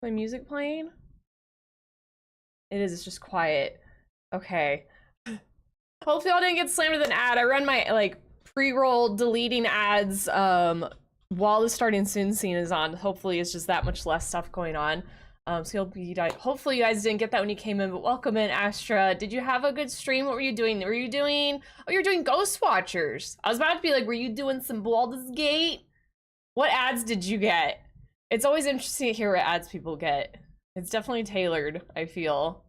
My music playing? It is, it's just quiet. Okay. Hopefully I didn't get slammed with an ad. I run my like pre-roll deleting ads while the starting soon scene is on. Hopefully it's just that much less stuff going on. So hopefully you guys didn't get that when you came in, but welcome in, Astra. Did you have a good stream? What were you doing? Were you doing, oh, you're doing Ghost Watchers. I was about to be like, were you doing some Baldur's Gate? What ads did you get? It's always interesting to hear what ads people get. It's definitely tailored, I feel.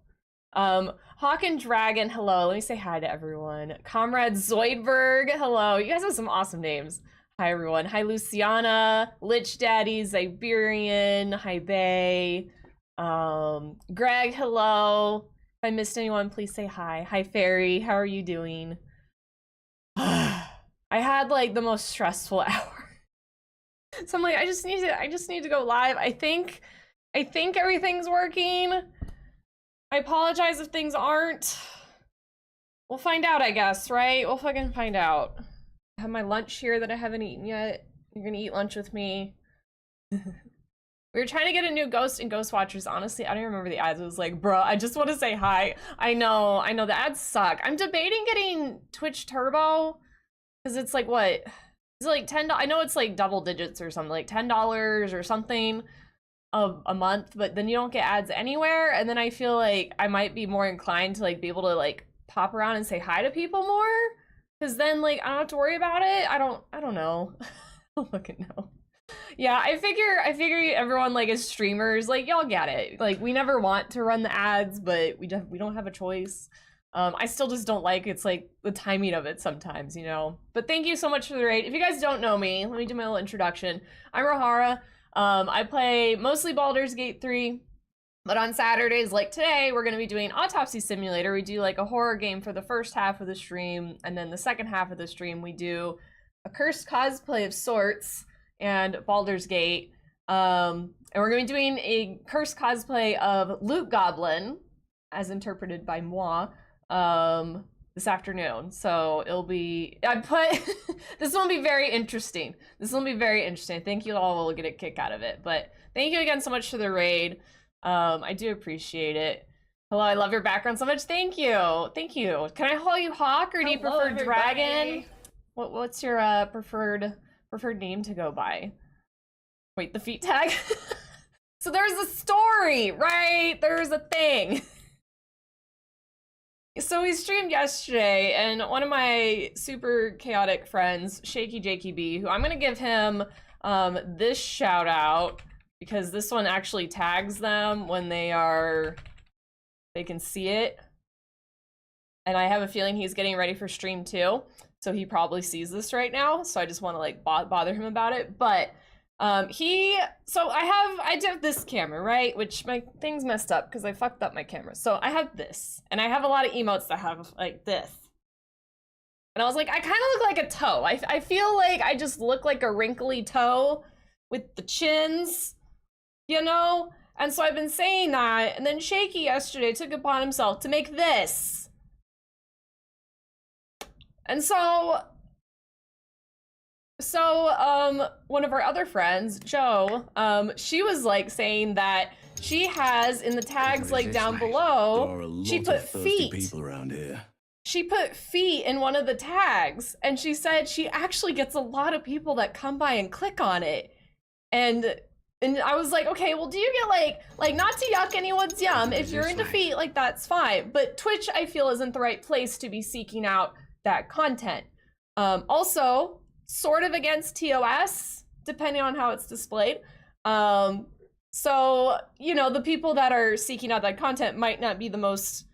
Hawk and Dragon, hello. Let me say hi to everyone. Comrade Zoidberg, hello. You guys have some awesome names. Hi, everyone. Hi, Luciana, Lich Daddy, Ziberian, hi, Bay. Greg, hello. If I missed anyone, please say hi. Hi, Fairy. How are you doing? I had like the most stressful hour. So I'm like, I just need to go live. I think everything's working. I apologize if things aren't. We'll find out, I guess, right? We'll fucking find out. I have my lunch here that I haven't eaten yet. You're gonna eat lunch with me. We were trying to get a new Ghost and Ghost Watchers. Honestly, I don't remember the ads. It was like, bro, I just want to say hi. I know the ads suck. I'm debating getting Twitch Turbo because it's like, what? Is it like $10? I know it's like double digits or something, like $10 or something a month, but then you don't get ads anywhere. And then I feel like I might be more inclined to like be able to like pop around and say hi to people more. Cause then like I don't have to worry about it. I don't know. I don't fucking know. Yeah, I figure everyone like as streamers, like y'all get it. Like we never want to run the ads, but we don't have a choice. I still just don't like it's like the timing of it sometimes, you know. But thank you so much for the raid. If you guys don't know me, let me do my little introduction. I'm Rohara. I play mostly Baldur's Gate 3, but on Saturdays like today, we're going to be doing Autopsy Simulator. We do like a horror game for the first half of the stream, and then the second half of the stream, we do a cursed cosplay of sorts and Baldur's Gate. And we're going to be doing a cursed cosplay of Loot Goblin, as interpreted by moi, this afternoon. So it'll be, this will be very interesting. This will be very interesting. I think you all will get a kick out of it, but thank you again so much for the raid. I do appreciate it. Hello, I love your background so much. Thank you. Thank you. Can I call you Hawk or do you prefer everybody. Dragon? What's your preferred name to go by? Wait, the feet tag? So there's a story, right? There's a thing. So we streamed yesterday, and one of my super chaotic friends, Shaky Jakey B, who I'm gonna give him this shout out because this one actually tags them when they can see it. And I have a feeling he's getting ready for stream too, so he probably sees this right now. So I just want to like bother him about it, but so I do have this camera, right? Which my thing's messed up because I fucked up my camera. So I have this, and I have a lot of emotes that have like this. And I was like, I kind of look like a toe. I feel like I just look like a wrinkly toe with the chins, you know? And so I've been saying that, and then Shaky yesterday took it upon himself to make this. And so one of our other friends, Jo, she was like saying that she has in the tags like down below, she put feet. People around here. She put feet in one of the tags, and she said she actually gets a lot of people that come by and click on it. And I was like, okay, well, do you get like not to yuck anyone's yum, if you're into feet, like that's fine. But Twitch, I feel, isn't the right place to be seeking out that content. Also, sort of against TOS, depending on how it's displayed. So, you know, the people that are seeking out that content might not be the most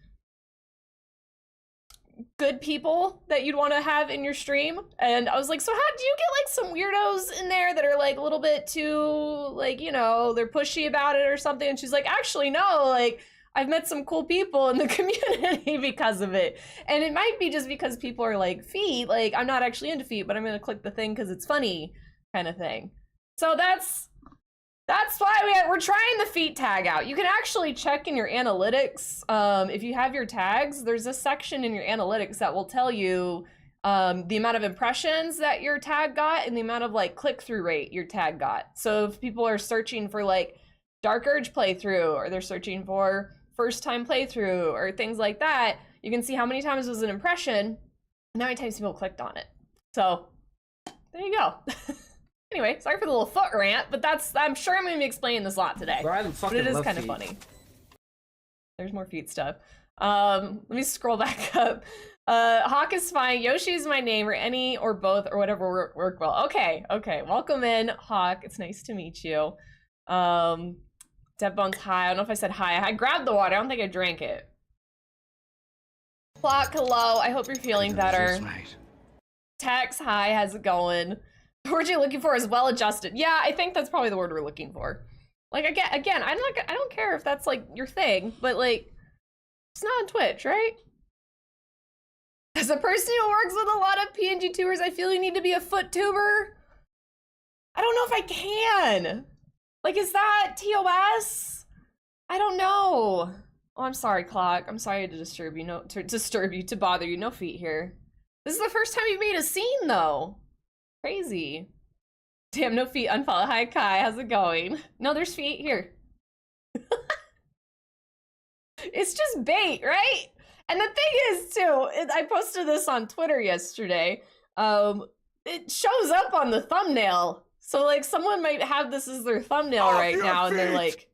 good people that you'd want to have in your stream. And I was like, so how do you get like some weirdos in there that are like a little bit too, like, you know, they're pushy about it or something? And she's like, actually, no, like, I've met some cool people in the community because of it. And it might be just because people are like, feet, like I'm not actually into feet, but I'm gonna click the thing because it's funny kind of thing. So that's why we're trying the feet tag out. You can actually check in your analytics. If you have your tags, there's a section in your analytics that will tell you the amount of impressions that your tag got and the amount of like click-through rate your tag got. So if people are searching for like Dark Urge playthrough, or they're searching for first time playthrough, or things like that, you can see how many times it was an impression and how many times people clicked on it. So there you go. Anyway, sorry for the little foot rant, but I'm sure I'm going to be explaining this a lot today. But it is kind of funny. There's more feet stuff. Let me scroll back up. Hawk is fine. Yoshi is my name, or any or both or whatever work well. Okay. Welcome in, Hawk. It's nice to meet you. Deadbone's hi. I don't know if I said hi. I grabbed the water. I don't think I drank it. Clock, hello. I hope you're feeling better. Tex, hi. How's it going? The word you're looking for is well adjusted. Yeah, I think that's probably the word we're looking for. Like, again, I don't care if that's like your thing, but like, it's not on Twitch, right? As a person who works with a lot of PNG tubers, I feel you need to be a foot tuber. I don't know if I can. Like, is that TOS? I don't know. Oh, I'm sorry, Clock. I'm sorry to disturb you. To bother you. No feet here. This is the first time you've made a scene, though. Crazy. Damn, no feet. Unfollow. Hi, Kai. How's it going? No, there's feet here. It's just bait, right? And the thing is, too, I posted this on Twitter yesterday. It shows up on the thumbnail. So, like, someone might have this as their thumbnail right now, and they're like,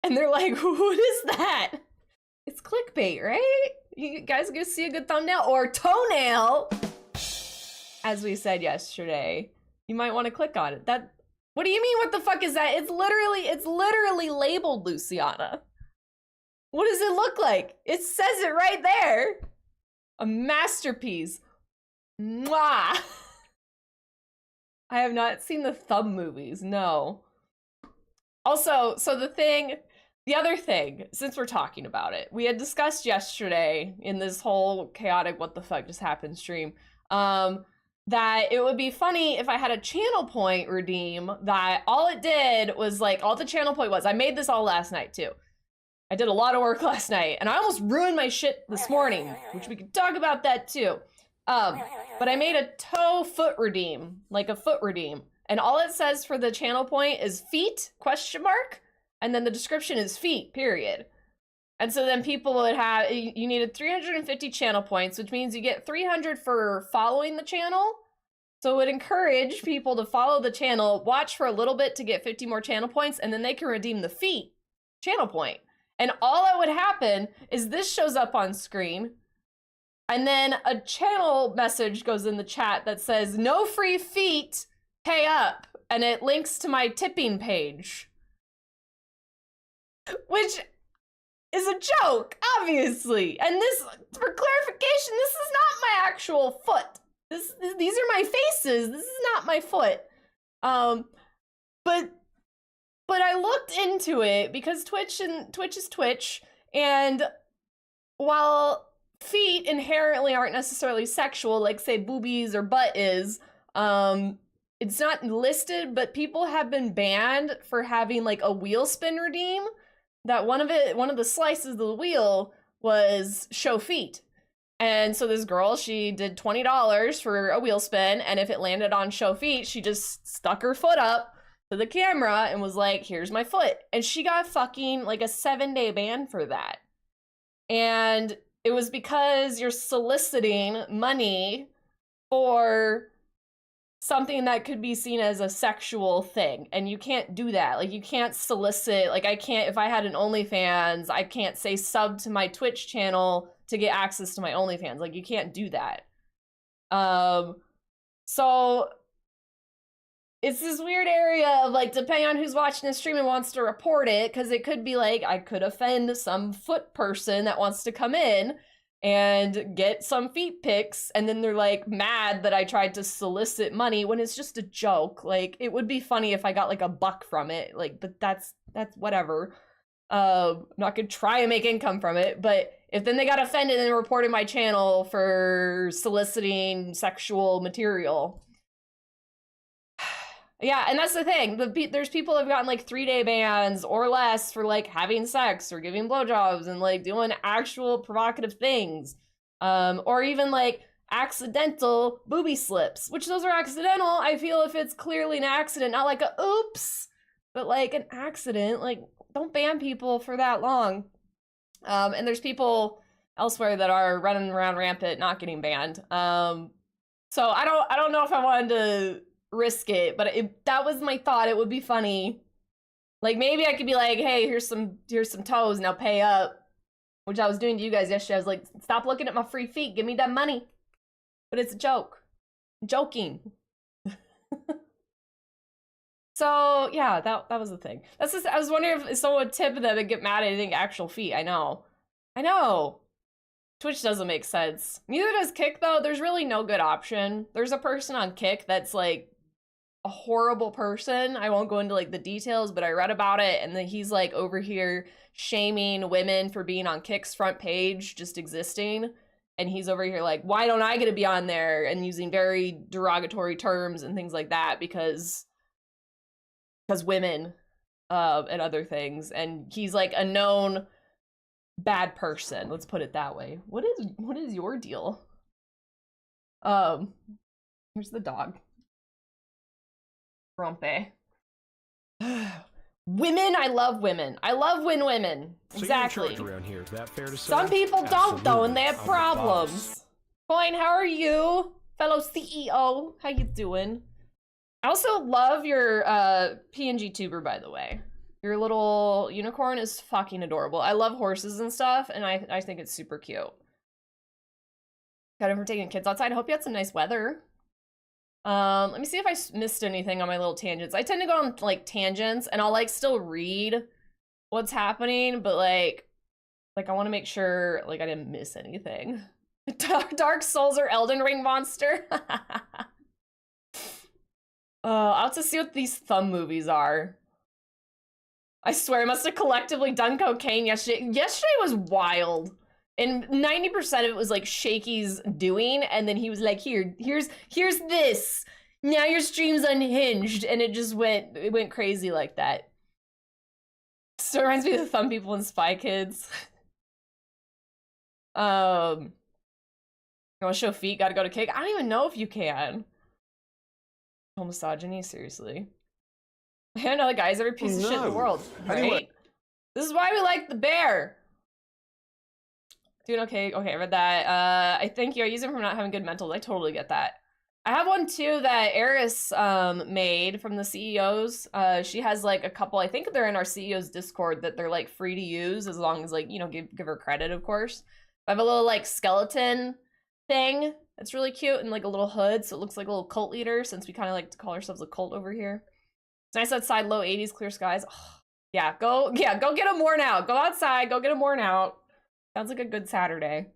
what is that? It's clickbait, right? You guys go see a good thumbnail or toenail, as we said yesterday. You might want to click on it. What do you mean? What the fuck is that? It's literally labeled Luciana. What does it look like? It says it right there. A masterpiece. Mwah. I have not seen the Thumb movies, no. Also, so the other thing, since we're talking about it, we had discussed yesterday in this whole chaotic what the fuck just happened stream, that it would be funny if I had a channel point redeem that all it did was like, all the channel point was, I made this all last night too. I did a lot of work last night and I almost ruined my shit this morning, which we could talk about that too. But I made a toe foot redeem, like a foot redeem. And all it says for the channel point is feet, ? And then the description is feet, period. And so then people would have, you needed 350 channel points, which means you get 300 for following the channel. So it would encourage people to follow the channel, watch for a little bit to get 50 more channel points, and then they can redeem the feet channel point. And all that would happen is this shows up on screen, and then a channel message goes in the chat that says, no free feet, pay up. And it links to my tipping page. Which is a joke, obviously. And this, for clarification, this is not my actual foot. These are my faces. This is not my foot. But I looked into it because Twitch is Twitch, and while feet inherently aren't necessarily sexual, like say boobies or butt is, it's not listed, but people have been banned for having like a wheel spin redeem. That one of the slices of the wheel was show feet. And so this girl, she did $20 for a wheel spin, and if it landed on show feet, she just stuck her foot up to the camera and was like, here's my foot. And she got fucking like a 7-day ban for that. And it was because you're soliciting money for something that could be seen as a sexual thing, and you can't do that. Like, you can't solicit, like, I can't, if I had an OnlyFans, I can't say sub to my Twitch channel to get access to my OnlyFans. Like, you can't do that. So it's this weird area of, like, depending on who's watching the stream and wants to report it, because it could be like, I could offend some foot person that wants to come in and get some feet pics, and then they're like mad that I tried to solicit money when it's just a joke. Like, it would be funny if I got like $1 from it, like, but that's whatever. I'm not gonna try and make income from it, but if then they got offended and reported my channel for soliciting sexual material. Yeah, and that's the thing. There's people that have gotten like 3-day bans or less for like having sex or giving blowjobs and like doing actual provocative things. Or even like accidental booby slips, which those are accidental. I feel if it's clearly an accident, not like a oops, But like an accident, like don't ban people for that long. And there's people elsewhere that are running around rampant, not getting banned. So I don't know if I wanted to risk it, but that was my thought. It would be funny. Like maybe I could be like, hey, here's some toes, now pay up. Which I was doing to you guys yesterday. I was like, stop looking at my free feet, give me that money. But it's a joke. I'm joking. So yeah, that was the thing. That's just, I was wondering if someone would tip them and get mad at anything actual feet. I know. Twitch doesn't make sense. Neither does Kick though. There's really no good option. There's a person on Kick that's like a horrible person. I won't go into like the details, but I read about it, and then he's like over here shaming women for being on Kick's front page, just existing. And he's over here like, why don't I get to be on there, and using very derogatory terms and things like that because women and other things. And he's like a known bad person, let's put it that way. What is your deal? Here's the dog. Rompe. Women, I love women. I love women. Exactly. So around here, is that fair to say? Some people don't though, and they have problems. Fine, how are you, fellow CEO? How you doing? I also love your PNG tuber, by the way. Your little unicorn is fucking adorable. I love horses and stuff, and I think it's super cute. Got him for taking kids outside. I hope you had some nice weather. Let me see if I missed anything on my little tangents. I tend to go on like tangents, and I'll like still read what's happening, but like I want to make sure like I didn't miss anything. Dark Souls or Elden Ring monster. I'll have to see what these thumb movies are. I swear I must have collectively done cocaine yesterday. Yesterday was wild. And 90% of it was like Shaky's doing, and then he was like, here's this. Now your stream's unhinged, and it went crazy like that. So it reminds me of the Thumb People and Spy Kids. You wanna show feet, gotta go to Kick? I don't even know if you can. Misogyny, seriously. I know the guy's every piece of shit in the world, right? Anyway. This is why we like the bear. Doing okay. Okay, I read that. I think you're using from not having good mentals. I totally get that. I have one too that Eris made from the CEOs. She has like a couple, I think they're in our CEOs Discord, that they're like free to use as long as like, you know, give her credit, of course. I have a little like skeleton thing. It's really cute, and like a little hood, so it looks like a little cult leader, since we kind of like to call ourselves a cult over here. It's nice outside, low 80s, clear skies. Oh, yeah, go get a morn out. Go outside, go get a morn out. Sounds like a good Saturday.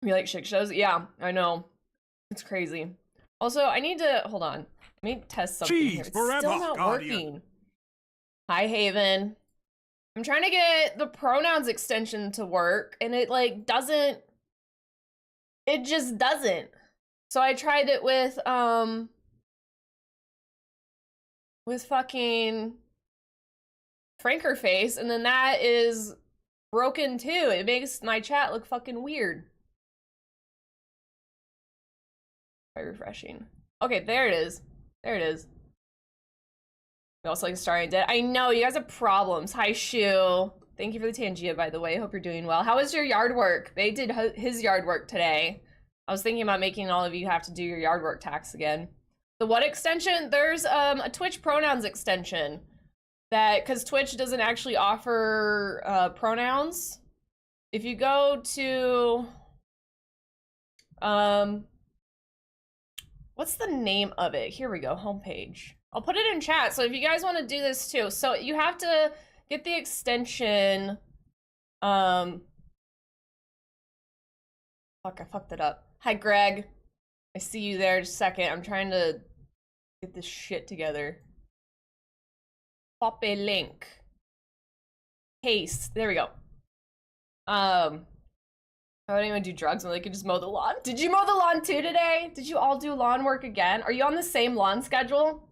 You like shit shows? Yeah, I know. It's crazy. Also, I need to, hold on. Let me test something here. It's still not working. Hi, Haven. I'm trying to get the pronouns extension to work, and it like doesn't. It just doesn't. So I tried it with fucking Frankerface, and then that is broken too. It makes my chat look fucking weird. Try refreshing. Okay, there it is. There it is. We also like starting dead. I know you guys have problems. Hi, Shu. Thank you for the Tangia, by the way. Hope you're doing well. How was your yard work? They did his yard work today. I was thinking about making all of you have to do your yard work tax again. The what extension? There's a Twitch pronouns extension that, because Twitch doesn't actually offer pronouns. If you go to what's the name of it? Here we go, homepage. I'll put it in chat, so if you guys want to do this too. So you have to get the extension, fuck, I fucked it up. Hi, Greg. I see you there. Just a second. I'm trying to get this shit together. Pop a link. Paste. There we go. I wouldn't even do drugs when they could just mow the lawn. Did you mow the lawn too today? Did you all do lawn work again? Are you on the same lawn schedule?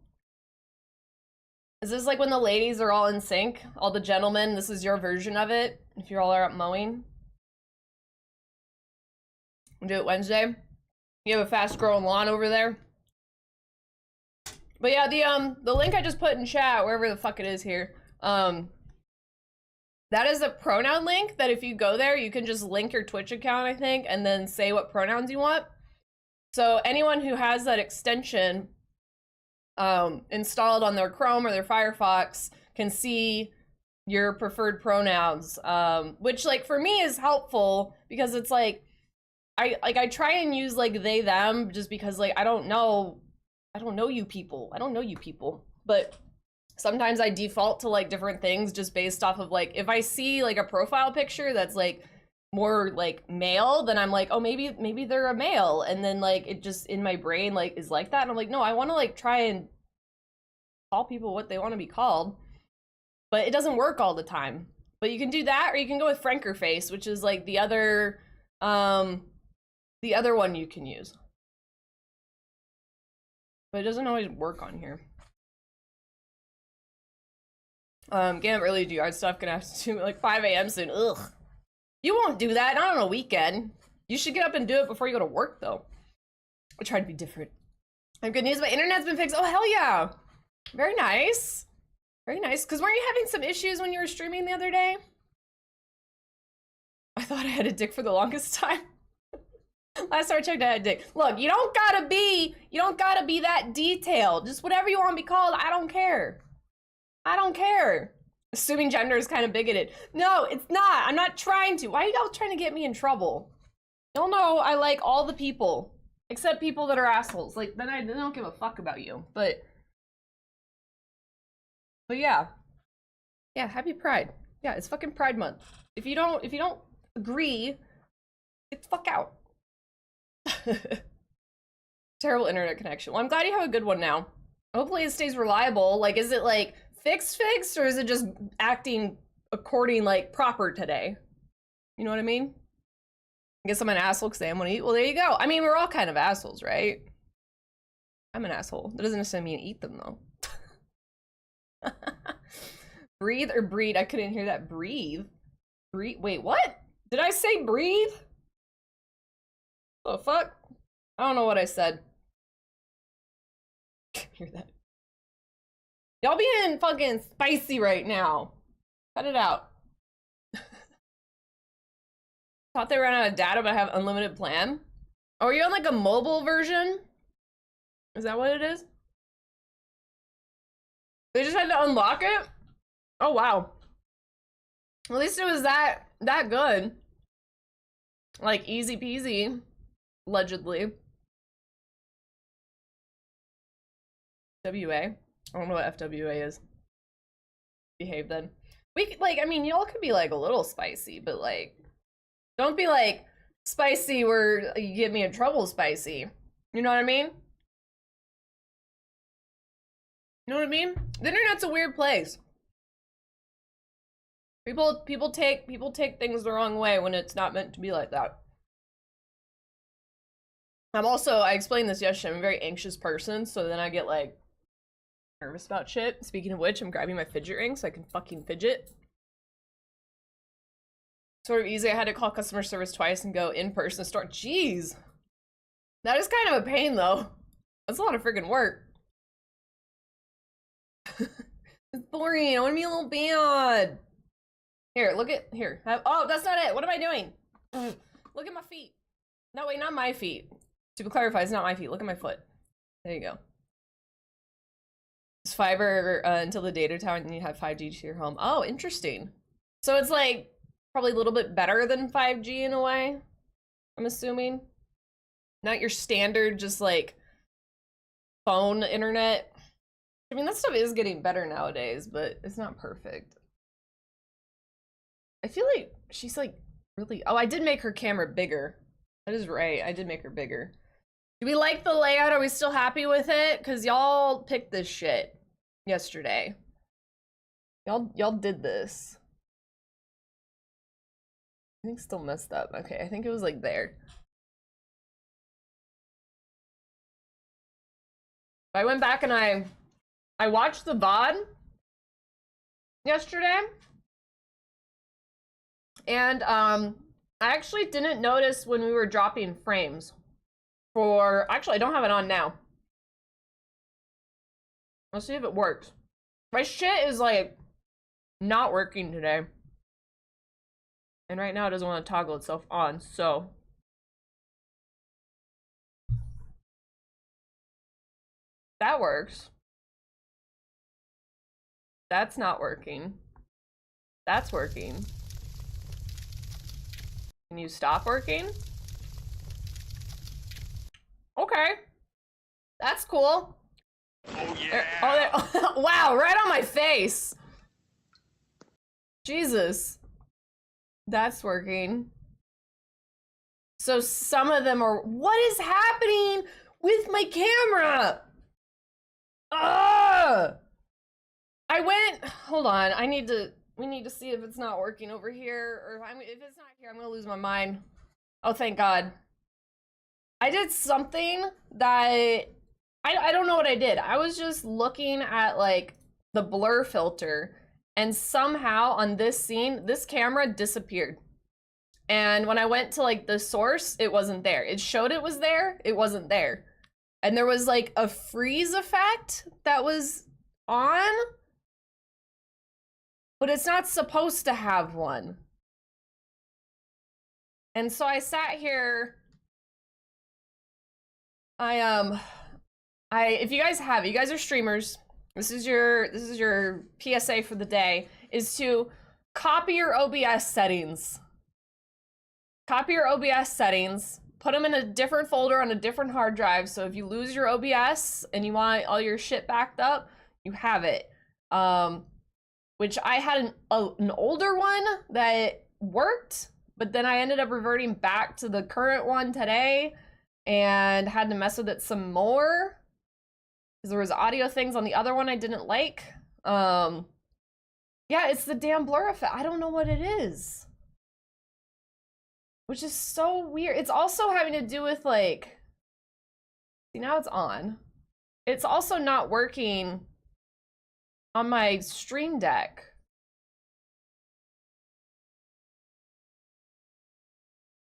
Is this like when the ladies are all in sync? All the gentlemen, this is your version of it? If you all are up mowing? Do it Wednesday? You have a fast growing lawn over there? But yeah, the link I just put in chat, wherever the fuck it is here, that is a pronoun link that if you go there, you can just link your Twitch account, I think, and then say what pronouns you want. So anyone who has that extension installed on their Chrome or their Firefox can see your preferred pronouns, which like for me is helpful because it's like I try and use like they them just because like I don't know you people, but sometimes I default to like different things just based off of like if I see like a profile picture that's like more like male, then I'm like, oh, maybe they're a male, and then like it just in my brain like is like that, and I'm like, no, I want to like try and call people what they want to be called, but it doesn't work all the time. But you can do that, or you can go with Frankerface, which is like the other one you can use, but it doesn't always work on here. Get up early to do yard stuff, gonna have to do like 5 a.m. soon. Ugh. You won't do that, not on a weekend. You should get up and do it before you go to work, though. I try to be different. I have good news, my internet's been fixed. Oh, hell yeah. Very nice. Very nice. Because weren't you having some issues when you were streaming the other day? I thought I had a dick for the longest time. Last time I checked, I had a dick. Look, you don't gotta be that detailed. Just whatever you want to be called, I don't care. I don't care. Assuming gender is kind of bigoted. No, it's not. I'm not trying to. Why are y'all trying to get me in trouble? Y'all know I like all the people. Except people that are assholes. Like, then I don't give a fuck about you. But yeah. Yeah, happy Pride. Yeah, it's fucking Pride Month. If you don't agree, get the fuck out. Terrible internet connection. Well, I'm glad you have a good one now. Hopefully it stays reliable. Like, is it like fixed, or is it just acting according like proper today? You know what I mean? I guess I'm an asshole because I am want to eat. Well, there you go. I mean, we're all kind of assholes, right? I'm an asshole. That doesn't necessarily mean eat them, though. Breathe or breed? I couldn't hear that. Breathe? Breathe? Wait, what? Did I say breathe? The fuck? I don't know what I said. Can't hear that. Y'all being fucking spicy right now. Cut it out. Thought they ran out of data, but I have unlimited plan. Oh, are you on like a mobile version? Is that what it is? They just had to unlock it? Oh, wow. At least it was that good. Like, easy peasy. Allegedly. FWA? I don't know what FWA is. Behave then. I mean, y'all could be like a little spicy, but like, don't be like spicy where you get me in trouble spicy. You know what I mean? You know what I mean? The internet's a weird place. People take things the wrong way when it's not meant to be like that. I explained this yesterday, I'm a very anxious person, so then I get like nervous about shit. Speaking of which, I'm grabbing my fidget ring so I can fucking fidget. Sort of easy. I had to call customer service twice and go in person store. Jeez. That is kind of a pain though. That's a lot of freaking work. It's boring. I want to be a little bad. Here, look at here. Oh, that's not it. What am I doing? Look at my feet. No, wait, not my feet. To clarify, it's not my feet. Look at my foot. There you go. It's fiber until the data tower, and then you have 5G to your home. Oh, interesting. So it's like probably a little bit better than 5G in a way, I'm assuming. Not your standard just like phone internet. I mean, that stuff is getting better nowadays, but it's not perfect. I feel like she's like really... Oh, I did make her camera bigger. That is right. I did make her bigger. Do we like the layout? Are we still happy with it? Because y'all picked this shit yesterday. Y'all did this. I think still messed up. Okay, I think it was like there. I went back and I watched the VOD yesterday. And I actually didn't notice when we were dropping frames for... Actually, I don't have it on now. Let's see if it works. My shit is like not working today. And right now it doesn't want to toggle itself on, so. That works. That's not working. That's working. Can you stop working? Okay. That's cool. Oh yeah. Oh, wow, right on my face. Jesus. That's working. So some of them are, what is happening with my camera? Ugh! I went, hold on, we need to see if it's not working over here, or if it's not here, I'm gonna lose my mind. Oh, thank God. I did something that, I don't know what I did. I was just looking at like the blur filter, and somehow on this scene, this camera disappeared. And when I went to like the source, it wasn't there. It showed it was there, it wasn't there. And there was like a freeze effect that was on, but it's not supposed to have one. And so I sat here, if you guys have, you guys are streamers, this is your PSA for the day, is to copy your OBS settings. Copy your OBS settings, put them in a different folder on a different hard drive, so if you lose your OBS and you want all your shit backed up, you have it. Which I had an older one that worked, but then I ended up reverting back to the current one today and had to mess with it some more because there was audio things on the other one I didn't like. Yeah, it's the damn blur effect. I don't know what it is. Which is so weird. It's also having to do with like, see, now it's on. It's also not working on my Stream Deck.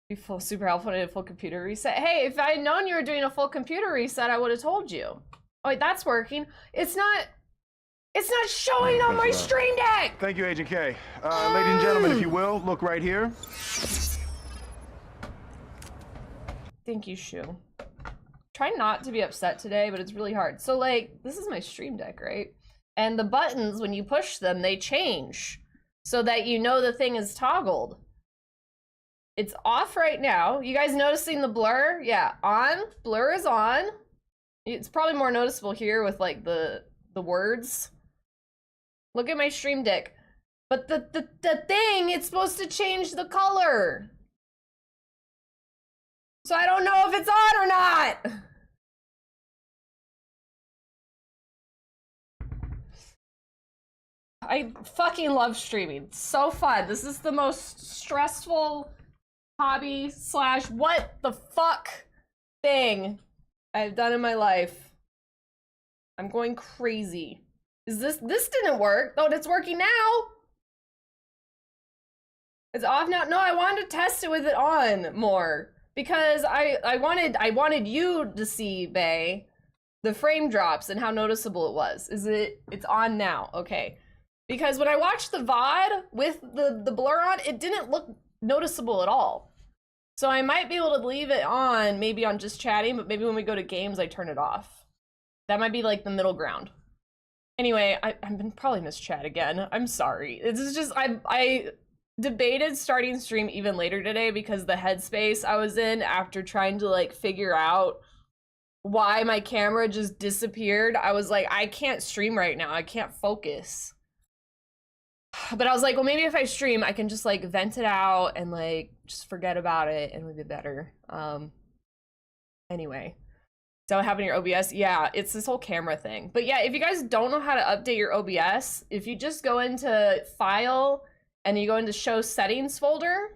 Be full, super helpful to do a full computer reset. Hey, if I had known you were doing a full computer reset, I would have told you. Oh wait, that's working. It's not showing on my Stream Deck! Thank you, Agent K. Ladies and gentlemen, if you will, look right here. Thank you, Shu. Try not to be upset today, but it's really hard. So like, this is my Stream Deck, right? And the buttons, when you push them, they change so that you know the thing is toggled. It's off right now. You guys noticing the blur? Yeah, on. Blur is on. It's probably more noticeable here with like the words. Look at my Stream Deck. But the thing, it's supposed to change the color. So I don't know if it's on or not. I fucking love streaming. It's so fun. This is the most stressful hobby slash what the fuck thing I've done in my life. I'm going crazy. This didn't work. Oh, it's working now. It's off now. No, I wanted to test it with it on more because I wanted you to see, Bae, the frame drops and how noticeable it was. It's on now. Okay. Because when I watched the VOD with the blur on, it didn't look noticeable at all. So I might be able to leave it on, maybe on just chatting, but maybe when we go to games, I turn it off. That might be like the middle ground. Anyway, I've been probably missed chat again. I'm sorry. This is just, I debated starting stream even later today because the headspace I was in after trying to like figure out why my camera just disappeared. I was like, I can't stream right now. I can't focus. But I was like, well, maybe if I stream, I can just like vent it out and like just forget about it and it'll be better. Anyway, so what happened to your OBS? Yeah, it's this whole camera thing. But yeah, if you guys don't know how to update your OBS, if you just go into File and you go into Show Settings folder,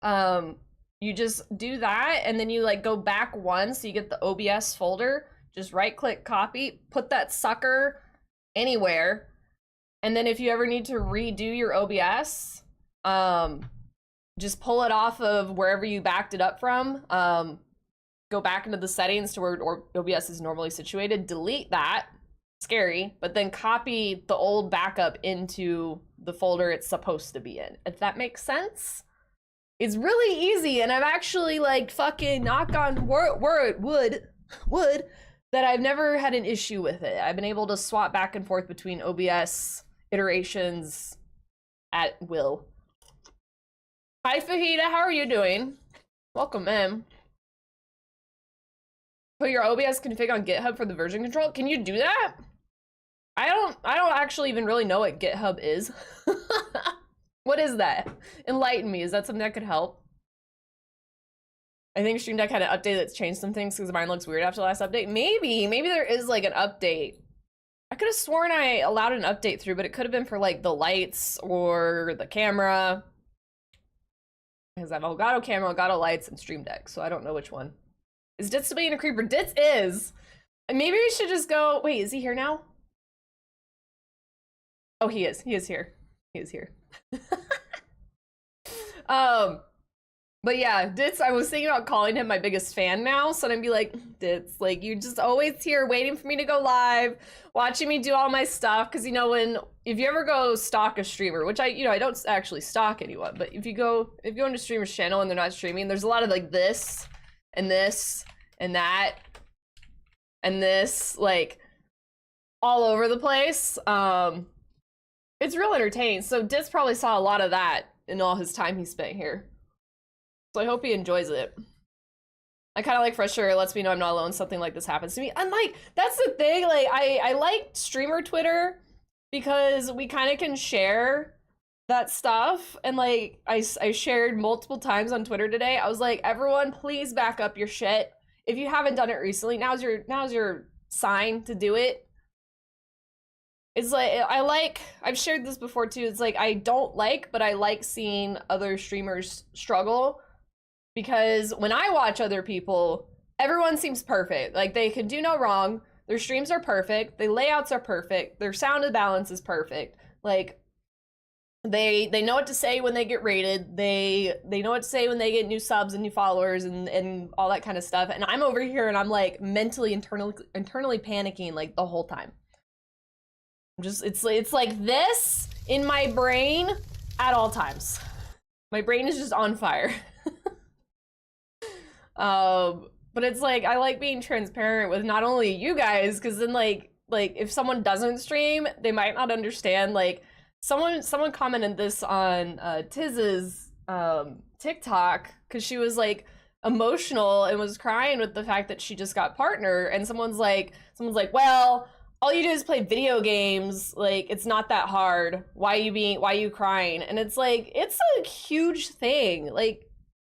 you just do that and then you like go back one so you get the OBS folder. Just right click, copy, put that sucker anywhere. And then if you ever need to redo your OBS, just pull it off of wherever you backed it up from. Go back into the settings to where OBS is normally situated, delete that, scary, but then copy the old backup into the folder it's supposed to be in. If that makes sense? It's really easy, and I've actually, like, fucking knock on wood, that I've never had an issue with it. I've been able to swap back and forth between OBS iterations at will. Hi, Fajita, how are you doing? Welcome in. Put your OBS config on GitHub for the version control. Can you do that? I don't actually even really know what GitHub is. What is that? Enlighten me. Is that something that could help? I think Stream Deck had an update that's changed some things because mine looks weird after the last update. Maybe there is like an update. I could have sworn I allowed an update through, but it could have been for like the lights or the camera. Because I have Elgato camera, Elgato lights, and Stream Deck, so I don't know which one. Is Ditz still being a creeper? Ditz is! And maybe we should just go... Wait, is he here now? Oh, he is. He is here. He is here. But yeah, Ditz, I was thinking about calling him my biggest fan now, so I'd be like, Ditz, like, you're just always here waiting for me to go live, watching me do all my stuff, because, you know, if you ever go stalk a streamer, which I don't actually stalk anyone, but if you go into a streamer's channel and they're not streaming, there's a lot of, like, this, and that, and this, like, all over the place. It's real entertaining, so Ditz probably saw a lot of that in all his time he spent here. So I hope he enjoys it. I kind of like Fresh Air, it lets me know I'm not alone, something like this happens to me. And like, that's the thing, like, I like streamer Twitter because we kind of can share that stuff. And like, I shared multiple times on Twitter today. I was like, everyone, please back up your shit. If you haven't done it recently, now's your sign to do it. It's like, I've shared this before too, it's like, I don't like, but I like seeing other streamers struggle. Because when I watch other people, everyone seems perfect. Like, they can do no wrong. Their streams are perfect. Their layouts are perfect. Their sound and balance is perfect. Like, they know what to say when they get rated. They know what to say when they get new subs and new followers and all that kind of stuff. And I'm over here and I'm like mentally, internally panicking like the whole time. It's like this in my brain at all times. My brain is just on fire. But it's like, I like being transparent with not only you guys, because then like if someone doesn't stream, they might not understand. Like someone commented this on Tiz's TikTok, because she was like emotional and was crying with the fact that she just got partner, and someone's like, well, all you do is play video games, like it's not that hard. Why are you crying? And it's like, it's a huge thing. Like,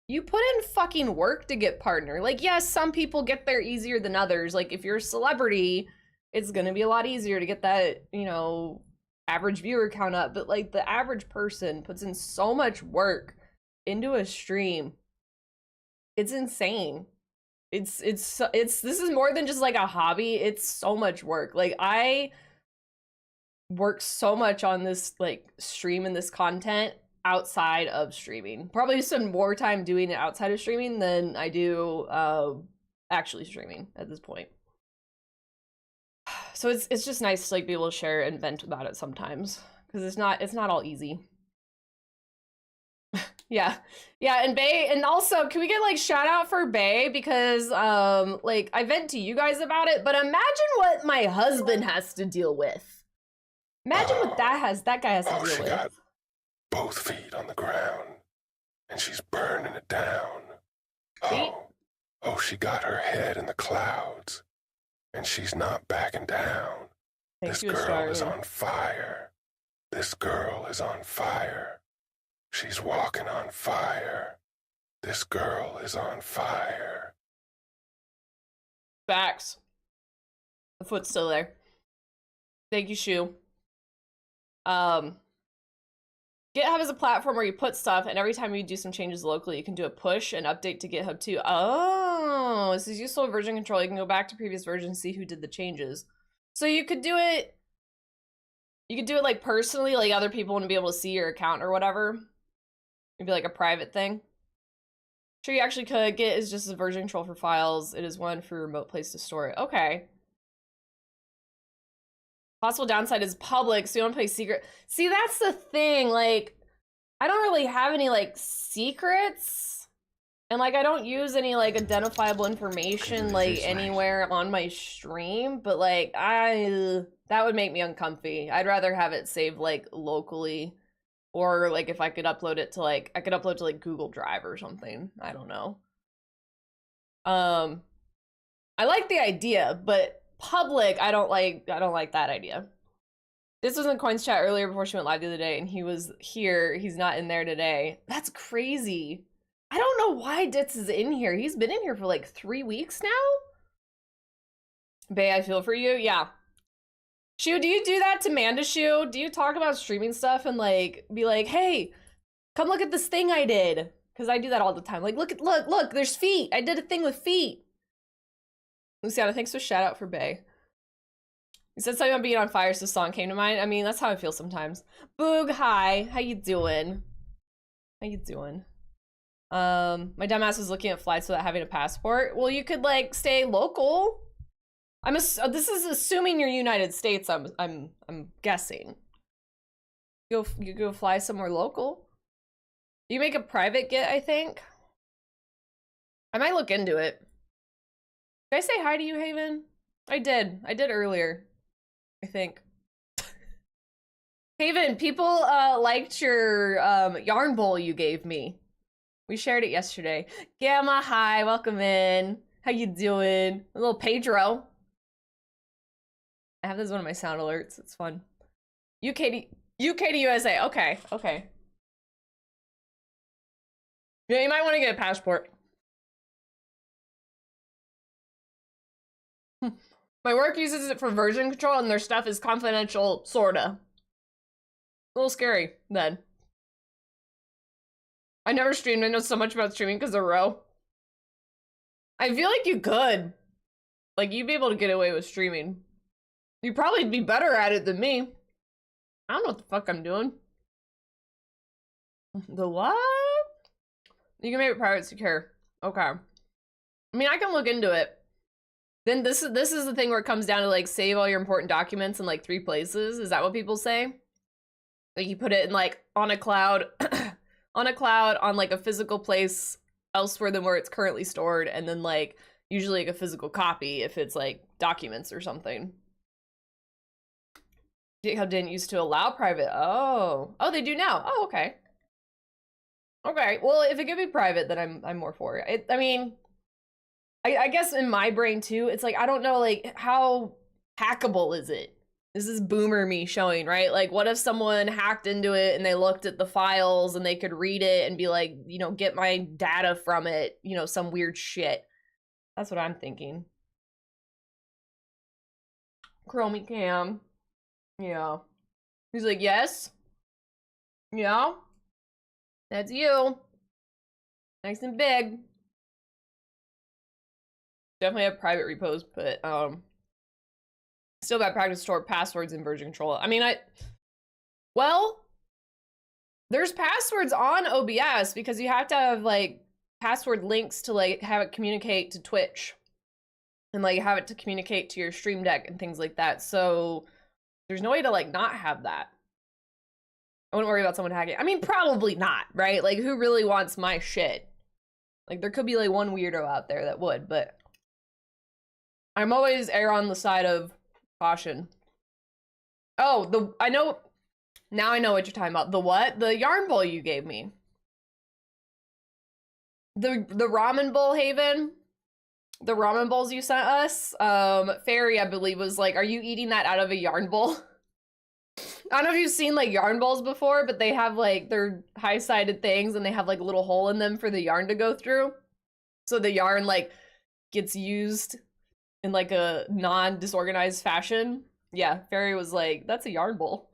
you put in fucking work to get partner. Like, yes, some people get there easier than others. Like, if you're a celebrity, it's gonna be a lot easier to get that, you know, average viewer count up. But like, the average person puts in so much work into a stream. It's insane. It's this is more than just like a hobby. It's so much work. Like, I work so much on this like stream and this content outside of streaming. Probably spend more time doing it outside of streaming than I do actually streaming at this point. So it's just nice to like be able to share and vent about it sometimes, because it's not all easy. Yeah, and Bay, and also can we get like shout out for Bay, because like I vent to you guys about it, but imagine what my husband has to deal with. Imagine what that guy has to deal with. Got both feet on the ground, and she's burning it down. Oh, she got her head in the clouds, and she's not backing down. This girl is on fire. This girl is on fire. She's walking on fire. This girl is on fire. Facts. The foot's still there. Thank you, Shu. GitHub is a platform where you put stuff, and every time you do some changes locally, you can do a push and update to GitHub too. Oh, this is useful version control. You can go back to previous versions and see who did the changes. So you could do it. You could do it like personally, like other people wouldn't be able to see your account or whatever. It'd be like a private thing. Sure, you actually could. Git is just a version control for files. It is one for remote place to store it. Okay. Possible downside is public, so you don't play secret. See, that's the thing. Like, I don't really have any like secrets, and like I don't use any like identifiable information like anywhere on my stream. But like that would make me uncomfy. I'd rather have it saved like locally, or like if I could upload it to like upload to like Google Drive or something. I don't know. I like the idea, but public, I don't like that idea. This was in Coin's chat earlier before she went live the other day, and he was here. He's not in there today. That's crazy. I don't know why Ditz is in here. He's been in here for like 3 weeks now. Bae, I feel for you. Yeah. Shu, do you do that to Manda Shu? Do you talk about streaming stuff and like be like, hey, come look at this thing I did? Because I do that all the time. Like, look, there's feet. I did a thing with feet. Luciana, thanks for shout out for Bae. You said something about being on fire, so the song came to mind. I mean, that's how I feel sometimes. Boog, hi. How you doing? How you doing? My dumbass was looking at flights without having a passport. Well, you could like stay local. This is assuming you're United States. I'm guessing. You go fly somewhere local. You make a private get, I think. I might look into it. Did I say hi to you, Haven? I did earlier, I think. Haven, people liked your yarn bowl you gave me. We shared it yesterday. Gamma, hi, welcome in. How you doing? A little Pedro. I have this as one of my sound alerts. It's fun. UK to USA. Okay. Yeah, you might want to get a passport. My work uses it for version control, and their stuff is confidential, sorta. A little scary, then. I never streamed. I know so much about streaming because of Ro. I feel like you could. Like, you'd be able to get away with streaming. You'd probably be better at it than me. I don't know what the fuck I'm doing. The what? You can make it private secure. Okay. I mean, I can look into it. Then this is the thing where it comes down to like save all your important documents in like 3 places. Is that what people say? Like you put it in like on a cloud, on like a physical place elsewhere than where it's currently stored, and then like usually like a physical copy if it's like documents or something. GitHub didn't used to allow private. Oh, they do now. Oh, okay. Okay, well if it could be private, then I'm more for it. I mean, I guess in my brain too, it's like, I don't know, like, how hackable is it? This is boomer me showing, right? Like, what if someone hacked into it and they looked at the files and they could read it and be like, you know, get my data from it, you know, some weird shit. That's what I'm thinking. Chromie Cam. Yeah. He's like, yes. Yeah. That's you. Nice and big. Definitely have private repos, but still got practice to store passwords in version control. I mean, well, there's passwords on OBS because you have to have like password links to like have it communicate to Twitch and like have it to communicate to your Stream Deck and things like that. So there's no way to like not have that. I wouldn't worry about someone hacking. I mean, probably not, right? Like, who really wants my shit? Like, there could be like one weirdo out there that would, but I'm always err on the side of caution. Oh, I know what you're talking about. The what? The yarn bowl you gave me. The ramen bowl, Haven. The ramen bowls you sent us. Fairy, I believe, was like, are you eating that out of a yarn bowl? I don't know if you've seen like yarn bowls before, but they have like, they're high-sided things and they have like a little hole in them for the yarn to go through. So the yarn like gets used in like a non-disorganized fashion. Yeah, Fairy was like, that's a yarn bowl.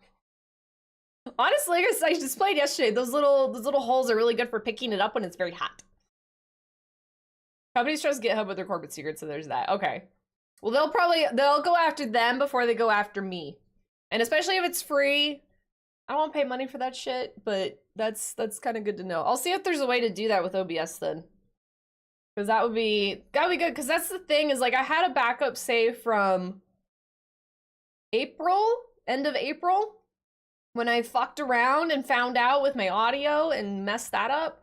Honestly, I displayed yesterday, those little holes are really good for picking it up when it's very hot. Companies trust GitHub with their corporate secrets, so there's that. Okay. Well, they'll go after them before they go after me. And especially if it's free. I don't want to pay money for that shit, but that's kind of good to know. I'll see if there's a way to do that with OBS then. Because that would be good, because that's the thing is like I had a backup save from end of April, when I fucked around and found out with my audio and messed that up.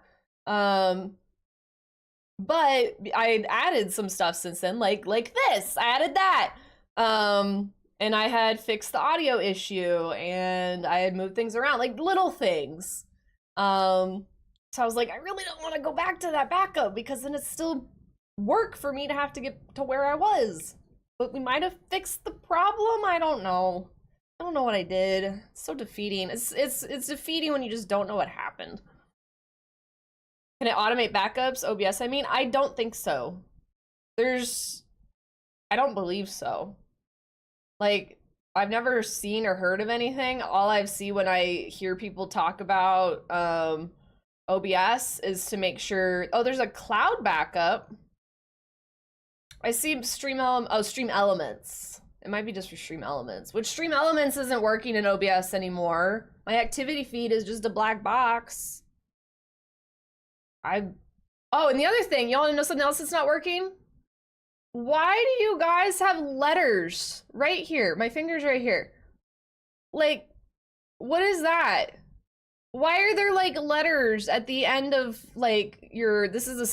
But I added some stuff since then, like this. I added that. And I had fixed the audio issue and I had moved things around, like little things. So I was like, I really don't want to go back to that backup because then it's still work for me to have to get to where I was. But we might have fixed the problem. I don't know. I don't know what I did. It's so defeating. It's defeating when you just don't know what happened. Can it automate backups? OBS, I mean, I don't think so. I don't believe so. Like, I've never seen or heard of anything. All I've seen when I hear people talk about OBS is to make sure, oh, there's a cloud backup. I see Stream Elements. It might be just for Stream Elements, which Stream Elements isn't working in OBS anymore. My activity feed is just a black box. Oh, and the other thing, you want to know something else that's not working? Why do you guys have letters right here? My finger's right here. Like, what is that? Why are there like letters at the end of like this is a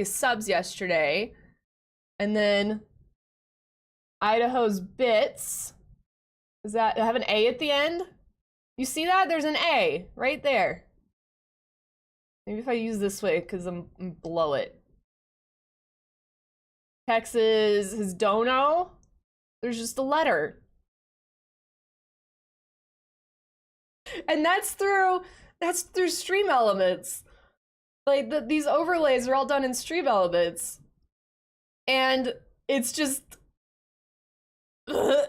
subs yesterday. And then Idaho's bits. Does that have an A at the end? You see that? There's an A right there. Maybe if I use this way, because I'm below it. Texas, his dono. There's just a letter. And that's through Stream Elements. Like these overlays are all done in Stream Elements. And it's just but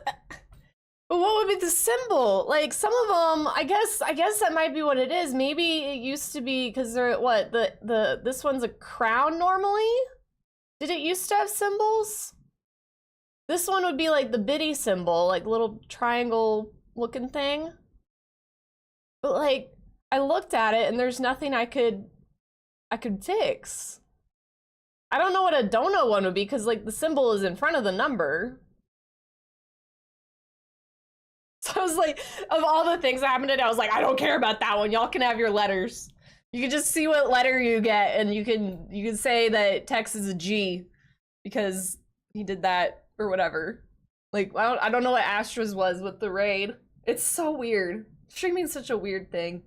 what would be the symbol? Like some of them, I guess that might be what it is. Maybe it used to be because they're what this one's a crown normally. Did it used to have symbols? This one would be like the biddy symbol, like little triangle looking thing. But like I looked at it and there's nothing I could fix. I don't know what a dono one would be because like the symbol is in front of the number. So I was like, of all the things that happened today, I was like, I don't care about that one. Y'all can have your letters. You can just see what letter you get, and you can say that Tex is a G because he did that or whatever. Like I don't know what Astra's was with the raid. It's so weird. Streaming's such a weird thing.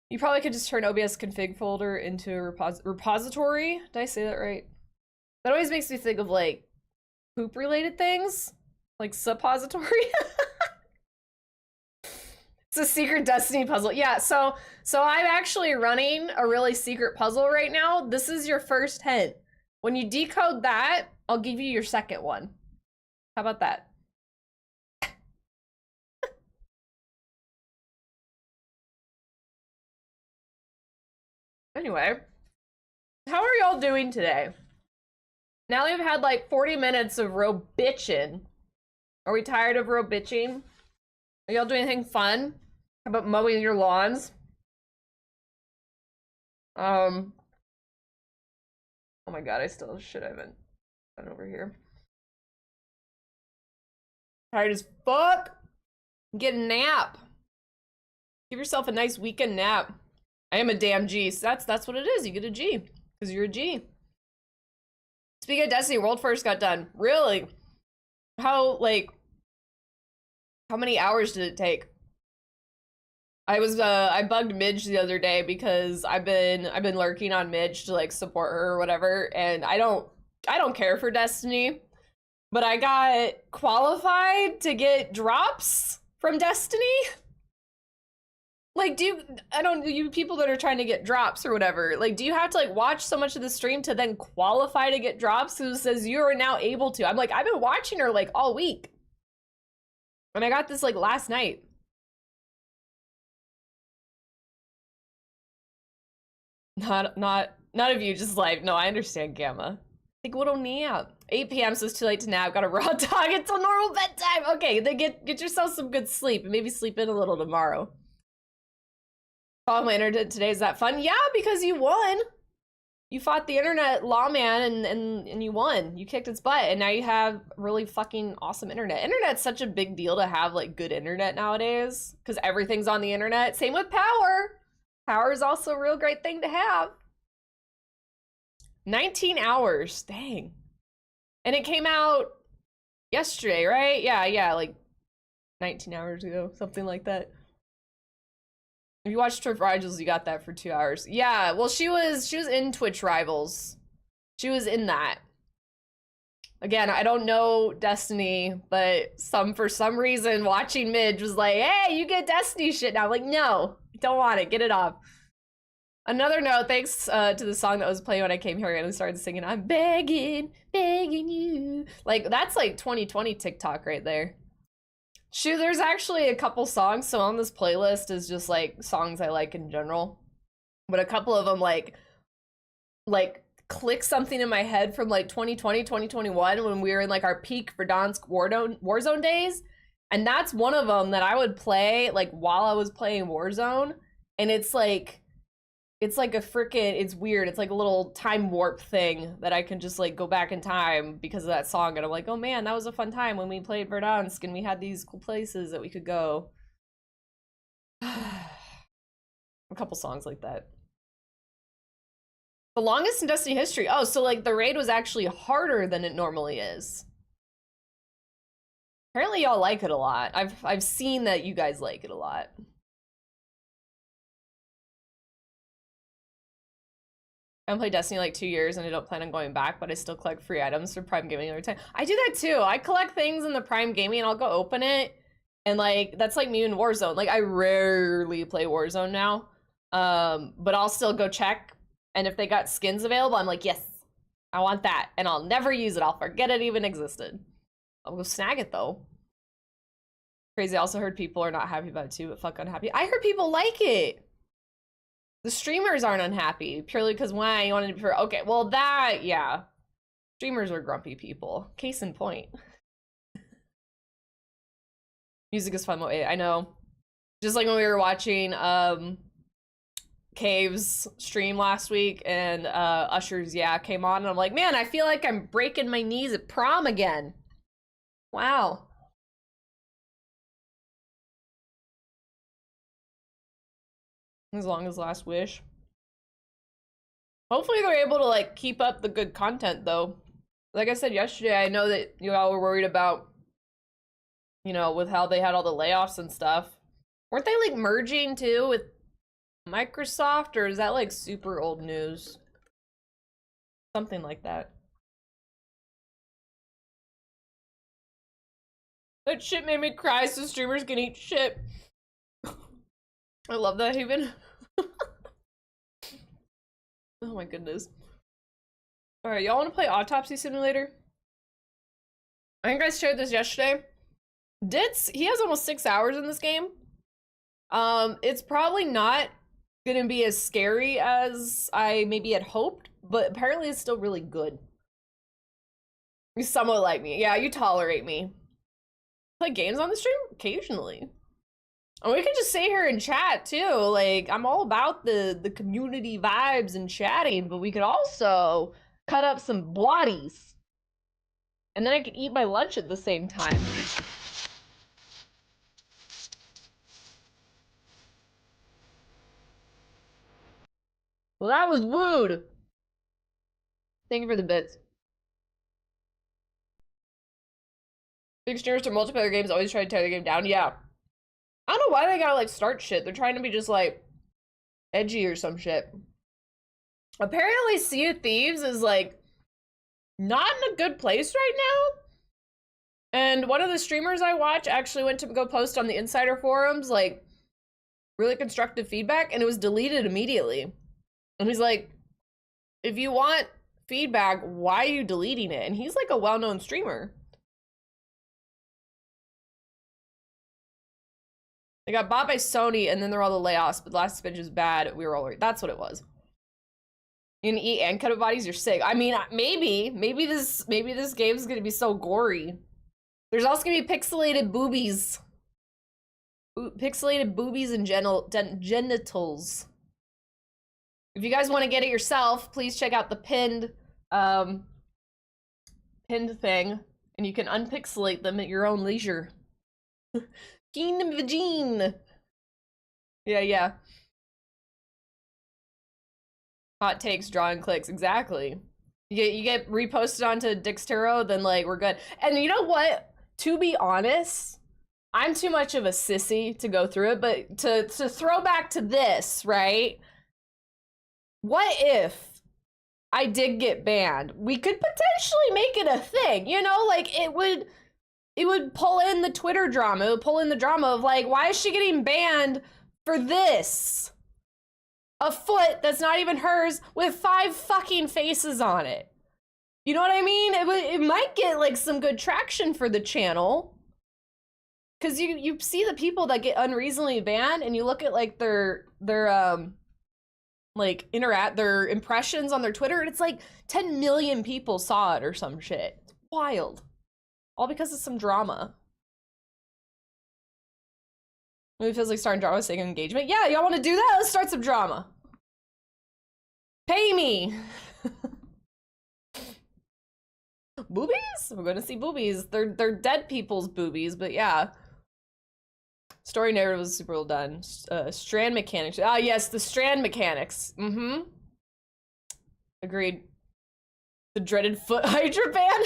You probably could just turn OBS config folder into a repository. Did I say that right? That always makes me think of like poop related things, like suppository. It's a secret Destiny puzzle. Yeah, so I'm actually running a really secret puzzle right now. This is your first hint. When you decode that, I'll give you your second one. How about that? Anyway, how are y'all doing today? Now that we've had like 40 minutes of real bitching. Are we tired of real bitching? Are y'all doing anything fun? How about mowing your lawns? Oh my god, I still have shit I haven't done over here. Tired as fuck. Get a nap. Give yourself a nice weekend nap. I am a damn G, so that's what it is. You get a G, because you're a G. Speaking of Destiny, World First got done. Really? How many hours did it take? I bugged Midge the other day because I've been lurking on Midge to like support her or whatever, and I don't care for Destiny, but I got qualified to get drops from Destiny. Like, you people that are trying to get drops or whatever, like, do you have to like watch so much of the stream to then qualify to get drops? Because it says you are now able to. I'm like, I've been watching her like all week. And I got this like last night. Not of you, just like, no, I understand, Gamma. Like, what don't nap? 8 p.m. so it's too late to nap. Got a raw dog until normal bedtime. Okay, then get yourself some good sleep and maybe sleep in a little tomorrow. Follow my internet today. Is that fun? Yeah, because you won. You fought the internet lawman and you won. You kicked its butt, and now you have really fucking awesome internet. Internet's such a big deal to have like good internet nowadays because everything's on the internet. Same with power. Power is also a real great thing to have. 19 hours, dang. And it came out yesterday, right? Yeah, like 19 hours ago, something like that. If you watched Twitch Rivals, you got that for 2 hours. Yeah, well, she was in Twitch Rivals. She was in that. Again, I don't know Destiny, but for some reason, watching Midge was like, hey, you get Destiny shit now. I'm like, no, don't want it. Get it off. Another note, thanks to the song that was playing when I came here and I started singing, I'm begging you. Like, that's like 2020 TikTok right there. Shoot, there's actually a couple songs, so on this playlist is just like songs I like in general. But a couple of them like click something in my head from like 2020, 2021 when we were in like our peak Verdansk Warzone days. And that's one of them that I would play like while I was playing Warzone. And it's like a freaking, it's weird. It's like a little time warp thing that I can just like go back in time because of that song. And I'm like, oh man, that was a fun time when we played Verdansk and we had these cool places that we could go. A couple songs like that. The longest in Destiny history. Oh, so like the raid was actually harder than it normally is. Apparently y'all like it a lot. I've seen that you guys like it a lot. I haven't played Destiny like 2 years and I don't plan on going back, but I still collect free items for Prime Gaming every time. I do that too. I collect things in the Prime Gaming and I'll go open it. And like, that's like me in Warzone. Like I rarely play Warzone now. But I'll still go check. And if they got skins available, I'm like, yes, I want that. And I'll never use it. I'll forget it even existed. I'll go snag it though. Crazy. I also heard people are not happy about it too, but fuck unhappy. I heard people like it. The streamers aren't unhappy purely because why you wanted to be okay. Well, that, yeah. Streamers are grumpy people. Case in point. Music is fun. I know. Just like when we were watching Cave's stream last week and Usher's Yeah came on and I'm like, man, I feel like I'm breaking my knees at prom again. Wow. As long as Last Wish. Hopefully they're able to like keep up the good content though. Like I said yesterday, I know that you all were worried about, you know, with how they had all the layoffs and stuff. Weren't they like merging too with Microsoft, or is that like super old news? Something like that. That shit made me cry, so streamers can eat shit. I love that even. Oh my goodness. Alright, y'all want to play Autopsy Simulator? I think I shared this yesterday. He has almost 6 hours in this game. It's probably not gonna be as scary as I maybe had hoped, but apparently it's still really good. You somewhat like me. Yeah, you tolerate me. Play games on the stream? Occasionally. And we could just sit here and chat too. Like, I'm all about the community vibes and chatting, but we could also cut up some bloodies. And then I could eat my lunch at the same time. Well, that was wooed. Thank you for the bits. Big streamers to multiplayer games always try to tear the game down. Yeah. I don't know why they gotta like start shit. They're trying to be just like edgy or some shit. Apparently Sea of Thieves is like not in a good place right now. And one of the streamers I watch actually went to go post on the insider forums like really constructive feedback and it was deleted immediately. And he's like, if you want feedback, why are you deleting it? And he's like a well-known streamer. They got bought by Sony and then there were all the layoffs, but the last expansion was bad. We were all worried. That's what it was. You can eat and cut up bodies, you're sick. I mean, maybe this game's gonna be so gory. There's also gonna be pixelated boobies. Pixelated boobies and genitals. If you guys want to get it yourself, please check out the pinned thing, and you can unpixelate them at your own leisure. Gene Vagine. Yeah. Hot takes, drawing clicks, exactly. You get reposted onto Dixturo, then like we're good. And you know what? To be honest, I'm too much of a sissy to go through it, but to throw back to this, right? What if I did get banned? We could potentially make it a thing, you know? Like it would pull in the Twitter drama. It would pull in the drama of like, why is she getting banned for this? A foot that's not even hers with 5 fucking faces on it. You know what I mean? It might get like some good traction for the channel. Cause you see the people that get unreasonably banned and you look at like their impressions on their Twitter and it's like 10 million people saw it or some shit. It's wild. All because of some drama. Maybe it feels like starting drama saying engagement. Yeah, y'all want to do that? Let's start some drama. Pay me. Boobies? We're gonna see boobies. They're dead people's boobies, but yeah. Story narrative was super well done. Strand mechanics. Ah, yes, the strand mechanics. Mm-hmm. Agreed. The dreaded foot hydra ban. I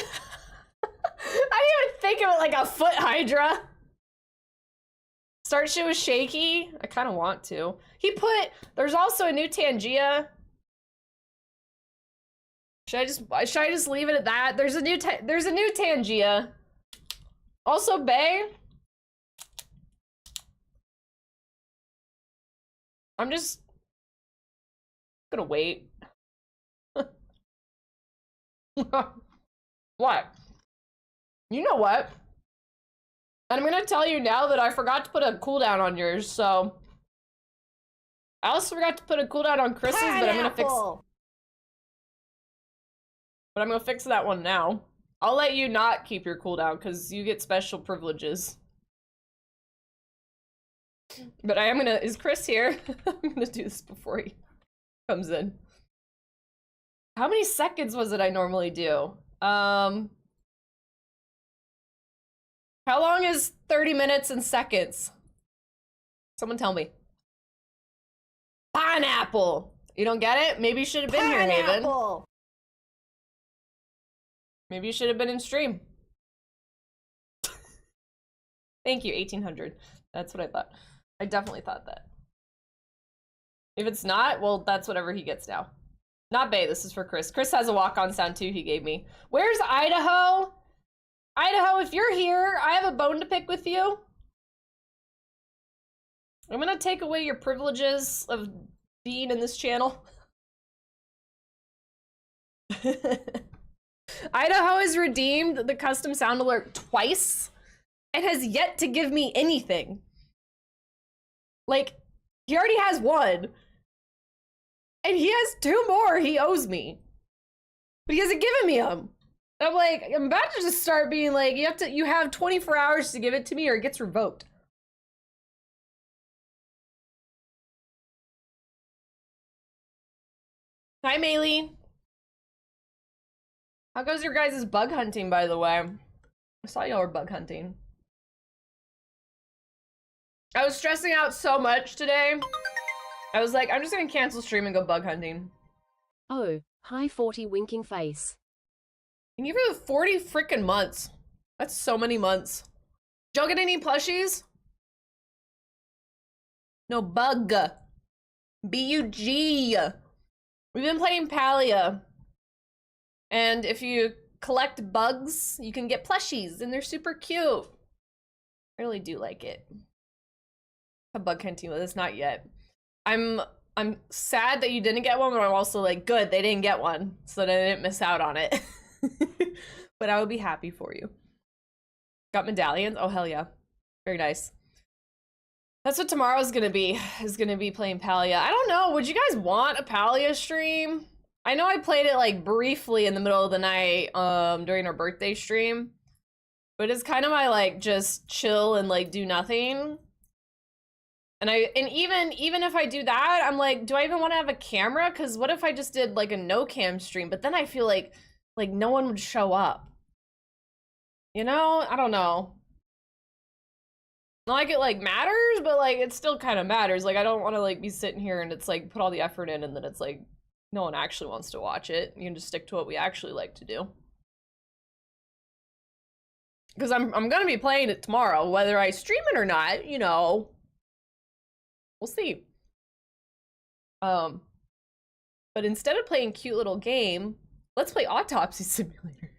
didn't even think of it like a foot hydra. Start shit was shaky. I kind of want to. There's also a new Tangia. Should I just leave it at that? There's a new Tangia. Also Bay. I'm just gonna wait. What? You know what? And I'm gonna tell you now that I forgot to put a cooldown on yours, so I also forgot to put a cooldown on Chris's, but I'm gonna fix that one now. I'll let you not keep your cooldown because you get special privileges. But I am gonna, is Chris here? I'm gonna do this before he comes in. How many seconds was it I normally do? How long is 30 minutes in seconds? Someone tell me. Pineapple! You don't get it? Maybe you should have been here, Haven. Maybe you should have been in stream. Thank you, 1800. That's what I thought. I definitely thought that. If it's not, well, that's whatever he gets now. Not Bay, this is for Chris. Chris has a walk-on sound too he gave me. Where's Idaho? Idaho, if you're here, I have a bone to pick with you. I'm gonna take away your privileges of being in this channel. Idaho has redeemed the custom sound alert twice and has yet to give me anything. Like, he already has one. And he has 2 more he owes me. But he hasn't given me them. I'm like, I'm about to just start being like, you have 24 hours to give it to me or it gets revoked. Hi, Maylee. How goes your guys' bug hunting, by the way? I saw y'all were bug hunting. I was stressing out so much today. I was like, I'm just gonna cancel stream and go bug hunting. Oh, hi 40 winking face. And you for 40 freaking months. That's so many months. Did y'all get any plushies? No, bug. B-U-G. We've been playing Palia. And if you collect bugs, you can get plushies, and they're super cute. I really do like it. A bug hunting with us, not yet. I'm sad that you didn't get one, but I'm also like, good, they didn't get one, so that I didn't miss out on it. But I would be happy for you. Got medallions? Oh, hell yeah. Very nice. That's what tomorrow's gonna be, is gonna be playing Palia. I don't know, would you guys want a Palia stream? I know I played it like briefly in the middle of the night during our birthday stream, but it's kind of my like just chill and like do nothing. And even if I do that, I'm like, do I even want to have a camera? Because what if I just did like a no cam stream? But then I feel like no one would show up. You know? I don't know. Not like it like matters, but like it still kind of matters. Like I don't want to like be sitting here and it's like put all the effort in and then it's like no one actually wants to watch it. You can just stick to what we actually like to do. Because I'm gonna be playing it tomorrow, whether I stream it or not, you know. We'll see. But instead of playing cute little game, let's play Autopsy Simulator.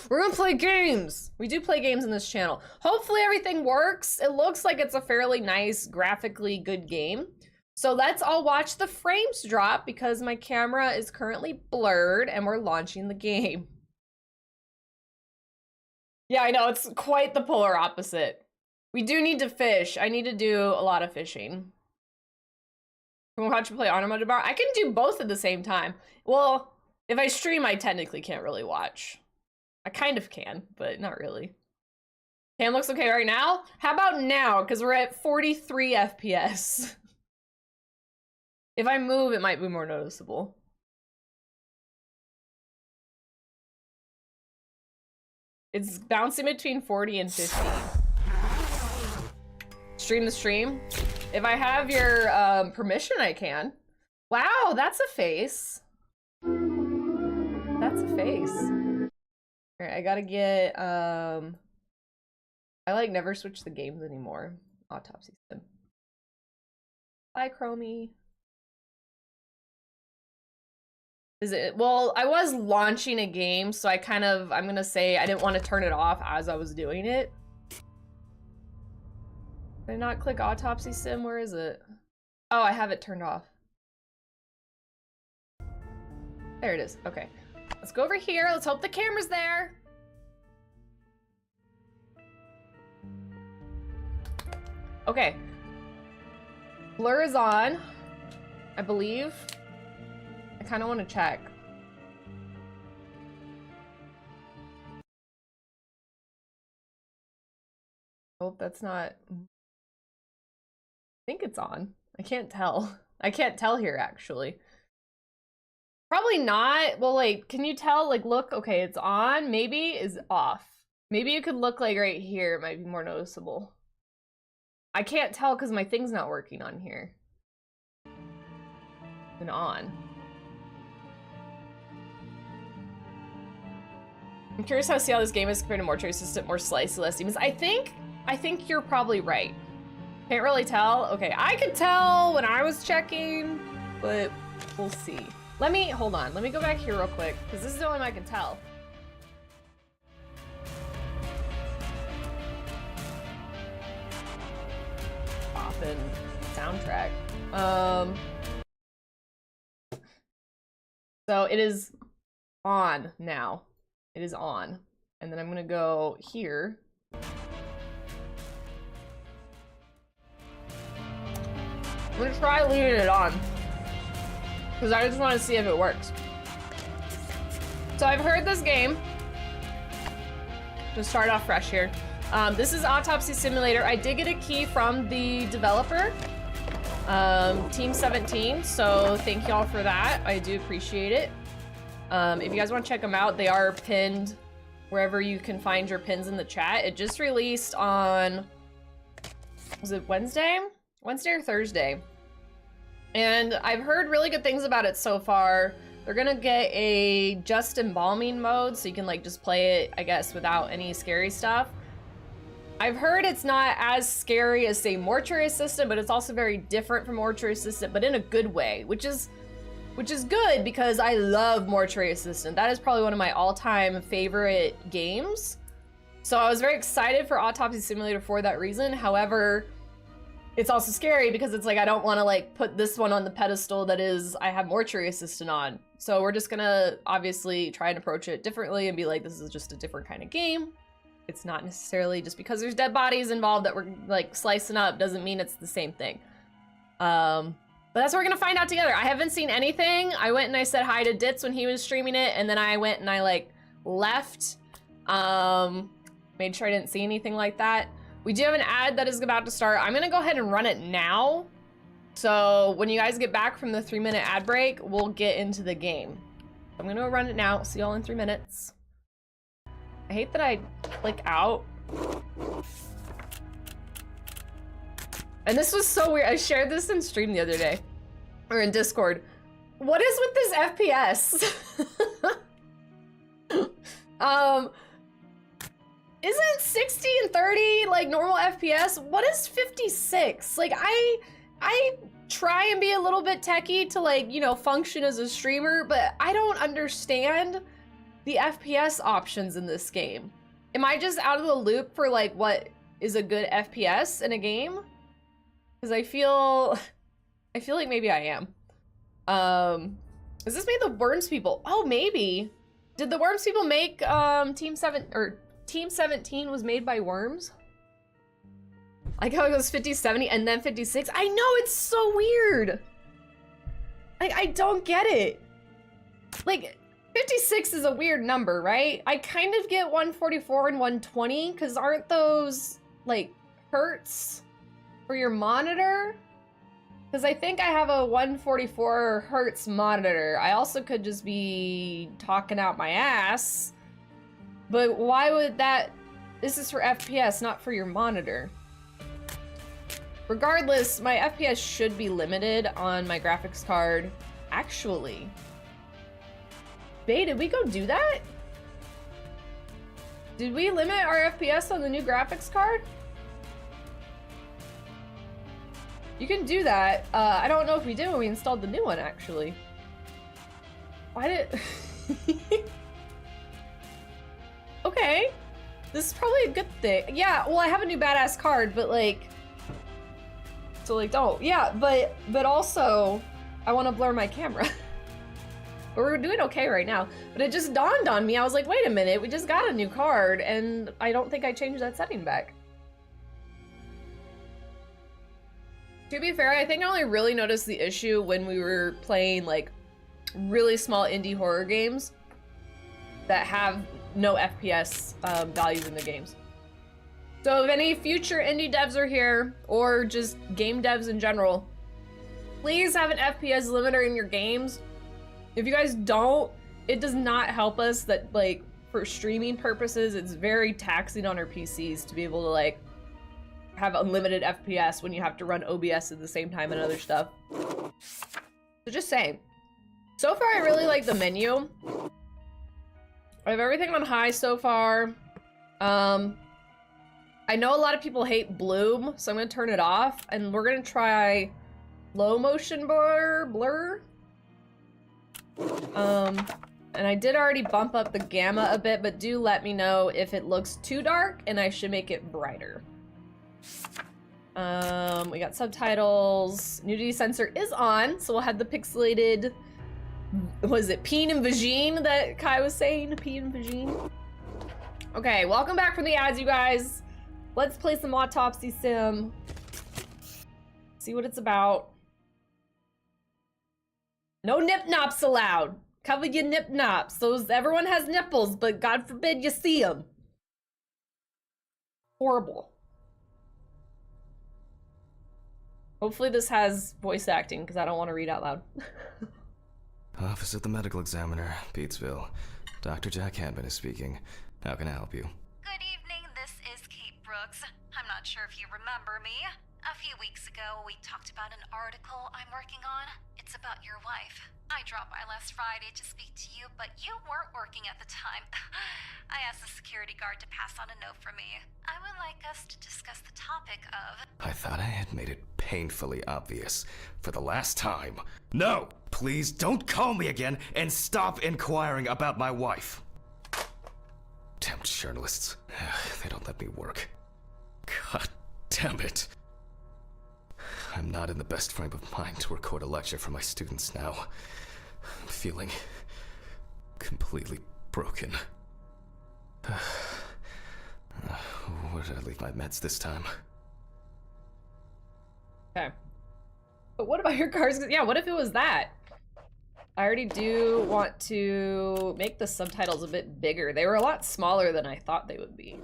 We're gonna play games. We do play games in this channel. Hopefully everything works. It looks like it's a fairly nice, graphically good game. So let's all watch the frames drop because my camera is currently blurred and we're launching the game. Yeah, I know, it's quite the polar opposite. We do need to fish. I need to do a lot of fishing. Can we watch you play Automotive Bar? I can do both at the same time. Well, if I stream, I technically can't really watch. I kind of can, but not really. Cam looks okay right now? How about now? Because we're at 43 FPS. If I move, it might be more noticeable. It's bouncing between 40 and 50. Stream the stream. If I have your permission, I can. Wow, that's a face. That's a face. All right, I gotta get, I like never switch the games anymore. Autopsy Sim. Bye, Chromie. Is it, well, I was launching a game, so I kind of, I'm gonna say I didn't want to turn it off as I was doing it. Did I not click Autopsy Sim? Where is it? Oh, I have it turned off. There it is, okay. Let's go over here. Let's hope the camera's there. Okay. Blur is on, I believe. I kind of want to check. Oh, that's not... I think it's on. I can't tell. I can't tell here, actually. Probably not. Well, like, can you tell? Like, look, okay, it's on. Maybe is off. Maybe you could look like right here. It might be more noticeable. I can't tell because my thing's not working on here. And on. I'm curious how to see how this game is compared to Mortuary Assistant, more slicey, less demons. I think you're probably right. Can't really tell. Okay, I could tell when I was checking, but we'll see. Let me, hold on. Let me go back here real quick, because this is the only one I can tell. Poppin' soundtrack. So it is on now. It is on. And then I'm gonna go here. I'm gonna try leaving it on. Because I just want to see if it works. So I've heard this game. To start off fresh here. This is Autopsy Simulator. I did get a key from the developer, Team 17. So thank y'all for that. I do appreciate it. If you guys want to check them out, they are pinned wherever you can find your pins in the chat. It just released on, was it Wednesday? Wednesday or Thursday. And I've heard really good things about it so far. They're gonna get a just embalming mode, so you can like just play it, I guess, without any scary stuff. I've heard it's not as scary as, say, Mortuary Assistant, but it's also very different from Mortuary Assistant, but in a good way, which is good because I love Mortuary Assistant. That is probably one of my all-time favorite games. So I was very excited for Autopsy Simulator for that reason. However, it's also scary because it's like I don't want to like put this one on the pedestal that is I have Mortuary Assistant on. So we're just gonna obviously try and approach it differently and be like, this is just a different kind of game. It's not necessarily just because there's dead bodies involved that we're like slicing up doesn't mean it's the same thing. But that's what we're gonna find out together. I haven't seen anything. I went and I said hi to Ditz when he was streaming it, and then I went and I like left. Made sure I didn't see anything like that. We do have an ad that is about to start. I'm gonna go ahead and run it now. So when you guys get back from the 3-minute ad break, we'll get into the game. I'm gonna run it now. See y'all in 3 minutes. I hate that I click out. And this was so weird. I shared this in stream the other day, or in Discord. What is with this FPS? Isn't 60 and 30 like normal FPS? What is 56? Like I try and be a little bit techie to like, you know, function as a streamer, but I don't understand the FPS options in this game. Am I just out of the loop for like what is a good FPS in a game? Because I feel like maybe I am. Is this made the Worms people? Oh, maybe. Did the Worms people make Team 17 was made by Worms? Like how it goes 50, 70, and then 56. I know, it's so weird. Like, I don't get it. Like, 56 is a weird number, right? I kind of get 144 and 120, because aren't those, like, hertz for your monitor? Because I think I have a 144 hertz monitor. I also could just be talking out my ass. But why would that... This is for FPS, not for your monitor. Regardless, my FPS should be limited on my graphics card. Actually. Bae, did we go do that? Did we limit our FPS on the new graphics card? You can do that. I don't know if we did when we installed the new one, actually. Why did... Okay. This is probably a good thing. Yeah, well, I have a new badass card, but like... So like, don't. Yeah, but also, I want to blur my camera. But we're doing okay right now. But it just dawned on me. I was like, wait a minute, we just got a new card, and I don't think I changed that setting back. To be fair, I think I only really noticed the issue when we were playing like really small indie horror games that have no FPS values in the games. So if any future indie devs are here, or just game devs in general, please have an FPS limiter in your games. If you guys don't, it does not help us that like for streaming purposes, it's very taxing on our PCs to be able to like have unlimited FPS when you have to run OBS at the same time and other stuff. So just saying. So far, I really like the menu. I have everything on high so far. I know a lot of people hate bloom, so I'm gonna turn it off, and we're gonna try low motion blur. And I did already bump up the gamma a bit, but do let me know if it looks too dark and I should make it brighter. We got subtitles. Nudity sensor is on, so we'll have the pixelated, was it peen and vagine that Kai was saying? Peen and vagine? Okay, welcome back from the ads, you guys. Let's play some Autopsy Sim. See what it's about. No nip-nops allowed. Cover your nip-nops. Everyone has nipples, but God forbid you see them. Horrible. Hopefully this has voice acting, because I don't want to read out loud. Office of the Medical Examiner, Beatsville. Dr. Jack Hanman is speaking. How can I help you? Good evening, this is Kate Brooks. I'm not sure if you remember me. A few weeks ago, we talked about an article I'm working on. It's about your wife. I dropped by last Friday to speak to you, but you weren't working at the time. I asked the security guard to pass on a note for me. I would like us to discuss the topic of... I thought I had made it painfully obvious for the last time. No! Please don't call me again and stop inquiring about my wife. Damn journalists. They don't let me work. God damn it. I'm not in the best frame of mind to record a lecture for my students now. I'm feeling completely broken. Where did I leave my meds this time? Okay. But what about your cars? Yeah, what if it was that? I already do want to make the subtitles a bit bigger. They were a lot smaller than I thought they would be.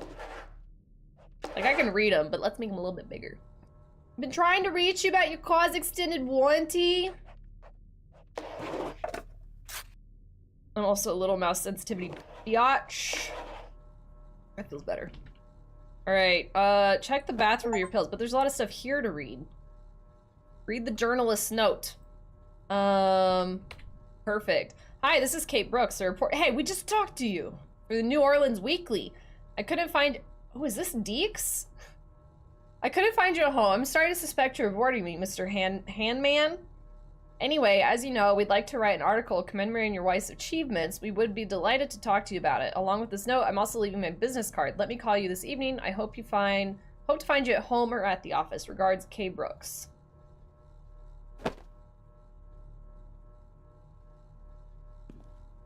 Like, I can read them, but let's make them a little bit bigger. Been trying to reach you about your car's extended warranty. I'm also a little mouse sensitivity biatch. That feels better. Alright, check the bathroom for your pills, but there's a lot of stuff here to read. Read the journalist's note. Perfect. Hi, this is Kate Brooks, a report. Hey, we just talked to you for the New Orleans Weekly. I couldn't find. Oh, is this Deeks? I couldn't find you at home. I'm starting to suspect you're avoiding me, Mr. Handman. Anyway, as you know, we'd like to write an article commemorating your wife's achievements. We would be delighted to talk to you about it. Along with this note, I'm also leaving my business card. Let me call you this evening. I hope to find you at home or at the office. Regards, K. Brooks.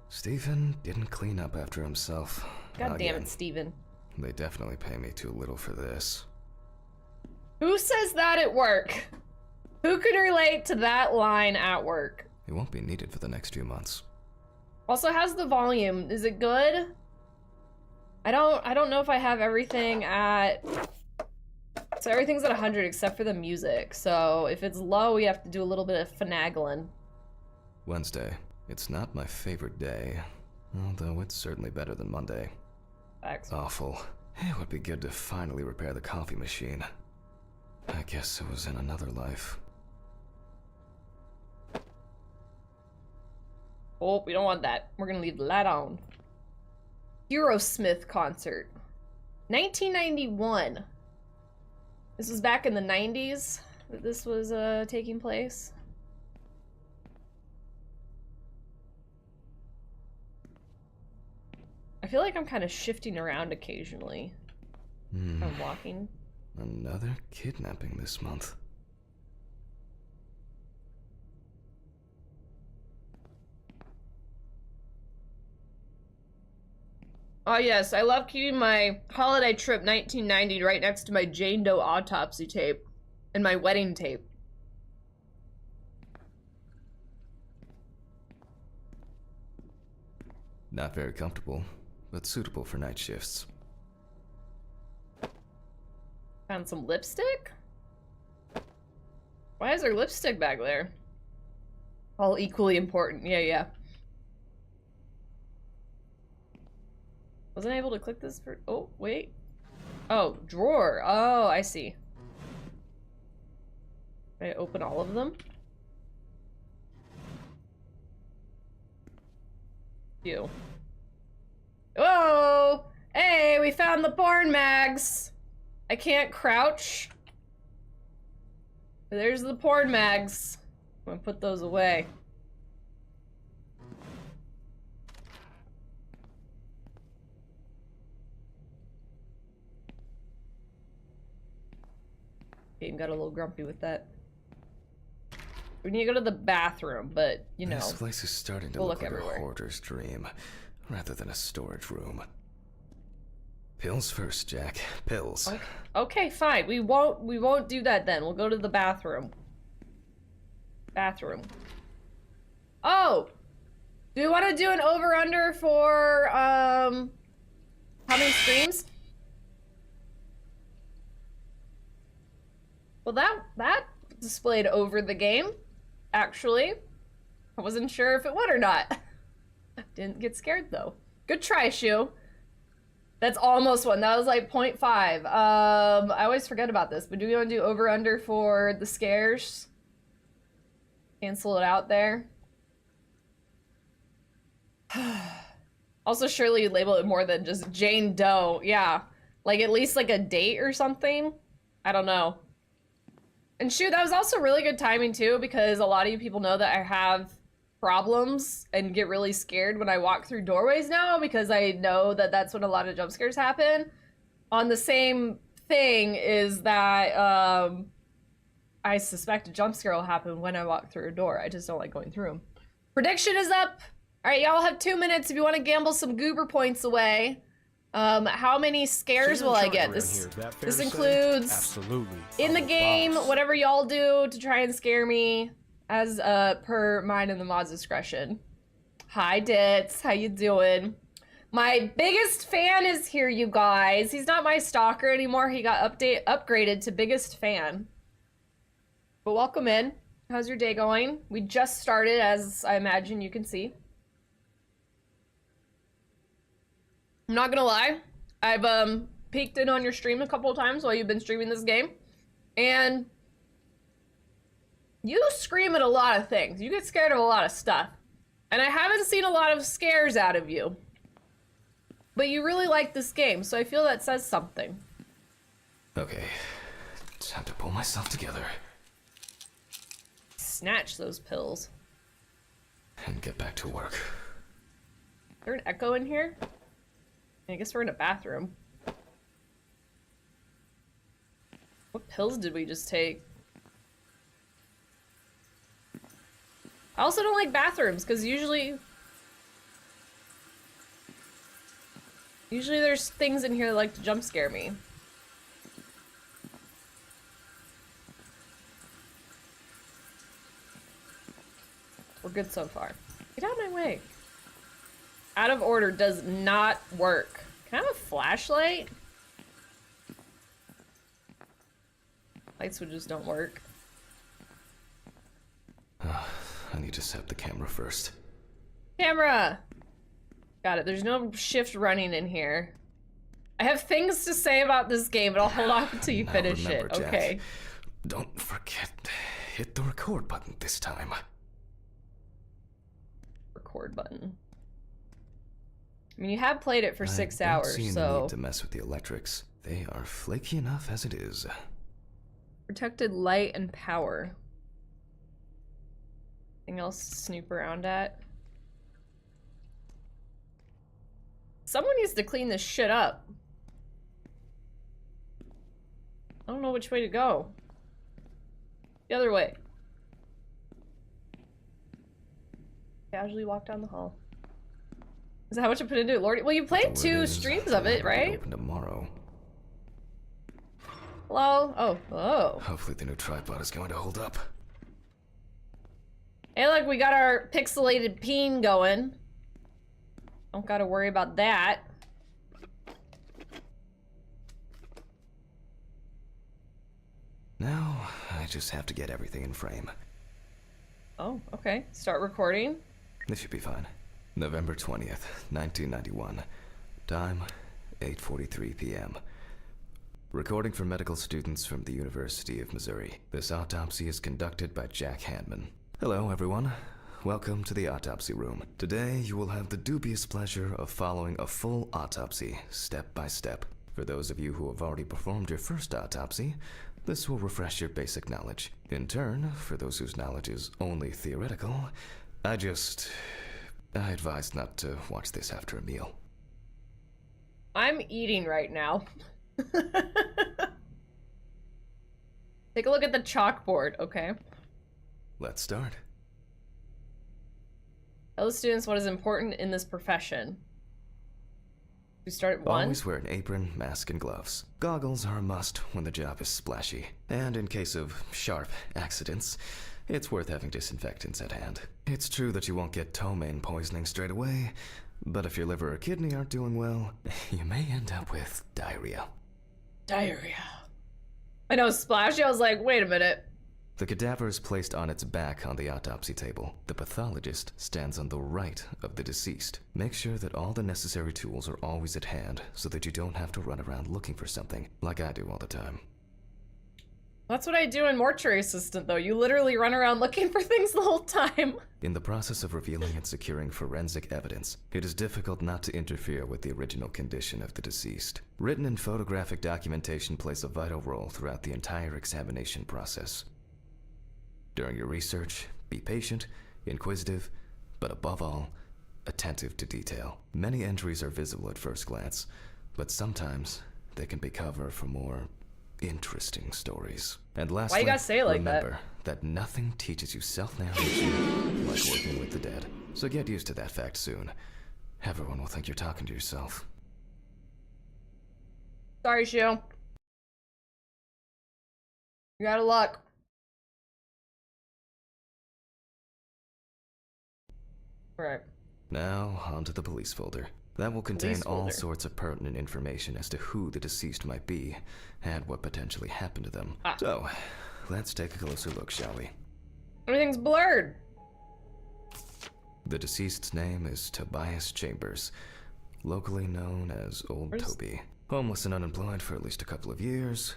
Stephen didn't clean up after himself. God damn it, Stephen. They definitely pay me too little for this. Who says that at work? Who can relate to that line at work? It won't be needed for the next few months. Also, how's the volume? Is it good? I don't know if I have everything at... So everything's at 100 except for the music. So if it's low, we have to do a little bit of finagling. Wednesday. It's not my favorite day, although it's certainly better than Monday. Thanks. Awful. It would be good to finally repair the coffee machine. I guess it was in another life. Oh, we don't want that. We're gonna leave the light on. Eurosmith concert. 1991. This was back in the 90s that this was taking place. I feel like I'm kind of shifting around occasionally. I'm walking. Another kidnapping this month. Oh yes, I love keeping my holiday trip 1990 right next to my Jane Doe autopsy tape and my wedding tape. Not very comfortable, but suitable for night shifts. Found some lipstick? Why is there lipstick back there? All equally important. Yeah. Wasn't I able to click this for... Oh, wait. Oh, drawer. Oh, I see. Can I open all of them? You. Whoa! Hey, we found the porn mags! I can't crouch. There's the porn mags. I'm gonna put those away. Game got a little grumpy with that. We need to go to the bathroom, but you know. This place is starting to we'll look like everywhere. a hoarder's dream, rather than a storage room. Pills first, Jack. Pills. Okay, fine. We won't do that then. We'll go to the bathroom. Bathroom. Oh! Do we want to do an over-under for, how many streams? Well, that displayed over the game, actually. I wasn't sure if it would or not. Didn't get scared, though. Good try, Shu. That's almost one. That was like 0.5. I always forget about this, but do we want to do over-under for the scares? Cancel it out there. Also, surely you'd label it more than just Jane Doe. Yeah. Like, at least like a date or something? I don't know. And shoot, that was also really good timing too, because a lot of you people know that I have problems and get really scared when I walk through doorways now, because I know that that's when a lot of jump scares happen. On the same thing is that I suspect a jump scare will happen when I walk through a door. I just don't like going through them. Prediction is up. All right, y'all have 2 minutes if you want to gamble some goober points away. How many scares will I get? This includes absolutely in the game, whatever y'all do to try and scare me, as per mine and the mod's discretion. Hi Dits, how you doing? My biggest fan is here, you guys. He's not my stalker anymore. He got upgraded to biggest fan. But welcome in. How's your day going? We just started, as I imagine you can see. I'm not gonna lie. I've peeked in on your stream a couple of times while you've been streaming this game. And you scream at a lot of things. You get scared of a lot of stuff. And I haven't seen a lot of scares out of you. But you really like this game, so I feel that says something. Okay, time to pull myself together. Snatch those pills. And get back to work. Is there an echo in here? I guess we're in a bathroom. What pills did we just take? I also don't like bathrooms, because usually there's things in here that like to jump scare me. We're good so far. Get out of my way. Out of order does not work. Can I have a flashlight? Light switches don't work. I need to set the camera first. Camera! Got it. There's no shift running in here. I have things to say about this game, but I'll hold off until you Now finish remember, it. Jack, Okay. don't forget, hit the record button this time. Record button. I mean, you have played it for 6 I don't hours, see any so... need to mess with the electrics. They are flaky enough as it is. Protected light and power. Anything else to snoop around at? Someone needs to clean this shit up. I don't know which way to go. The other way. Casually walk down the hall. Is that how much I put into it, Lordy? Well, you played The 2 word is, streams of it, it'll be right? Open tomorrow. Hello? Oh, oh. Hopefully the new tripod is going to hold up. Hey, look, we got our pixelated peen going. Don't gotta worry about that. Now, I just have to get everything in frame. Oh, okay. Start recording. This should be fine. November 20th, 1991. Time, 8:43 p.m. Recording for medical students from the University of Missouri. This autopsy is conducted by Jack Hanman. Hello, everyone. Welcome to the autopsy room. Today, you will have the dubious pleasure of following a full autopsy, step by step. For those of you who have already performed your first autopsy, this will refresh your basic knowledge. In turn, for those whose knowledge is only theoretical, I advise not to watch this after a meal. I'm eating right now. Take a look at the chalkboard, okay? Let's start. Tell the students what is important in this profession. We start at 1. Always wear an apron, mask, and gloves. Goggles are a must when the job is splashy. And in case of sharp accidents, it's worth having disinfectants at hand. It's true that you won't get ptomaine poisoning straight away, but if your liver or kidney aren't doing well, you may end up with diarrhea. Diarrhea. I know, splashy. I was like, wait a minute. The cadaver is placed on its back on the autopsy table. The pathologist stands on the right of the deceased. Make sure that all the necessary tools are always at hand so that you don't have to run around looking for something, like I do all the time. That's what I do in Mortuary Assistant, though. You literally run around looking for things the whole time. In the process of revealing and securing forensic evidence, it is difficult not to interfere with the original condition of the deceased. Written and photographic documentation plays a vital role throughout the entire examination process. During your research, be patient, inquisitive, but above all, attentive to detail. Many entries are visible at first glance, but sometimes they can be cover for more interesting stories. And lastly, Why you gotta say it like remember that nothing teaches you self-narration like working with the dead. So get used to that fact soon. Everyone will think you're talking to yourself. Sorry, Shu. You out of luck. Right. Now, onto the police folder. That will contain Police all folder. sorts of pertinent information as to who the deceased might be and what potentially happened to them. Ah. So, let's take a closer look, shall we? Everything's blurred. The deceased's name is Tobias Chambers, locally known as Old Where's- Toby. Homeless and unemployed for at least a couple of years.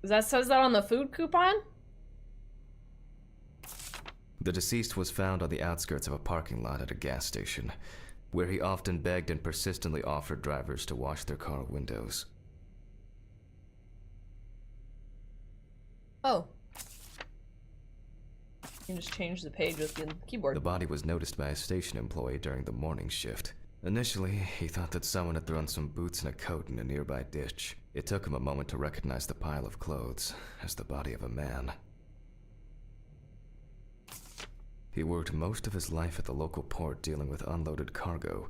Says that on the food coupon? The deceased was found on the outskirts of a parking lot at a gas station, where he often begged and persistently offered drivers to wash their car windows. Oh. You can just change the page with the keyboard. The body was noticed by a station employee during the morning shift. Initially, he thought that someone had thrown some boots and a coat in a nearby ditch. It took him a moment to recognize the pile of clothes as the body of a man. He worked most of his life at the local port dealing with unloaded cargo.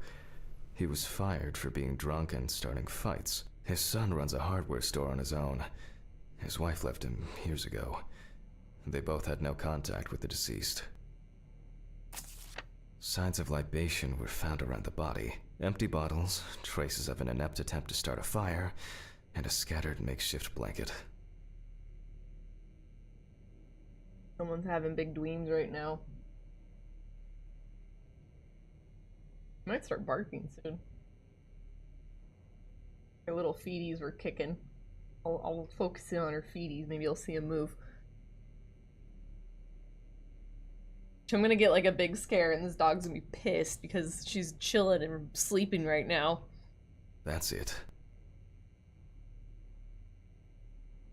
He was fired for being drunk and starting fights. His son runs a hardware store on his own. His wife left him years ago. They both had no contact with the deceased. Signs of libation were found around the body. Empty bottles, traces of an inept attempt to start a fire, and a scattered makeshift blanket. Someone's having big dweems right now. Might start barking soon. Her little feeties were kicking. I'll focus in on her feeties. Maybe I'll see him move. I'm gonna get like a big scare and this dog's gonna be pissed because she's chilling and sleeping right now. That's it.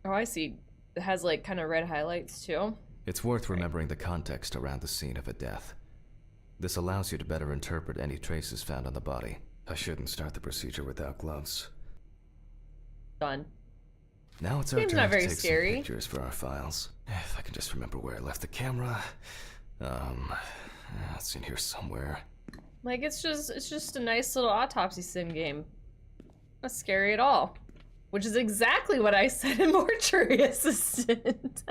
Oh, I see. It has like kind of red highlights too. It's worth remembering the context around the scene of a death. This allows you to better interpret any traces found on the body. I shouldn't start the procedure without gloves. Done. Now it's our Seems turn not to very take scary. some pictures for our files. If I can just remember where I left the camera. It's in here somewhere. Like it's just a nice little autopsy sim game. Not scary at all. Which is exactly what I said in Mortuary Assistant.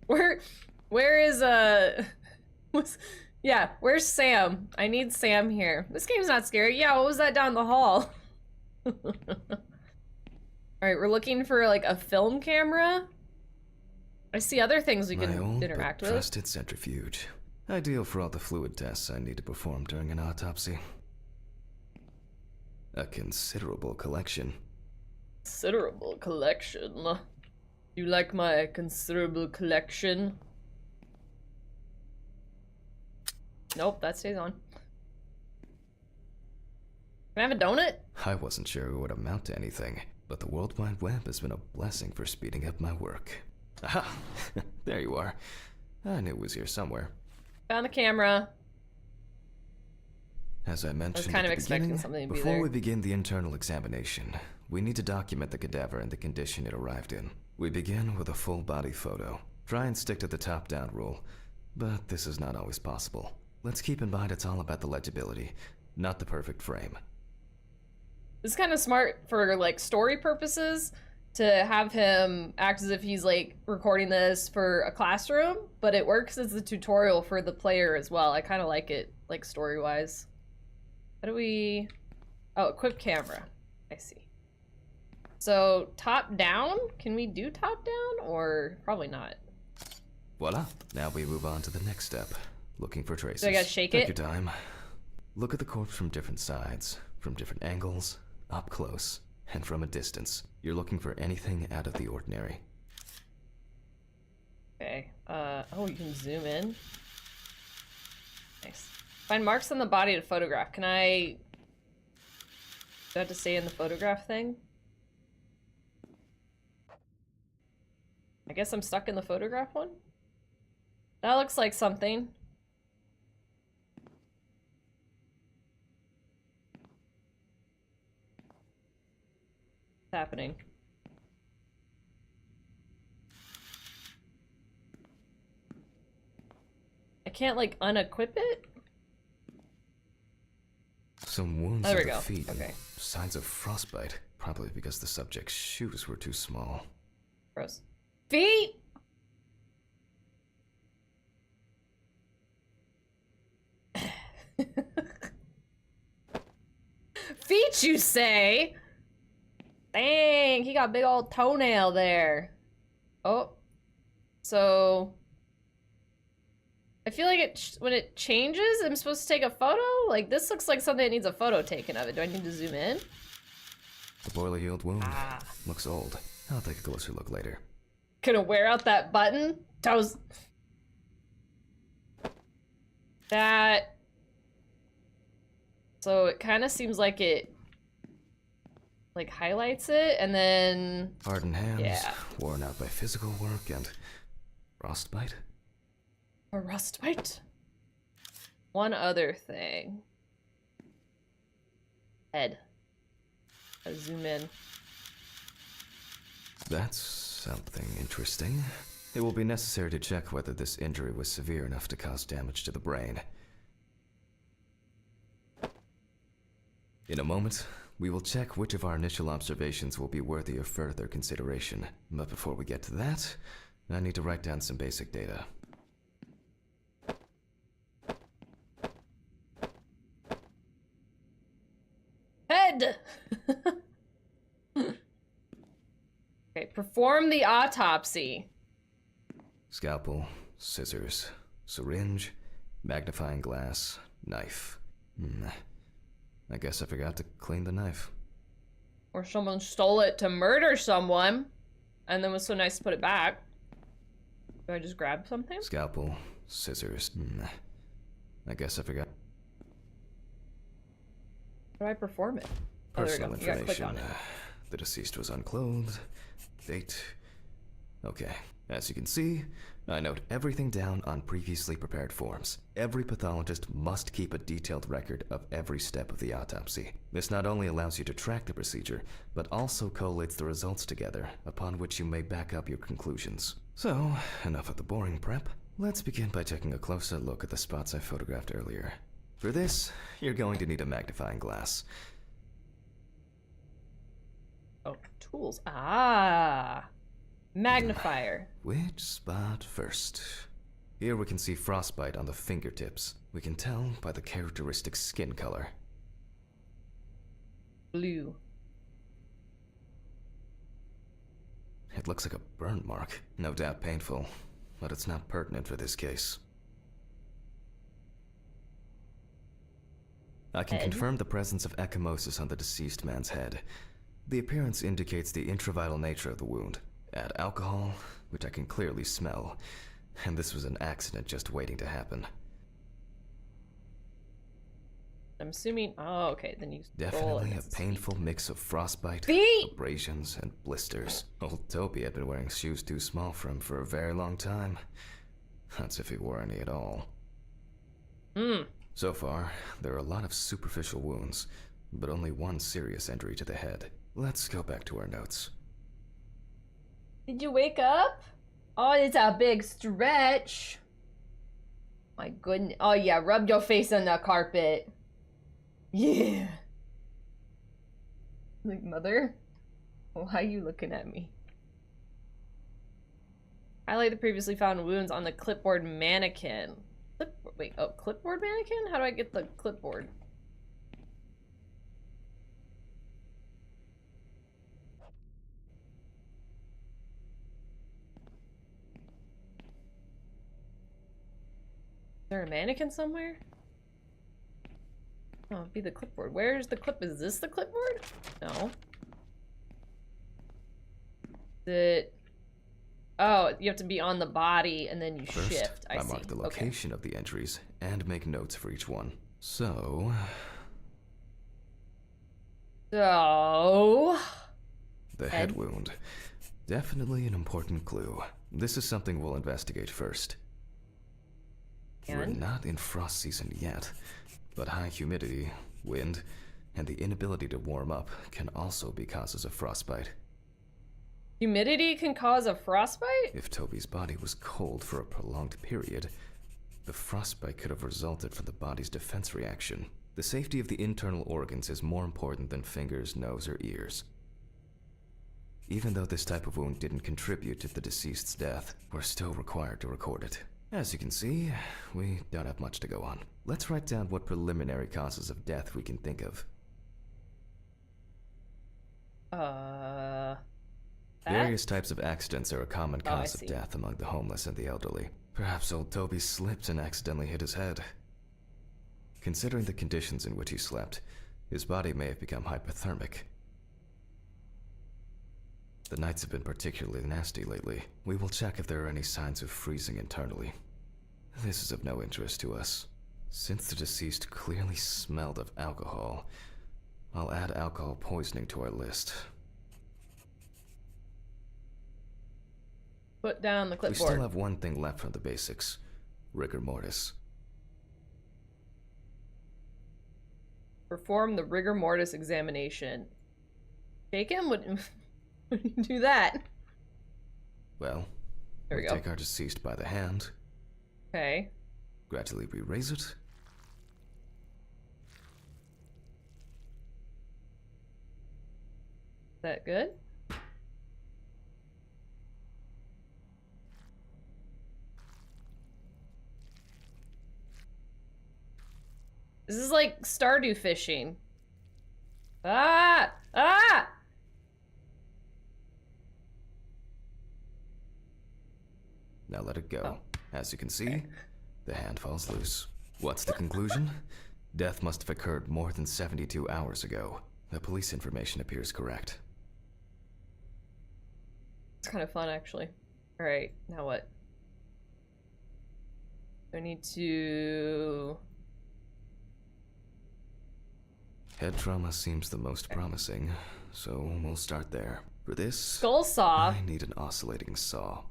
Where is yeah, where's Sam? I need Sam here. This game's not scary. Yeah, what was that down the hall? Alright, we're looking for like a film camera. I see other things we My can old interact but with. trusted centrifuge. Ideal for all the fluid tests I need to perform during an autopsy. A considerable collection. Considerable collection. You like my considerable collection? Nope, that stays on. Can I have a donut? I wasn't sure it would amount to anything, but the World Wide Web has been a blessing for speeding up my work. Aha! There you are. I knew it was here somewhere. Found the camera. As I mentioned kind at of the expecting beginning, something to be before there. we begin the internal examination, we need to document the cadaver and the condition it arrived in. We begin with a full body photo. Try and stick to the top-down rule, but this is not always possible. Let's keep in mind it's all about the legibility, not the perfect frame. This is kind of smart for like story purposes to have him act as if he's like recording this for a classroom, but it works as a tutorial for the player as well. I kind of like it, like story-wise. How do we... Oh, equip camera. I see. So, top-down? Can we do top-down? Or probably not. Voila! Now we move on to the next step. Looking for traces. So I gotta shake Take it? your time. Look at the corpse from different sides, from different angles, up close, and from a distance. You're looking for anything out of the ordinary. Okay. Oh, you can zoom in. Nice. Find marks on the body to photograph. Can I... Do I have to stay in the photograph thing? I guess I'm stuck in the photograph one? That looks like something. What's happening? I can't like unequip it? Some wounds There on we the go. feet and Okay. signs of frostbite, probably because the subject's shoes were too small. Gross. Feet! Feet, you say? Dang, he got a big old toenail there. Oh. So... I feel like when it changes, I'm supposed to take a photo? Like, this looks like something that needs a photo taken of it. Do I need to zoom in? The boiler healed wound. Looks old. I'll take a closer look later. Gonna wear out that button? Toes. That... So it kind of seems like it... like, highlights it, and then... Hardened hands, yeah. worn out by physical work, and... frostbite? A rustbite? One other thing. Head. I'll zoom in. That's something interesting. It will be necessary to check whether this injury was severe enough to cause damage to the brain. In a moment, we will check which of our initial observations will be worthy of further consideration. But before we get to that, I need to write down some basic data. Head! Okay, perform the autopsy. Scalpel, scissors, syringe, magnifying glass, knife. I guess I forgot to clean the knife. Or someone stole it to murder someone, and then was so nice to put it back. Do I just grab something? Scalpel, scissors. I guess I forgot. How do I perform it? Oh, there we go. Personal You gotta click information. on it. The deceased was unclothed. Date. Okay. As you can see, I note everything down on previously prepared forms. Every pathologist must keep a detailed record of every step of the autopsy. This not only allows you to track the procedure, but also collates the results together, upon which you may back up your conclusions. So, enough of the boring prep. Let's begin by taking a closer look at the spots I photographed earlier. For this, you're going to need a magnifying glass. Oh, tools. Ah. Magnifier. Which spot first? Here we can see frostbite on the fingertips. We can tell by the characteristic skin color. Blue. It looks like a burn mark. No doubt painful, but it's not pertinent for this case. I can confirm the presence of ecchymosis on the deceased man's head. The appearance indicates the intravital nature of the wound. Add alcohol, which I can clearly smell, and this was an accident just waiting to happen. I'm assuming. Oh, okay. Then you. Definitely a painful mix of frostbite, feet, abrasions, and blisters. Old Toby had been wearing shoes too small for him for a very long time. That's if he wore any at all. So far, there are a lot of superficial wounds, but only one serious injury to the head. Let's go back to our notes. Did you wake up? Oh, it's a big stretch. My goodness. Oh yeah, rub your face on the carpet. Yeah. Like, mother? Why are you looking at me? Highlight the previously found wounds on the clipboard mannequin. Wait, oh, clipboard mannequin? How do I get the clipboard? Is there a mannequin somewhere? Oh, it'd be the clipboard. Where's the clip? Is this the clipboard? No. Is it... Oh, you have to be on the body and then you First, shift. I see. mark the location of the injuries and make notes for each one. So... The head wound. Definitely an important clue. This is something we'll investigate first. We're not in frost season yet, but high humidity, wind, and the inability to warm up can also be causes of frostbite. Humidity can cause a frostbite? If Toby's body was cold for a prolonged period, the frostbite could have resulted from the body's defense reaction. The safety of the internal organs is more important than fingers, nose, or ears. Even though this type of wound didn't contribute to the deceased's death, we're still required to record it. As you can see, we don't have much to go on. let's write down what preliminary causes of death we can think of. That? Various types of accidents are a common Oh, I cause of see. death among the homeless and the elderly. Perhaps old Toby slipped and accidentally hit his head. Considering the conditions in which he slept, his body may have become hypothermic. The nights have been particularly nasty lately. We will check if there are any signs of freezing internally. This is of no interest to us. Since the deceased clearly smelled of alcohol, I'll add alcohol poisoning to our list. Put down the We clipboard. still have one thing left from the basics. Rigor mortis. Perform the rigor mortis examination. Shake him? Would you do that? Well, There we go. take our deceased by the hand, Okay. gradually re-raise it. Is that good? This is like Stardew fishing. Ah! Ah! Now let it go. Oh. As you can see, the hand falls loose. What's the conclusion? Death must have occurred more than 72 hours ago. The police information appears correct. It's kind of fun, actually. Alright, now what? I need to... Head trauma seems the most promising, so we'll start there. For this, Skull saw. I need an oscillating saw.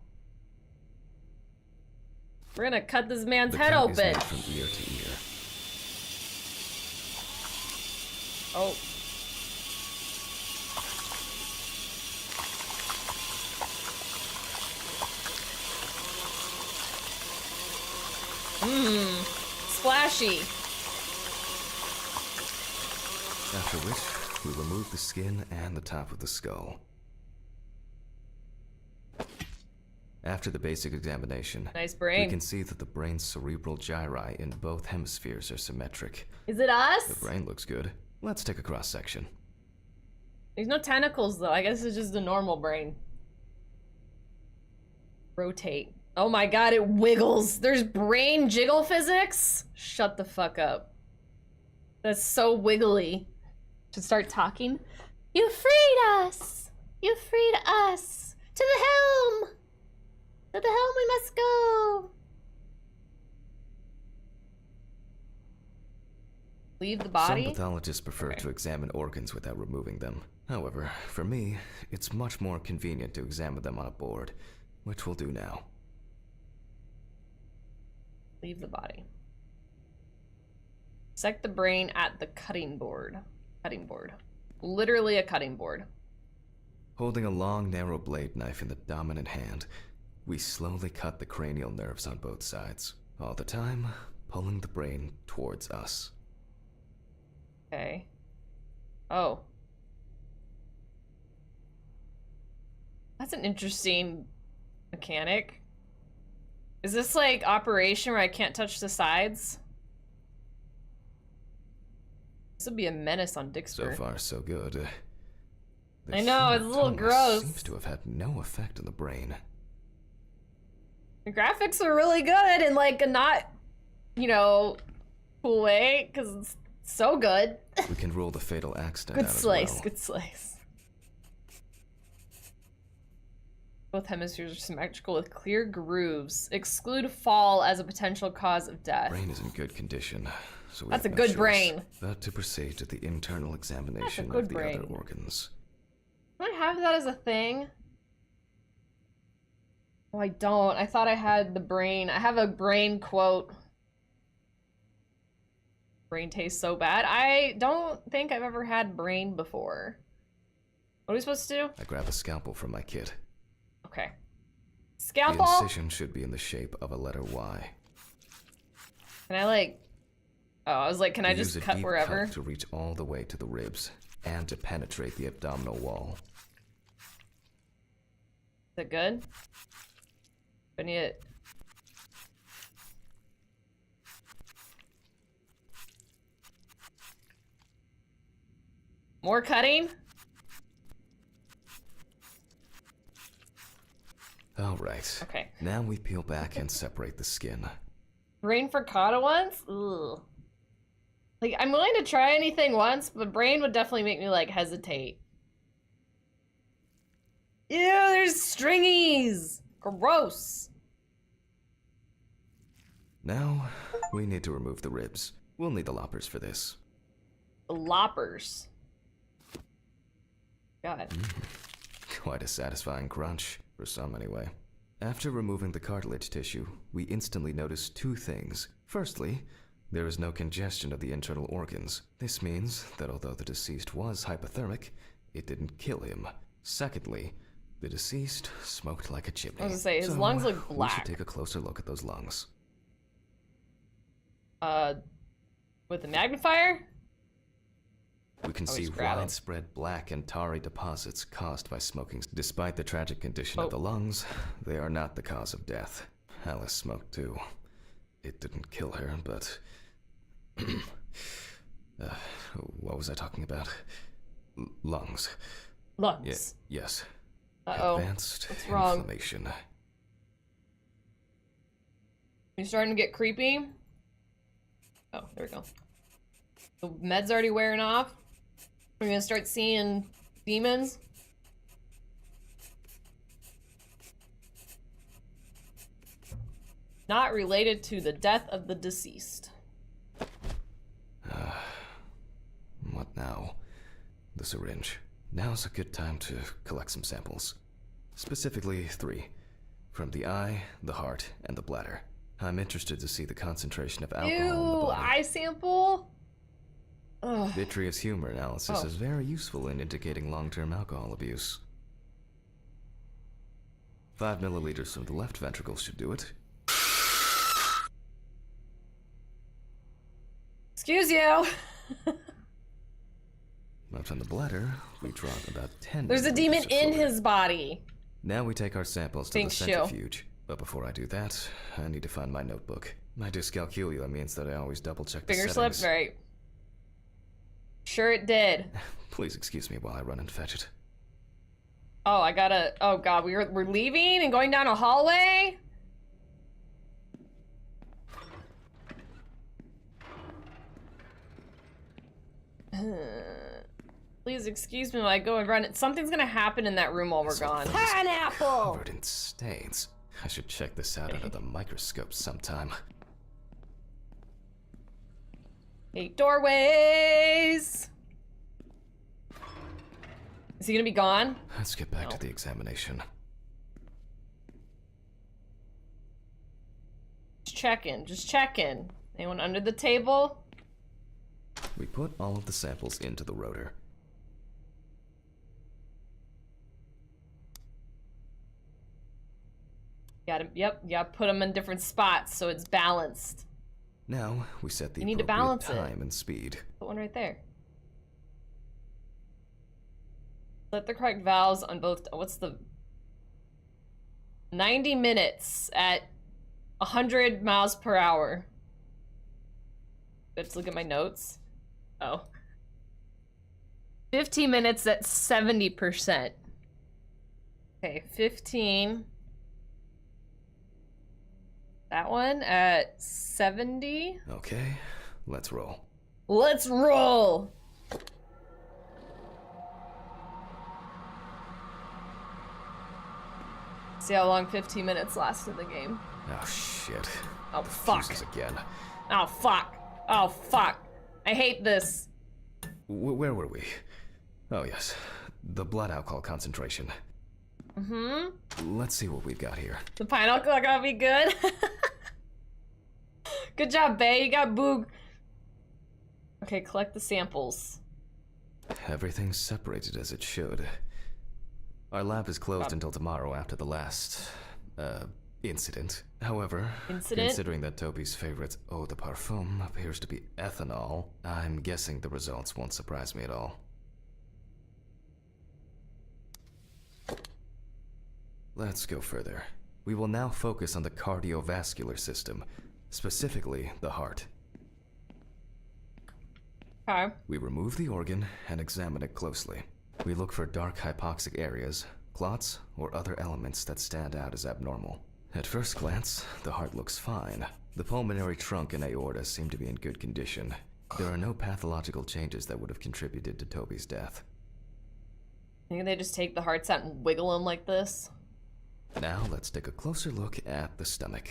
We're gonna cut this man's The head cut is open. made from ear to ear. Oh. Mmm. Splashy. After which, we remove the skin and the top of the skull. After the basic examination, Nice we brain. can see that the brain's cerebral gyri in both hemispheres are symmetric. Is it us? The brain looks good. Let's take a cross-section. There's no tentacles though. I guess it's just a normal brain. Rotate. Oh my god, it wiggles. There's brain jiggle physics? Shut the fuck up. That's so wiggly. Should start talking. You freed us! You freed us! To the helm! To the helm we must go! Leave the body? Some pathologists prefer to examine organs without removing them. However, for me, it's much more convenient to examine them on a board, which we'll do now. Leave the body. Dissect the brain at the cutting board. Cutting board. Literally a cutting board. Holding a long, narrow blade knife in the dominant hand, we slowly cut the cranial nerves on both sides, all the time pulling the brain towards us. Okay. Oh. That's an interesting mechanic. Is this like operation where I can't touch the sides? This would be a menace on Dixper. So far, so good. The I know, it's a little tonus gross. Seems to have had no effect on the brain. The graphics are really good in like a not, you know, cool way, because it's so good. We can rule the fatal accident Good out slice, as well. good slice. Both hemispheres are symmetrical with clear grooves. Exclude fall as a potential cause of death. Brain is in good condition, so we That's have a no good choice brain. but to proceed to the internal examination good of the brain. other organs. Do I have that as a thing? Oh, I don't. I thought I had the brain. I have a brain quote. Brain tastes so bad. I don't think I've ever had brain before. What are we supposed to do? I grab a scalpel from my kit. Okay. The Scalpel! incision should be in the shape of a letter Y. Can I like... Oh, I was like, can I We just use a cut deep wherever? cut to reach all the way to the ribs and to penetrate the abdominal wall. Is it good? I need it. More cutting? Alright. Okay. Now we peel back and separate the skin. Brain for Kata once? Ugh. Like, I'm willing to try anything once, but brain would definitely make me, like, hesitate. Ew, there's stringies! Gross! Now, we need to remove the ribs. We'll need the loppers for this. Loppers. God. Quite a satisfying crunch, for some anyway. After removing the cartilage tissue, we instantly notice two things. Firstly, there is no congestion of the internal organs. This means that although the deceased was hypothermic, it didn't kill him. Secondly, the deceased smoked like a chimney. I was gonna say, his So, lungs look We should black. take a closer look at those lungs. With the magnifier? We can Oh, see he's grabbing. widespread black and tarry deposits caused by smoking. Despite the tragic condition of the lungs, they are not the cause of death. Alice smoked too. It didn't kill her, but... what was I talking about? Lungs. Lungs. Yes. Uh-oh. Advanced What's wrong? inflammation. You're starting to get creepy? Oh, there we go. The med's already wearing off. We're gonna start seeing demons. Not related to the death of the deceased. What now? The syringe. Now's a good time to collect some samples. Specifically 3. From the eye, the heart, and the bladder. I'm interested to see the concentration of alcohol in the Ew, body. eye sample? Ugh. Vitreous humor analysis Oh. is very useful in indicating long-term alcohol abuse. 5 milliliters from the left ventricle should do it. Excuse you. Left on the bladder, we draw about 10 There's a demon milliliters of in fluid. his body. Now we take our samples to the Thanks, Shu. centrifuge. But before I do that, I need to find my notebook. My dyscalculia means that I always double-check the Finger slip? settings. Right. Sure it did. Please excuse me while I run and fetch it. Oh, I gotta... Oh god, we're leaving and going down a hallway? Please excuse me while I go and run it. Something's gonna happen in that room while we're This whole gone. thing is Pineapple! Covered in stains. I should check this out under the microscope sometime. Hey, doorways! Is he gonna be gone? Let's get back No. to the examination. Just checking. Anyone under the table? We put all of the samples into the rotor. Yep, put them in different spots so it's balanced. Now, we set the You need to appropriate balance it. time and speed. Put one right there. Set the correct valves on both. What's the 90 minutes at 100 miles per hour. Let's look at my notes. Oh. 15 minutes at 70%. Okay, 15. That one at 70. Okay, let's roll. Let's roll! See how long 15 minutes lasts in the game. Oh shit. Oh, The fuck. fuses again. Oh, fuck. Oh, fuck. I hate this. Where were we? Oh yes, the blood alcohol concentration. Let's see what we've got here. The pineapple are gonna be good. Good job, Bay. You got boog. Okay, collect the samples. Everything's separated as it should. Our lab is closed until tomorrow after the last, incident. However, Incident? considering that Toby's favorite eau de parfum appears to be ethanol, I'm guessing the results won't surprise me at all. Let's go further. We will now focus on the cardiovascular system, specifically the heart. Okay. We remove the organ and examine it closely. We look for dark hypoxic areas, clots, or other elements that stand out as abnormal. At first glance, the heart looks fine. The pulmonary trunk and aorta seem to be in good condition. There are no pathological changes that would have contributed to Toby's death. Think they just take the hearts out and wiggle them like this? Now let's take a closer look at the stomach.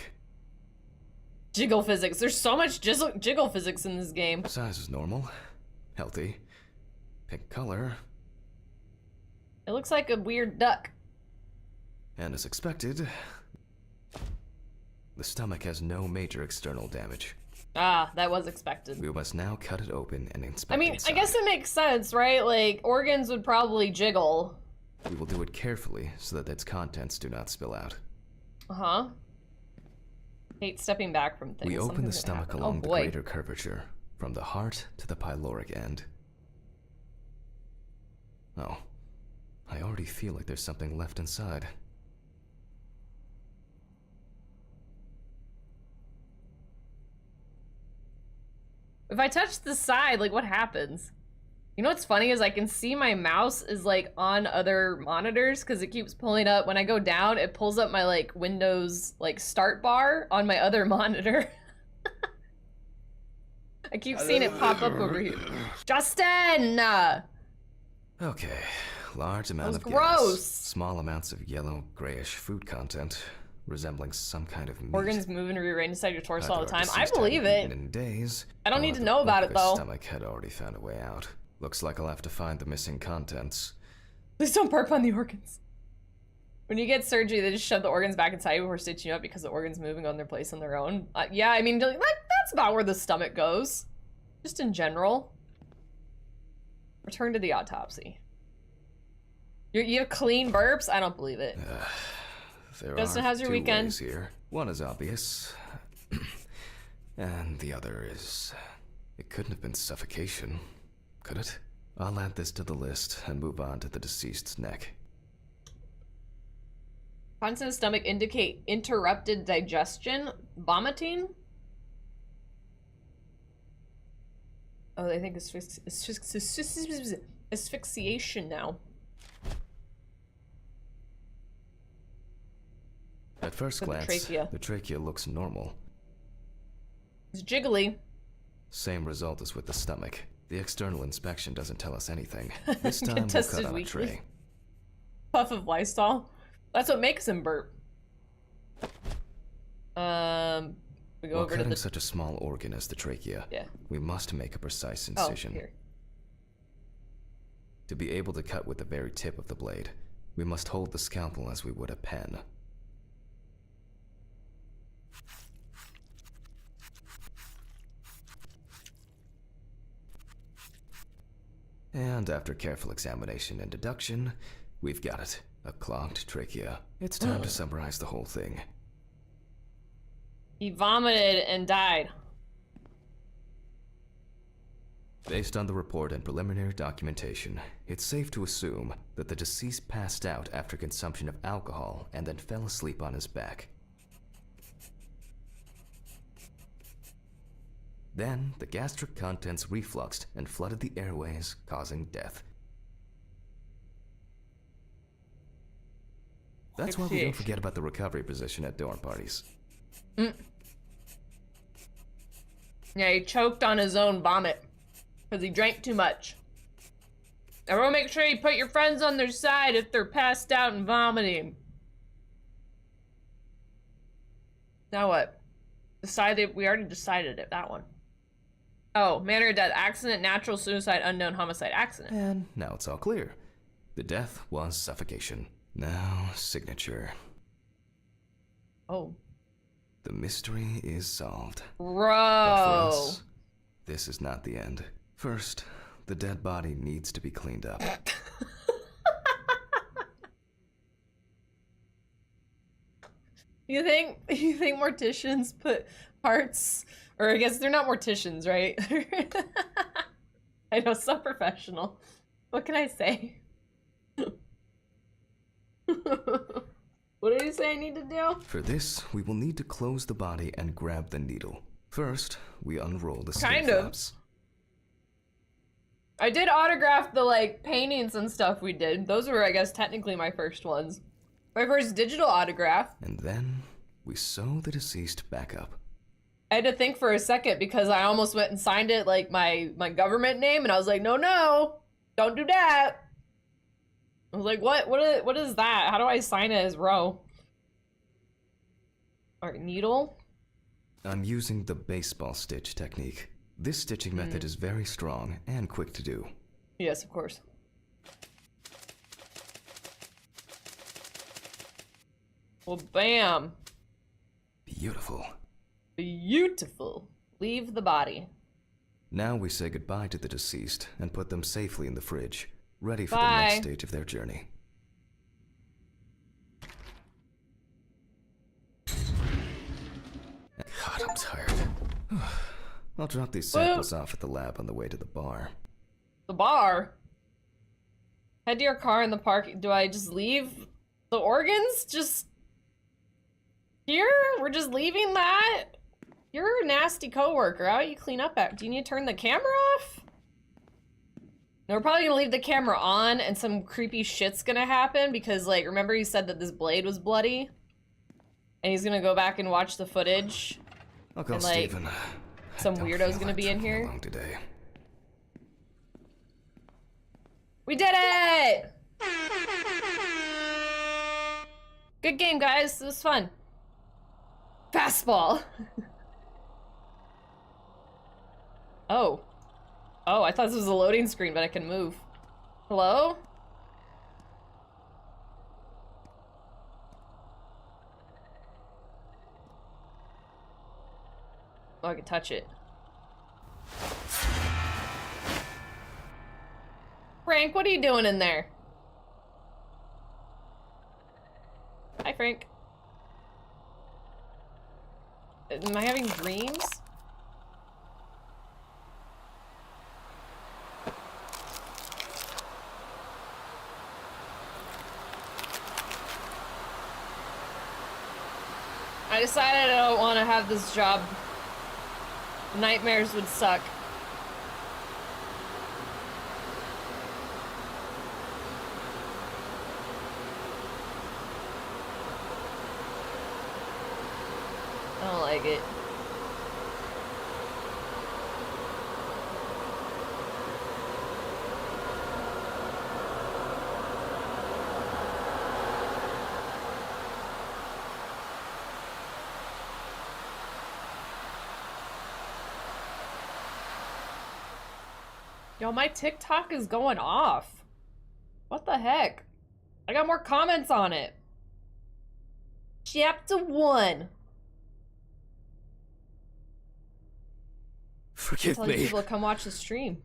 Jiggle physics. There's so much jiggle physics in this game. Size is normal, healthy, pink color, It looks like a weird duck. and as expected, the stomach has no major external damage. Ah, that was expected. We must now cut it open and inspect I mean, inside. I guess it makes sense, right? Like, organs would probably jiggle. We will do it carefully so that its contents do not spill out. Uh-huh. Hate stepping back from things. We open the Something's gonna stomach happen. along Oh, the boy. greater curvature, from the heart to the pyloric end. Oh, I already feel like there's something left inside. If I touch the side, like, what happens? You know what's funny is I can see my mouse is, like, on other monitors because it keeps pulling up. When I go down, it pulls up my, like, Windows, like, start bar on my other monitor. I keep seeing it pop up over here. Justin! Okay, large amount was of gas, gross. small amounts of yellow, grayish food content, resembling some kind of meat. Organs move and rearrange inside your torso all the After our time. I deceased believe hadn't it. eaten in days, I don't need to the know about back it, of his though. Stomach had already found a way out. Looks like I'll have to find the missing contents. Please don't burp on the organs. When you get surgery, they just shove the organs back inside you before stitching you up because the organs moving on their place on their own. Yeah, I mean, that's about where the stomach goes. Just in general. Return to the autopsy. You have clean burps? I don't believe it. There Justin, are how's your two weekend? ways here. One is obvious, and the other is... It couldn't have been suffocation, could it? I'll add this to the list and move on to the deceased's neck. Constant stomach indicate interrupted digestion, vomiting. Oh, I think asphyxiation now. At first For the glance, trachea. the trachea looks normal. It's jiggly. Same result as with the stomach. The external inspection doesn't tell us anything. This time we'll tested cut on a weekly. tray. Puff of Lysol. That's what makes him burp. We go While over to cutting the... such a small organ as the trachea, Yeah. we must make a precise Oh, incision. here. To be able to cut with the very tip of the blade, we must hold the scalpel as we would a pen. And after careful examination and deduction, we've got it. A clogged trachea. It's time to summarize the whole thing. He vomited and died. Based on the report and preliminary documentation, it's safe to assume that the deceased passed out after consumption of alcohol and then fell asleep on his back. Then, the gastric contents refluxed and flooded the airways, causing death. That's why we don't forget about the recovery position at dorm parties. Yeah, he choked on his own vomit. Because he drank too much. Everyone make sure you put your friends on their side if they're passed out and vomiting. Now what? Decided, we already decided it, that one. Oh, manner of death, accident, natural, suicide, unknown, homicide, accident. And now it's all clear. The death was suffocation. Now, signature. Oh. The mystery is solved. But for Bro. us, this is not the end. First, the dead body needs to be cleaned up. You think morticians put parts, or I guess they're not morticians, right? I know, so professional. What can I say? What did he say I need to do? For this, we will need to close the body and grab the needle. First, we unroll the skin Kind of. flaps. I did autograph the, like, paintings and stuff we did. Those were, I guess, technically my first ones. My first digital autograph. And then we sew the deceased back up. I had to think for a second because I almost went and signed it like my government name, and I was like, no, don't do that. I was like, what is that? How do I sign it as Ro? Alright, needle. I'm using the baseball stitch technique. This stitching method is very strong and quick to do. Yes, of course. Well, bam. Beautiful. Beautiful. Leave the body. Now we say goodbye to the deceased and put them safely in the fridge, ready for the Bye. next stage of their journey. God, I'm tired. I'll drop these samples off at the lab on the way to the bar. The bar? Head to your car in the park. Do I just leave the organs? Just here? We're just leaving that? You're a nasty coworker. How about you clean up after? Do you need to turn the camera off? No, we're probably gonna leave the camera on and some creepy shit's gonna happen because, like, remember he said that this blade was bloody? And he's gonna go back and watch the footage. I'll call And, like, Steven. some I don't weirdo's feel gonna like be in trucking here. along today. We did it! Good game, guys. It was fun. Fastball. Oh. Oh, I thought this was a loading screen, but I can move. Hello? Oh, I can touch it. Frank, what are you doing in there? Hi, Frank. Am I having dreams? I decided I don't want to have this job. Nightmares would suck. I don't like it. Yo, my TikTok is going off. What the heck? I got more comments on it. Chapter 1. Forgive Telling me. people to come watch the stream.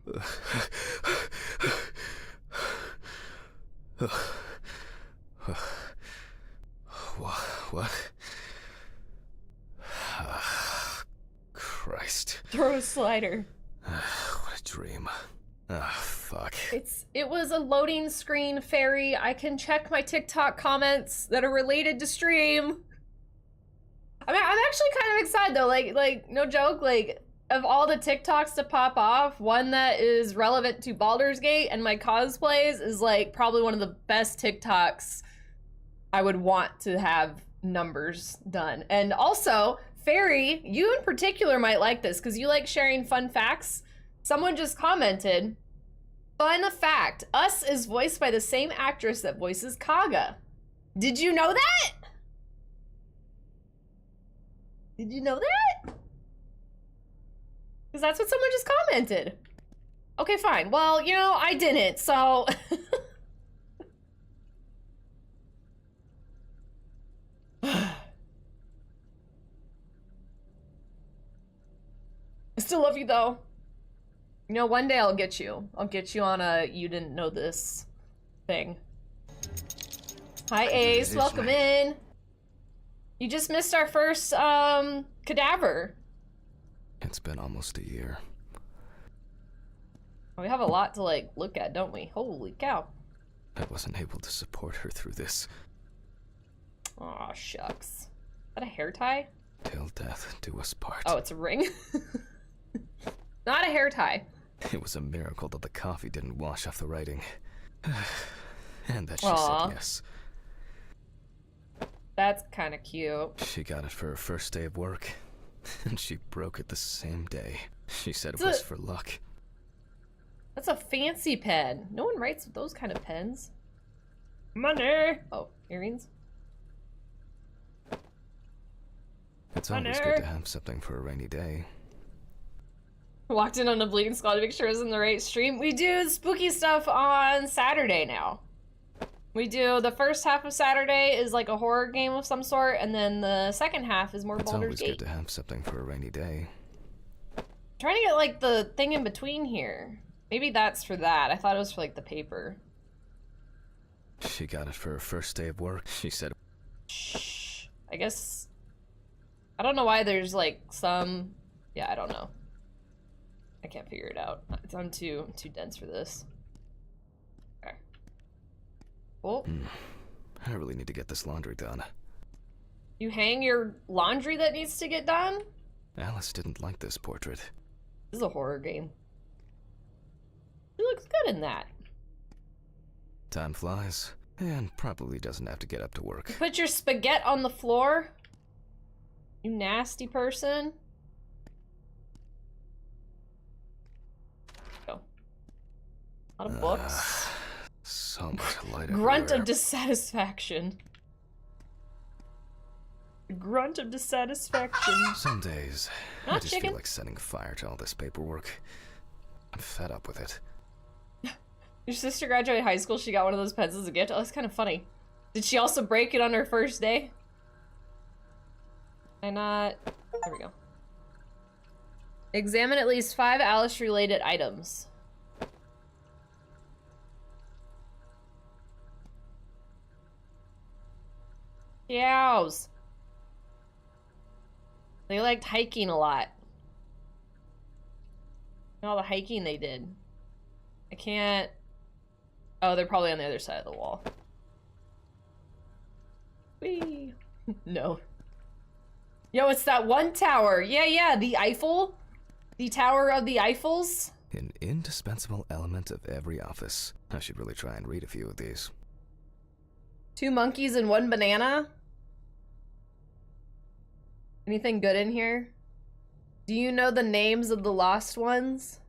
What? Christ. Throw a slider. What a dream. Ah, fuck. It was a loading screen, fairy. I can check my TikTok comments that are related to stream. I mean, I'm actually kind of excited though. Like no joke. Like, of all the TikToks to pop off, one that is relevant to Baldur's Gate and my cosplays is like probably one of the best TikToks I would want to have numbers done. And also, Fairy, you in particular might like this because you like sharing fun facts. Someone just commented, fun fact, Us is voiced by the same actress that voices Kaga. Did you know that? Did you know that? Because that's what someone just commented. Okay, fine. Well, you know, I didn't, so... I still love you, though. You know, one day I'll get you. I'll get you on a you didn't know this thing. Hi, Ace. Welcome in. You just missed our first, cadaver. It's been almost a year. We have a lot to, like, look at, don't we? Holy cow. I wasn't able to support her through this. Aw, shucks. Is that a hair tie? Till death do us part. Oh, it's a ring? Not a hair tie. It was a miracle that the coffee didn't wash off the writing. And that she Aw. said yes. That's kind of cute. She got it for her first day of work, and she broke it the same day. She said it It's was a- for luck. That's a fancy pen. No one writes with those kind of pens. Money! Oh, earrings? It's always good to have something for a rainy day. Walked in on a bleeding squad to make sure it was in the right stream. We do spooky stuff on Saturday now. We do the first half of Saturday is like a horror game of some sort, and then the second half is more It's Baldur's always Gate. good to have something for a rainy day. Trying to get like the thing in between here. Maybe that's for that. I thought it was for like the paper. She got it for her first day of work. She said, Shh. I guess. I don't know why there's like some. Yeah, I don't know. I can't figure it out. I'm too dense for this. Okay. Cool. I really need to get this laundry done. You hang your laundry that needs to get done? Alice didn't like this portrait. This is a horror game. She looks good in that. Time flies, and probably doesn't have to get up to work. Put your spaghetti on the floor? You nasty person. Go. A lot of books. So much light Grunt everywhere. of dissatisfaction. Grunt of dissatisfaction. Some days, I Not just chicken. feel like setting fire to all this paperwork. I'm fed up with it. Your sister graduated high school, she got one of those pens as a gift. Oh, that's kind of funny. Did she also break it on her first day? Why not? There we go. Examine at least 5 Alice-related items. Cows. They liked hiking a lot. All the hiking they did. I can't... Oh, they're probably on the other side of the wall. Whee! No. Yo, it's that one tower. Yeah, the Eiffel. The Tower of the Eiffels. An indispensable element of every office. I should really try and read a few of these. 2 monkeys and 1 banana. Anything good in here? Do you know the names of the lost ones?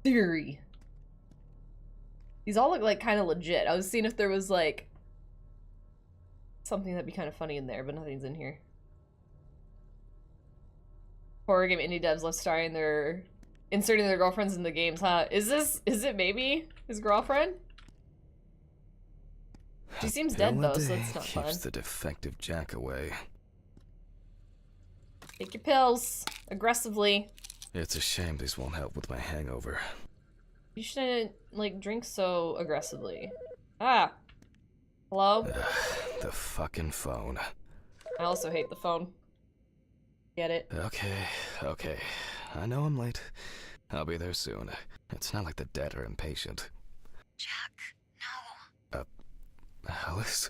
Theory. These all look like kind of legit. I was seeing if there was like something that'd be kind of funny in there, but nothing's in here. Horror game indie devs love starring their inserting their girlfriends in the games, huh? Is it maybe his girlfriend? She seems dead Pill a though, so day that's not fun. keeps the defective Jack away. Take your pills aggressively. It's a shame these won't help with my hangover. You shouldn't like drink so aggressively. Ah. Hello? The fucking phone. I also hate the phone. Get it? Okay. I know I'm late. I'll be there soon. It's not like the dead are impatient. Jack, no. Alice?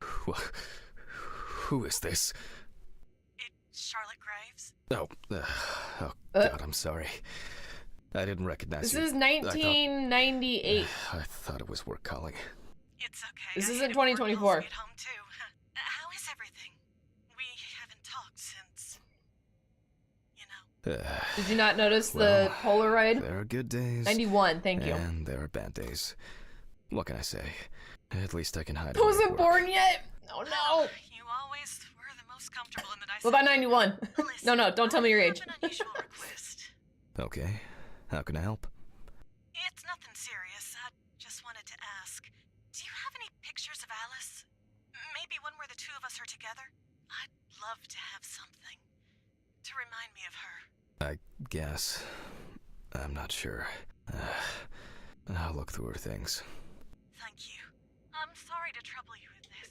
Who is this? It's Charlotte Graves. Oh God, I'm sorry. I didn't recognize This you. is 1998. I thought it was worth calling. It's okay. This I isn't hated work 2024. calls at home too. How is everything? We haven't talked since, you know. Did you not notice Well, the Polaroid? There are good days. 91, thank you. And there are bad days. What can I say? At least I can hide. I wasn't born yet! Oh no! You always were the most comfortable in the nice. What about 91? No, don't tell me your age. I have an unusual request. Okay. How can I help? It's nothing serious. I just wanted to ask. Do you have any pictures of Alice? Maybe one where the two of us are together? I'd love to have something to remind me of her. I guess. I'm not sure. I'll look through her things. Thank you. I'm sorry to trouble you with this.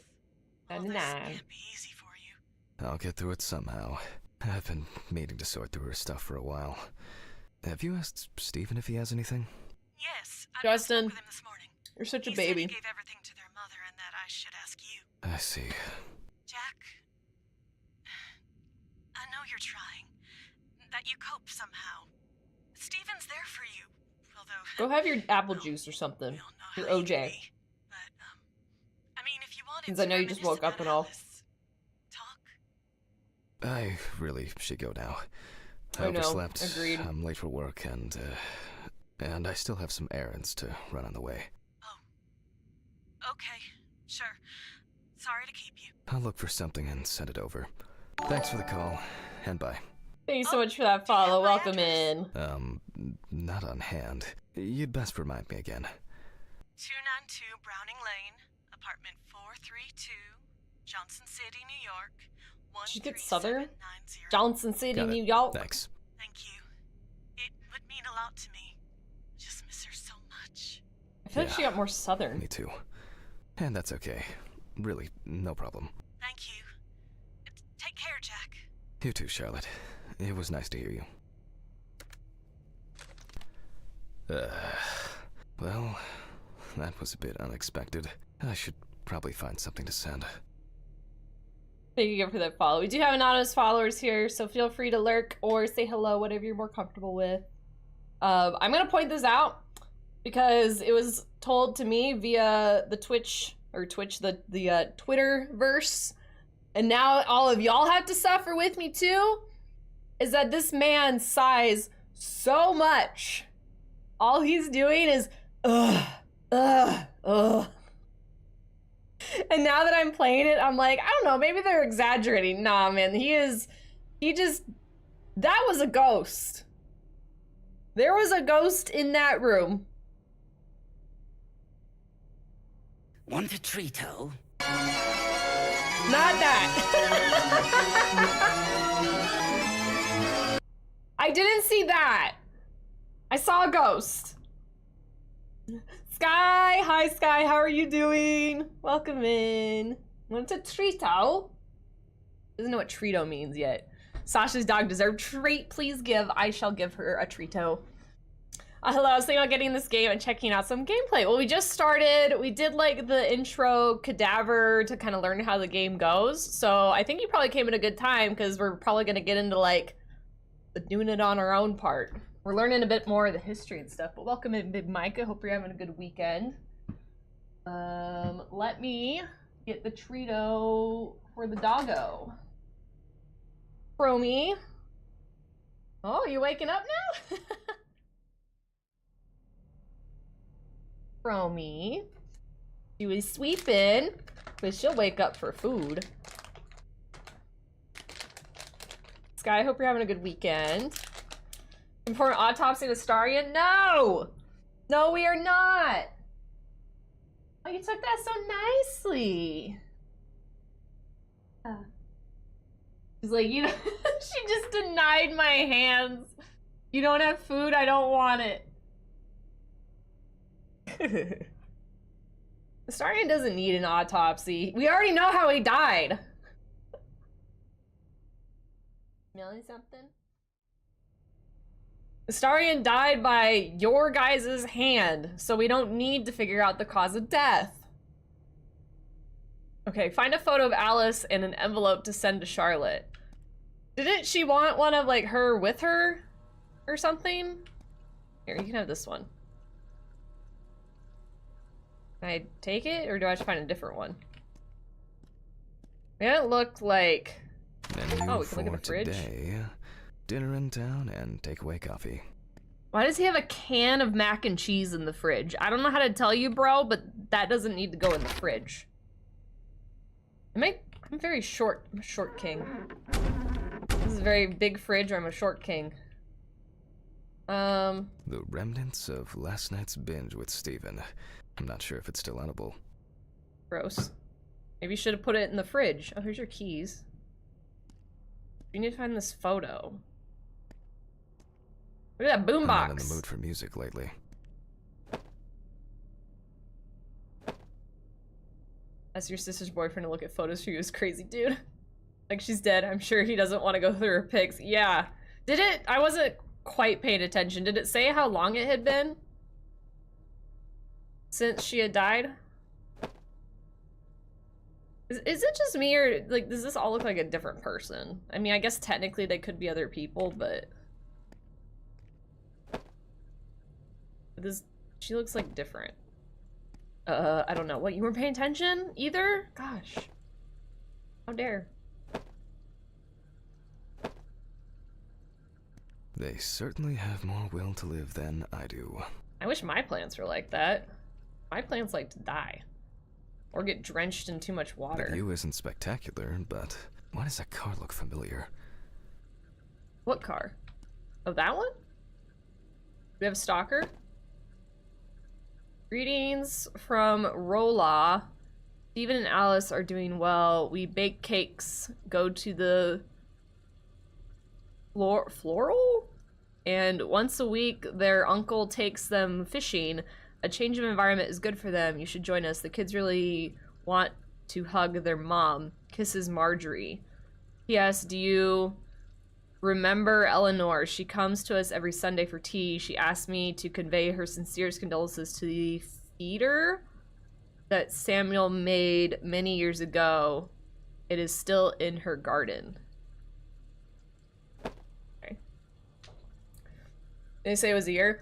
All 99. this can't be easy for you. I'll get through it somehow. I've been meaning to sort through her stuff for a while. Have you asked Stephen if he has anything? Yes, I Justin. spoke with him this morning. You're such a He baby. said he gave everything to their mother and that I should ask you. I see. Jack, I know you're trying. That you cope somehow. Steven's there for you. Although Go have your apple juice or something. we all know Your how you can OJ. be. But I mean, if you wanted Since I know to you just reminisce woke up about and all. Alice, talk. I really should go now. I I know, overslept. agreed. I'm late for work, and I still have some errands to run on the way. Oh. Okay, sure. Sorry to keep you. I'll look for something and send it over. Thanks for the call, and bye. Thank you so much for that follow. my Welcome in. Not on hand. You'd best remind me again. 292 Browning Lane, apartment 432, Johnson City, New York. Did you get Southern? 13790. Johnson City, Got it. New York. Thanks. Thank you. It would mean a lot to me. I just miss her so much. I feel like she Yeah. got more Southern. Me too. And that's okay. Really, no problem. Thank you. Take care, Jack. You too, Charlotte. It was nice to hear you. Well, that was a bit unexpected. I should probably find something to send. Thank you again for that follow. We do have anonymous followers here, so feel free to lurk or say hello, whatever you're more comfortable with. I'm gonna point this out because it was told to me via the the Twitterverse, and now all of y'all have to suffer with me too, is that this man sighs so much. All he's doing is, ugh, ugh, ugh. And now that I'm playing it, I'm like, I don't know, maybe they're exaggerating. Nah, man, that was a ghost. There was a ghost in that room. Want a treato? Not that. I didn't see that. I saw a ghost. Sky, hi Sky, how are you doing? Welcome in. Want a treato? Doesn't know what treato means yet. Sasha's dog deserved treat. Please give. I shall give her a treato. Hello, I was thinking about getting this game and checking out some gameplay. Well, we just started. We did like the intro cadaver to kind of learn how the game goes. So I think you probably came at a good time because we're probably going to get into like doing it on our own part. We're learning a bit more of the history and stuff. But welcome in, Big Mike. I hope you're having a good weekend. Let me get the treato for the doggo. Chromie. Oh, you waking up now? Chromie. She was sweeping, but she'll wake up for food. Sky, I hope you're having a good weekend. Important autopsy with Starion? No! No, we are not! Oh, you took that so nicely. She's like, you know, she just denied my hands. You don't have food, I don't want it. Starion doesn't need an autopsy. We already know how he died. Smelling something? Starion died by your guys' hand, so we don't need to figure out the cause of death. Okay, find a photo of Alice and an envelope to send to Charlotte. Didn't she want one of, like, her with her? Or something? Here, you can have this one. Can I take it, or do I have to find a different one? We haven't looked like... Menu Oh, we can look in for the fridge. today. Dinner in town and takeaway coffee. Why does he have a can of mac and cheese in the fridge? I don't know how to tell you, bro, but that doesn't need to go in the fridge. I'm very short. I'm a short king. This is a very big fridge, or I'm a short king. The remnants of last night's binge with Steven. I'm not sure if it's still edible. Gross. Maybe you should have put it in the fridge. Oh, here's your keys. You need to find this photo. Look at that boombox. I'm not in the mood for music lately. Ask your sister's boyfriend to look at photos for you is crazy, dude. Like, she's dead. I'm sure he doesn't want to go through her pics. Yeah. Did it? I wasn't quite paying attention. Did it say how long it had been? Since she had died? Is it just me, or like does this all look like a different person? I mean, I guess technically they could be other people, but this, she looks like different. I don't know. What, you weren't paying attention either? Gosh. How dare. They certainly have more will to live than I do. I wish my plants were like that. My plants like to die. Or get drenched in too much water. The view isn't spectacular, but why does that car look familiar? What car? Oh, that one? Do we have a stalker? Greetings from Rohara. Steven and Alice are doing well. We bake cakes, go to the floral? And once a week, their uncle takes them fishing. A change of environment is good for them. You should join us. The kids really want to hug their mom. Kisses, Marjorie. P.S. Do you remember Eleanor? She comes to us every Sunday for tea. She asked me to convey her sincerest condolences to the feeder that Samuel made many years ago. It is still in her garden. Okay. Did they say it was a year?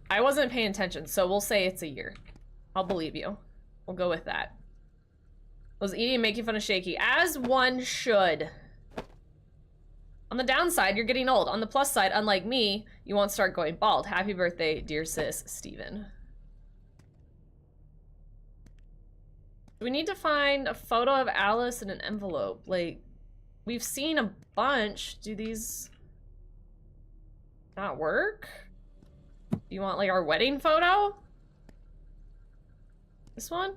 I wasn't paying attention, so we'll say it's a year. I'll believe you. We'll go with that. Was eating and making fun of Shaky, as one should. On the downside, you're getting old. On the plus side, unlike me, you won't start going bald. Happy birthday, dear sis, Steven. We need to find a photo of Alice in an envelope. Like, we've seen a bunch. Do these not work? You want like our wedding photo? This one?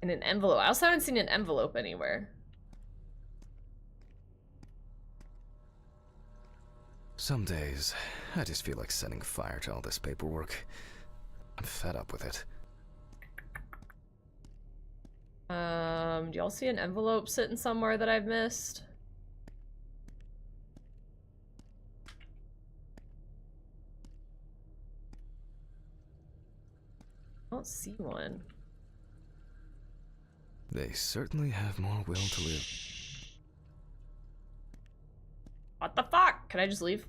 In an envelope. I also haven't seen an envelope anywhere. Some days, I just feel like setting fire to all this paperwork. I'm fed up with it. Do y'all see an envelope sitting somewhere that I've missed? I don't see one. They certainly have more will to live. What the fuck? Can I just leave?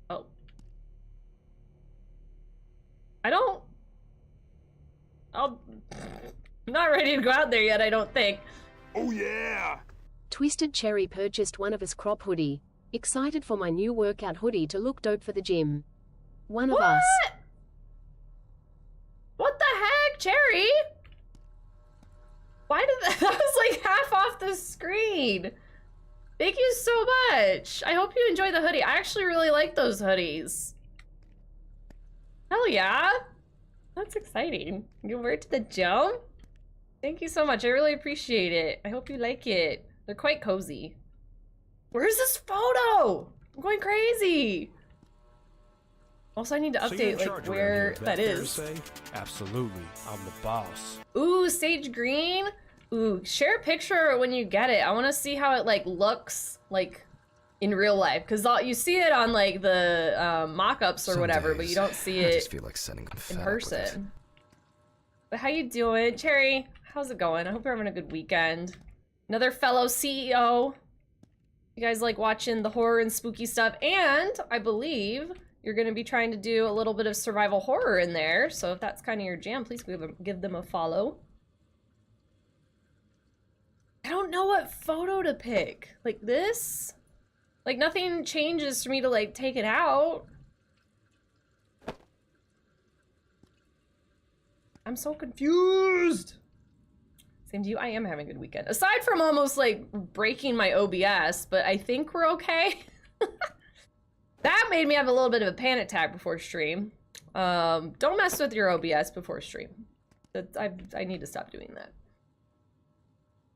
Oh. I'm not ready to go out there yet, I don't think. Oh yeah! Twisted Cherry purchased one of his crop hoodie. Excited for my new workout hoodie to look dope for the gym. One of us. What the heck, Cherry? Why did that was like half off the screen? Thank you so much. I hope you enjoy the hoodie. I actually really like those hoodies. Hell yeah. That's exciting. You wear it to the gym? Thank you so much. I really appreciate it. I hope you like it. They're quite cozy. Where's this photo? I'm going crazy. Also, I need to update like where that is. Absolutely. I'm the boss. Ooh, sage green. Ooh, share a picture when you get it. I want to see how it like looks like in real life, because you see it on like the mock-ups or whatever, but you don't see it just feel like sending in person. But how you doing, Cherry? How's it going? I hope you're having a good weekend. Another fellow CEO. You guys like watching the horror and spooky stuff, and I believe you're going to be trying to do a little bit of survival horror in there, so if that's kind of your jam, please give them a follow. I don't know what photo to pick. Like this? Like nothing changes for me to like take it out. I'm so confused. Same to you. I am having a good weekend. Aside from almost like breaking my OBS, but I think we're okay. That made me have a little bit of a panic attack before stream. Don't mess with your OBS before stream. I need to stop doing that.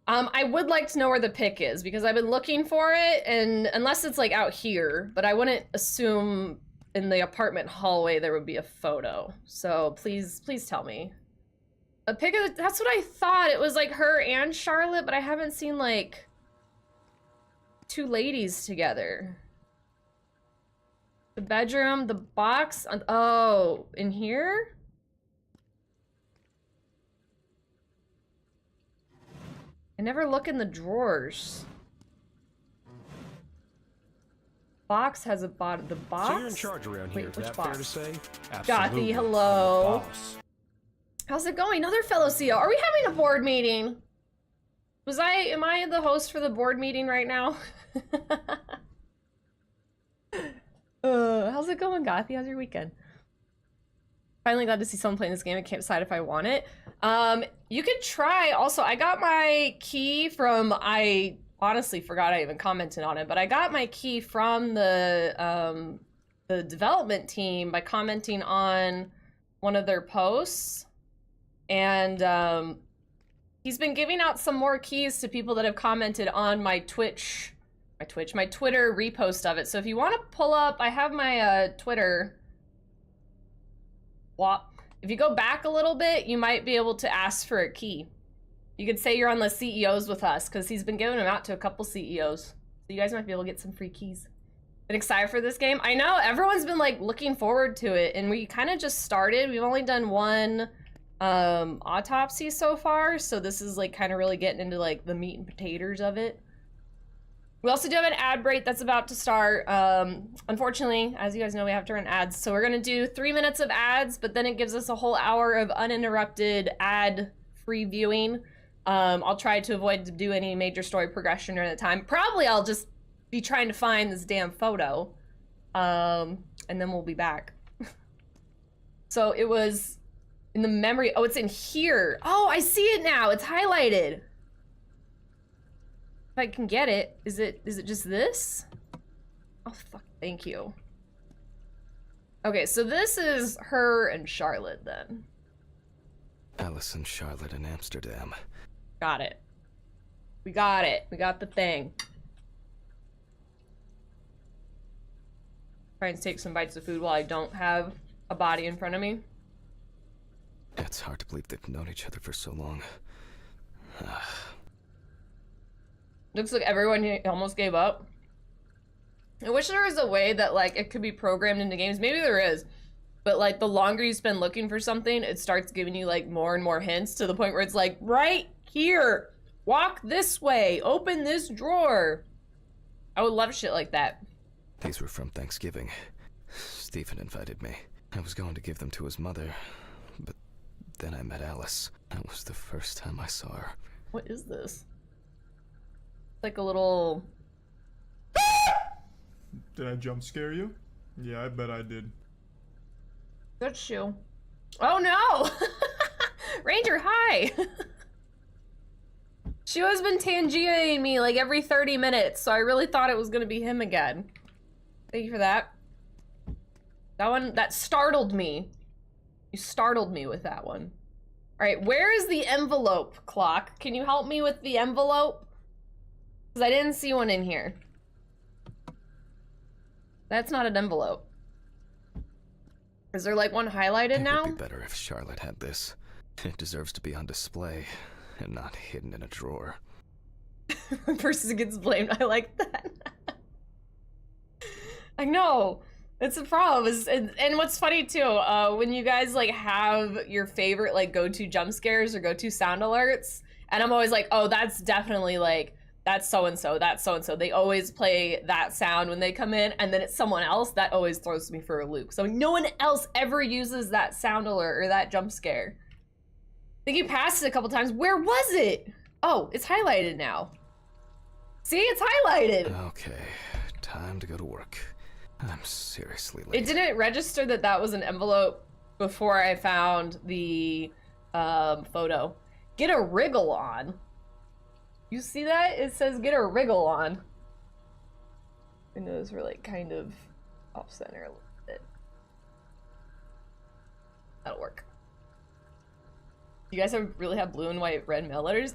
I would like to know where the pic is, because I've been looking for it, and unless it's like out here, but I wouldn't assume in the apartment hallway there would be a photo. So please tell me. A pic of that's what I thought. It was like her and Charlotte, but I haven't seen like two ladies together. The bedroom, the box. Oh, in here? I never look in the drawers. Box has a bottom. The box? So you're in charge around here, Wait, is which that box? fair to say? Gothy, Absolutely. hello. I'm the boss. How's it going? Another fellow CEO. Are we having a board meeting? Am I the host for the board meeting right now? How's it going, Gothy? How's your weekend? Finally glad to see someone playing this game. I can't decide if I want it. You could try. Also, I got my key from, I honestly forgot I even commented on it, but I got my key from the development team by commenting on one of their posts. And he's been giving out some more keys to people that have commented on my Twitter repost of it. So if you want to pull up, I have my Twitter. If you go back a little bit, you might be able to ask for a key. You could say you're on the CEOs with us, because he's been giving them out to a couple CEOs. So you guys might be able to get some free keys. Been excited for this game? I know, everyone's been like looking forward to it, and we kind of just started. We've only done one autopsy so far, so this is like kind of really getting into like the meat and potatoes of it. We also do have an ad break that's about to start. Unfortunately, as you guys know, we have to run ads. So we're gonna do 3 minutes of ads, but then it gives us a whole hour of uninterrupted ad-free viewing. I'll try to avoid to do any major story progression during the time. Probably I'll just be trying to find this damn photo. And then we'll be back. So it was in the memory. Oh, it's in here. Oh, I see it now. It's highlighted. If I can get it, is it just this? Oh, fuck, thank you. Okay, so this is her and Charlotte then. Alice and Charlotte in Amsterdam. Got it. We got it. We got the thing. Try and take some bites of food while I don't have a body in front of me. It's hard to believe they've known each other for so long. Looks like everyone almost gave up. I wish there was a way that like it could be programmed into games. Maybe there is. But like the longer you spend looking for something, it starts giving you like more and more hints to the point where it's like, right here, walk this way, open this drawer. I would love shit like that. These were from Thanksgiving. Stephen invited me. I was going to give them to his mother, but then I met Alice. That was the first time I saw her. What is this? Like a little... Did I jump scare you? Yeah, I bet I did. Good shoe. Oh no! Ranger, hi! Shu has been Tangiaing me like every 30 minutes, so I really thought it was gonna be him again. Thank you for that. That startled me. You startled me with that one. Alright, where is the envelope, Clock? Can you help me with the envelope? Because I didn't see one in here. That's not an envelope. Is there like one highlighted now? It would be better if Charlotte had this. It deserves to be on display and not hidden in a drawer. The person gets blamed. I like that. I know. It's a problem. And what's funny too, when you guys like have your favorite like go-to jump scares or go-to sound alerts, and I'm always like, oh, that's definitely like, that's so-and-so, that's so-and-so. They always play that sound when they come in, and then it's someone else. That always throws me for a loop. So no one else ever uses that sound alert or that jump scare. I think you passed it a couple times. Where was it? Oh, it's highlighted now. See, it's highlighted. Okay, time to go to work. I'm seriously late. It didn't register that that was an envelope before I found the photo. Get a wriggle on. You see that? It says get a wriggle on. I know those were like kind of off center a little bit. That'll work. You guys really have blue and white red mail letters?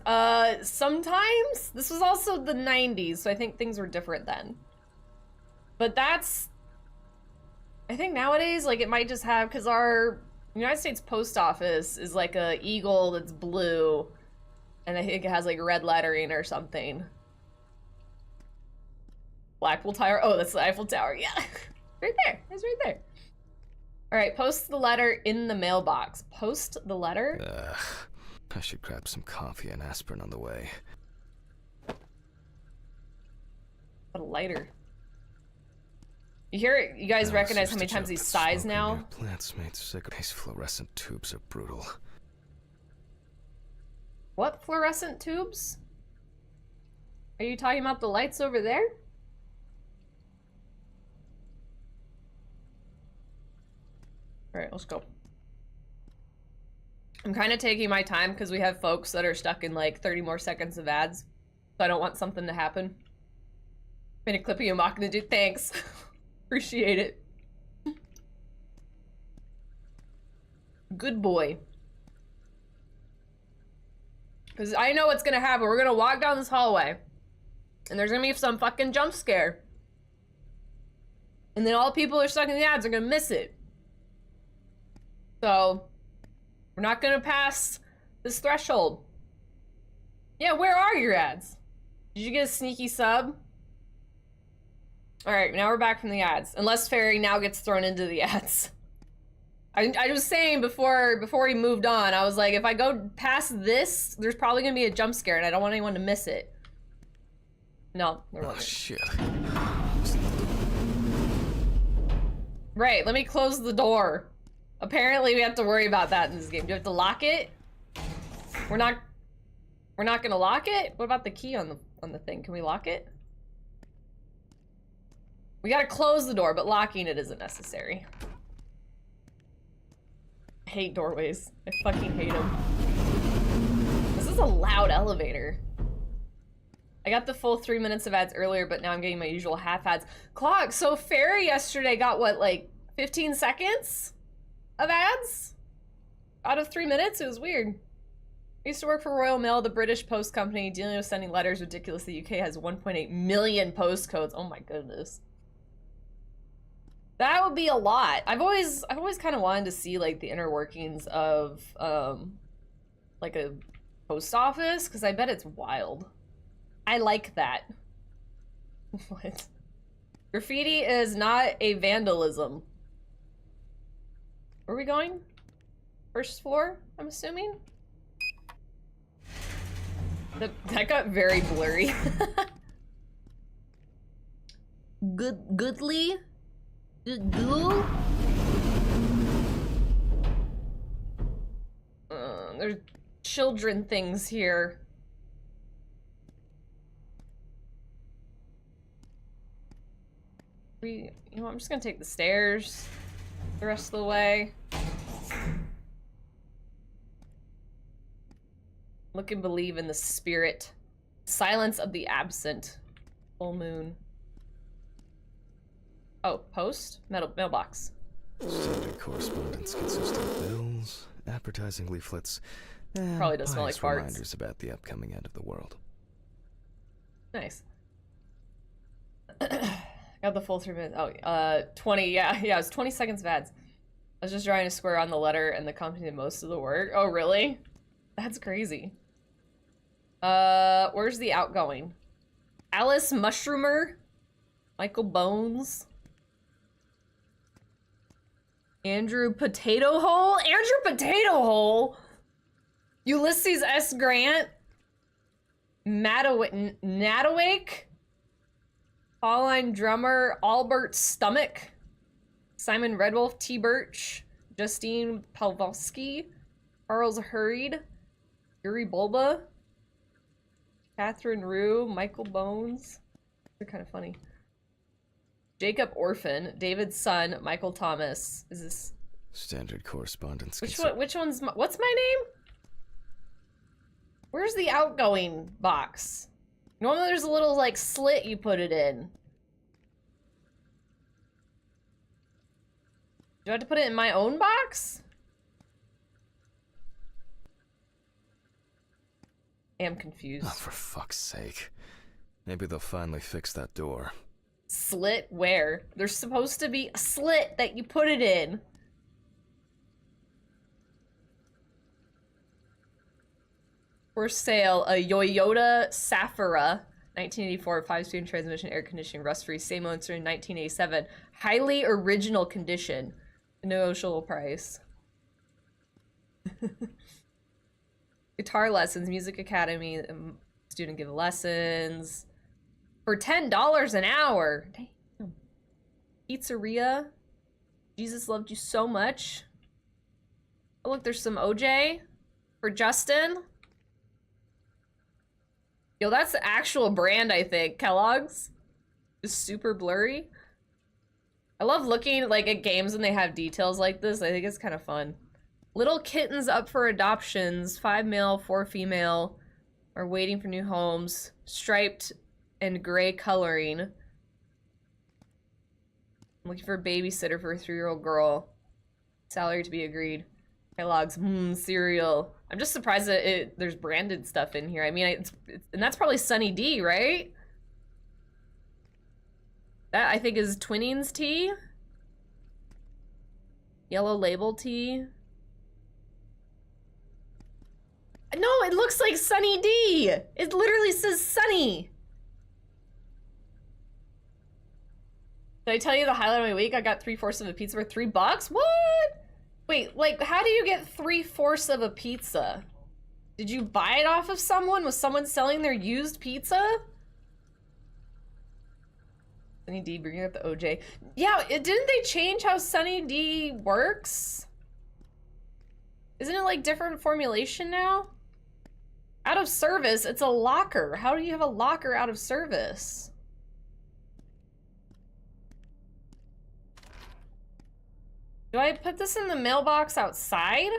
Sometimes. This was also the 90s, so I think things were different then. But that's... I think nowadays, like, it might just have... Because our United States Post Office is like a eagle that's blue. And I think it has, like, red lettering or something. Blackwell Tower? Oh, that's the Eiffel Tower, yeah. Right there. It's right there. All right, post the letter in the mailbox. Post the letter? I should grab some coffee and aspirin on the way. What a lighter. You hear it? You guys recognize how many times he sighs now? Plants made cigarettes. These fluorescent tubes are brutal. What fluorescent tubes? Are you talking about the lights over there? Alright, let's go. I'm kind of taking my time because we have folks that are stuck in like 30 more seconds of ads. So I don't want something to happen. Made a clip of you mocking the dude. Thanks. Appreciate it. Good boy. Because I know what's gonna happen. We're gonna walk down this hallway. And there's gonna be some fucking jump scare. And then all the people who are stuck in the ads are gonna miss it. So, we're not gonna pass this threshold. Yeah, where are your ads? Did you get a sneaky sub? Alright, now we're back from the ads. Unless Fairy now gets thrown into the ads. I was saying before he moved on, I was like, if I go past this, there's probably gonna be a jump scare and I don't want anyone to miss it. No, there wasn't. Oh, shit. Right, let me close the door. Apparently we have to worry about that in this game. Do you have to lock it? We're not gonna lock it? What about the key on the thing? Can we lock it? We gotta close the door, but locking it isn't necessary. I hate doorways. I fucking hate them. This is a loud elevator. I got the full 3 minutes of ads earlier, but now I'm getting my usual half ads. Clock, so Fairy yesterday got what, like 15 seconds of ads? Out of 3 minutes? It was weird. I used to work for Royal Mail, the British post company, dealing with sending letters. Ridiculous, the UK has 1.8 million postcodes. Oh my goodness. That would be a lot. I've always kind of wanted to see like the inner workings of like a post office, because I bet it's wild. I like that. What? Graffiti is not a vandalism. Where are we going? First floor, I'm assuming? That got very blurry. Goodly? Goo? There's children things here. You know, I'm just gonna take the stairs the rest of the way. Look and believe in the spirit. Silence of the absent. Full moon. Oh, post? Mailbox. Standard correspondence consists of bills, advertising leaflets, and probably does smell like farts. Reminders about the upcoming end of the world. Nice. Got the full 3 minutes. Oh, 20. Yeah, it was 20 seconds of ads. I was just drawing a square on the letter and the company did most of the work. Oh, really? That's crazy. Where's the outgoing? Alice Mushroomer? Michael Bones? Andrew Potato Hole? Andrew Potato Hole? Ulysses S. Grant? Natawake? Pauline Drummer? Albert Stomach? Simon Redwolf? T. Birch? Justine Pawlowski? Charles Hurried? Yuri Bulba? Catherine Rue? Michael Bones? They're kind of funny. Jacob Orphan, David's son, Michael Thomas. Is this standard correspondence? Which one's what's my name? Where's the outgoing box? Normally there's a little like slit you put it in. Do I have to put it in my own box? I am confused. Oh, for fuck's sake. Maybe they'll finally fix that door. Slit where? There's supposed to be a slit that you put it in. For sale, a Toyota Safira 1984, 5-speed transmission, air conditioning, rust-free, same owner in 1987. Highly original condition. Negotiable price. Guitar lessons, music academy, student give lessons. For $10 an hour. Damn. Pizzeria. Jesus loved you so much. Oh, look, there's some OJ for Justin. Yo, that's the actual brand, I think. Kellogg's. Just super blurry. I love looking like at games when they have details like this. I think it's kind of fun. Little kittens up for adoptions. 5 male, 4 female. Are waiting for new homes. Striped and gray coloring. I'm looking for a babysitter for a 3-year-old girl. Salary to be agreed. Kellogg's, cereal. I'm just surprised that there's branded stuff in here. I mean, and that's probably Sunny D, right? That, I think, is Twinnings tea. Yellow Label tea. No, it looks like Sunny D. It literally says Sunny. Did I tell you the highlight of my week? I got 3/4 of a pizza for $3. What? Wait, like, how do you get 3/4 of a pizza? Did you buy it off of someone? Was someone selling their used pizza? Sunny D, bringing up the OJ. Yeah, didn't they change how Sunny D works? Isn't it like different formulation now? Out of service, it's a locker. How do you have a locker out of service? Do I put this in the mailbox outside?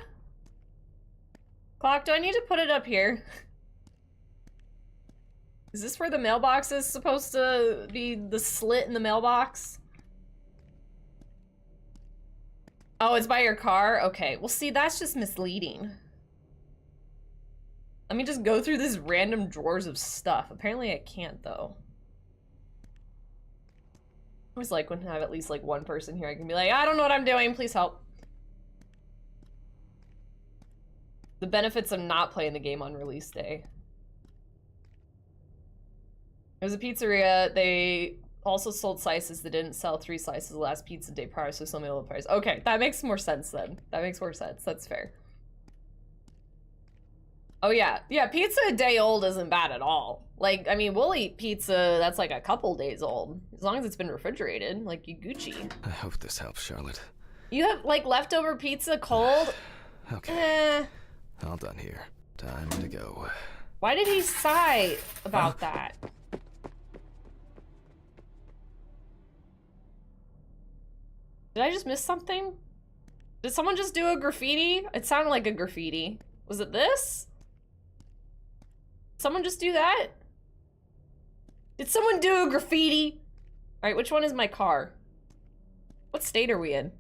Clock, do I need to put it up here? Is this where the mailbox is supposed to be, the slit in the mailbox? Oh, it's by your car? Okay, well see, that's just misleading. Let me just go through this random drawers of stuff. Apparently I can't, though. I always like when I have at least like one person here I can be like, I don't know what I'm doing, please help. The benefits of not playing the game on release day. It was a pizzeria. They also sold slices. They didn't sell 3 slices the last pizza day prior, so some middle of the price. Okay, that makes more sense then. That makes more sense. That's fair. Oh yeah, yeah, pizza a day old isn't bad at all. Like, I mean, we'll eat pizza that's like a couple days old. As long as it's been refrigerated, like you Gucci. I hope this helps, Charlotte. You have like leftover pizza cold? Okay. All done here. Time to go. Why did he sigh about that? Did I just miss something? Did someone just do a graffiti? It sounded like a graffiti. Was it this? Someone just do that? Did someone do a graffiti? Alright, which one is my car? What state are we in?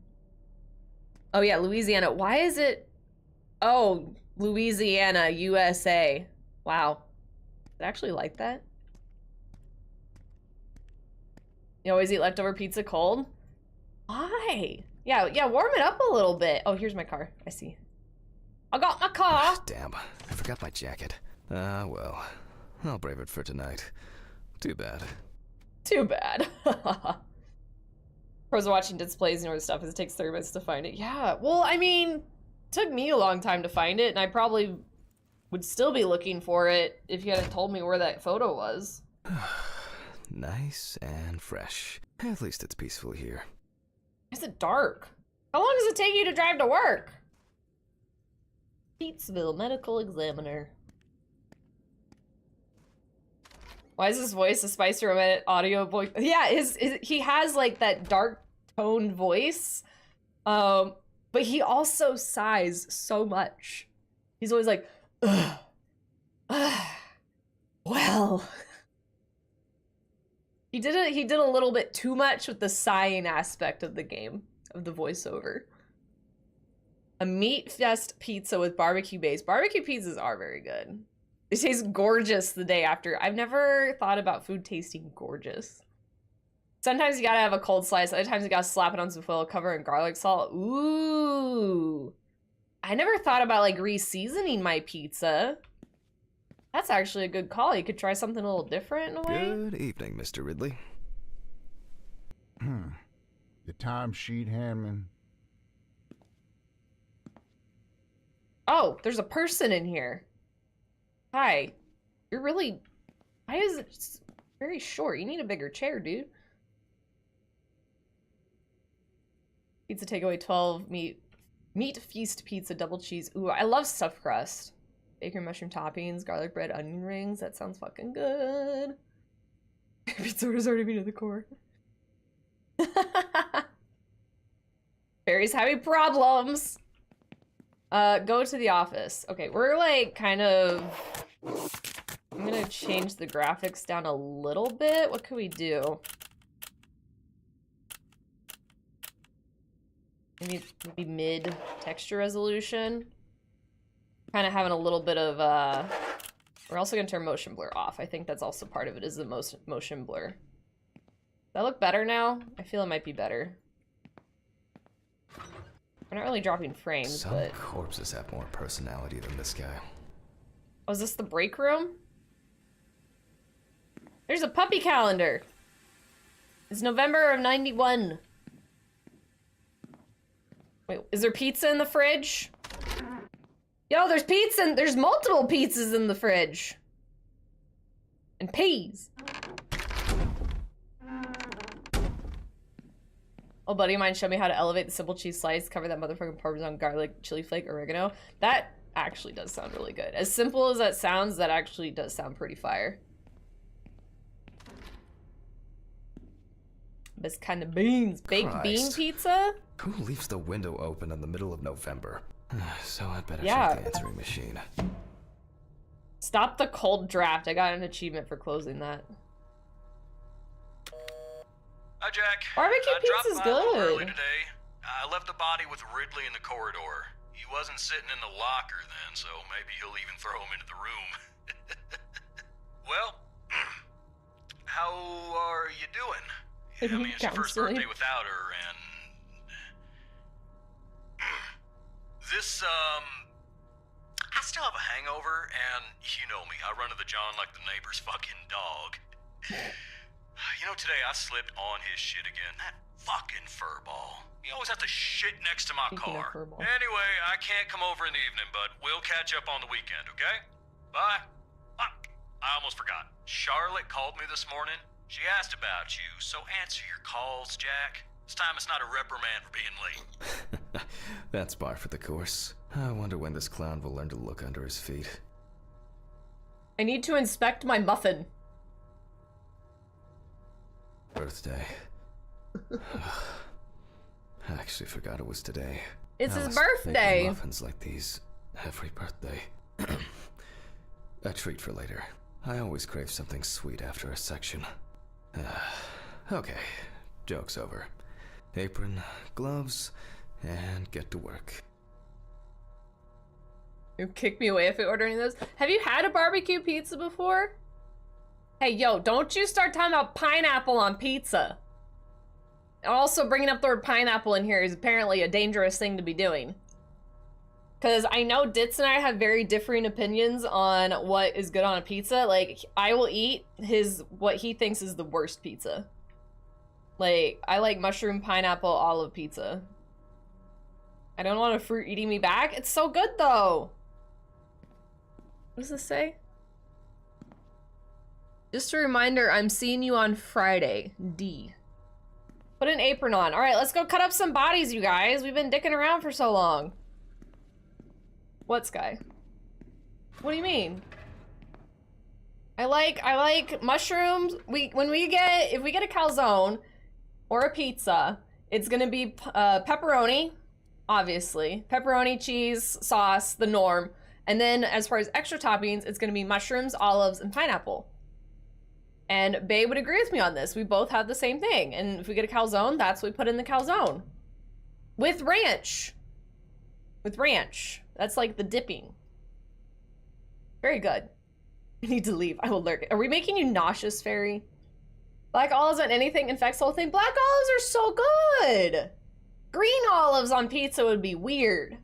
Oh yeah, Louisiana. Why is it... Oh, Louisiana, USA. Wow. Is it actually like that? You always eat leftover pizza cold? Why? Yeah, warm it up a little bit. Oh, here's my car. I see. I got my car. Damn, I forgot my jacket. Ah, well. I'll brave it for tonight. Too bad. Too bad. Pros are watching displays and all this stuff because it takes 30 minutes to find it. Yeah, well, I mean, it took me a long time to find it, and I probably would still be looking for it if you hadn't told me where that photo was. Nice and fresh. At least it's peaceful here. Is it dark? How long does it take you to drive to work? Peatsville Medical Examiner. Why is his voice a Spicy Romantic audio voice? Yeah, he has like that dark toned voice. But he also sighs so much. He's always like, ugh, well. He did a little bit too much with the sighing aspect of the game, of the voiceover. A meat fest pizza with barbecue base. Barbecue pizzas are very good. They taste gorgeous the day after. I've never thought about food tasting gorgeous. Sometimes you gotta have a cold slice. Other times you gotta slap it on some foil, cover it in garlic salt. Ooh. I never thought about like re-seasoning my pizza. That's actually a good call. You could try something a little different in a way. Good evening, Mr. Ridley. The timesheet, Hammond. Oh, there's a person in here. Hi. You're really... Why is it just very short? You need a bigger chair, dude. Pizza takeaway 12, meat feast pizza, double cheese. Ooh, I love stuffed crust. Bacon, mushroom toppings, garlic bread, onion rings. That sounds fucking good. Pizza order's already been to the core. Barry's having problems. Go to the office. Okay, we're like kind of... I'm gonna change the graphics down a little bit. What could we do? Maybe mid texture resolution. Kind of having a little bit of we're also gonna turn motion blur off. I think that's also part of it, is the motion blur. Does that look better now? I feel it might be better. We're not really dropping frames, Some but... corpses have more personality than this guy. Oh, is this the break room? There's a puppy calendar. It's November of 91. Wait, is there pizza in the fridge? Yo, there's pizza and there's multiple pizzas in the fridge. And peas. Oh, buddy of mine showed me how to elevate the simple cheese slice, cover that motherfucking Parmesan, garlic, chili flake, oregano. That actually does sound really good. As simple as that sounds, that actually does sound pretty fire. Best kind of beans. Baked bean pizza? Who leaves the window open in the middle of November? So I better Yeah. check the answering machine. Stop the cold draft. I got an achievement for closing that. Hi, Jack. Barbecue pizza's I dropped by a little early good. today. I left the body with Ridley in the corridor. He wasn't sitting in the locker then, so maybe he'll even throw him into the room. Well, how are you doing? I mean, it's your first Counseling. birthday without her, and... This, I still have a hangover, and you know me, I run to the John like the neighbor's fucking dog. You know, today I slipped on his shit again. That fucking furball. He always has to shit next to my Speaking of car. furball. Anyway, I can't come over in the evening, but we'll catch up on the weekend, okay? Bye. Fuck, I almost forgot. Charlotte called me this morning. She asked about you, so answer your calls, Jack. This time it's not a reprimand for being late. That's par for the course. I wonder when this clown will learn to look under his feet. I need to inspect my muffin. Birthday. I actually forgot it was today. It's his Alice making birthday. Muffins like these every birthday. A treat for later. I always crave something sweet after a section. Okay, joke's over. Apron, gloves, and get to work. You kick me away if I order any of those. Have you had a barbecue pizza before? Hey, yo, don't you start talking about pineapple on pizza. Also, bringing up the word pineapple in here is apparently a dangerous thing to be doing. Because I know Ditz and I have very differing opinions on what is good on a pizza. Like, I will eat what he thinks is the worst pizza. Like, I like mushroom, pineapple, olive pizza. I don't want a fruit eating me back. It's so good, though. What does this say? Just a reminder, I'm seeing you on Friday. D. Put an apron on. All right, let's go cut up some bodies, you guys. We've been dicking around for so long. What, Sky? What do you mean? I like mushrooms. If we get a calzone or a pizza, it's gonna be pepperoni, obviously. Pepperoni, cheese, sauce, the norm. And then as far as extra toppings, it's gonna be mushrooms, olives, and pineapple. And Bae would agree with me on this. We both have the same thing. And if we get a calzone, that's what we put in the calzone. With ranch. With ranch. That's like the dipping. Very good. I need to leave. I will lurk. Are we making you nauseous, Fairy? Black olives on anything infects the whole thing. Black olives are so good. Green olives on pizza would be weird.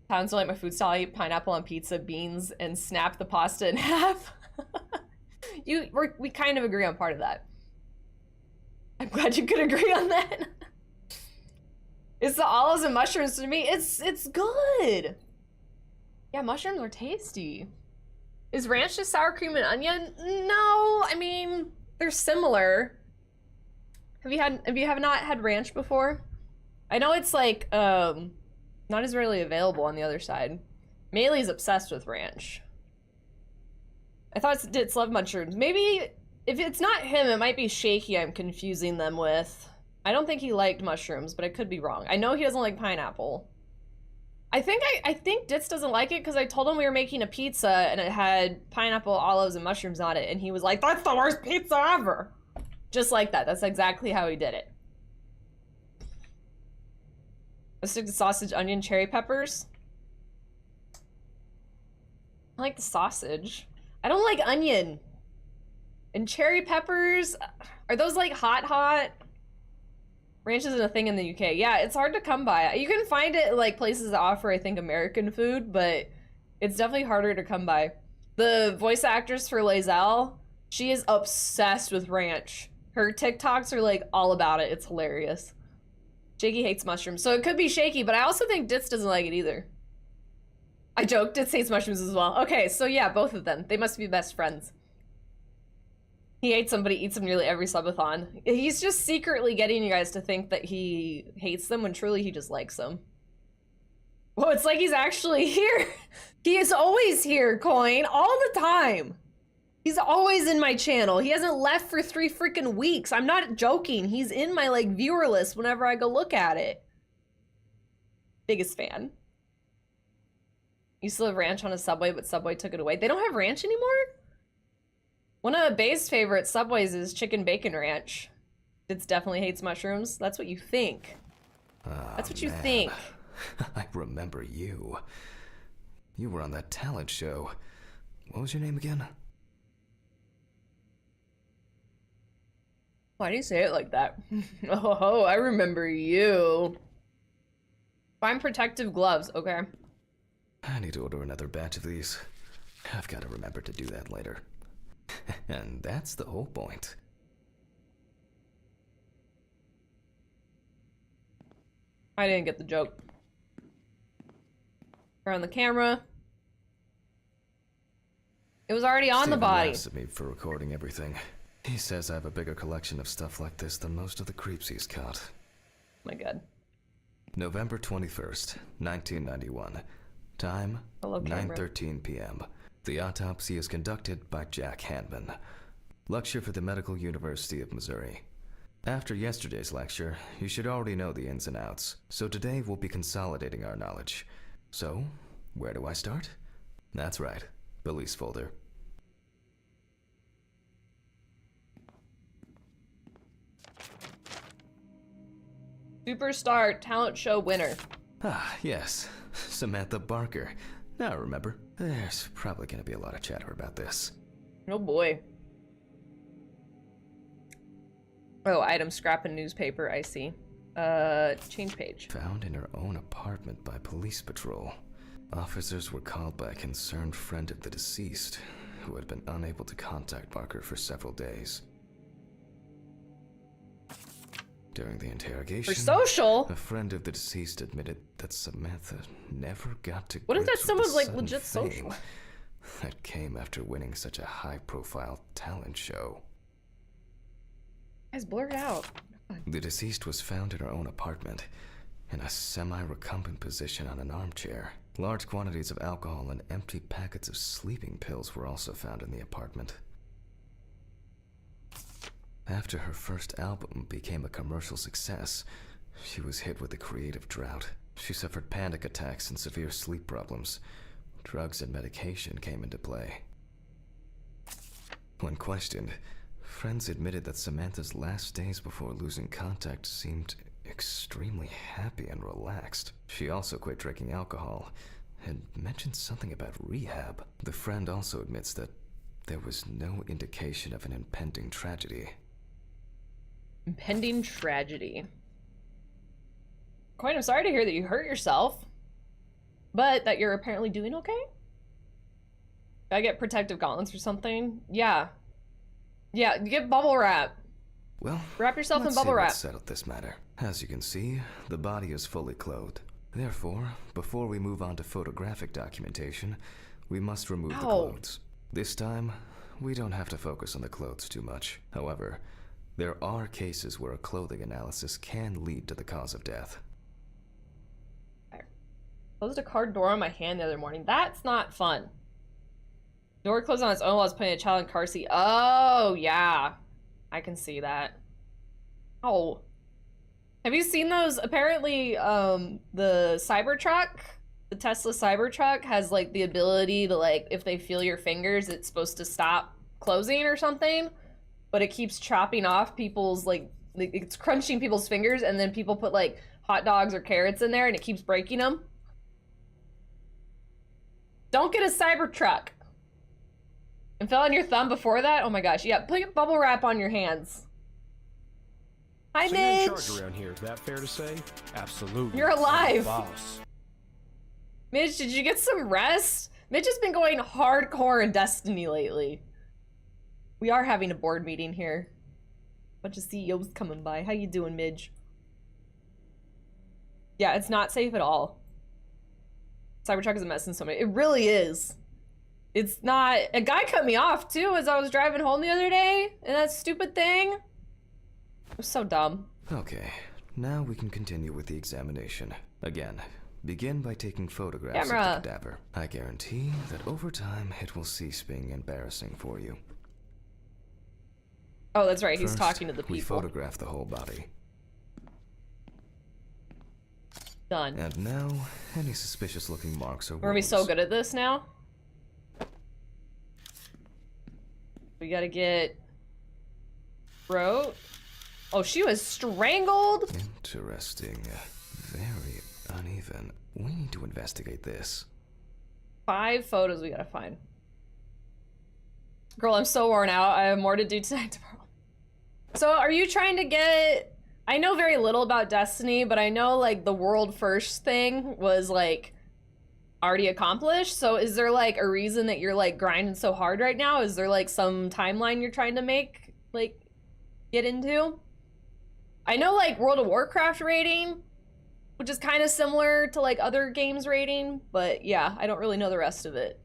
Sounds like my food style. I eat pineapple on pizza, beans, and snap the pasta in half. We kind of agree on part of that. I'm glad you could agree on that. It's the olives and mushrooms to me. It's good. Yeah, mushrooms are tasty. Is ranch just sour cream and onion? No, I mean they're similar. Have you not had ranch before? I know it's like not as readily available on the other side. Maylee's obsessed with ranch. I thought it's love mushrooms. Maybe if it's not him, it might be Shaky I'm confusing them with. I don't think he liked mushrooms, but I could be wrong. I know he doesn't like pineapple. I think Ditz doesn't like it because I told him we were making a pizza and it had pineapple, olives, and mushrooms on it, and he was like, "That's the worst pizza ever." Just like that. That's exactly how he did it. Let's stick to sausage, onion, cherry peppers. I like the sausage. I don't like onion. And cherry peppers, are those like hot? Ranch isn't a thing in the UK. Yeah, it's hard to come by. You can find it like places that offer, I think, American food, but it's definitely harder to come by. The voice actress for Lae'zel, she is obsessed with ranch. Her TikToks are like all about it. It's hilarious. Shaky hates mushrooms. So it could be Shaky, but I also think Ditz doesn't like it either. I joke, Ditz hates mushrooms as well. Okay, so yeah, both of them. They must be best friends. He hates them, but he eats them nearly every subathon. He's just secretly getting you guys to think that he hates them when truly he just likes them. Well, it's like he's actually here. He is always here, Coin, all the time. He's always in my channel. He hasn't left for 3 freaking weeks. I'm not joking. He's in my like viewer list whenever I go look at it. Biggest fan. Used to have ranch on a Subway, but Subway took it away. They don't have ranch anymore? One of Bay's favorite Subways is chicken bacon ranch. Ditz definitely hates mushrooms. That's what you think. That's what you think. I remember you. You were on that talent show. What was your name again? Why do you say it like that? Oh, I remember you. Find protective gloves, okay. I need to order another batch of these. I've got to remember to do that later. And that's the whole point. I didn't get the joke. Turn on the camera. It was already on the body. Steven laughs at me for recording everything. He says I have a bigger collection of stuff like this than most of the creeps he's caught. My God. November 21st, 1991. Time, 9:13 p.m. The autopsy is conducted by Jack Handman. Lecture for the Medical University of Missouri. After yesterday's lecture, you should already know the ins and outs, so today we'll be consolidating our knowledge. So, where do I start? That's right, police folder. Superstar talent show winner. Ah, yes. Samantha Barker. Now I remember. There's probably going to be a lot of chatter about this. Oh boy. Oh, item scrap and newspaper, I see. Change page. Found in her own apartment by police patrol. Officers were called by a concerned friend of the deceased, who had been unable to contact Barker for several days. During the interrogation, for social, a friend of the deceased admitted that Samantha never got to. What if that's someone's like legit fame social? That came after winning such a high-profile talent show. Guys, blur it out. The deceased was found in her own apartment, in a semi-recumbent position on an armchair. Large quantities of alcohol and empty packets of sleeping pills were also found in the apartment. After her first album became a commercial success, she was hit with a creative drought. She suffered panic attacks and severe sleep problems. Drugs and medication came into play. When questioned, friends admitted that Samantha's last days before losing contact seemed extremely happy and relaxed. She also quit drinking alcohol and mentioned something about rehab. The friend also admits that there was no indication of an impending tragedy. Impending tragedy. Quite, I'm sorry to hear that you hurt yourself. but that you're apparently doing okay. I get protective gauntlets or something. Yeah. Yeah, get bubble wrap. Well, wrap yourself in let's bubble see wrap. what settled this matter. As you can see, the body is fully clothed. Therefore, before we move on to photographic documentation, we must remove the clothes. This time, we don't have to focus on the clothes too much. However, there are cases where a clothing analysis can lead to the cause of death. Closed a car door on my hand the other morning. That's not fun. Door closed on its own while I was putting a child in car seat. Oh, yeah. I can see that. Oh. Have you seen those? Apparently, the Cybertruck, the Tesla Cybertruck has, like, the ability to, like, if they feel your fingers, it's supposed to stop closing or something. But it keeps chopping off people's, like, it's crunching people's fingers, and then people put, like, hot dogs or carrots in there, and it keeps breaking them. Don't get a Cybertruck. And fell on your thumb before that? Oh my gosh. Yeah, put bubble wrap on your hands. Hi, so Midge. you're in charge around here, is that fair to say? Absolutely. You're alive. Boss. Midge, did you get some rest? Midge has been going hardcore in Destiny lately. We are having a board meeting here. Bunch of CEOs coming by. How you doing, Midge? Yeah, it's not safe at all. Cybertruck is a mess in so many. It really is. It's not. A guy cut me off too as I was driving home the other day, and that stupid thing. It was so dumb. Okay, now we can continue with the examination. Again, begin by taking photographs of the cadaver. I guarantee that over time it will cease being embarrassing for you. Oh, that's right. He's First, talking to the people. We photograph the whole body. Done. And now, any suspicious-looking marks or wounds. We're gonna be so good at this now. We gotta get throat. Oh, she was strangled? Interesting. Very uneven. We need to investigate this. 5 photos we gotta find. Girl, I'm so worn out. I have more to do tonight tomorrow. So are you trying to get... I know very little about Destiny, but I know like the world first thing was like already accomplished. So is there like a reason that you're like grinding so hard right now? Is there like some timeline you're trying to make, like get into? I know like World of Warcraft rating, which is kind of similar to like other games rating, but yeah, I don't really know the rest of it.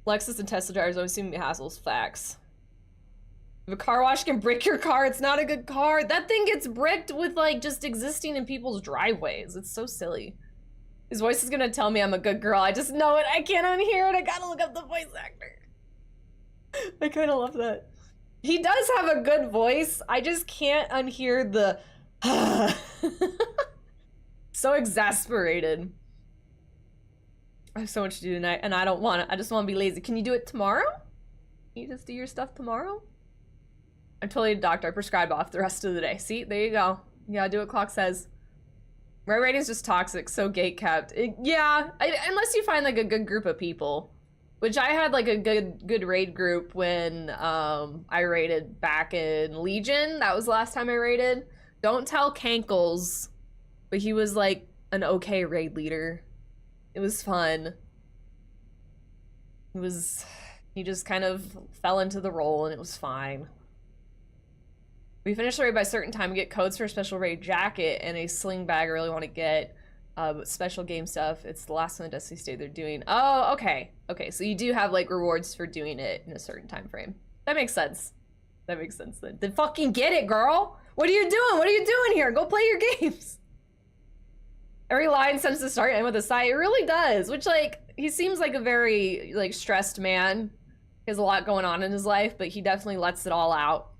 Lexus and Tesla drivers always seem to be hassles. Facts. If a car wash can brick your car, it's not a good car. That thing gets bricked with like just existing in people's driveways. It's so silly. His voice is gonna tell me I'm a good girl. I just know it. I can't unhear it. I gotta look up the voice actor. I kind of love that. He does have a good voice. I just can't unhear the so exasperated. I have so much to do tonight and I don't want it. I just want to be lazy. Can you do it tomorrow? Can you just do your stuff tomorrow? I'm totally a doctor. I prescribe off the rest of the day. See, there you go. You gotta do what clock says. My rating's just toxic, so gate-kept. Yeah, unless you find like a good group of people. Which I had like a good raid group when I raided back in Legion. That was the last time I raided. Don't tell Cankles, but he was like an okay raid leader. It was fun. He just kind of fell into the role and it was fine. We finish the raid by a certain time. We get codes for a special raid jacket and a sling bag I really want to get. Special game stuff. It's the last one in Destiny state they're doing. Oh, okay. Okay, so you do have like rewards for doing it in a certain time frame. That makes sense. That makes sense then. Then fucking get it, girl! What are you doing? What are you doing here? Go play your games! Every line seems to start and end with a sigh. It really does. Which, like, he seems like a very, like, stressed man. He has a lot going on in his life, but he definitely lets it all out.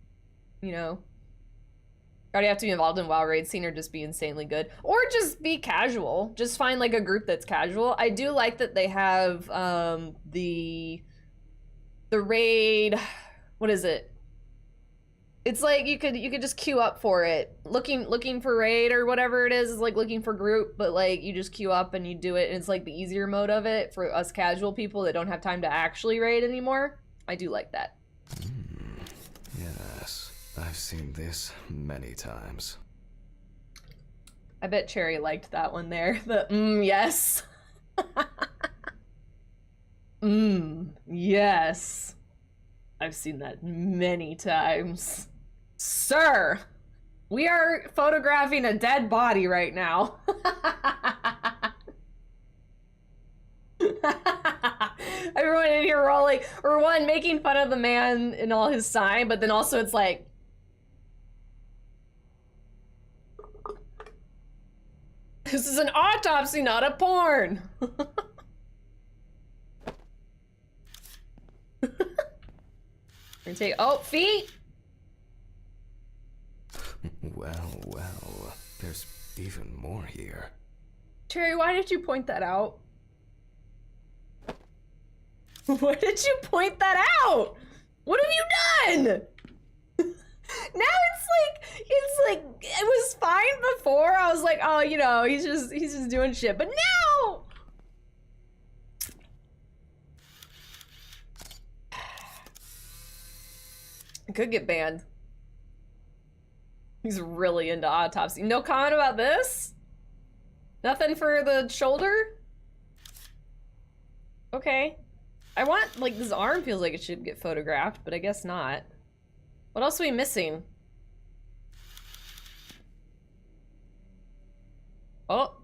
You know? You already have to be involved in WoW raid scene or just be insanely good. Or just be casual. Just find, like, a group that's casual. I do like that they have, the raid... What is it? It's like you could just queue up for it. Looking for raid or whatever it is like looking for group, but like you just queue up and you do it and it's like the easier mode of it for us casual people that don't have time to actually raid anymore. I do like that. Yes, I've seen this many times. I bet Cherry liked that one there. The yes. Yes. I've seen that many times. Sir, we are photographing a dead body right now. Everyone in here rolling, or one, making fun of the man and all his sign, but then also it's like, this is an autopsy, not a porn. We're gonna take, oh, feet. Well, well, there's even more here. Cherry, why did you point that out? Why did you point that out? What have you done? Now it's like it was fine before. I was like, oh, you know, he's just doing shit. But now I could get banned. He's really into autopsy. No comment about this? Nothing for the shoulder? Okay. I want, like, this arm feels like it should get photographed, but I guess not. What else are we missing? Oh,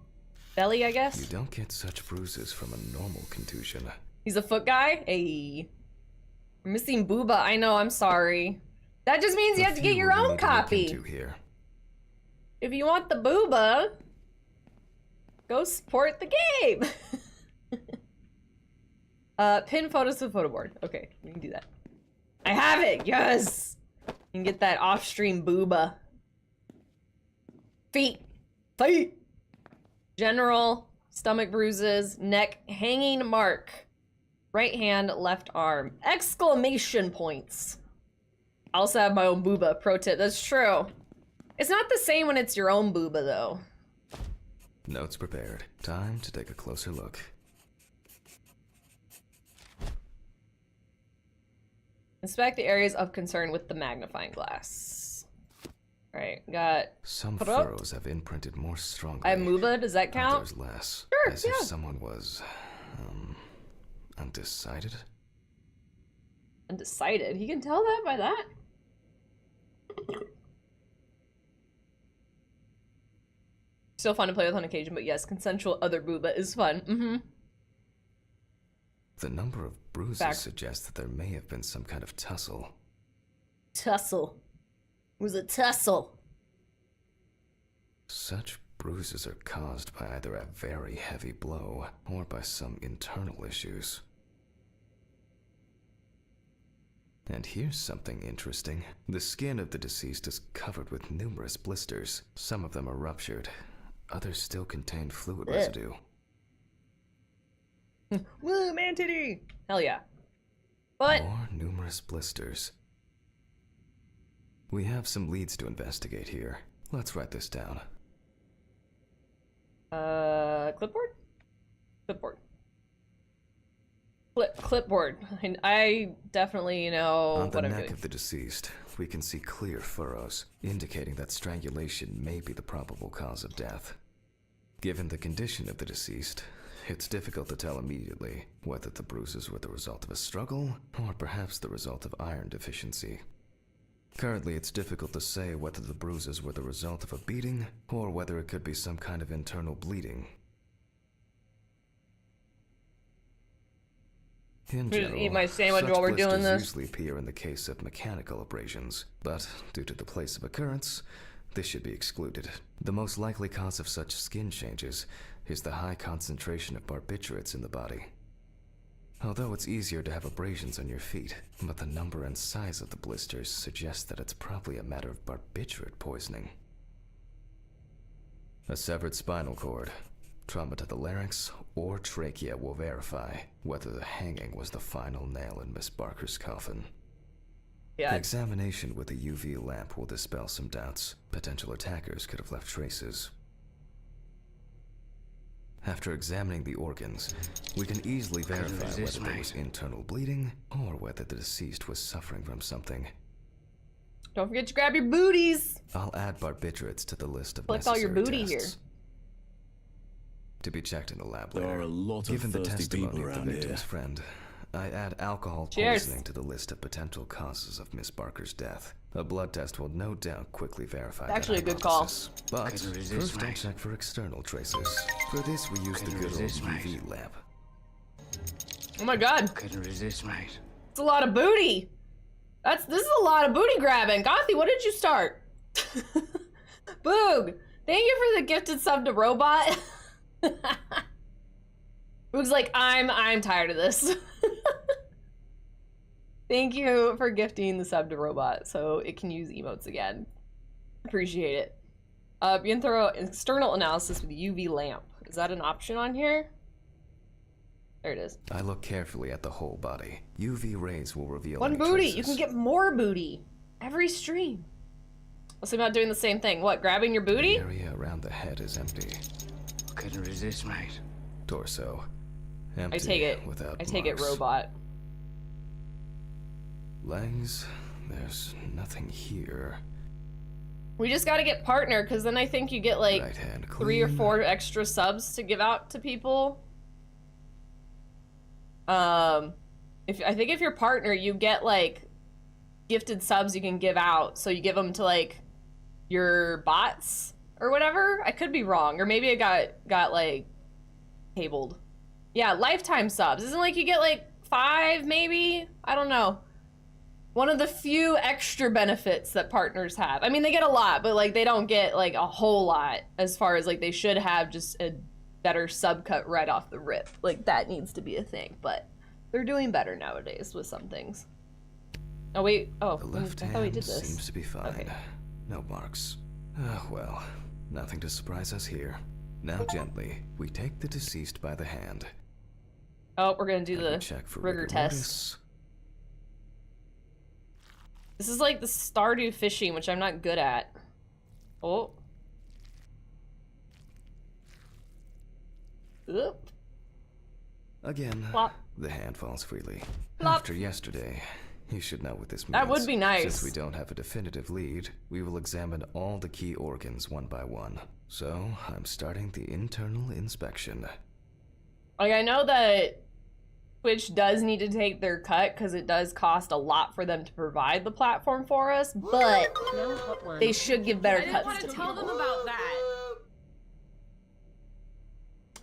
belly, I guess? You don't get such bruises from a normal contusion. He's a foot guy? Hey. We're missing booba. I know, I'm sorry. That just means you have to get your own copy. Here. If you want the booba, go support the game. Pin photos to the photo board. Okay, we can do that. I have it, yes! You can get that off-stream booba. Feet. Feet! General, stomach bruises, neck, hanging mark. Right hand, left arm. Exclamation points. I also have my own booba, pro tip, that's true. It's not the same when it's your own booba, though. Notes prepared. Time to take a closer look. Inspect the areas of concern with the magnifying glass. Alright, got... Some furrows have imprinted more strongly. I have Mooba, does that count? Others less. Sure, as yeah. if someone was... undecided? Undecided? He can tell that by that? Still fun to play with on occasion, but yes, consensual other booba is fun. Mm-hmm. The number of bruises suggests that there may have been some kind of tussle. Tussle. It was a tussle. Such bruises are caused by either a very heavy blow or by some internal issues. And here's something interesting. The skin of the deceased is covered with numerous blisters. Some of them are ruptured. Others still contain fluid residue. Woo, man titty! Hell yeah. But... more numerous blisters. We have some leads to investigate here. Let's write this down. Clipboard? Clipboard. Clipboard. I definitely know On the what I'm neck doing. of the deceased, we can see clear furrows, indicating that strangulation may be the probable cause of death. Given the condition of the deceased, it's difficult to tell immediately whether the bruises were the result of a struggle or perhaps the result of iron deficiency. Currently, it's difficult to say whether the bruises were the result of a beating or whether it could be some kind of internal bleeding. In general, eat my sandwich such while we're doing blisters this. usually appear in the case of mechanical abrasions, but due to the place of occurrence, this should be excluded. The most likely cause of such skin changes is the high concentration of barbiturates in the body. Although it's easier to have abrasions on your feet, but the number and size of the blisters suggests that it's probably a matter of barbiturate poisoning. A severed spinal cord, trauma to the larynx, or trachea will verify whether the hanging was the final nail in Miss Barker's coffin. Yeah. Examination with a UV lamp will dispel some doubts. Potential attackers could have left traces. After examining the organs, we can easily verify whether there was internal bleeding or whether the deceased was suffering from something. Don't forget to grab your booties. I'll add barbiturates to the list of Collect all necessary your booty tests. here. to be checked in the lab There later. are a lot of Given the thirsty testimony people of the around victim's here. friend, I add alcohol Cheers. poisoning to the list of potential causes of Miss Barker's death. A blood test will no doubt quickly verify that Actually a good call. hypothesis. But Couldn't resist, first I'll mate. check for external traces. For this, we use the Couldn't good old resist, UV mate. lamp. Oh my god. Couldn't resist, mate. It's a lot of booty. This is a lot of booty grabbing. Gothy, what did you start? Boog, thank you for the gifted sub to Robot. Boog's like, I'm tired of this. Thank you for gifting the sub to Robot so it can use emotes again. Appreciate it. You can throw external analysis with UV lamp. Is that an option on here? There it is. I look carefully at the whole body. UV rays will reveal One any booty. traces. You can get more booty every stream. Let's see about doing the same thing. What, grabbing your booty? The area around the head is empty. Couldn't resist, mate. Torso. Empty. I take it. Without I take it, marks. Robot. Legs. There's nothing here. We just gotta get partner, because then I think you get like Right hand 3 or clean. 4 extra subs to give out to people. I think if you're partner, you get like gifted subs you can give out. So you give them to like your bots or whatever. I could be wrong, or maybe it got like tabled. Yeah, lifetime subs. Isn't it like you get like 5 maybe? I don't know. One of the few extra benefits that partners have. I mean, they get a lot, but like they don't get like a whole lot as far as like they should have just a better sub cut right off the rip. Like that needs to be a thing, but they're doing better nowadays with some things. Oh wait, oh, The left I thought we hand did this. seems to be fine. Okay. No marks. Well, nothing to surprise us here. Now gently, we take the deceased by the hand. Oh, we're gonna do And we the check for rigor test. mortis. This is like the Stardew fishing, which I'm not good at. Oh. Oop. Again, Plop. the hand falls freely. Plop. After yesterday, you should know what this means. That would be nice. Since we don't have a definitive lead, we will examine all the key organs one by one. So, I'm starting the internal inspection. Like, I know that Twitch does need to take their cut because it does cost a lot for them to provide the platform for us, but Now hot one. they should give better I didn't cuts want to to tell people. them about that.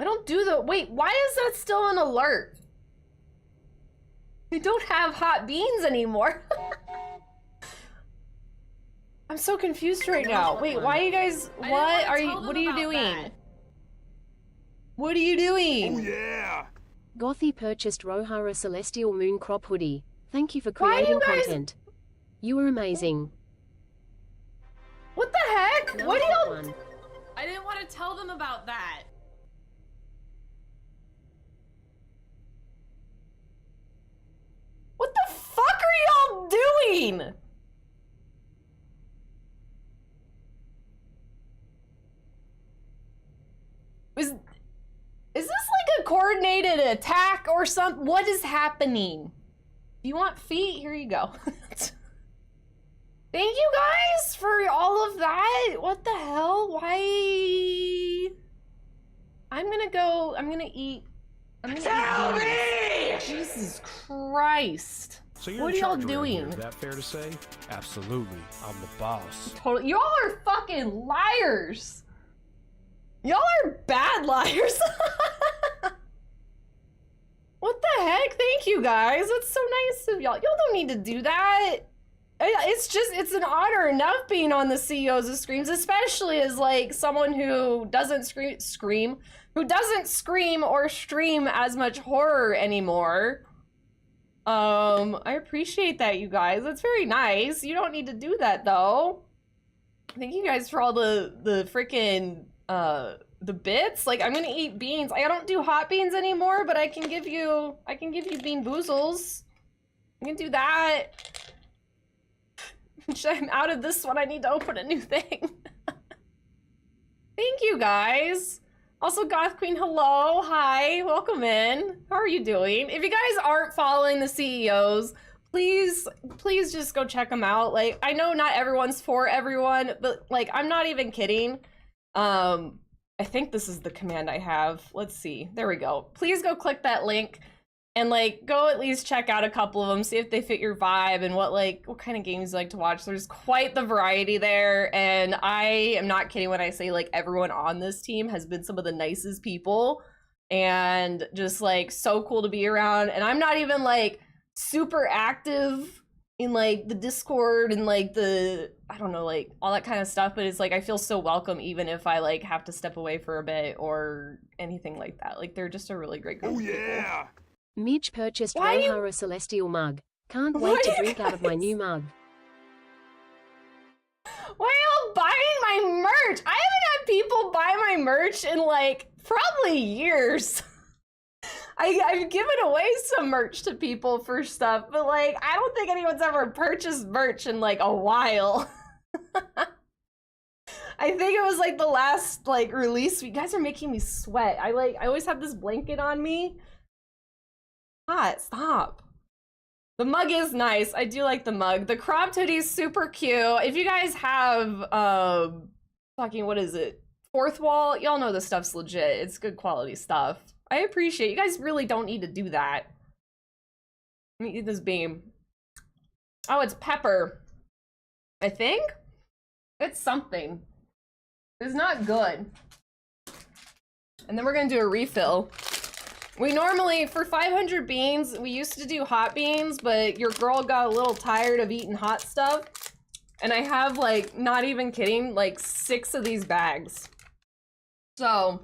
I don't do the— wait, why is that still an alert? We don't have hot beans anymore. I'm so confused right now. Wait, why are you guys— I what didn't are wanna you— tell what are them you about doing? that. What are you doing? Oh yeah! Gothy purchased Rohara Celestial Moon Crop Hoodie. Thank you for Why do you creating guys- content. You are amazing. What the heck? Now What do hot y'all— one. I didn't want to tell them about that. what the fuck are y'all doing? Is this like a coordinated attack or something? What is happening? If you want feet, here you go. Thank you guys for all of that. What the hell? Why? I'm gonna eat. Tell me! Jesus Christ. So you're What in are y'all charge around here, doing? Is that fair to say? Absolutely. I'm the boss. Totally. Y'all are fucking liars. Y'all are bad liars. What the heck? Thank you guys. That's so nice of y'all. Y'all don't need to do that. It's an honor enough being on the CEOs of Screams, especially as like someone who doesn't scream or stream as much horror anymore. I appreciate that, you guys. That's very nice. You don't need to do that though. Thank you guys for all the freaking the bits. Like, I'm gonna eat beans. I don't do hot beans anymore, but I can give you bean boozles. I can do that. I'm out of this one. I need to open a new thing. Thank you guys. Also, Goth Queen, hello. Hi, welcome in. How are you doing? If you guys aren't following the CEOs, please just go check them out. Like, I know not everyone's for everyone, but like, I'm not even kidding. I think this is the command I have. Let's see. There we go. Please go click that link and like go at least check out a couple of them, see if they fit your vibe and what kind of games you like to watch. There's quite the variety there, and I am not kidding when I say like everyone on this team has been some of the nicest people and just like so cool to be around. And I'm not even like super active in like the Discord and like the, I don't know, like all that kind of stuff, but it's like I feel so welcome even if I like have to step away for a bit or anything like that. Like they're just a really great group of people. Midge purchased Rohara Celestial mug. Can't wait to drink out of my new mug. Why are y'all buying my merch? I haven't had people buy my merch in like probably years. I've given away some merch to people for stuff, but like I don't think anyone's ever purchased merch in like a while. I think it was like the last like release. You guys are making me sweat. I always have this blanket on me. Hot, stop. The mug is nice. I do like the mug. The cropped hoodie is super cute. If you guys have fucking what is it? Fourth wall, y'all know this stuff's legit. It's good quality stuff. I appreciate you guys really don't need to do that. Let me eat this beam. Oh, it's pepper. I think? It's something. It's not good. And then we're gonna do a refill. We normally, for 500 beans, we used to do hot beans, but your girl got a little tired of eating hot stuff. And I have, like, not even kidding, like 6 of these bags. So,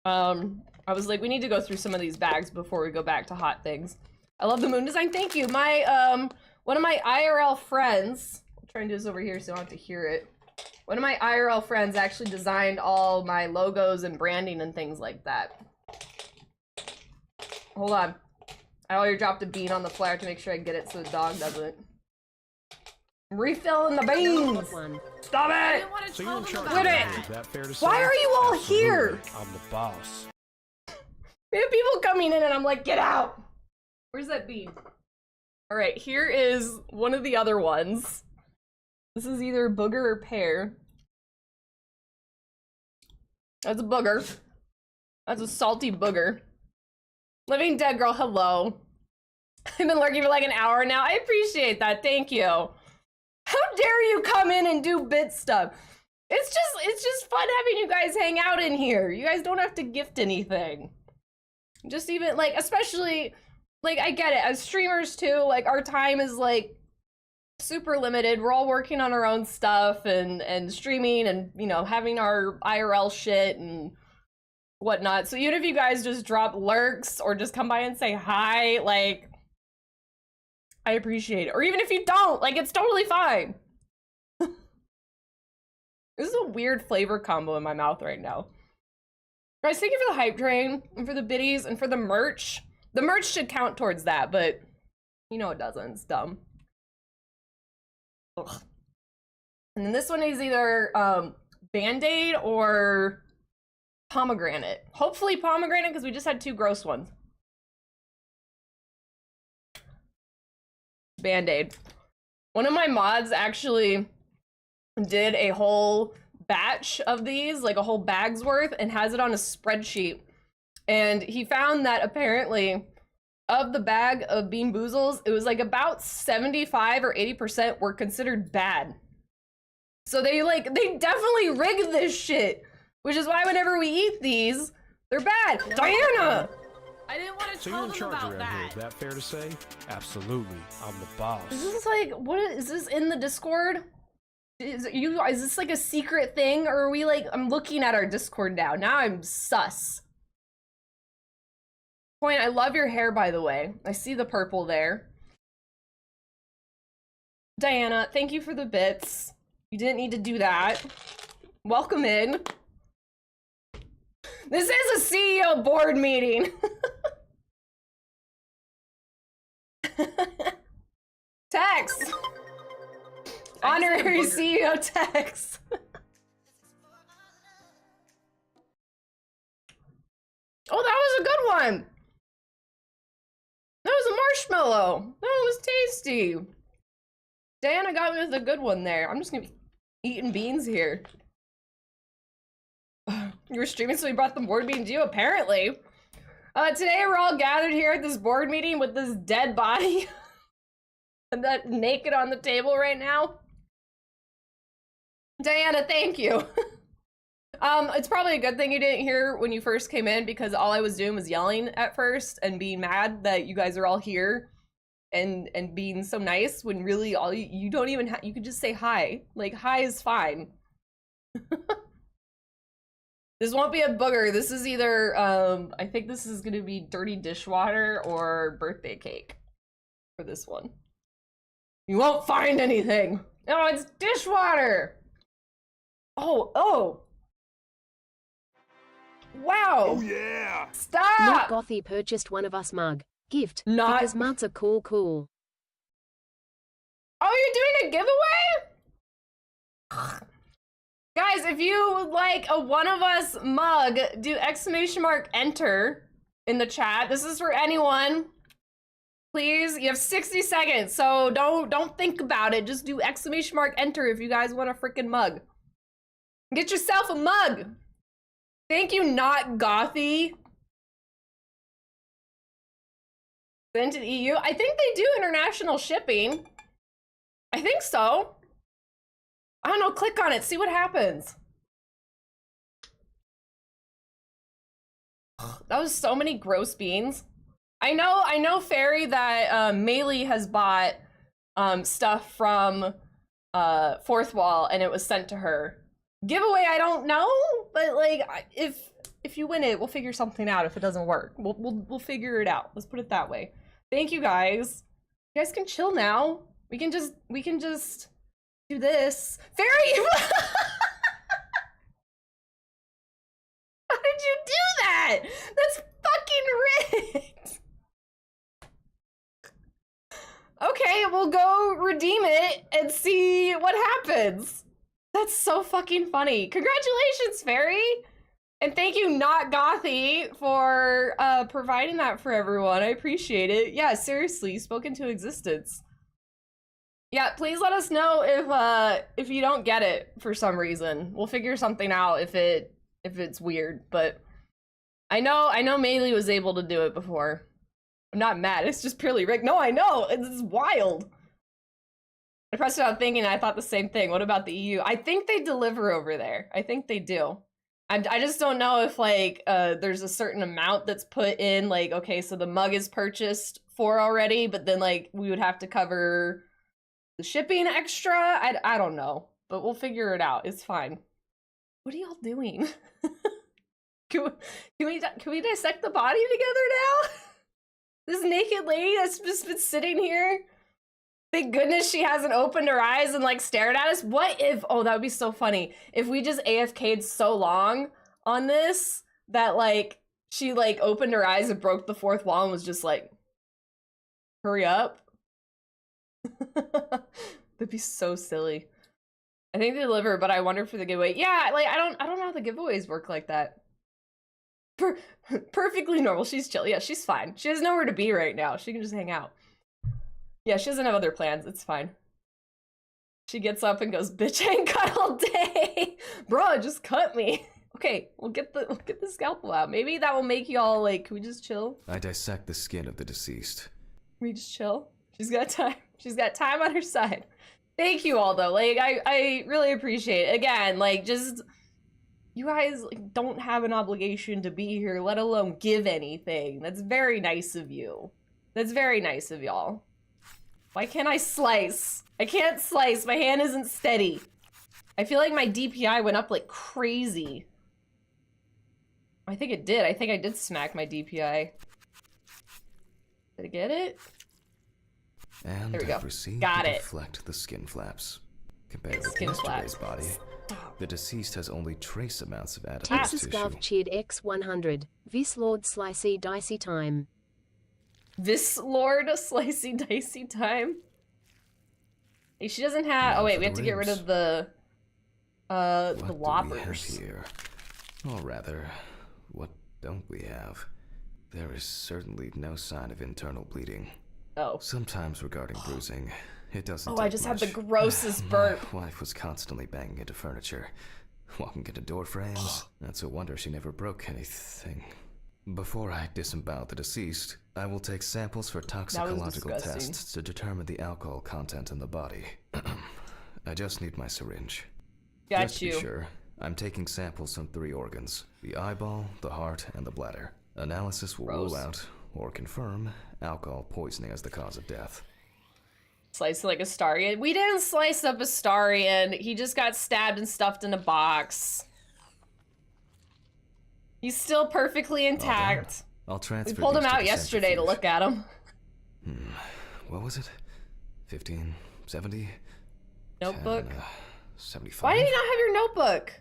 I was like, we need to go through some of these bags before we go back to hot things. I love the moon design, thank you. My, one of my IRL friends, I'll try and do this over here so I don't have to hear it. One of my IRL friends actually designed all my logos and branding and things like that. Hold on. I already dropped a bean on the floor to make sure I get it so the dog doesn't. I'm refilling the beans! Stop it! So you're in charge. Quit it! Is that fair to say? Why are you all Absolutely. here? I'm the boss. We have people coming in and I'm like, get out! Where's that bean? Alright, here is one of the other ones. This is either booger or pear. That's a booger. That's a salty booger. Living Dead Girl, hello. I've been lurking for like an hour now. I appreciate that, thank you. How dare you come in and do bit stuff? It's just fun having you guys hang out in here. You guys don't have to gift anything. Just even like, especially, like I get it, as streamers too, like our time is like super limited. We're all working on our own stuff and streaming and, you know, having our IRL shit and whatnot. So even if you guys just drop lurks or just come by and say hi, like, I appreciate it. Or even if you don't, like, it's totally fine. This is a weird flavor combo in my mouth right now. Guys, thank you for the hype train and for the biddies and for the merch. The merch should count towards that, but you know it doesn't. It's dumb. Ugh. And then this one is either Band-Aid or pomegranate. Hopefully pomegranate, because we just had 2 gross ones. Band-Aid. One of my mods actually did a whole batch of these, like a whole bag's worth, and has it on a spreadsheet. And he found that apparently of the bag of Bean Boozles, it was like about 75 or 80% were considered bad. So they definitely rigged this shit. Which is why whenever we eat these, they're bad. Diana! I didn't want to So tell you're in them charge about around that. here. Is that fair to say? Absolutely. I'm the boss. Is this like, what is this in the Discord? Is this like a secret thing? Or are we like, I'm looking at our Discord now. Now I'm sus. Point, I love your hair, by the way. I see the purple there. Diana, thank you for the bits. You didn't need to do that. Welcome in. This is a CEO board meeting. Tex. Honorary CEO Tex. Oh, that was a good one. That was a marshmallow. That was tasty. Diana got me with a good one there. I'm just gonna be eating beans here. You were streaming, so we brought the board meeting to you, apparently. Today we're all gathered here at this board meeting with this dead body. And that naked on the table right now. Diana, thank you. It's probably a good thing you didn't hear when you first came in, because all I was doing was yelling at first and being mad that you guys are all here and being so nice, when really all you don't even you could just say hi. Like, hi is fine. This won't be a booger. This is either I think this is gonna be dirty dishwater or birthday cake for this one. You won't find anything. No, it's dishwater. Oh. Wow. Oh yeah. Stop. Not Gothy purchased one of us mug. Gift. Not because mugs are cool. Oh, you're doing a giveaway? Guys, if you would like a one of us mug, do !enter in the chat. This is for anyone. Please, you have 60 seconds, so don't think about it. Just do !enter if you guys want a freaking mug. Get yourself a mug. Thank you, not Gothy. Sent to the EU. I think they do international shipping. I think so. I don't know, click on it, see what happens. That was so many gross beans. I know, Fairy, that Maylee has bought stuff from Fourth Wall and it was sent to her. Giveaway, I don't know, but like, if you win it, we'll figure something out. If it doesn't work, we'll figure it out. Let's put it that way. Thank you guys. You guys can chill now. We can just do this. Fairy! How did you do that? That's fucking rigged. Okay, we'll go redeem it and see what happens. That's so fucking funny. Congratulations, Fairy! And thank you, Not Gothy, for providing that for everyone. I appreciate it. Yeah, seriously, spoke into existence. Yeah, please let us know if you don't get it for some reason. We'll figure something out if it's weird, but I know Maylee was able to do it before. I'm not mad, it's just purely rigged. No, I know, it's wild. I pressed it out thinking, I thought the same thing. What about the EU? I think they deliver over there. I think they do. I just don't know if like there's a certain amount that's put in, like, okay, so the mug is purchased for already, but then like we would have to cover the shipping extra. I don't know, but we'll figure it out. It's fine. What are y'all doing? Can we dissect the body together now? This naked lady that's just been sitting here. Thank goodness she hasn't opened her eyes and like stared at us. What if, oh, that would be so funny. If we just AFK'd so long on this that like she like opened her eyes and broke the fourth wall and was just like, hurry up. That'd be so silly. I think they deliver, but I wonder for the giveaway. Yeah, like I don't know how the giveaways work like that. Perfectly normal. She's chill. Yeah, she's fine. She has nowhere to be right now. She can just hang out. Yeah, she doesn't have other plans. It's fine. She gets up and goes, bitch, I ain't cut all day. Bro, just cut me. Okay, we'll get the scalpel out. Maybe that will make y'all like, can we just chill? I dissect the skin of the deceased. Can we just chill? She's got time. She's got time on her side. Thank you all though. Like I really appreciate it. Again, like just you guys like don't have an obligation to be here, let alone give anything. That's very nice of you. That's very nice of y'all. Why can't I slice? I can't slice. My hand isn't steady. I feel like my DPI went up like crazy. I think it did. I think I did smack my DPI. Did I get it? And there we go. Got it. Deflect the skin flaps. Compared with yesterday's body, the deceased has only trace amounts of adipose Texas tissue. Gov cheered X100. Vis Lord Slicey Dicey Time. This Lord Slicey Dicey Time? Hey, she doesn't have... Oh wait, we have to get rid of the loppers. What do we have here? Or rather, what don't we have? There is certainly no sign of internal bleeding. Oh. Sometimes regarding bruising, it doesn't Oh, take I just much. have the grossest burp. My wife was constantly banging into furniture. walking into door frames. That's a wonder she never broke anything. Before I disembowel the deceased, I will take samples for toxicological tests to determine the alcohol content in the body. I just need my syringe. Just to be sure, I'm taking samples from 3 organs: the eyeball, the heart, and the bladder. Analysis will rule out, or confirm, alcohol poisoning as the cause of death. Slice it like Astarion. We didn't slice up Astarion. He just got stabbed and stuffed in a box. He's still perfectly intact. I'll transfer. We pulled him out yesterday to look at him. What was it? 1570? Notebook? 75? Why do you not have your notebook?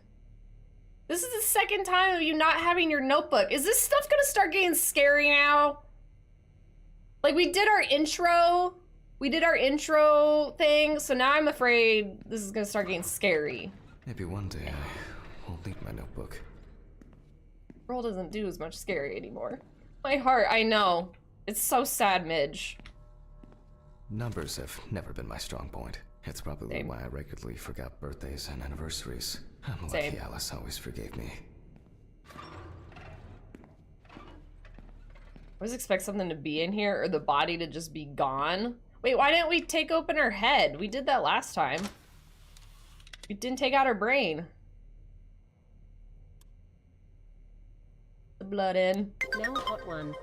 This is the second time of you not having your notebook. Is this stuff gonna start getting scary now? Like, we did our intro. We did our intro thing, so now I'm afraid this is gonna start getting scary. Maybe one day I won't need my notebook. Roll doesn't do as much scary anymore. My heart, I know. It's so sad, Midge. Numbers have never been my strong point. It's probably why I regularly forgot birthdays and anniversaries. I'm lucky Alice always forgave me. I always expect something to be in here or the body to just be gone. Wait, why didn't we take open her head? We did that last time. We didn't take out her brain. The blood in. Now a hot one.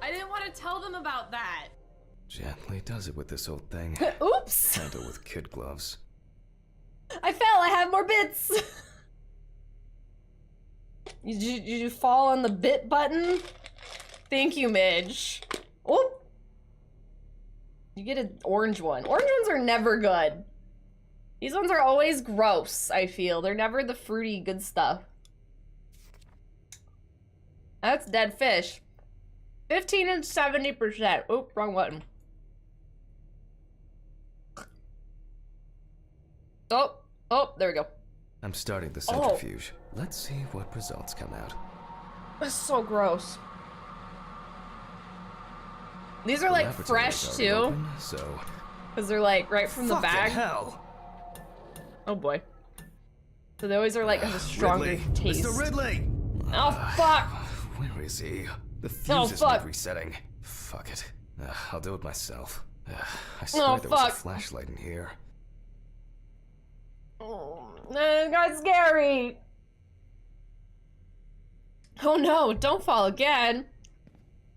I didn't want to tell them about that. Gently does it with this old thing. Oops! Handle with kid gloves. I fell, I have more bits! Did you fall on the bit button? Thank you, Midge. Oop! You get an orange one. Orange ones are never good. These ones are always gross, I feel. They're never the fruity good stuff. That's dead fish. 15 and 70%. Oop, wrong button. Oh, there we go. I'm starting the centrifuge. Let's see what results come out. That's so gross. These are like fresh too. Open, so because they're like right from the bag. Hell. Oh boy. So they always are like have a stronger Ridley, taste. Mr. Ridley! Oh fuck! Where is he? The fuse is not resetting. Fuck it. I'll do it myself. I swear there was a flashlight in here. Oh, it got scary. Oh no, don't fall again.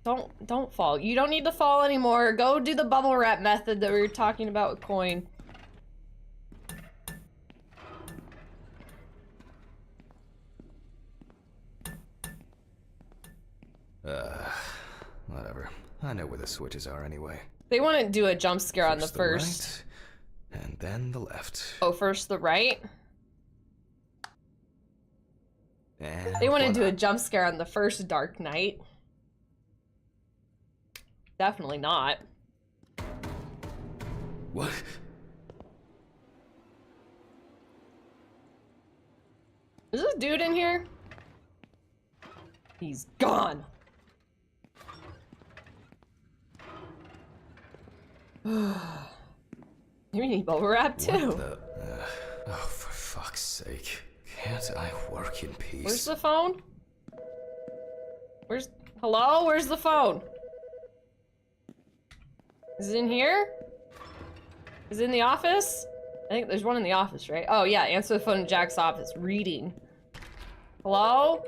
Don't fall. You don't need to fall anymore. Go do the bubble wrap method that we were talking about with coin. Whatever. I know where the switches are anyway. They want to do a jump scare on the first. Right, and then the left. Oh, first the right? And they want to do a jump scare on the first Dark Knight. Definitely not. What? Is this dude in here? He's gone. You need bubble wrap too. Oh, for fuck's sake. Can't I work in peace? Where's the phone? Hello? Where's the phone? Is it in here? Is it in the office? I think there's one in the office, right? Oh yeah, answer the phone in Jack's office. Reading. Hello?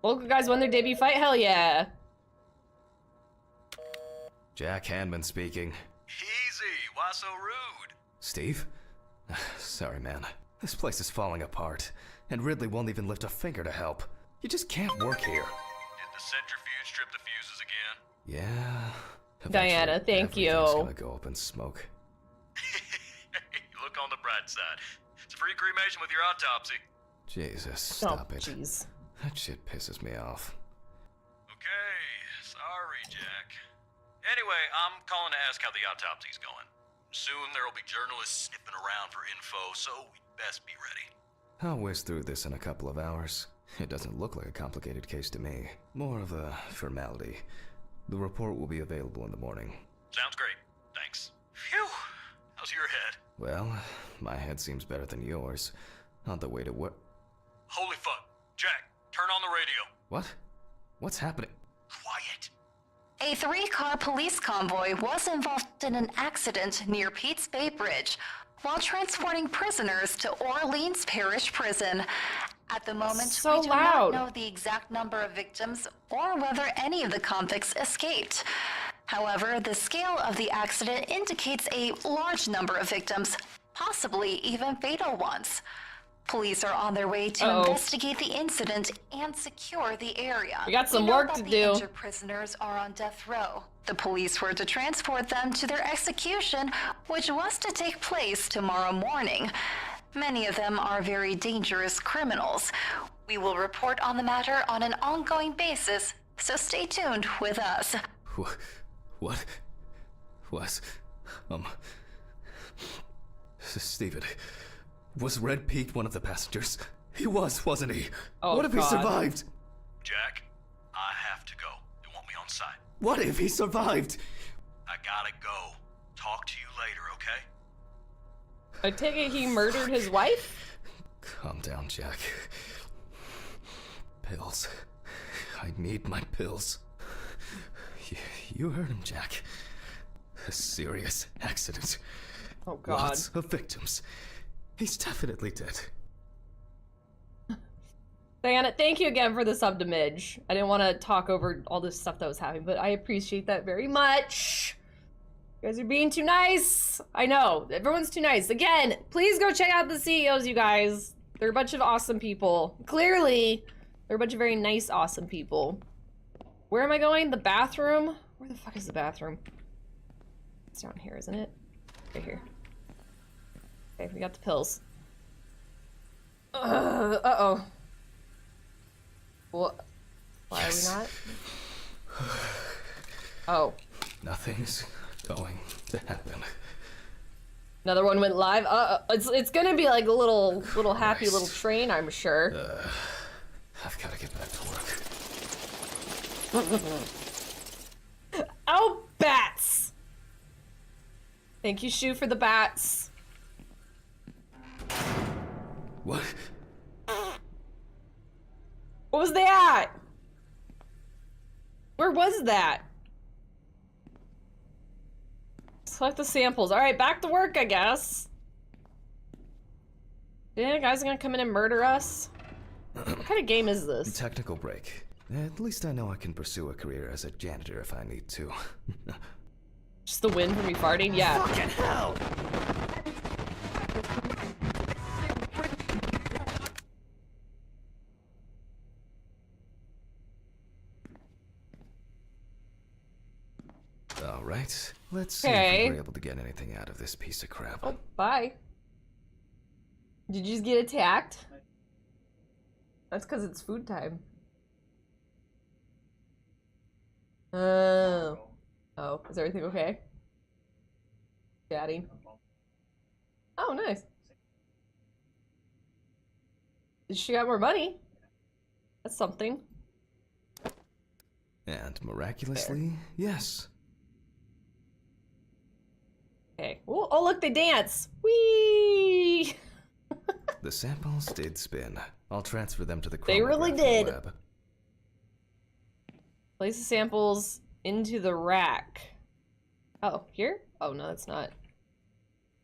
Local guys won their debut fight? Hell yeah. Jack Hanman speaking. Easy, why so rude? Steve? Sorry, man. This place is falling apart, and Ridley won't even lift a finger to help. You just can't work here. Did the centrifuge strip the fuses again? Yeah. Diana, thank you. Gonna go up in smoke. Look on the bright side. It's a free cremation with your autopsy. Jesus, stop it. Jeez. That shit pisses me off. Okay, sorry, Jack. Anyway, I'm calling to ask how the autopsy's going. Soon there'll be journalists sniffing around for info, so we'd best be ready. I'll whiz through this in a couple of hours. It doesn't look like a complicated case to me. More of a formality. The report will be available in the morning. Sounds great. Thanks. Phew. How's your head? Well, my head seems better than yours. On the way to work. Holy fuck. Jack, turn on the radio. What? What's happening? Quiet. A 3-car police convoy was involved in an accident near Pete's Bay Bridge while transporting prisoners to Orleans Parish Prison. At the moment, So we do loud. not know the exact number of victims or whether any of the convicts escaped. However, the scale of the accident indicates a large number of victims, possibly even fatal ones. Police are on their way to investigate the incident and secure the area. We got some know work that to the do. Injured prisoners are on death row. The police were to transport them to their execution, which was to take place tomorrow morning. Many of them are very dangerous criminals. We will report on the matter on an ongoing basis, so stay tuned with us. What? Was... Steven... Was Red Pete one of the passengers? He was, wasn't he? Oh, what if he God. survived? Jack, I have to go. You want me on site? What if he survived? I gotta go. Talk to you later, okay? I take it he murdered his wife? Calm down, Jack. Pills. I need my pills. You heard him, Jack. A serious accident. Oh, God. Lots of victims. He's definitely dead. Diana, thank you again for the sub to Midge. I didn't want to talk over all this stuff that was happening, but I appreciate that very much. You guys are being too nice. I know, everyone's too nice. Again, please go check out the CEOs, you guys. They're a bunch of awesome people. Clearly, they're a bunch of very nice, awesome people. Where am I going? The bathroom? Where the fuck is the bathroom? It's down here, isn't it? Right here. Okay, we got the pills. Uh-oh. What? Why are we not? Oh. Nothing's going to happen. Another one went live. It's gonna be like a little happy little train, I'm sure. I've got to get back to work. Oh, bats! Thank you, Shu, for the bats. What? What was that? Where was that? Select the samples. Alright, back to work, I guess. Yeah, guys are gonna come in and murder us. What kind of game is this? Technical break. At least I know I can pursue a career as a janitor if I need to. Just the wind from me farting? Yeah. Fucking hell! Alright, let's see if we're able to get anything out of this piece of crap. Oh, bye. Did you just get attacked? That's because it's food time. Oh. Oh, is everything okay? Chatting. Oh, nice. She got more money. That's something. And miraculously, yes. Okay. Ooh, oh, look, they dance. Whee! The samples did spin. I'll transfer them to the They really did. lab. Place the samples into the rack. Oh, here? Oh, no, that's not.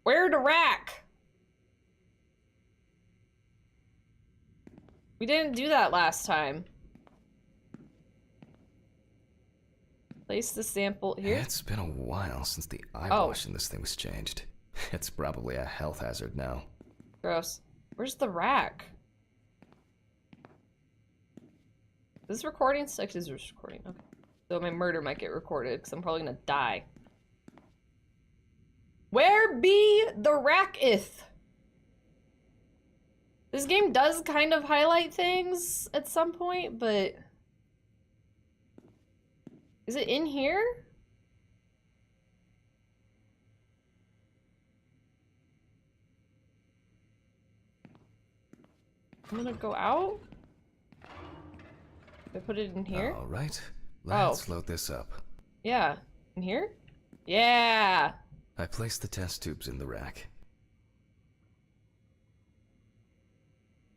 Where the rack? We didn't do that last time. Place the sample here. It's been a while since the eyewash in this thing was changed. It's probably a health hazard now. Gross. Where's the rack? This recording? Sex is recording. Okay. So my murder might get recorded because I'm probably gonna die. Where be the racketh? This game does kind of highlight things at some point, but is it in here? I'm gonna go out. I put it in here. All right, let's load this up. Yeah, in here. Yeah. I placed the test tubes in the rack.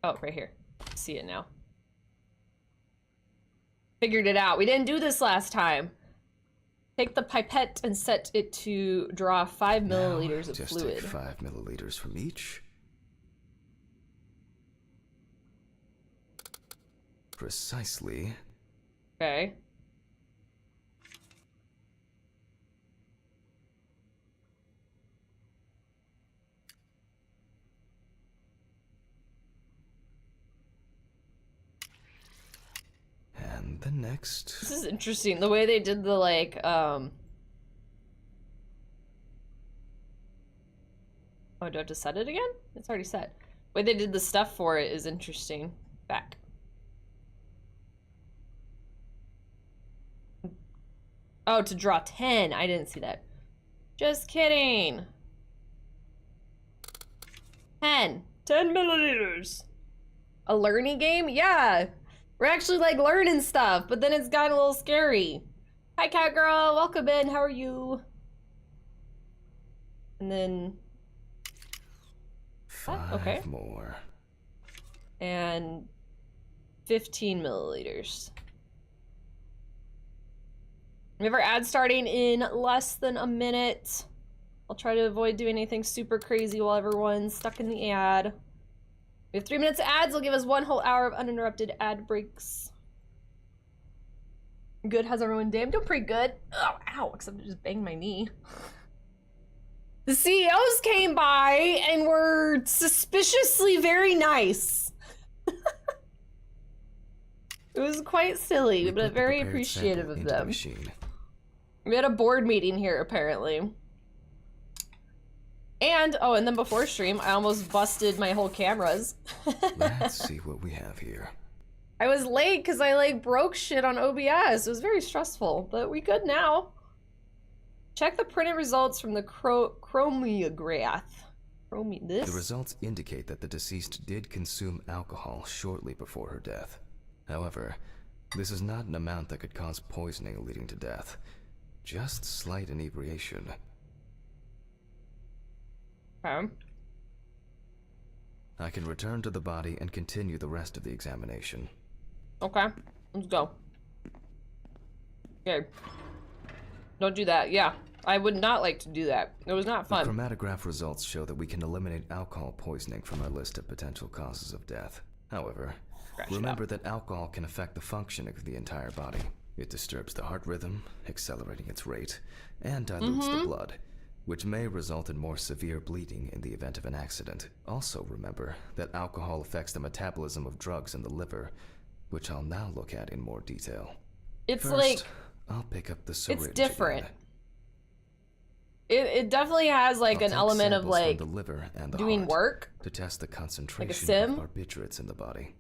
Oh, right here. See it now. Figured it out. We didn't do this last time. Take the pipette and set it to draw 5 milliliters of just fluid. Take 5 milliliters from each. Precisely. Okay. And the next. This is interesting. The way they did the, like, Oh, do I have to set it again? It's already set. The way they did the stuff for it is interesting. Back. Oh, to draw 10. I didn't see that. Just kidding. 10 milliliters. A learning game? Yeah. We're actually like learning stuff, but then it's gotten a little scary. Hi, cat girl. Welcome in. How are you? And then 5 more. And 15 milliliters. We have our ad starting in less than a minute. I'll try to avoid doing anything super crazy while everyone's stuck in the ad. We have 3 minutes of ads. Will give us 1 whole hour of uninterrupted ad breaks. Good. How's everyone doing? I'm doing pretty good. Oh, ow, except I just banged my knee. The CEOs came by and were suspiciously very nice. It was quite silly, but very appreciative of them. We had a board meeting here, apparently. And, oh, and then before stream, I almost busted my whole cameras. Let's see what we have here. I was late because I, like, broke shit on OBS. It was very stressful, but we good now. Check the printed results from the chromiograph. The results indicate that the deceased did consume alcohol shortly before her death. However, this is not an amount that could cause poisoning leading to death. Just slight inebriation. Okay. I can return to the body and continue the rest of the examination. Okay, let's go. Okay. Don't do that. Yeah, I would not like to do that. It was not fun. The chromatograph results show that we can eliminate alcohol poisoning from our list of potential causes of death. However, remember that alcohol can affect the functioning of the entire body. It disturbs the heart rhythm, accelerating its rate, and dilutes the blood, which may result in more severe bleeding in the event of an accident. Also remember that alcohol affects the metabolism of drugs in the liver, which I'll now look at in more detail. It's First, like... I'll pick up the syringe. It's different. Again. It definitely has like I'll an take element of samples like from the liver and the doing heart work to test the concentration like a sim. of barbiturates in the body.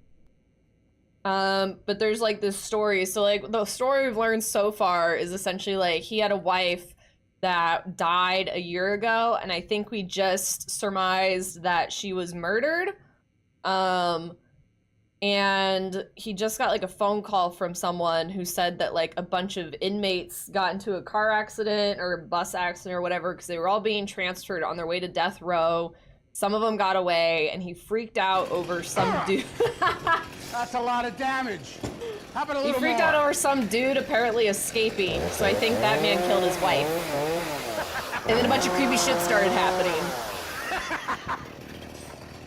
But there's like this story. So like the story we've learned so far is essentially like he had a wife that died a year ago, and I think we just surmised that she was murdered. And he just got like a phone call from someone who said that like a bunch of inmates got into a car accident or a bus accident or whatever because they were all being transferred on their way to death row. Some of them got away, and he freaked out over some dude. That's a lot of damage. How about a little He freaked out over some dude apparently escaping, so I think that man killed his wife. And then a bunch of creepy shit started happening.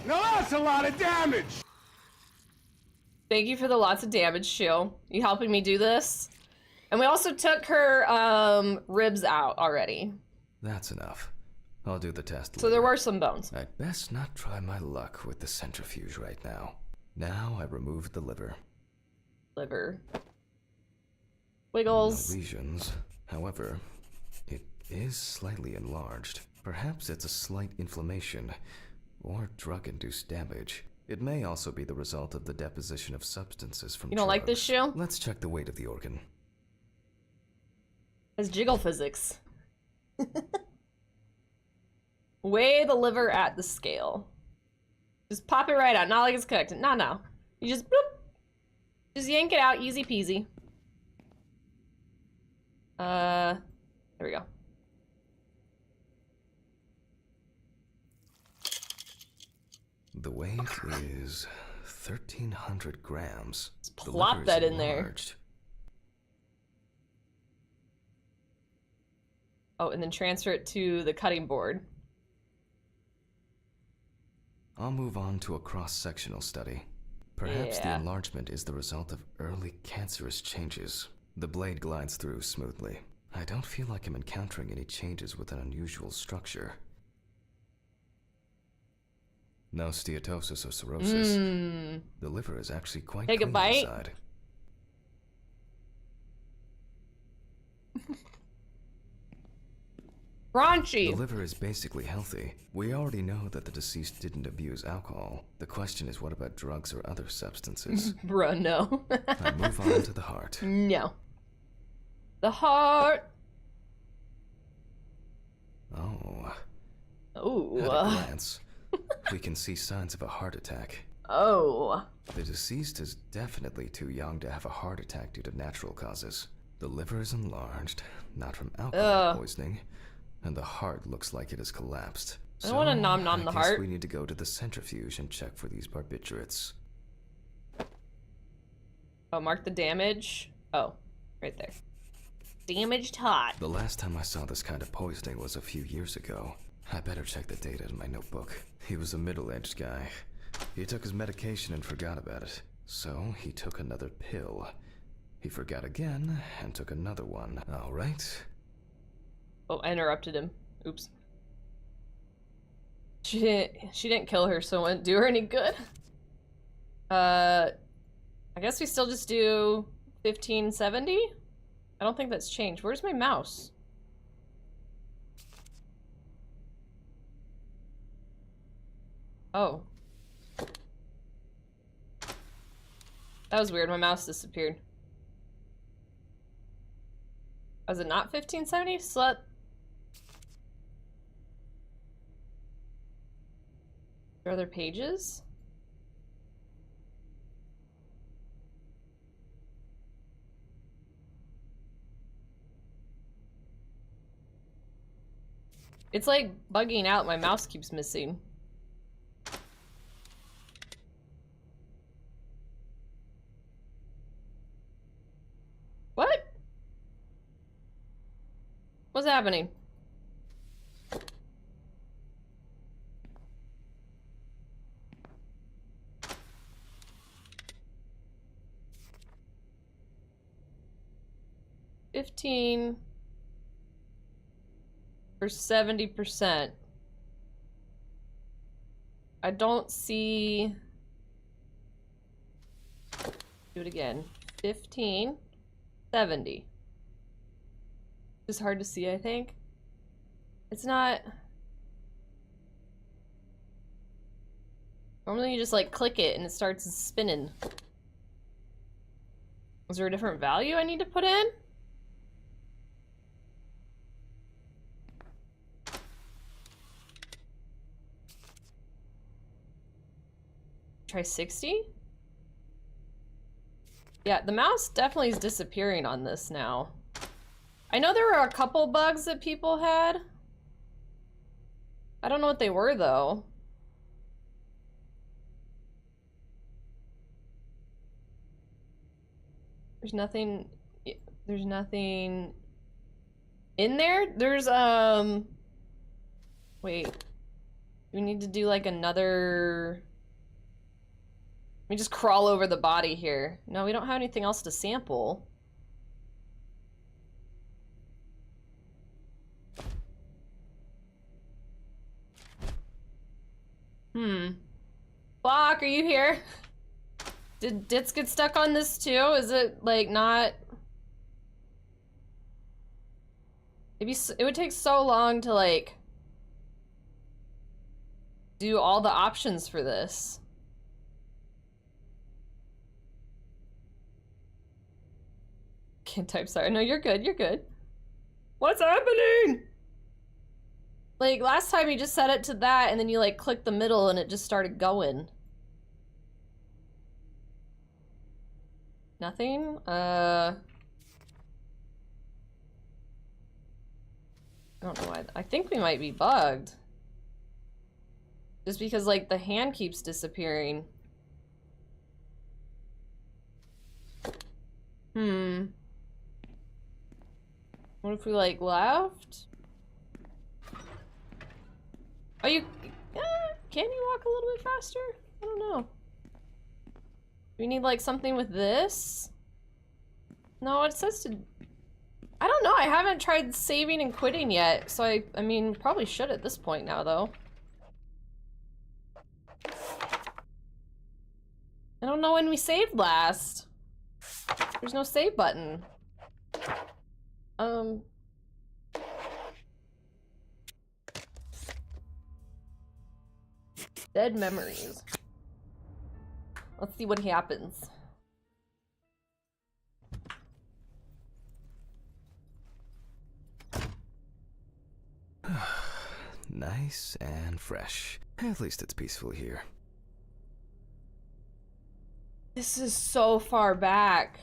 No, that's a lot of damage. Thank you for the lots of damage, Shill. You helping me do this? And we also took her ribs out already. That's enough. I'll do the test later. So there were some bones. I'd best not try my luck with the centrifuge right now. Now I removed the liver. Liver. Wiggles. No lesions. However, it is slightly enlarged. Perhaps it's a slight inflammation or drug-induced damage. It may also be the result of the deposition of substances from You don't like this, Shill? Let's check the weight of the organ. It's jiggle physics. Weigh the liver at the scale. Just pop it right out. Not like it's connected. No. You just bloop. Just yank it out. Easy peasy. There we go. The weight is 1,300 grams. Let's plop that in there. Enlarged. Oh, and then transfer it to the cutting board. I'll move on to a cross-sectional study. Perhaps the enlargement is the result of early cancerous changes. The blade glides through smoothly. I don't feel like I'm encountering any changes with an unusual structure. No steatosis or cirrhosis. The liver is actually quite Take a clean bite. inside. Raunchy. The liver is basically healthy. We already know that the deceased didn't abuse alcohol. The question is, what about drugs or other substances? Bruh, no. I move on to the heart. No. The heart. Oh. Oh. At a glance, we can see signs of a heart attack. Oh. The deceased is definitely too young to have a heart attack due to natural causes. The liver is enlarged, not from alcohol poisoning, and the heart looks like it has collapsed. I don't want to nom the I guess heart. we need to go to the centrifuge and check for these barbiturates. Oh, mark the damage. Oh, right there. Damaged heart. The last time I saw this kind of poisoning was a few years ago. I better check the data in my notebook. He was a middle-aged guy. He took his medication and forgot about it. So he took another pill. He forgot again and took another one. All right. Oh, I interrupted him. Oops. She didn't kill her, so it wouldn't do her any good. I guess we still just do 1570? I don't think that's changed. Where's my mouse? Oh. That was weird. My mouse disappeared. Was it not 1570? Slut. Are there other pages? It's like bugging out. My mouse keeps missing. What? What's happening? $15 for 70%. I don't see. Do it again. 15, 70. It's hard to see, I think. It's not. Normally you just like click it and it starts spinning. Is there a different value I need to put in? Try 60? Yeah, the mouse definitely is disappearing on this now. I know there were a couple bugs that people had. I don't know what they were though. There's nothing in there? There's wait. We need to do like another. Let me just crawl over the body here. No, we don't have anything else to sample. Block, are you here? Did Ditz get stuck on this too? Is it like not? It would take so long to like do all the options for this. Can't type sorry. No, you're good. You're good. What's happening? Like last time you just set it to that and then you like click the middle and it just started going. Nothing? I don't know why. I think we might be bugged. Just because like the hand keeps disappearing. What if we, like, left? Oh, you... can you walk a little bit faster? I don't know. Do we need, like, something with this? No, it says to... I don't know, I haven't tried saving and quitting yet, so I mean, probably should at this point now, though. I don't know when we saved last. There's no save button. Dead memories. Let's see what happens. Nice and fresh. At least it's peaceful here. This is so far back.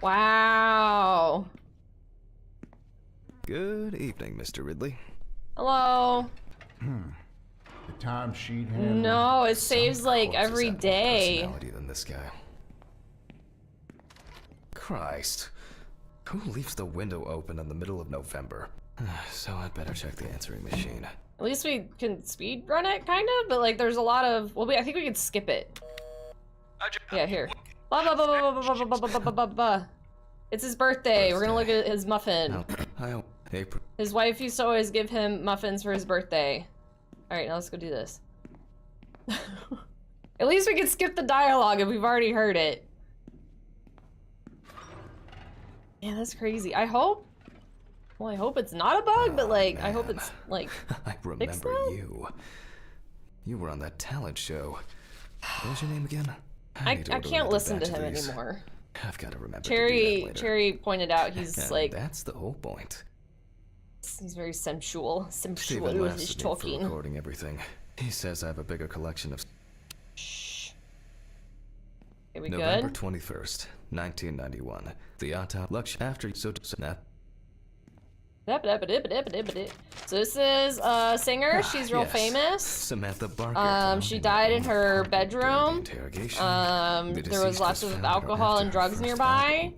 Wow. Good evening, Mr. Ridley. Hello. The timesheet handler. No, it saves like Corpses every have more day. personality than this guy. Christ. Who leaves the window open in the middle of November? So I'd better check the answering machine. At least we can speed run it, kind of, but like there's a lot of... Well, I think we can skip it. Yeah, here. Blah, blah, blah, blah, blah, blah, blah, blah, blah, blah, blah, blah. It's his birthday. We're gonna look at his muffin. His wife used to always give him muffins for his birthday. Alright, now let's go do this. At least we can skip the dialogue if we've already heard it. Yeah, that's crazy. I hope... Well, I hope it's not a bug, but like, I hope it's like... I remember you. You were on that talent show. What was your name again? I can't listen to him anymore. I've got to remember to do that later. Cherry pointed out he's like... That's the whole point. He's very sensual. Steven Sensual is lasted me talking. for recording everything. He says I have a bigger collection of... Shh. Are we November good? 21st, 1991. The autopsy after so snap. So this is a singer. She's real famous. Samantha Barker. She died in her bedroom. There was lots of alcohol and drugs nearby.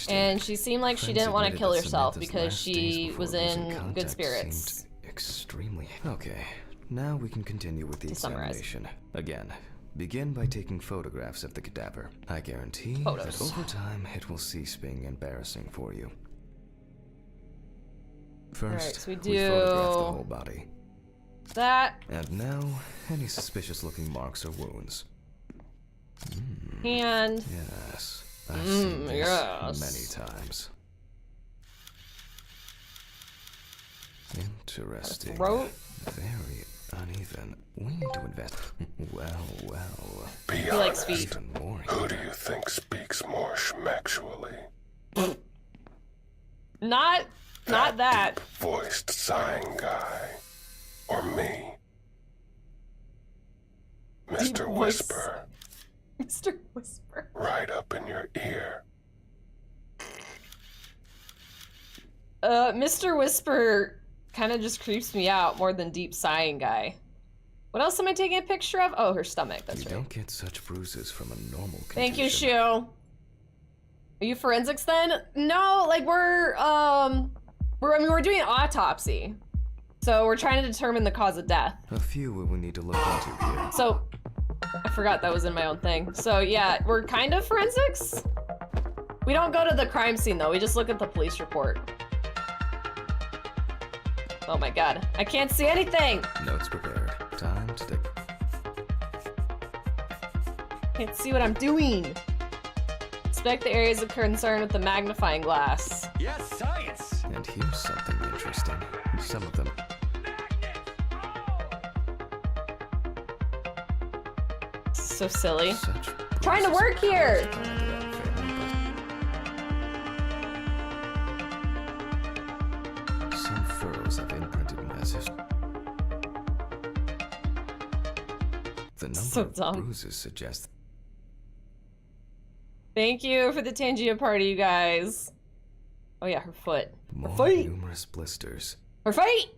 And she seemed like she didn't want to kill herself because she was in good spirits. Extremely. Okay, now we can continue with the examination. Again, begin by taking photographs of the cadaver. I guarantee that over time it will cease being embarrassing for you. First, so we photograph the whole body. That. And now, any suspicious-looking marks or wounds. Hand. Yes, I've seen this many times. Interesting. Throat. Very uneven. We need to invest. Well. Be honest. Who do you think speaks more schmexually? Not that. Voiced sighing guy. Or me. Mr. Whisper. Mr. Whisper. Right up in your ear. Mr. Whisper kind of just creeps me out more than deep sighing guy. What else am I taking a picture of? Oh, her stomach, that's right. You don't get such bruises from a normal condition. Thank you, Shu. Are you forensics then? No, like we're doing an autopsy. So we're trying to determine the cause of death. A few we will need to look into here. So, I forgot that was in my own thing. So yeah, we're kind of forensics. We don't go to the crime scene though, we just look at the police report. Oh my god, I can't see anything! Notes prepared. Time to dig. Can't see what I'm doing. Inspect the areas of concern with the magnifying glass. Yes, science! And here's something interesting. Some of them. So silly. Trying to work here! Some furrows have imprinted messages. The number of bruises suggests. Thank you for the Tangia party, you guys. Oh yeah, her foot. More numerous blisters. Her feet!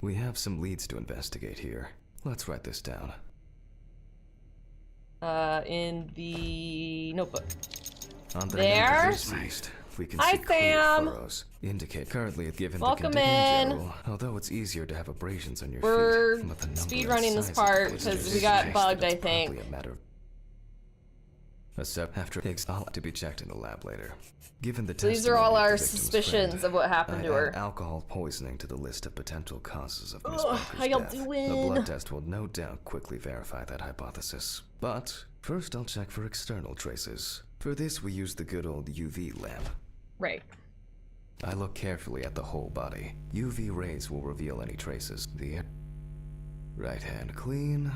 We have some leads to investigate here. Let's write this down. In the notebook. On the There. deceased, we can Hi, see clear Sam. furrows indicate currently given Welcome the condition in. general, although it's easier to have abrasions on your We're feet. But the number speed and running this size of part blisters because we got suggests bugged, that I it's probably think. a matter of after pigs all to be checked in the lab later. Given the So these are all testimony of our the victim's suspicions friend, of what happened I to her. add alcohol poisoning to the list of potential causes of Miss Ugh, Bunker's how y'all death. doing? A blood test will no doubt quickly verify that hypothesis. But first I'll check for external traces. For this we use the good old UV lamp. Right. I look carefully at the whole body. UV rays will reveal any traces. The right hand clean.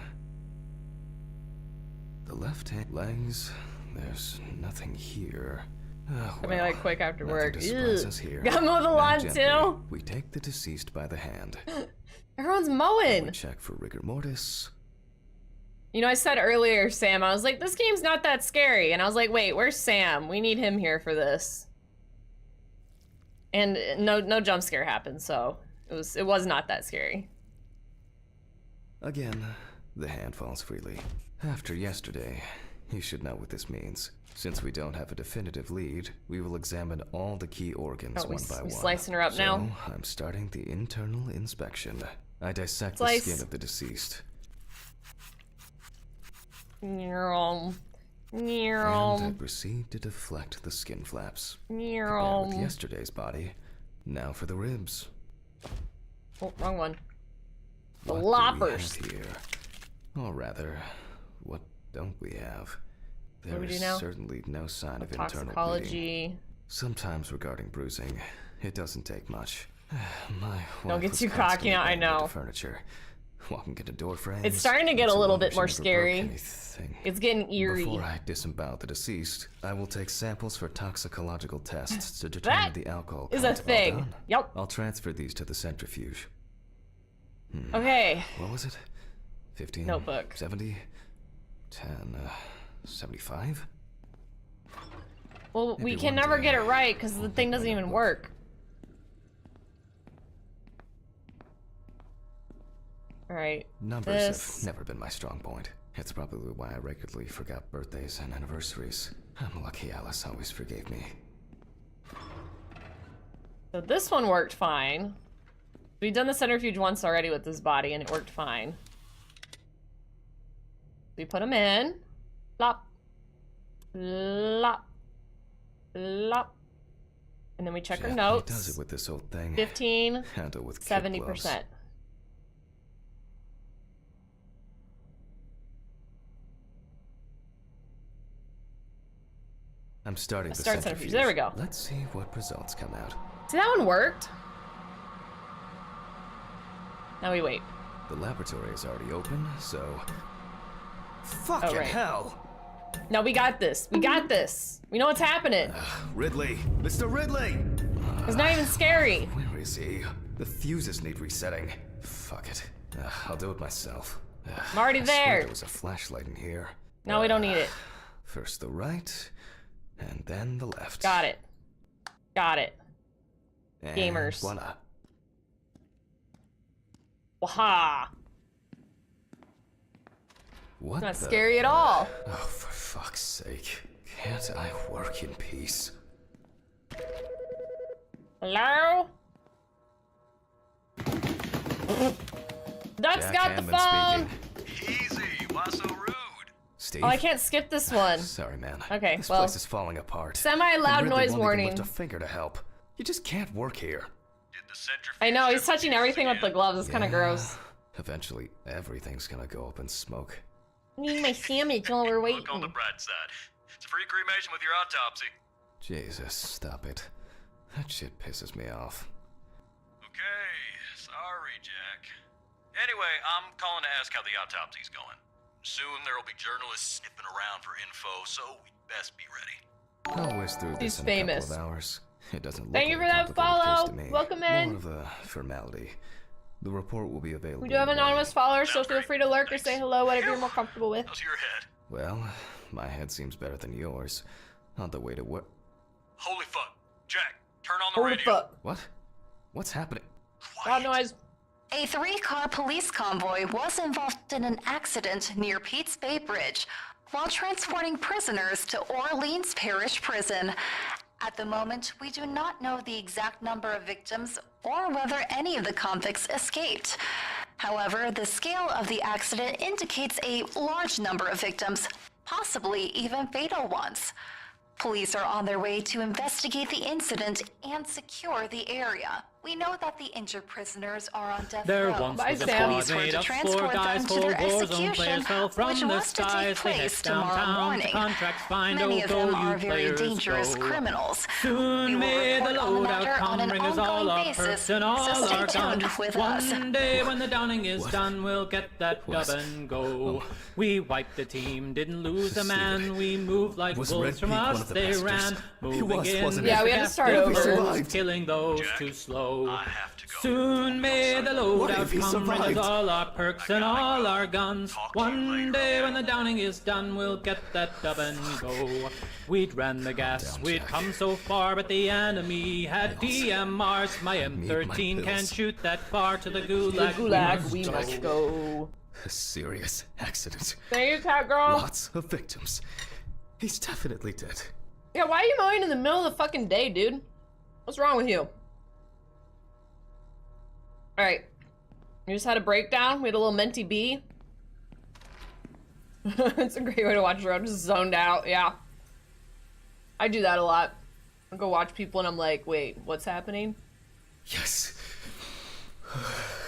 The left hand legs. There's nothing here. I mean, like quick after work. To surprise us here. Gotta mow the Now lawn gently, too. We take the deceased by the hand. Everyone's mowing. We check for rigor mortis. You know, I said earlier, Sam, I was like, this game's not that scary. And I was like, wait, where's Sam? We need him here for this. And no jump scare happened, so it was not that scary. Again, the hand falls freely. After yesterday, you should know what this means. Since we don't have a definitive lead, we will examine all the key organs one by one. Slicing her up so, now. I'm starting the internal inspection. I dissect Slice. the skin of the deceased. And I proceed to deflect the skin flaps. Compared with yesterday's body. Now for the ribs. Oh, wrong one. The What loppers. do we have here? Or rather, what don't we have? What do we There do is now? certainly no sign of internal bleeding. Toxicology. Sometimes regarding bruising, it doesn't take much. My Don't wife get was too cocky constantly now, I banging into know. Furniture, walking into door frames. It's starting to get It's a little wonder bit she more never broke scary. anything. It's getting eerie. Before I disembowel the deceased, I will take samples for toxicological tests to determine That the alcohol is a content. thing. All done. Yep. I'll transfer these to the centrifuge. Okay. What was it? 15? Notebook. 70? 10, 75? Well, we Maybe can one never day get it right because the thing doesn't even work. Alright. Numbers This. have never been my strong point. It's probably why I regularly forgot birthdays and anniversaries. I'm lucky Alice always forgave me. So this one worked fine. We've done the centrifuge once already with this body and it worked fine. We put them in. Plop. Plop. Plop. And then we check our Jack notes. does it with this old thing. 15, Handle with kid gloves. 70%. I'm starting the Start centrifuge. There we go. Let's see what results come out. See, that one worked. Now we wait. The laboratory is already open, so... Fucking hell! No, we got this. We got this. We know what's happening. Ridley! Mr. Ridley! It's not even scary. Where is he? The fuses need resetting. Fuck it. I'll do it myself. I'm already I swear there. There was a flashlight in here. No, we don't need it. First the right, and then the left. Got it. Got it. And Gamers. voila. Waha! What Not the- scary at all. Oh, for fuck's sake. Can't I work in peace? Hello? Duck's Jack got the Hammond phone. speaking. Easy, why so rude? Steve? Oh, I can't skip this one. Sorry, man. Okay, This well, place is falling apart. semi-loud And Ridley noise won't even warning. lift a finger to help. You just can't work here. I know, he's touching everything with the gloves. It's kind of Yeah. gross. Eventually, everything's gonna go up in smoke. Need my sandwich while we're waiting. Look on the bright side. It's a free cremation with your autopsy. Jesus, stop it. That shit pisses me off. Okay, sorry, Jack. Anyway, I'm calling to ask how the autopsy's going. Soon there'll be journalists sniffing around for info, so we'd best be ready. I'll whiz through He's this in famous. a couple of hours. It doesn't look Thank you like for a that complicated case follow. to me. Welcome in. More of a formality. The report will be available. We do have in the morning. anonymous followers, so feel free to lurk or say hello, whatever you're more comfortable with. How's your head? Well, my head seems better than yours. On the way to work. Holy fuck. Jack, turn on the Holy radio. fuck. What? What's happening? Loud noise. A 3-car police convoy was involved in an accident near Pete's Bay Bridge. while transporting prisoners to Orleans Parish Prison. At the moment, we do not know the exact number of victims or whether any of the convicts escaped. However, the scale of the accident indicates a large number of victims, possibly even fatal ones. Police are on their way to investigate the incident and secure the area. We know that the injured prisoners are on death There row. once was a Police squad were made to up transport four guys, them to four their wars, own execution, players fell from which the was to take skies. They head place tomorrow downtown morning. to contracts find. Many Oh, of go them are you very players, dangerous go. criminals. We Soon will may the report on the loadout matter on come, an bring us all ongoing our basis, perks and all so stay our tuned guns. with us. One day when the downing is done, we'll get that dub Was- and go. We wiped the team, didn't lose a man. We moved like Was wolves Red from Peak one us, of the they bastards? ran. He Moving was, in, wasn't he? Yeah, we had to start over. survived. Killing those Jack, too slow. I have to go. Soon may the What loadout if he come, bring us survived? all our perks and all our guns. Talk to you One later, day when okay? the downing is done, we'll get that dub and go. We'd ran the gas, down, we'd Jack. come so far, but the enemy had DMRs. My M13 pills. can't shoot that far to the The gulag. gulag, we must go. A serious accident. Thank you, cat girl. Lots of victims. He's definitely dead. Yeah, why are you mowing in the middle of the fucking day, dude? What's wrong with you? Alright. We just had a breakdown. We had a little mentee bee. It's a great way to watch the road. Just zoned out, yeah. I do that a lot. I go watch people and I'm like, wait, what's happening? Yes.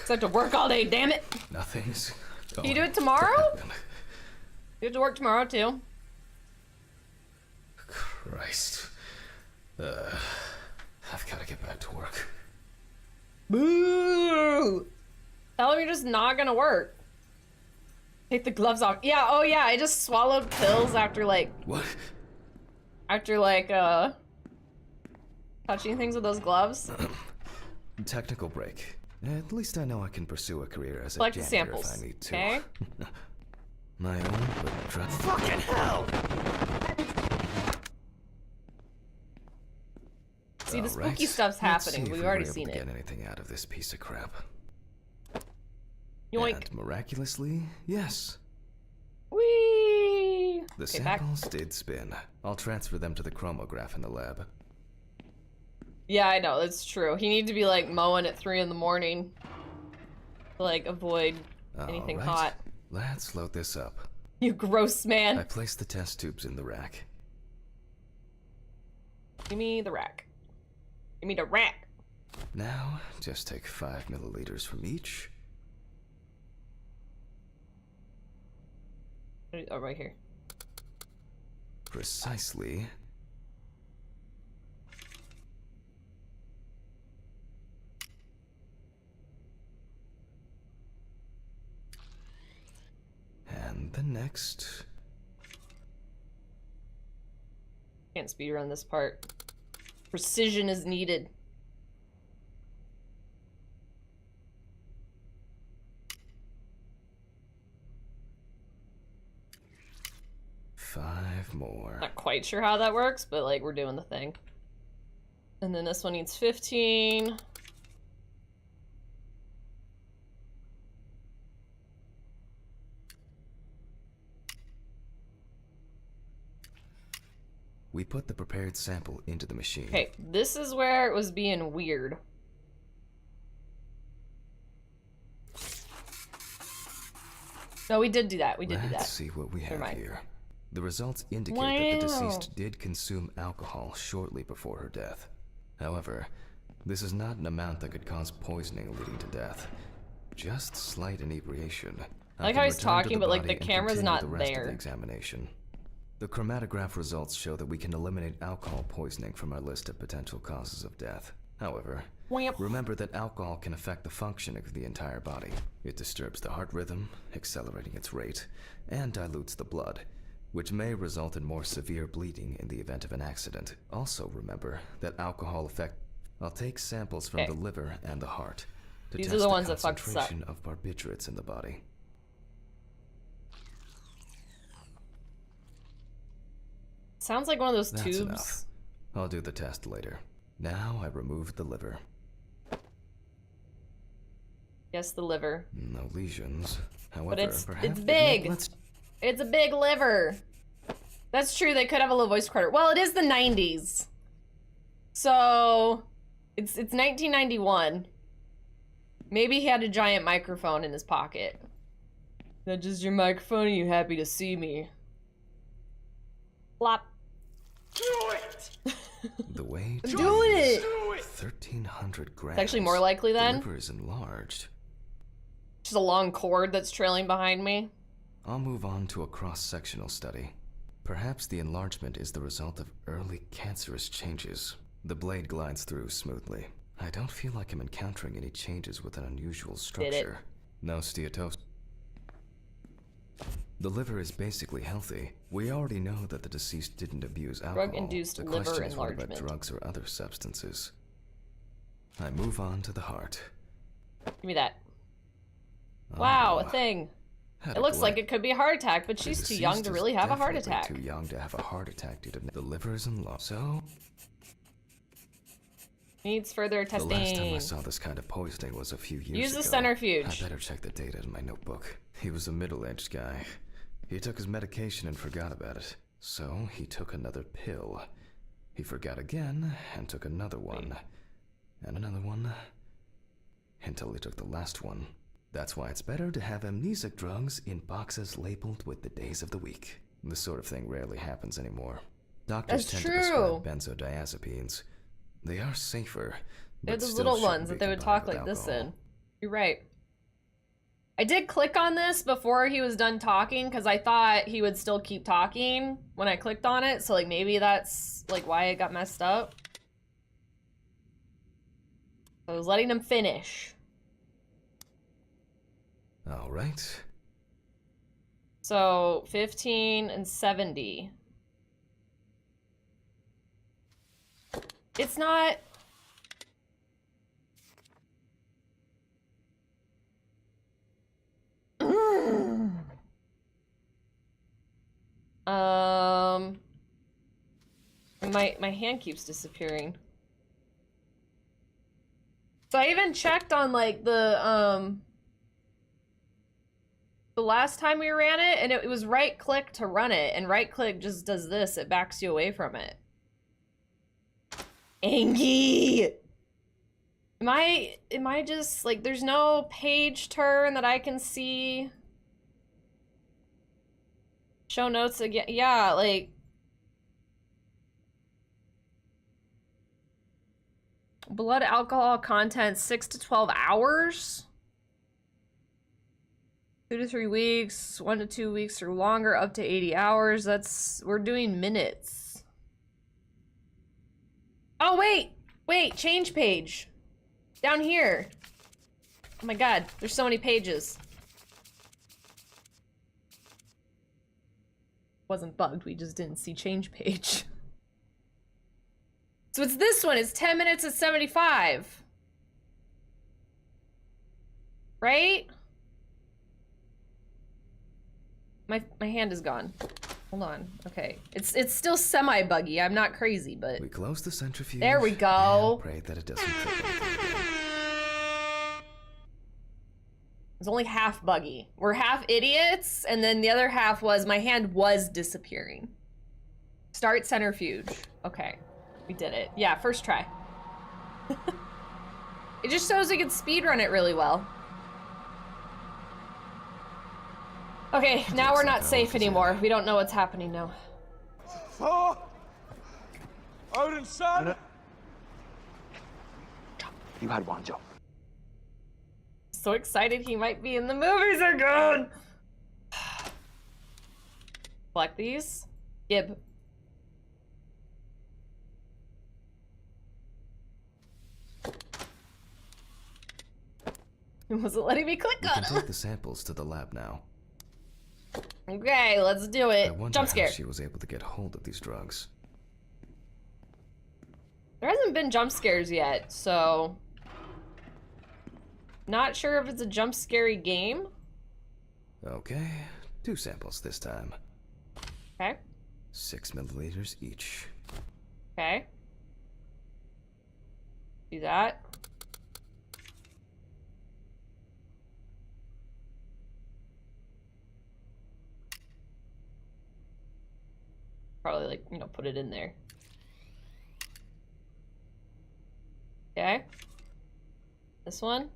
It's have to work all day, damn it. Nothing's. Can you do it tomorrow? You have to work tomorrow too. Christ. I've got to get back to work. Boo! Tell him you're just not gonna work. Take the gloves off. Yeah, oh yeah, I just swallowed pills after like What? touching things with those gloves. Technical break. At least I know I can pursue a career as a Collect the janitor if samples, I need to. okay? My own, but fucking hell! See, the spooky Alright, stuff's let's happening. see if We've we already were able seen to it. Get anything out of this piece of crap? Yoink. And miraculously, yes. Whee! The Okay, back. samples did spin. I'll transfer them to the chromograph in the lab. Yeah, I know, that's true. He needed to be like mowing at 3 in the morning to like avoid anything Alright, hot. let's load this up. You gross I man. placed the test tubes in the rack. Give me the rack. Give me the rack. Now, just take 5 milliliters from each. Oh, right here. Precisely. And the next. Can't speedrun this part. Precision is needed. Five more. Not quite sure how that works, but like we're doing the thing. And then this one needs 15. We put the prepared sample into the machine. Okay, this is where it was being weird. No, we did do that. We did do that. Let's see what we have mind. here. The results indicate that the Wow. deceased did consume alcohol shortly before her death. However, this is not an amount that could cause poisoning leading to death. Just slight inebriation. I like can how he's return to talking, but like the body and camera's continue not the rest of there. the examination. The chromatograph results show that we can eliminate alcohol poisoning from our list of potential causes of death. However, Whamp. remember that alcohol can affect the functioning of the entire body. It disturbs the heart rhythm, accelerating its rate, and dilutes the blood, which may result in more severe bleeding in the event of an accident. Also remember that alcohol affect. I'll take samples from the liver and the heart to These test are the ones that fucked us up. concentration of barbiturates in the body. Sounds like one of those That's tubes. enough. I'll do the test later. Now I removed the liver. Yes, the liver. No lesions. However, But it's perhaps big. let's It's a big liver. That's true, they could have a low voice recorder. Well, it is the 90s. So, it's 1991. Maybe he had a giant microphone in his pocket. Is that just your microphone? Are you happy to see me? Flop. Do it! The weight I'm doing is it! 1,300 grams. It's actually more likely then. The liver is enlarged. Just a long cord that's trailing behind me. I'll move on to a cross-sectional study. Perhaps the enlargement is the result of early cancerous changes. The blade glides through smoothly. I don't feel like I'm encountering any changes with an unusual structure. No steatosis. The liver is basically healthy. We already know that the deceased didn't abuse alcohol. Drug-induced The liver question is what about enlargement. drugs or other substances? I move on to the heart. Give me that. Wow, a Oh, thing. had It a looks like glint. it could be a heart attack, but The she's too young deceased to is really have a heart definitely attack. Too young to have a heart attack due to the liver is enlarged. So Needs further the last time I testing. saw this kind of poisoning was a few years ago. Use the centrifuge. I better check the data in my notebook. He was a middle-aged guy. He took his medication and forgot about it. So he took another pill. He forgot again and took another one. And another one. Until he took the last one. That's why it's better to have amnesic drugs in boxes labeled with the days of the week. This sort of thing rarely happens anymore. Doctors That's tend to prescribe benzodiazepines. They are safer. They're but the still little shouldn't ones be that they would combined talk with like this alcohol. in. You're right. I did click on this before he was done talking because I thought he would still keep talking when I clicked on it. So like maybe that's like why it got messed up. I was letting him finish. All right. So 15 and 70. It's not. My hand keeps disappearing. So I even checked on like the last time we ran it, and it was right click to run it, and right click just does this, it backs you away from it. Angie! Am I just like there's no page turn that I can see? Show notes again. Yeah, like blood alcohol content 6 to 12 hours. 2 to 3 weeks, 1 to 2 weeks or longer, up to 80 hours. We're doing minutes. Oh, wait, change page. Down here. Oh my god, there's so many pages. Wasn't bugged, we just didn't see change page. So it's this one, it's 10 minutes at 75. Right? My hand is gone. Hold on. Okay. It's still semi-buggy. I'm not crazy, but We close the centrifuge. there we go. And pray that it doesn't click anything again. It's only half buggy. We're half idiots, and then the other half was my hand was disappearing. Start centrifuge. Okay. We did it. Yeah, first try. It just shows we can speedrun it really well. Okay, now we're not safe anymore. We don't know what's happening now. Thor! Odin's son! You had one job. So excited he might be in the movies again! Collect these. Gib. It wasn't letting me click We on can it. take the samples to the lab now. Okay, let's do I it. wonder Jump how scare. she was able to get hold of these drugs. There hasn't been jump scares yet, so not sure if it's a jump scary game. Okay, 2 samples this time. Okay. 6 milliliters each. Okay. Do that. Probably, like, you know, put it in there. Okay. This one?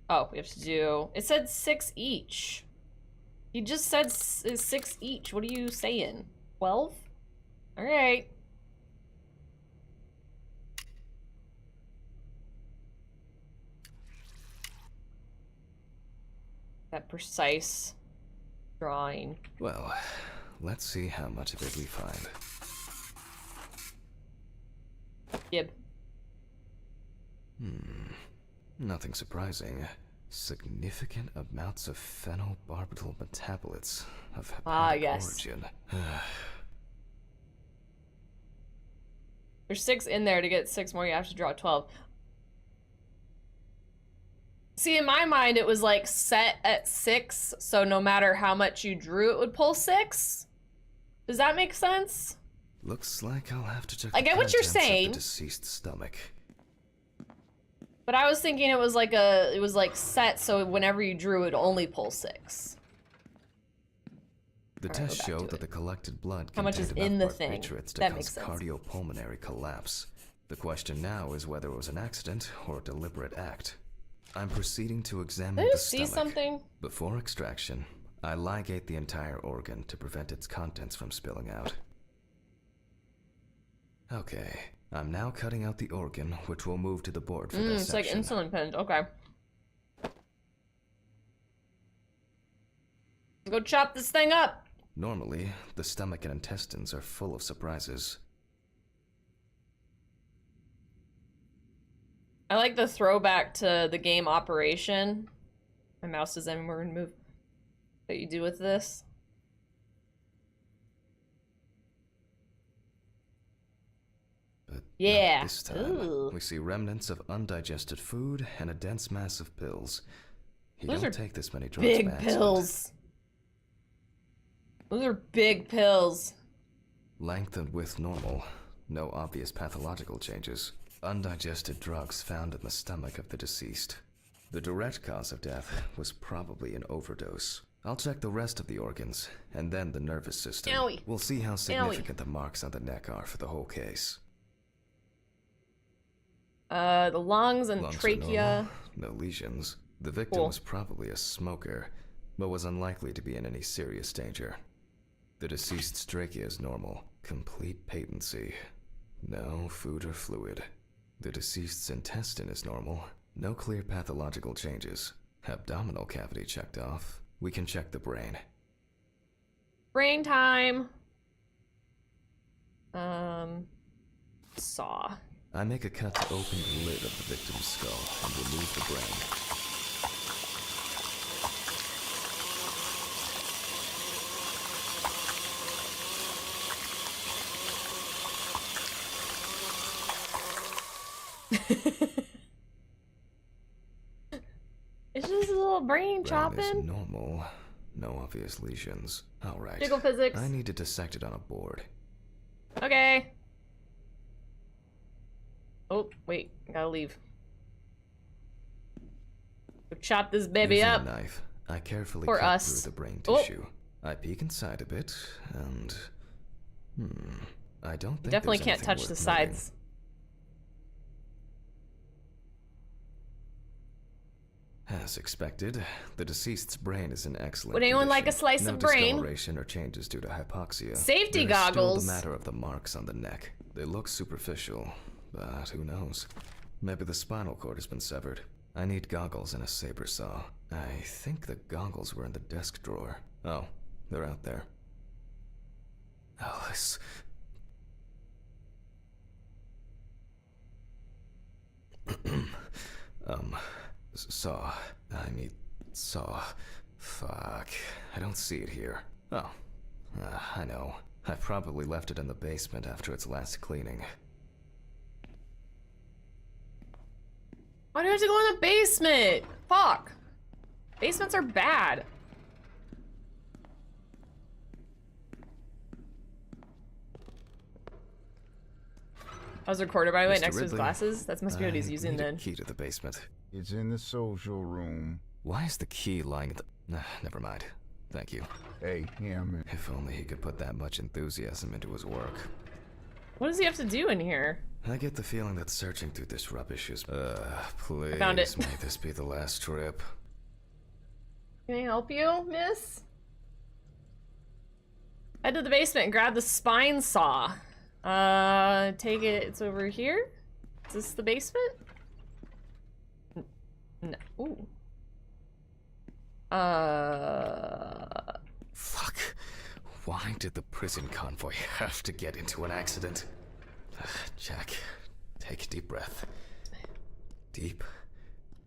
Oh, we have to do... It said 6 each. You just said 6 each. What are you saying? 12? Alright. That precise drawing. Well, let's see how much of it we find. Yep. Nothing surprising. Significant amounts of phenobarbital metabolites of hepatic origin. There's 6 in there. To get 6 more, you have to draw 12. See, in my mind, it was like set at 6, so no matter how much you drew, it would pull 6. Does that make sense? Looks like I'll have to check. I get what you're saying. The deceased stomach. But I was thinking it was like set, so whenever you drew, it'd only pull 6. The tests show that the collected blood How much is contained in the enough thing? barbiturates to That cause makes sense. cardiopulmonary collapse. The question now is whether it was an accident or a deliberate act. I'm proceeding to examine Did I the see stomach. something? Before extraction, I ligate the entire organ to prevent its contents from spilling out. Okay, I'm now cutting out the organ, which will move to the board for dissection. It's like insulin pens. Okay. Let's go chop this thing up. Normally, the stomach and intestines are full of surprises. I like the throwback to the game Operation. My mouse doesn't even move. That you do with this. But yeah. not this time, we see remnants of undigested food and a dense mass of pills. You Those don't are take this many drugs big by accident. pills. Those are big pills. Length and width normal. No obvious pathological changes. Undigested drugs found in the stomach of the deceased. The direct cause of death was probably an overdose. I'll check the rest of the organs, and then the nervous system. Owie. We'll see how significant the marks on the neck are for the whole case. The lungs and Lungs are trachea. normal, no lesions. The victim was probably a smoker, but was unlikely to be in any serious danger. The deceased's trachea is normal. Complete patency. No food or fluid. The deceased's intestine is normal. No clear pathological changes. Abdominal cavity checked off. We can check the brain. Brain time. Saw. I make a cut to open the lid of the victim's skull and remove the brain. It's just a little brain Brain is chopping. normal. No obvious lesions. Alright. Jiggle physics. I need to dissect it on a board. Okay. Oh, wait. I gotta leave. Go chop this baby Using up. a knife, I carefully For cut us. through the brain Oh. tissue. I peek inside a bit, and... I don't think Definitely there's can't anything touch worth the moving. sides. As expected, the deceased's brain is in excellent Would anyone like a condition. slice No of brain? discoloration or changes due to hypoxia. Safety There is still goggles. the matter of the marks on the neck. They look superficial, but who knows? Maybe the spinal cord has been severed. I need goggles and a saber saw. I think the goggles were in the desk drawer. Oh, they're out there. Alice. Saw. I need saw. Fuck. I don't see it here. Oh. I know. I probably left it in the basement after its last cleaning. Why do I have to go in the basement? Fuck. Basements are bad. I was recorded, by the way, Mr. next to his Ridley, glasses. That must be what he's using need a then. key to the basement. It's in the social room. Why is the key lying at the... Never mind. Thank you. Hey, yeah, man. If only he could put that much enthusiasm into his work. What does he have to do in here? I get the feeling that searching through this rubbish is... please, found it. may this be the last trip. Can I help you, miss? Head to the basement and grab the spine saw. Take it, it's over here? Is this the basement? No, ooh. Fuck. Why did the prison convoy have to get into an accident? Jack, take a deep breath. Deep,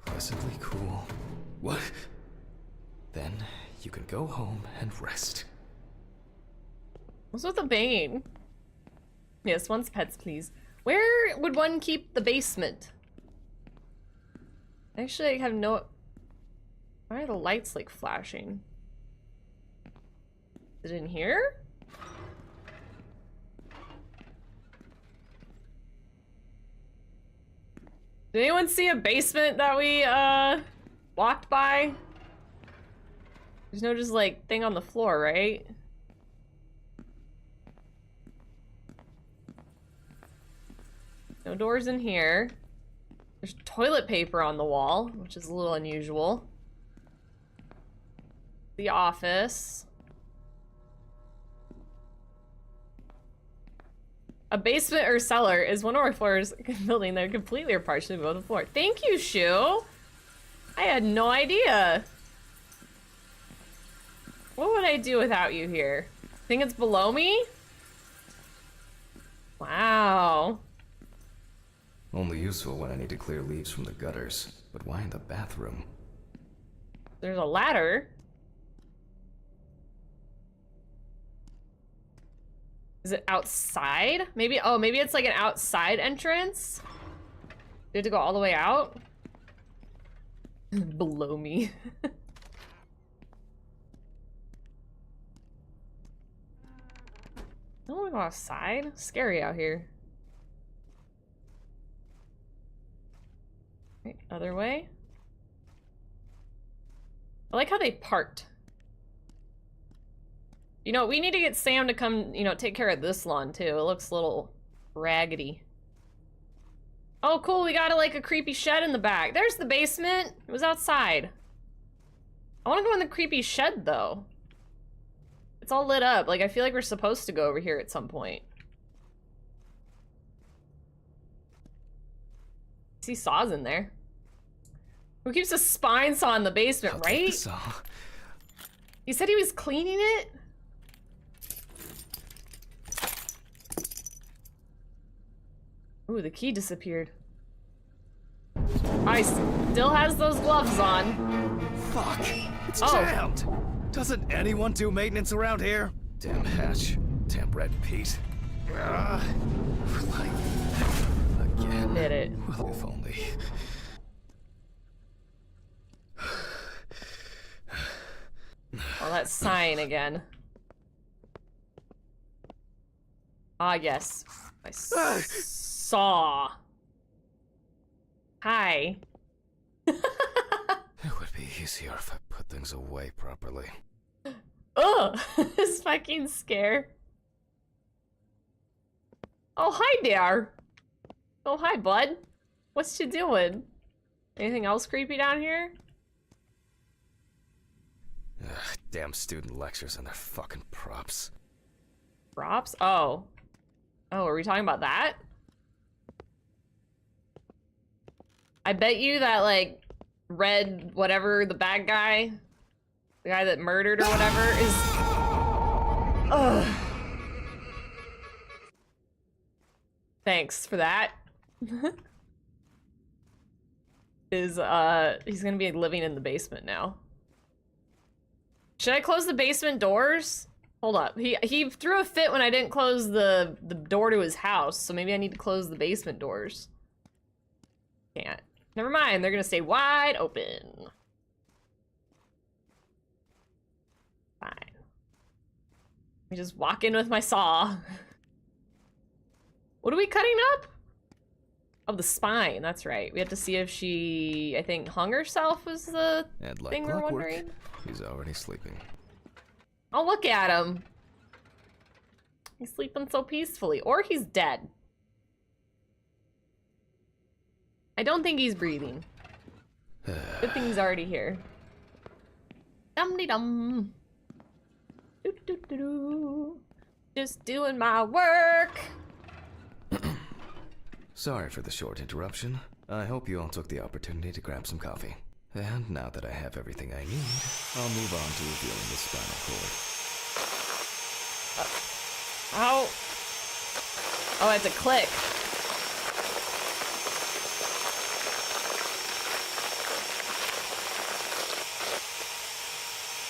pleasantly cool. What? Then you can go home and rest. What's with the bane? Yes, one's pets, please. Where would one keep the basement? Actually, I have no... Why are the lights, like, flashing? Is it in here? Did anyone see a basement that we, walked by? There's no just, like, thing on the floor, right? No doors in here. There's toilet paper on the wall, which is a little unusual. The office. A basement or cellar is one or more floors building that are completely or partially above the floor. Thank you, Shu! I had no idea. What would I do without you here? Think it's below me? Wow. Only useful when I need to clear leaves from the gutters. But why in the bathroom? There's a ladder. Is it outside? Maybe, oh, maybe it's like an outside entrance? You have to go all the way out? Below me. I don't want to go outside. Scary out here. Okay, other way. I like how they parked. You know, we need to get Sam to come, you know, take care of this lawn too. It looks a little raggedy. Oh, cool, we got like a creepy shed in the back. There's the basement. It was outside. I want to go in the creepy shed though. It's all lit up. Like, I feel like we're supposed to go over here at some point. I see saws in there. Who keeps a spine saw in the basement, right? Saw. He said he was cleaning it? Ooh, the key disappeared. I still has those gloves on. Fuck! It's jammed! Doesn't anyone do maintenance around here? Damn hatch. Damn red Pete. Again. Did it. Well, if only. Oh, that sign again. Ah, yes. I saw. Hi. It would be easier if I put things away properly. Ugh! This fucking scare. Oh, hi there. Oh, hi, bud. What's you doing? Anything else creepy down here? Ugh, damn student lectures and their fucking props. Props? Oh. Oh, are we talking about that? I bet you that, like, red whatever, the bad guy, the guy that murdered or whatever, is... Ugh. Thanks for that. He's gonna be living in the basement now. Should I close the basement doors? Hold up. He threw a fit when I didn't close the door to his house, so maybe I need to close the basement doors. Can't. Never mind, they're gonna stay wide open. Fine. Let me just walk in with my saw. What are we cutting up? Oh, the spine, that's right. We have to see if she, I think, hung herself was the And like thing we're clockwork, wondering. he's already sleeping. I'll look at him. He's sleeping so peacefully. Or he's dead. I don't think he's breathing. Good thing he's already here. Dum-de-dum. Do-do-do-do. Just doing my work. Sorry for the short interruption. I hope you all took the opportunity to grab some coffee. And now that I have everything I need, I'll move on to revealing the spinal cord. Ow. Oh, I have to click.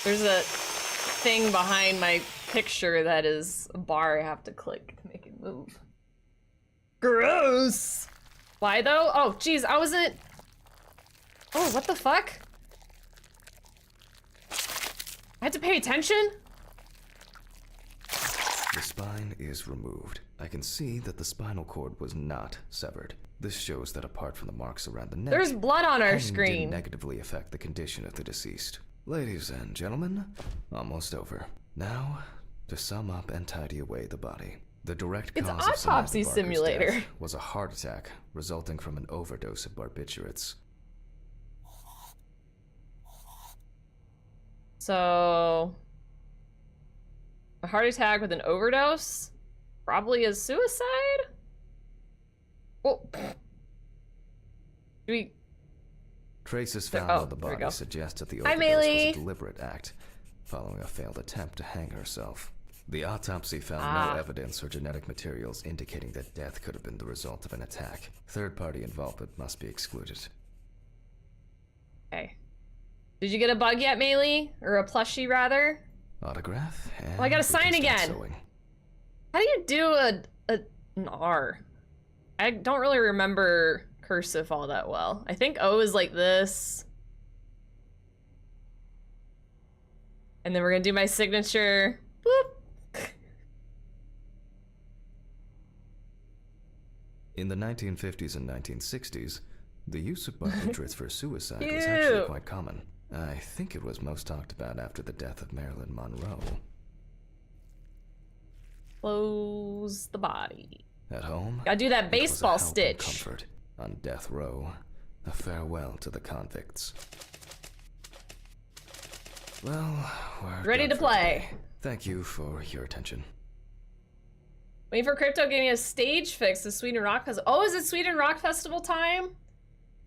There's a thing behind my picture that is a bar I have to click to make it move. Gross! Why though? Oh, geez, I wasn't... Oh, what the fuck? I had to pay attention? The spine is removed. I can see that the spinal cord was not severed. This shows that apart from the marks around the neck, there's blood on our pain screen. didn't negatively affect the condition of the deceased. Ladies and gentlemen, almost over. Now, to sum up and tidy away the body. The direct It's cause of Autopsy Samantha Barker's Simulator. death was a heart attack resulting from an overdose of barbiturates. So... a heart attack with an overdose? Probably a suicide? Well... Do we... Traces found oh, on the there we body go. suggest that the Hi, overdose was Maylee. a deliberate act, following a failed attempt to hang herself. The autopsy found Ah. no evidence or genetic materials indicating that death could have been the result of an attack. Third-party involvement must be excluded. Okay. Did you get a bug yet, Maylee? Or a plushie, rather? Autograph? And Oh, I gotta we sign can start again. sewing. How do you do an R? I don't really remember cursive all that well. I think O is like this. And then we're gonna do my signature. Boop. In the 1950s and 1960s, the use of barbiturates for suicide was Ew. actually quite common. I think it was most talked about after the death of Marilyn Monroe. Close the body. At home, Gotta do that it was a baseball help and stitch. comfort. On death row, a farewell to the convicts. Well, we're Ready done to for play. today. Thank you for your attention. Waiting for Crypto getting a stage fix to Sweden Rock Festival. Oh, is it Sweden Rock Festival time?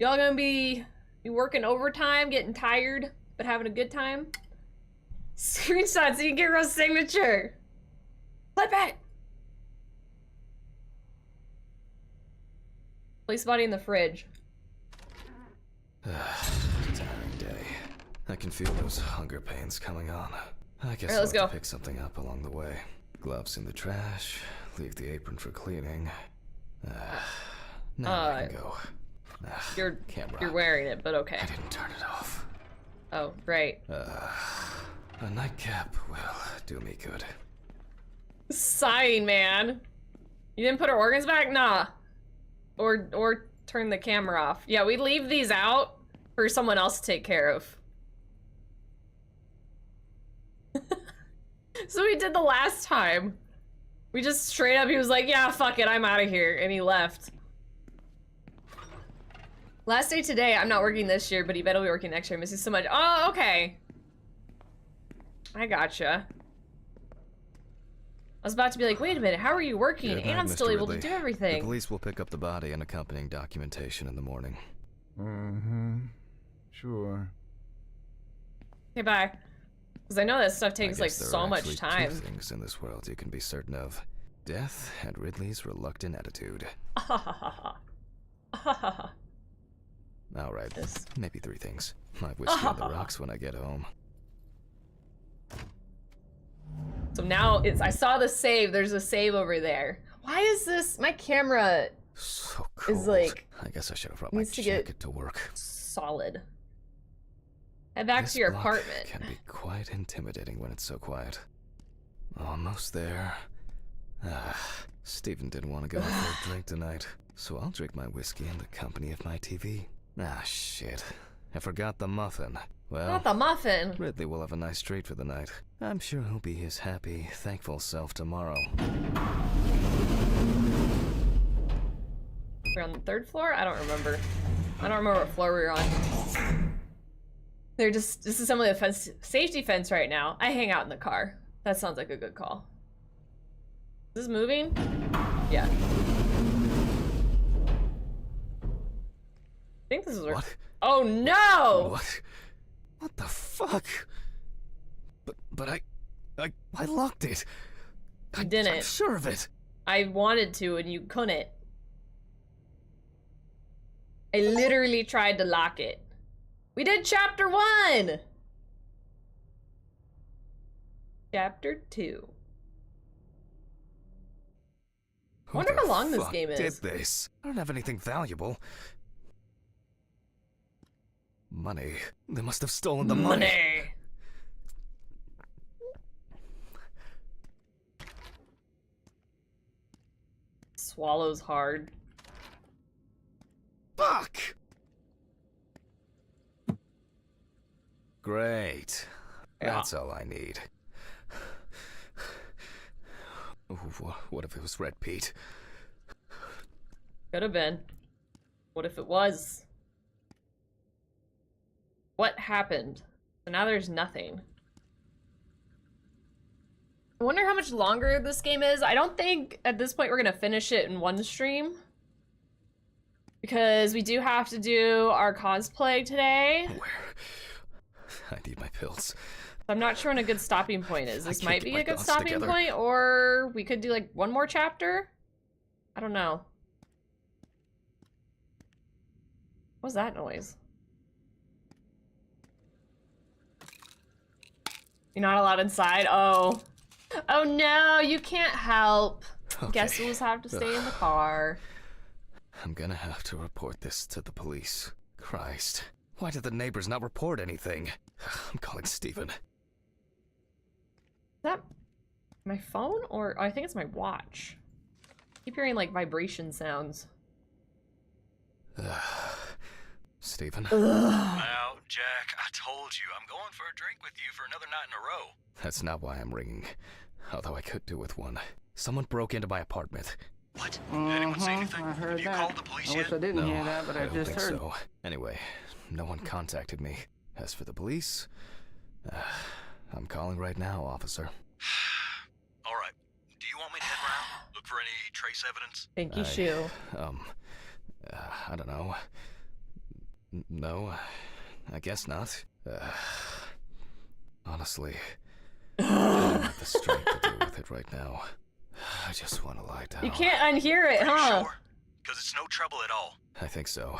Y'all gonna be working overtime, getting tired, but having a good time? Screenshots so you can get Rose signature. Flip it. Place body in the fridge. Tiring day. I can feel those hunger pains coming on. I guess Alright, I'll let's have go. to pick something up along the way. Gloves in the trash. Leave the apron for cleaning. Now I can go. You're Camera. wearing it, but okay. I didn't turn it off. Oh, right. A nightcap will do me good. Sighing, man. You didn't put our organs back? Nah. Or turn the camera off. Yeah, we leave these out for someone else to take care of. So we did the last time. We just straight up, he was like, yeah, fuck it, I'm out of here. And he left. Last day today, I'm not working this year, but he better be working next year. I miss you so much. Oh, okay. I gotcha. I was about to be like, wait a minute, how are you working? Good And night, I'm still Mr. able to Ridley. do everything. The police will pick up the body and accompanying documentation in the morning. Mm-hmm. Sure. Okay, bye. Because I know that stuff I takes guess like there so are much actually time. Two things in this world you can be certain of: death and Ridley's reluctant attitude. All right, maybe three things. My whiskey on the rocks when I get home. So now it's, I saw the save. There's a save over there. Why is this, my camera So cold. is like, I guess I should have brought my needs to get jacket to work. solid. Head back This to your block apartment. can be quite intimidating when it's so quiet. Almost there. Steven didn't want to go out for a drink tonight, so I'll drink my whiskey in the company of my TV. Shit. I forgot the muffin. Well, Not the muffin. Ridley will have a nice treat for the night. I'm sure he'll be his happy, thankful self tomorrow. We're on the 3rd floor? I don't remember. I don't remember what floor we were on. They're just disassembling a safety fence right now. I hang out in the car. That sounds like a good call. Is this moving? Yeah. I think this is where. What? Oh no! What? What the fuck? But I locked it. You didn't. I'm sure of it. I wanted to and you couldn't. I literally tried to lock it. We did chapter 1! Chapter 2. I wonder how long this game is. Did this? I don't have anything valuable. Money. They must have stolen the money. Swallows hard. Fuck! Great. Yeah. That's all I need. What if it was Red Pete? Could have been. What if it was? What happened? So now there's nothing. I wonder how much longer this game is. I don't think at this point we're gonna finish it in one stream. Because we do have to do our cosplay today. Where? I need my pills. I'm not sure when a good stopping point is. This might be a good thoughts stopping together. point, or we could do like one more chapter. I don't know. What was that noise? You're not allowed inside? Oh. Oh no, you can't help. Okay. Guess we'll just have to stay in the car. I'm gonna have to report this to the police. Christ. Why did the neighbors not report anything? I'm calling Steven. Is that my phone or I think it's my watch. I keep hearing like vibration sounds. Steven? Now, Jack, I told you, I'm going for a drink with you for another night in a row. That's not why I'm ringing. Although I could do with one. Someone broke into my apartment. What? Did anyone say anything? I heard Have you that. called the police I wish yet? I didn't No, hear that, but I don't just think heard. so. Anyway, no one contacted me. As for the police, I'm calling right now, officer. All right. Do you want me to head around? Look for any trace evidence? Pinky shoe. I don't know. No, I guess not. Honestly, I don't have the strength to deal with it right now. I just want to lie down. You can't unhear it, Are you huh? sure? Because it's no trouble at all. I think so.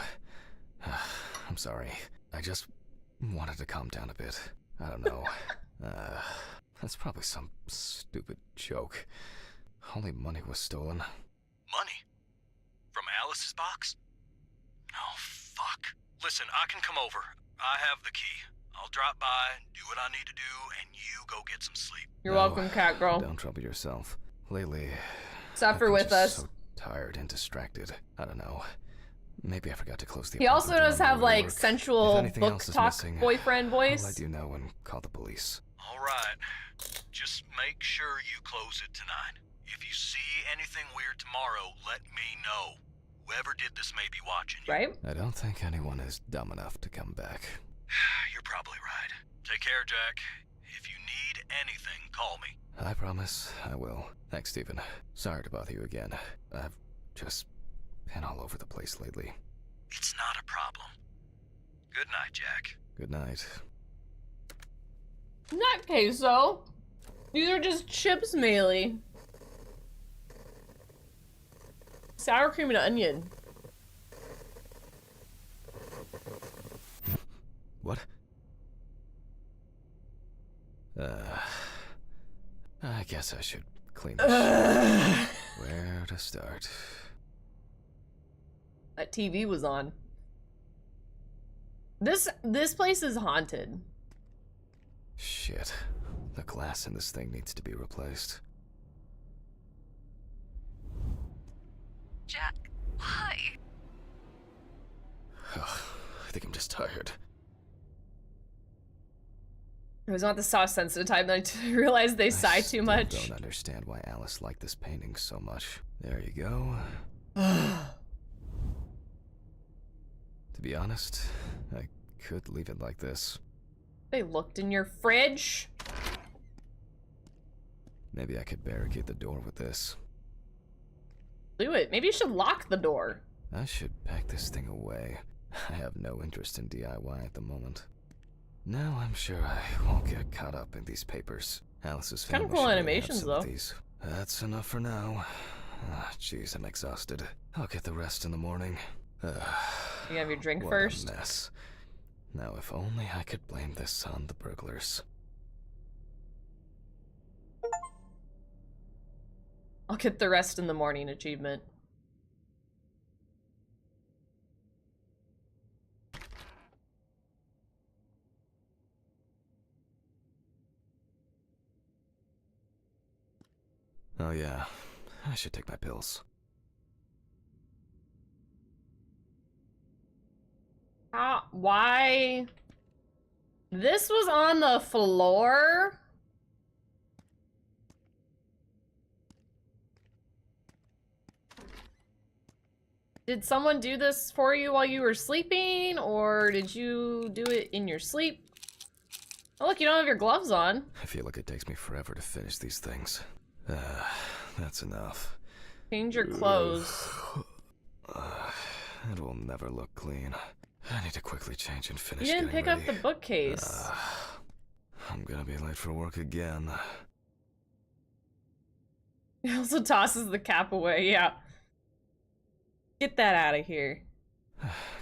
I'm sorry. I just wanted to calm down a bit. I don't know. That's probably some stupid joke. Only money was stolen. Money? From Alice's box? Oh, fuck. Listen, I can come over. I have the key. I'll drop by, do what I need to do, and you go get some sleep. You're welcome, cat girl. Don't trouble yourself. Lately, Suffer I've been with just us. So tired and distracted. I don't know. Maybe I forgot to close the He also apartment does door on have the way to like work. sensual If anything book else is talk missing, boyfriend I'll voice. let you know and call the police. All right. Just make sure you close it tonight. If you see anything weird tomorrow, let me know. Whoever did this may be watching you. Right? I don't think anyone is dumb enough to come back. You're probably right. Take care, Jack. If you need anything, call me. I promise I will. Thanks, Steven. Sorry to bother you again. I've just been all over the place lately. It's not a problem. Good night, Jack. Good night. Not queso. These are just chips, Mealy. Sour cream and onion. What? I guess I should clean this shit. Where to start? That TV was on. This place is haunted. Shit. The glass in this thing needs to be replaced. Jack, why? I think I'm just tired. It was not the sauce sensitive type, then I realized they sigh too much. I don't understand why Alice liked this painting so much. There you go. To be honest, I could leave it like this. They looked in your fridge. Maybe I could barricade the door with this. Do it. Maybe you should lock the door. I should pack this thing away. I have no interest in DIY at the moment. Now I'm sure I won't get caught up in these papers. Alice's kind of family cool should really animations, have some though. of these. That's enough for now. Jeez, I'm exhausted. I'll get the rest in the morning. You have your drink what first. A mess. Now, if only I could blame this on the burglars. I'll get the rest in the morning achievement. Oh yeah, I should take my pills. Why? This was on the floor? Did someone do this for you while you were sleeping, or did you do it in your sleep? Oh look, you don't have your gloves on. I feel like it takes me forever to finish these things. That's enough. Change your clothes. It will never look clean. I need to quickly change and finish. You didn't getting pick ready. up the bookcase. I'm gonna be late for work again. He also tosses the cap away, yeah. Get that out of here.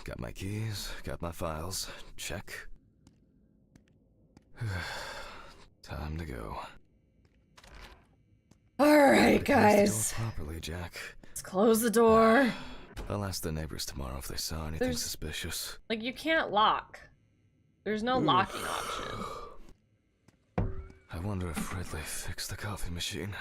Got my keys, got my files. Check. Time to go. Alright, guys. Close the door properly, Jack. Let's close the door. I'll ask the neighbors tomorrow if they saw anything suspicious. Like, you can't lock. There's no locking option. I wonder if Ridley fixed the coffee machine.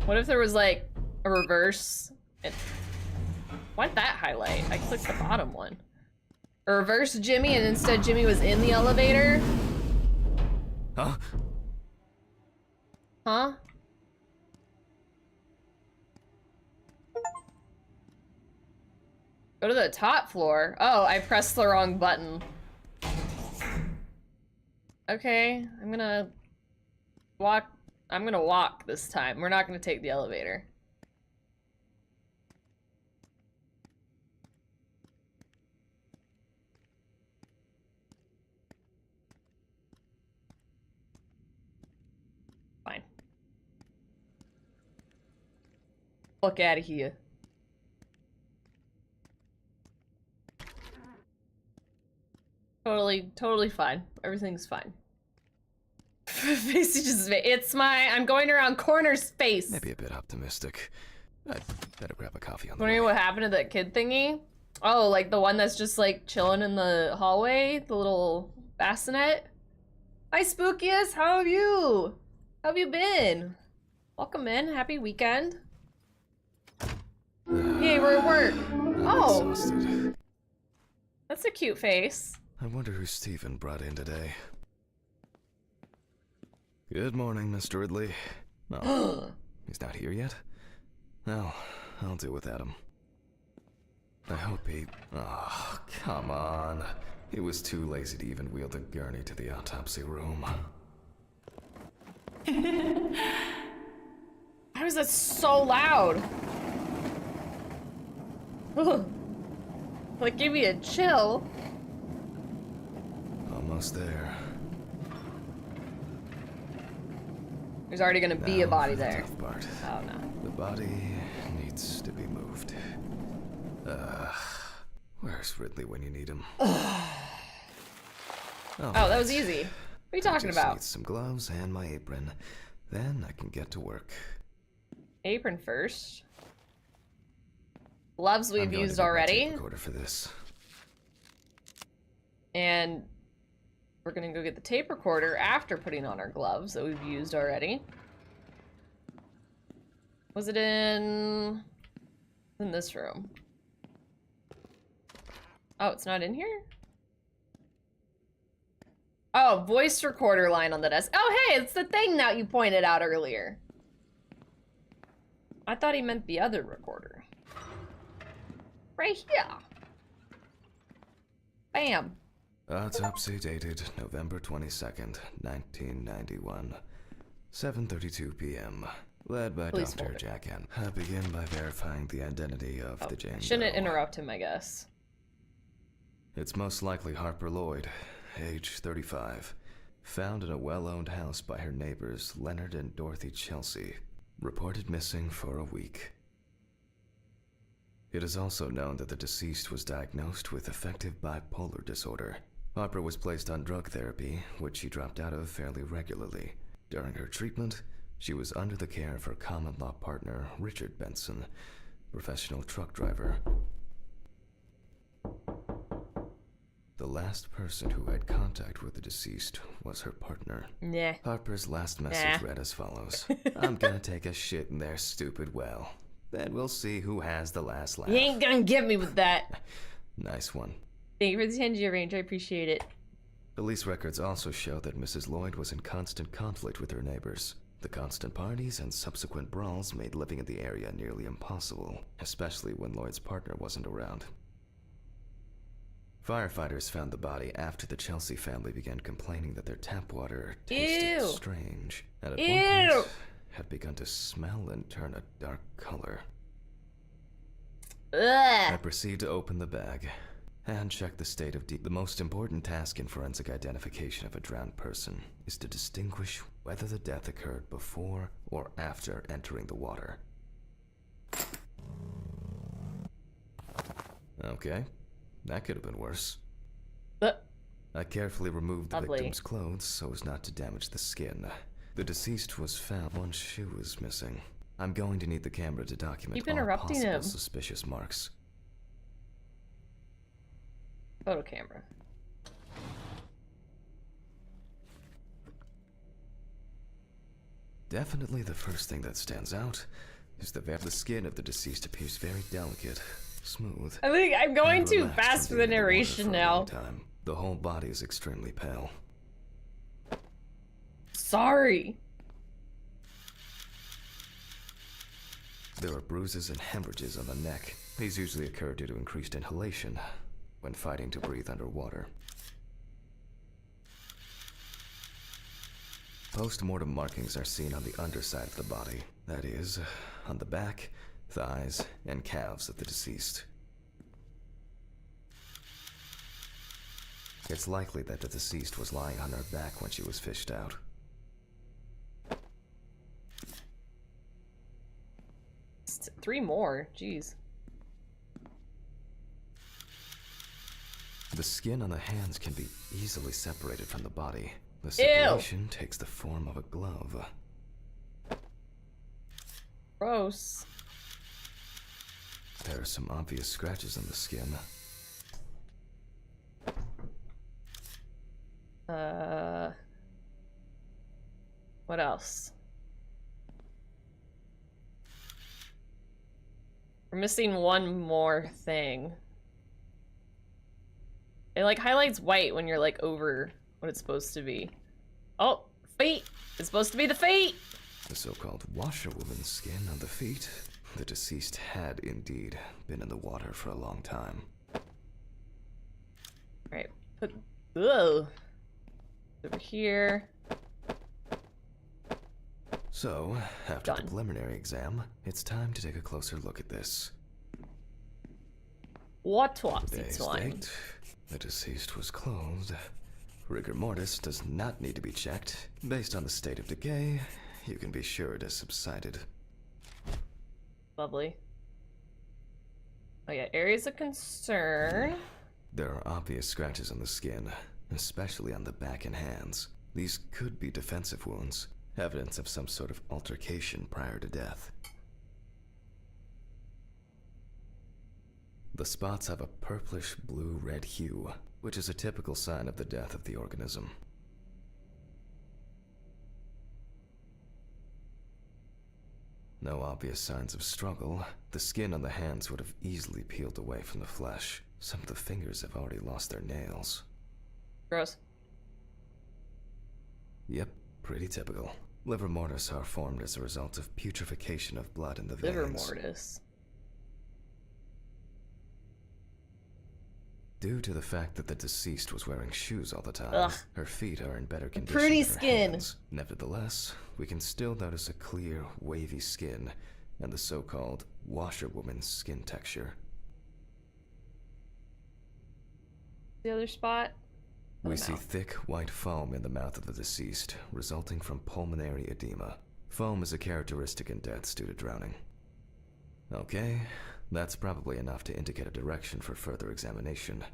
What if there was, like, a reverse? Why'd that highlight? I clicked the bottom one. A reverse Jimmy, and instead Jimmy was in the elevator? Huh? Huh? Go to the top floor. Oh, I pressed the wrong button. Okay, I'm gonna walk this time. We're not gonna take the elevator. Fine. Fuck out of here. Totally fine. Everything's fine. I'm going around corners face. Maybe a bit optimistic. I'd better grab a coffee on the Wondering way. what happened to that kid thingy? Oh, like the one that's just like chilling in the hallway? The little bassinet? Hi, Spookiest! How have you? How have you been? Welcome in. Happy weekend. Yay, we're at work. Oh! Exhausted. That's a cute face. I wonder who Stephen brought in today. Good morning, Mr. Ridley. Oh, he's not here yet? Well, I'll deal with Adam. I hope he... Oh, come on. He was too lazy to even wheel the gurney to the autopsy room. How is that so loud? Like, give me a chill. Almost there. There's already gonna be a body for the there. tough part. Oh no. The body needs to be moved. Where's Ridley when you need him? Oh, that was easy. What are you talking I just about? need some gloves and my apron. Then I can get to work. Apron first. Gloves I'm we've going to used get my already. tape recorder for this. And we're gonna go get the tape recorder after putting on our gloves that we've used already. Was it in... In this room. Oh, it's not in here? Oh, voice recorder line on the desk. Oh, hey, it's the thing that you pointed out earlier. I thought he meant the other recorder. Right here. Bam. Autopsy dated November 22nd, 1991. 7:32 p.m. Led by Police Dr. folder. Jack N. I begin by verifying the identity of the Jane Shouldn't Doe. interrupt him, I guess. It's most likely Harper Lloyd, age 35, found in a well-owned house by her neighbors Leonard and Dorothy Chelsea, reported missing for a week. It is also known that the deceased was diagnosed with affective bipolar disorder. Harper was placed on drug therapy, which she dropped out of fairly regularly. During her treatment, she was under the care of her common-law partner, Richard Benson, professional truck driver. The last person who had contact with the deceased was her partner. Yeah. Harper's last message read as follows. I'm gonna take a shit in their stupid well. Then we'll see who has the last laugh. You ain't gonna get me with that. Nice one. Thank you for the Tangia range, I appreciate it. Police records also show that Mrs. Lloyd was in constant conflict with her neighbors. The constant parties and subsequent brawls made living in the area nearly impossible, especially when Lloyd's partner wasn't around. Firefighters found the body after the Chelsea family began complaining that their tap water tasted Ew. strange, and at Ew. one point had begun to smell and turn a dark color. I proceed to open the bag and check the state of The most important task in forensic identification of a drowned person is to distinguish whether the death occurred before or after entering the water. Okay, that could have been worse. I carefully removed the Lovely. victim's clothes so as not to damage the skin. The deceased was found. One shoe was missing. I'm going to need the camera to document Keep all interrupting possible him. suspicious marks. Photo camera. Definitely the first thing that stands out is the skin of the deceased appears very delicate, smooth. I think I'm going and too relaxed fast for from the being in water narration for a now. long time. The whole body is extremely pale. Sorry. There are bruises and hemorrhages on the neck. These usually occur due to increased inhalation when fighting to breathe underwater. Post-mortem markings are seen on the underside of the body, that is, on the back, thighs, and calves of the deceased. It's likely that the deceased was lying on her back when she was fished out. Three more, jeez. The skin on the hands can be easily separated from the body. The separation takes the form of a glove. Gross. There are some obvious scratches on the skin. What else? We're missing one more thing. It like highlights white when you're like over what it's supposed to be. Oh, feet! It's supposed to be the feet! The so-called washerwoman's skin on the feet. The deceased had indeed been in the water for a long time. Right, put, ugh. Over here. So, after the preliminary exam, it's time to take a closer look at this. Autopsy Today's Simulator. date, the deceased was clothed. Rigor mortis does not need to be checked. Based on the state of decay, you can be sure it has subsided. Lovely. Oh yeah, areas of concern. There are obvious scratches on the skin, especially on the back and hands. These could be defensive wounds, evidence of some sort of altercation prior to death. The spots have a purplish blue-red hue, which is a typical sign of the death of the organism. No obvious signs of struggle. The skin on the hands would have easily peeled away from the flesh. Some of the fingers have already lost their nails. Gross. Yep, pretty typical. Livor mortis are formed as a result of putrefaction of blood in the veins. Livor mortis. Due to the fact that the deceased was wearing shoes all the time, Ugh. her feet are in better condition Pretty than her skin. hands. Nevertheless, we can still notice a clear, wavy skin and the so-called washerwoman's skin texture. The other spot? We see thick, white foam in the mouth of the deceased, resulting from pulmonary edema. Foam is a characteristic in deaths due to drowning. Okay, that's probably enough to indicate a direction for further examination.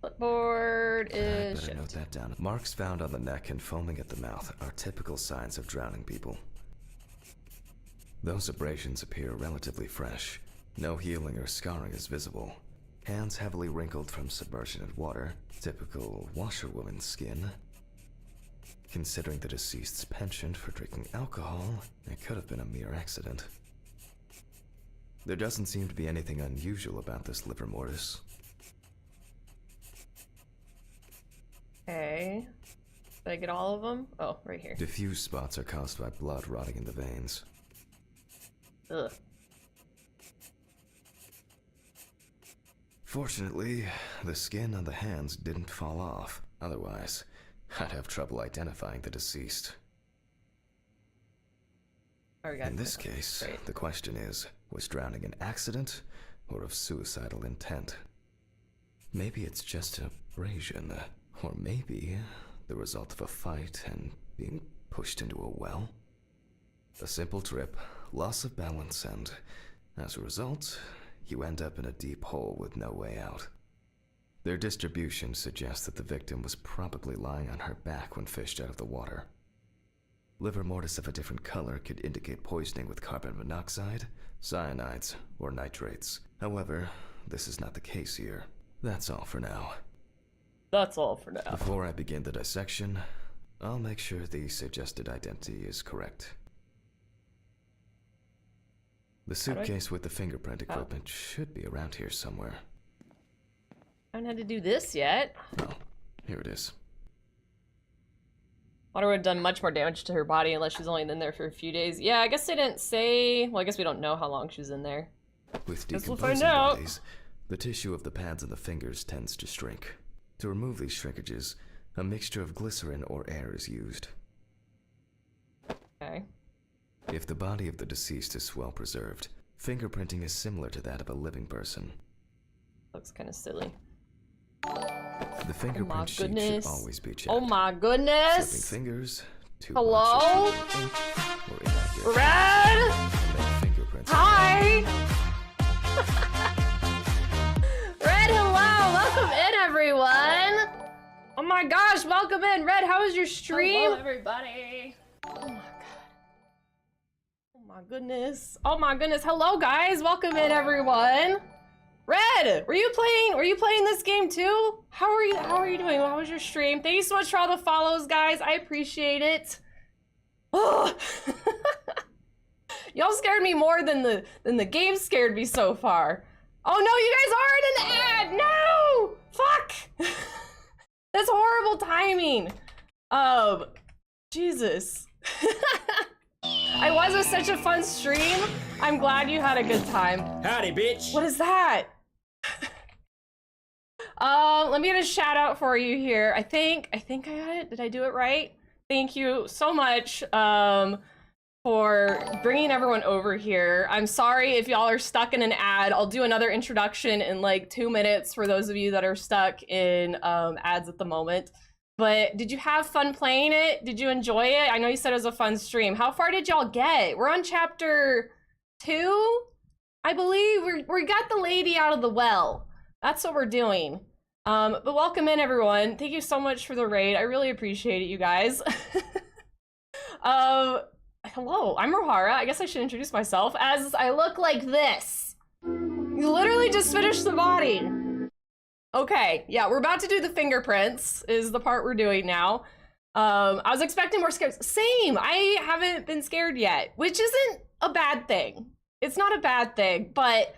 Clipboard is I better note that down. Marks found on the neck and foaming at the mouth are typical signs of drowning people. Those abrasions appear relatively fresh. No healing or scarring is visible. Hands heavily wrinkled from submersion in water. Typical washerwoman's skin. Considering the deceased's penchant for drinking alcohol, it could have been a mere accident. There doesn't seem to be anything unusual about this livor mortis. Okay. Did I get all of them? Oh, right here. Diffuse spots are caused by blood rotting in the veins. Ugh. Fortunately, the skin on the hands didn't fall off. Otherwise, I'd have trouble identifying the deceased. In this case, the question is, was drowning an accident or of suicidal intent? Maybe it's just an abrasion, or maybe the result of a fight and being pushed into a well. A simple trip, loss of balance, and as a result, you end up in a deep hole with no way out. Their distribution suggests that the victim was probably lying on her back when fished out of the water. Livor mortis of a different color could indicate poisoning with carbon monoxide, cyanides, or nitrates. However, this is not the case here. That's all for now. That's all for now. Before I begin the dissection, I'll make sure the suggested identity is correct. The suitcase with the fingerprint equipment should be around here somewhere. I haven't had to do this yet. Oh, here it is. Water would have done much more damage to her body unless she's only in there for a few days. Yeah, I guess they didn't say... Well, I guess we don't know how long she was in there. With Guess we'll decomposing find out. bodies, the tissue of the pads and the fingers tends to shrink. To remove these shrinkages, a mixture of glycerin or air is used. Okay. If the body of the deceased is well preserved, fingerprinting is similar to that of a living person. Looks kind of silly. The fingerprint sheet should always be checked. Oh my Slipping goodness! fingers, too Hello? much ink, or inaccurate. Red! Make fingerprints. Hi! Red, hello! Welcome in, everyone! Oh my gosh, welcome in! Red, how was your stream? Hello, everybody. Oh my god. Oh my goodness. Oh my goodness. Hello, guys. Welcome in, everyone. Red, were you playing this game too? How are you doing? How was your stream? Thank you so much for all the follows, guys. I appreciate it. Oh. Y'all scared me more than the game scared me so far. Oh no, you guys are in an ad. No! Fuck. That's horrible timing. Jesus. It was such a fun stream. I'm glad you had a good time. Howdy, bitch. What is that? Let me get a shout out for you here. I think I got it. Did I do it right? Thank you so much for bringing everyone over here. I'm sorry if y'all are stuck in an ad. I'll do another introduction in like 2 minutes for those of you that are stuck in ads at the moment. But did you have fun playing it? Did you enjoy it? I know you said it was a fun stream. How far did y'all get? We're on chapter 2, I believe. We got the lady out of the well. That's what we're doing. But welcome in, everyone. Thank you so much for the raid. I really appreciate it, you guys. Hello, I'm Rohara. I guess I should introduce myself as I look like this. You literally just finished the body. Okay, yeah, we're about to do the fingerprints, is the part we're doing now. I was expecting more scares. Same. I haven't been scared yet, which isn't a bad thing. It's not a bad thing, but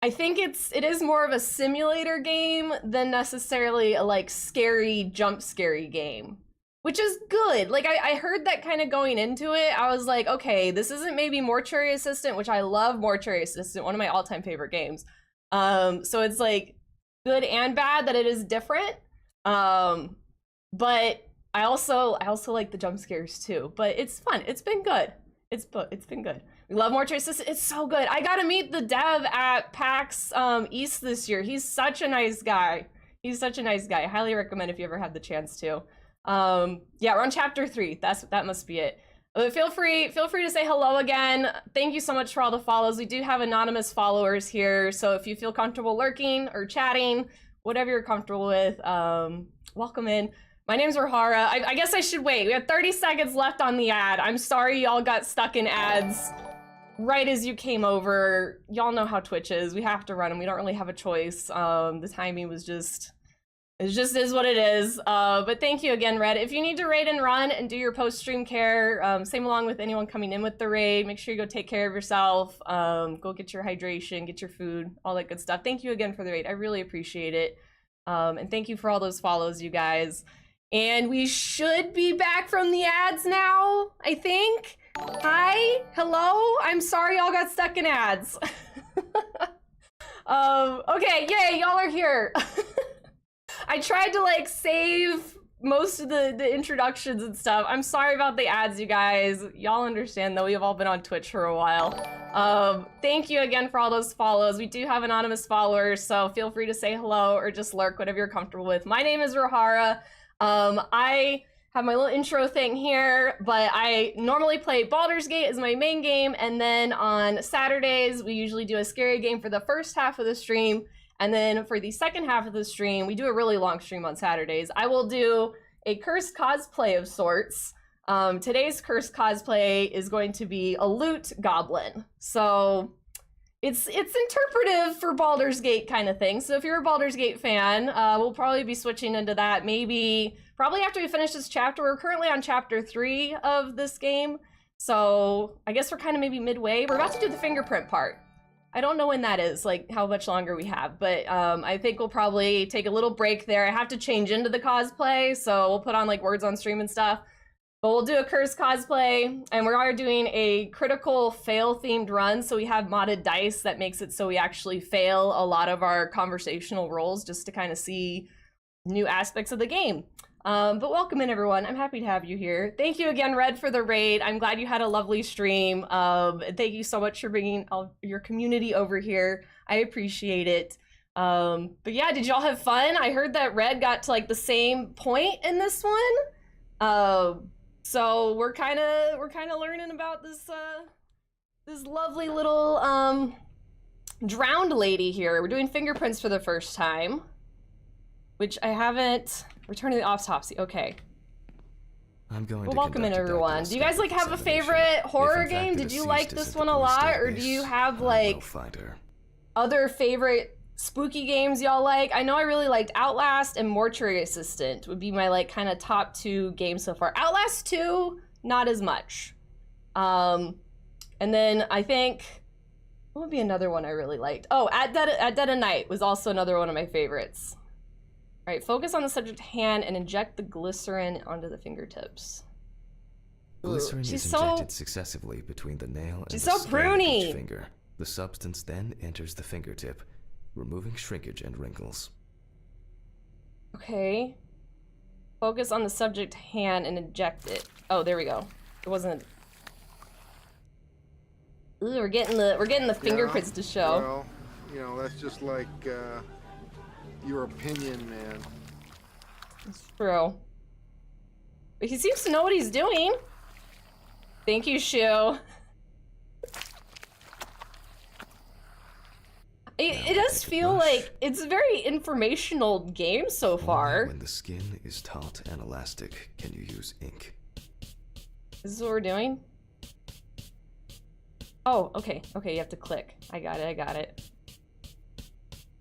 I think it is more of a simulator game than necessarily a like scary jump scary game, which is good. Like I heard that kind of going into it. I was like, okay, this isn't maybe Mortuary Assistant, which I love Mortuary Assistant, one of my all-time favorite games. So it's like good and bad that it is different. But I also like the jump scares too. But it's fun. It's been good. It's been good. We love Mortuary Assistant. It's so good. I got to meet the dev at PAX East this year. He's such a nice guy. I highly recommend if you ever had the chance to. Yeah, we're on chapter 3. That must be it. But feel free to say hello again. Thank you so much for all the follows. We do have anonymous followers here, so if you feel comfortable lurking or chatting, whatever you're comfortable with, welcome in. My name's Rohara. I guess I should wait. We have 30 seconds left on the ad. I'm sorry y'all got stuck in ads right as you came over. Y'all know how Twitch is. We have to run them. We don't really have a choice. The timing was just... It just is what it is. But thank you again, Red. If you need to raid and run and do your post-stream care, same along with anyone coming in with the raid, make sure you go take care of yourself. Go get your hydration, get your food, all that good stuff. Thank you again for the raid. I really appreciate it. And thank you for all those follows, you guys. And we should be back from the ads now, I think. Hi, hello. I'm sorry y'all got stuck in ads. Okay, yay, y'all are here. I tried to like save most of the introductions and stuff. I'm sorry about the ads, you guys. Y'all understand though, we've all been on Twitch for a while. Thank you again for all those follows. We do have anonymous followers, so feel free to say hello or just lurk, whatever you're comfortable with. My name is Rohara. I have my little intro thing here, but I normally play Baldur's Gate as my main game, and then on Saturdays, we usually do a scary game for the first half of the stream. And then for the second half of the stream, we do a really long stream on Saturdays. I will do a cursed cosplay of sorts. Today's cursed cosplay is going to be a loot goblin. So it's interpretive for Baldur's Gate kind of thing. So if you're a Baldur's Gate fan, we'll probably be switching into that probably after we finish this chapter. We're currently on chapter 3 of this game. So I guess we're kind of maybe midway. We're about to do the fingerprint part. I don't know when that is, like how much longer we have, but I think we'll probably take a little break there. I have to change into the cosplay, so we'll put on like words on stream and stuff. But we'll do a cursed cosplay, and we are doing a critical fail themed run, so we have modded dice that makes it so we actually fail a lot of our conversational rolls just to kind of see new aspects of the game. But welcome in, everyone. I'm happy to have you here. Thank you again, Red, for the raid. I'm glad you had a lovely stream. And thank you so much for bringing all your community over here. I appreciate it. But yeah, did y'all have fun? I heard that Red got to like the same point in this one. So we're kind of learning about this this lovely little drowned lady here. We're doing fingerprints for the first time, which I haven't. Returning the autopsy. Okay. I'm going well, to welcome in, everyone. Do you guys like have a favorite horror game? Did you like this one a lot, or do you have like other favorite spooky games y'all like? I know I really liked Outlast and Mortuary Assistant would be my like kind of top 2 games so far. Outlast 2, not as much. And then I think what would be another one I really liked? Oh, At Dead of Night was also another one of my favorites. All right, focus on the subject hand and inject the glycerin onto the fingertips. Glycerin is injected successively between the nail and the so skin of pruny. each finger. The substance then enters the fingertip, removing shrinkage and wrinkles. Okay. Focus on the subject hand and inject it. Oh, there we go. It wasn't. Ooh, we're getting the fingerprints to show. Well, you know, that's just like your opinion, man. It's true. But he seems to know what he's doing. Thank you, Shu. It does feel like it's a very informational game so far. When the skin is taut and elastic, can you use ink? This is what we're doing? Oh, okay. Okay, you have to click. I got it.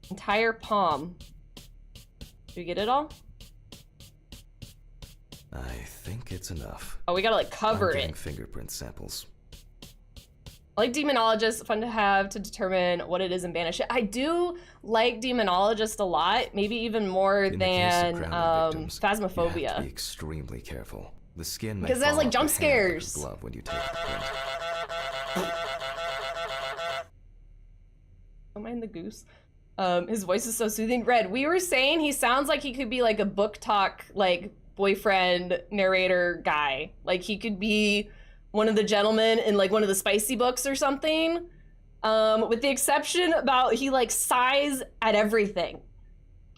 Entire palm. Did you get it all? I think it's enough. Oh, we gotta like cover I'm getting it. fingerprint samples. I like Demonologist, fun to have to determine what it is and banish it. I do like Demonologist a lot, maybe even more In the than case of grounded victims, you have to Phasmophobia. be extremely careful. The skin may Because it has, fall like, off jump the hand like a scares. glove when you take the print. Don't mind the goose. His voice is so soothing. Red, we were saying he sounds like he could be like a book talk, like boyfriend narrator guy. Like he could be one of the gentlemen in like one of the spicy books or something. With the exception about he like sighs at everything.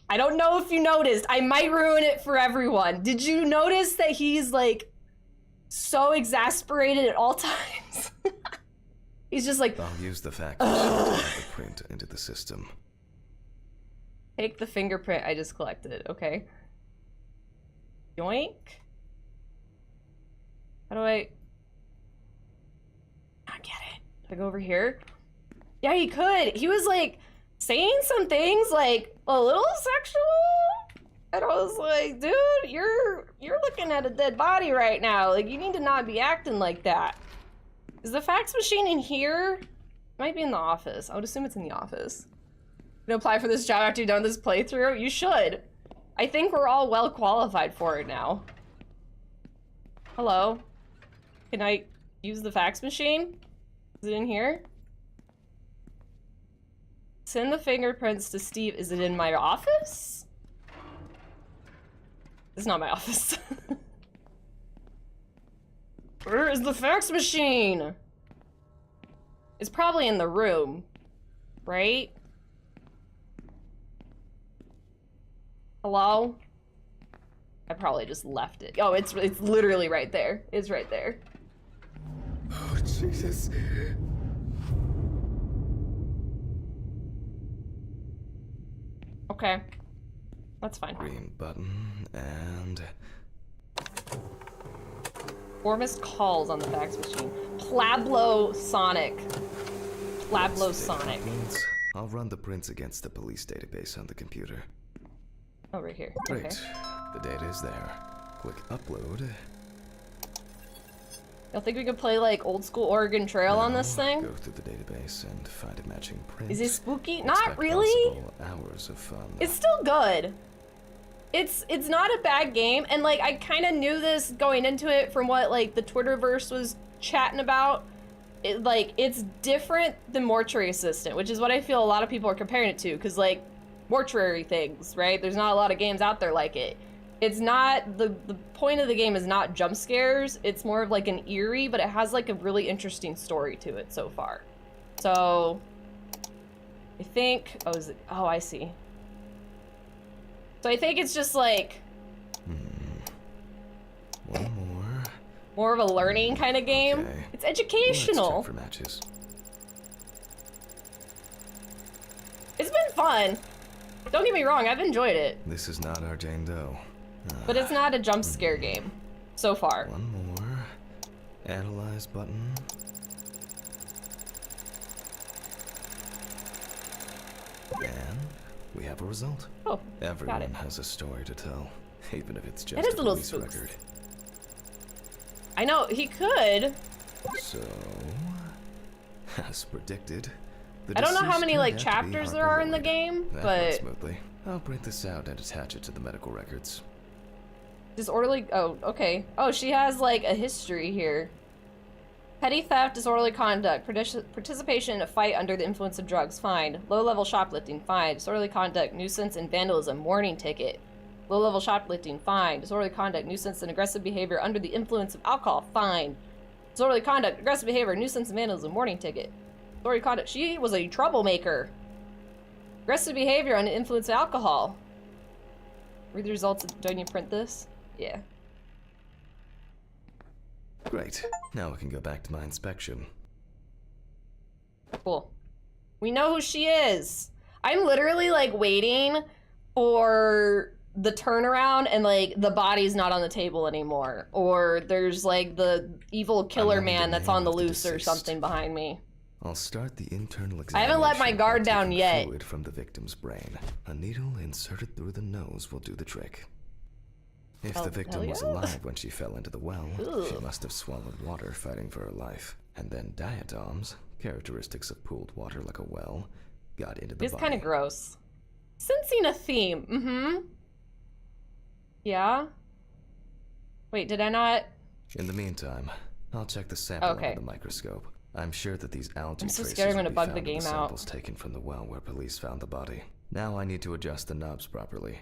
I don't know if you noticed. I might ruin it for everyone. Did you notice that he's like so exasperated at all times? He's just like, I'll use the fact machine to add the print into the system. take the fingerprint I just collected. Okay. Yoink. How do I not get it? Do I go over here? Yeah, he could. He was like saying some things like a little sexual. And I was like, dude, you're looking at a dead body right now. Like, you need to not be acting like that. Is the fax machine in here? It might be in the office. I would assume it's in the office. You apply for this job after you've done this playthrough? You should. I think we're all well qualified for it now. Hello? Can I use the fax machine? Is it in here? Send the fingerprints to Steve. Is it in my office? It's not my office. Where is the fax machine? It's probably in the room, right? Hello? I probably just left it. Oh, it's literally right there. It's right there. Oh, Jesus. Okay. That's fine. Green button, and... 4 missed calls on the fax machine. Plablo Sonic. Plablo Sonic. I'll run the prints against the police database on the computer. Oh, right here. Great. Okay. The data is there. Click upload. Y'all think we could play like old school Oregon Trail on this thing? Go through the database and find a matching print. Is it spooky? Expect Not really. possible hours of fun. It's still good. It's not a bad game, and like I kind of knew this going into it from what like the Twitterverse was chatting about. It's different than Mortuary Assistant, which is what I feel a lot of people are comparing it to, because like mortuary things, right? There's not a lot of games out there like it. It's not, the point of the game is not jump scares, it's more of like an eerie, but it has like a really interesting story to it so far. So, I think, oh, I see. So I think it's just like... One more. More of a learning kind of game. Okay. It's educational. Let's check for matches. It's been fun. Don't get me wrong, I've enjoyed it. This is not our Jane Doe. But it's not a jump scare game, so far. One more. Analyze button. And we have a result. Oh, Everyone got it. has a story to tell, even if it's It just is a a little police spooks. record. I know, he could. So, as predicted, the I don't know how deceased many turned like out to be chapters there Harper are in the Lloyd. game, That but went smoothly. I'll print this out and attach it to the medical records. disorderly, oh, okay. Oh, she has like a history here. Petty theft, disorderly conduct, participation in a fight under the influence of drugs, fine. Low-level shoplifting, fine. Disorderly conduct, nuisance and vandalism, warning ticket. Low-level shoplifting, fine. Disorderly conduct, nuisance and aggressive behavior under the influence of alcohol, fine. Disorderly conduct, aggressive behavior, nuisance and vandalism, warning ticket. Disorderly conduct, she was a troublemaker. Aggressive behavior under the influence of alcohol. Read the results. Do I need to print this? Yeah. Great. Now I can go back to my inspection. Cool. We know who she is. I'm literally like waiting for the turnaround and like the body's not on the table anymore. Or there's like the evil killer man that's on the loose or something behind me. I'll start the internal I examination. haven't let my guard by down taking yet. Fluid from the victim's brain. A needle inserted through the nose will do the trick. If Oh, the victim hell was yeah. alive when she fell into the well, Ugh. she must have swallowed water fighting for her life. And then diatoms, characteristics of pooled water like a well, got into the It's body. kind of gross. Sensing a theme. Mm-hmm. Yeah. Wait, did I not? In the meantime, I'll check the sample Okay. under the microscope. I'm sure that these algae I'm so traces scared I'm will gonna be bug found the in game out. samples taken from the well where police found the body. Now I need to adjust the knobs properly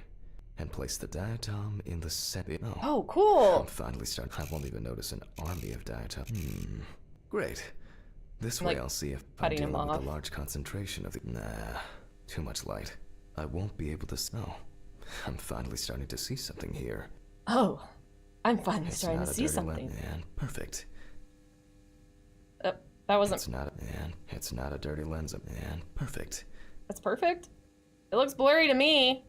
and place the diatom in the center. Oh, cool. I'm finally starting. I won't even notice an army of diatom. Great. This way Like, I'll see if I'm cutting dealing them with off. a large concentration of the. Nah, too much light. I won't be able to. Oh, I'm finally starting to see something here. Oh, I'm finally It's starting not to a see dirty something. And perfect. That wasn't. It's not a dirty lens. And perfect. That's perfect. It looks blurry to me.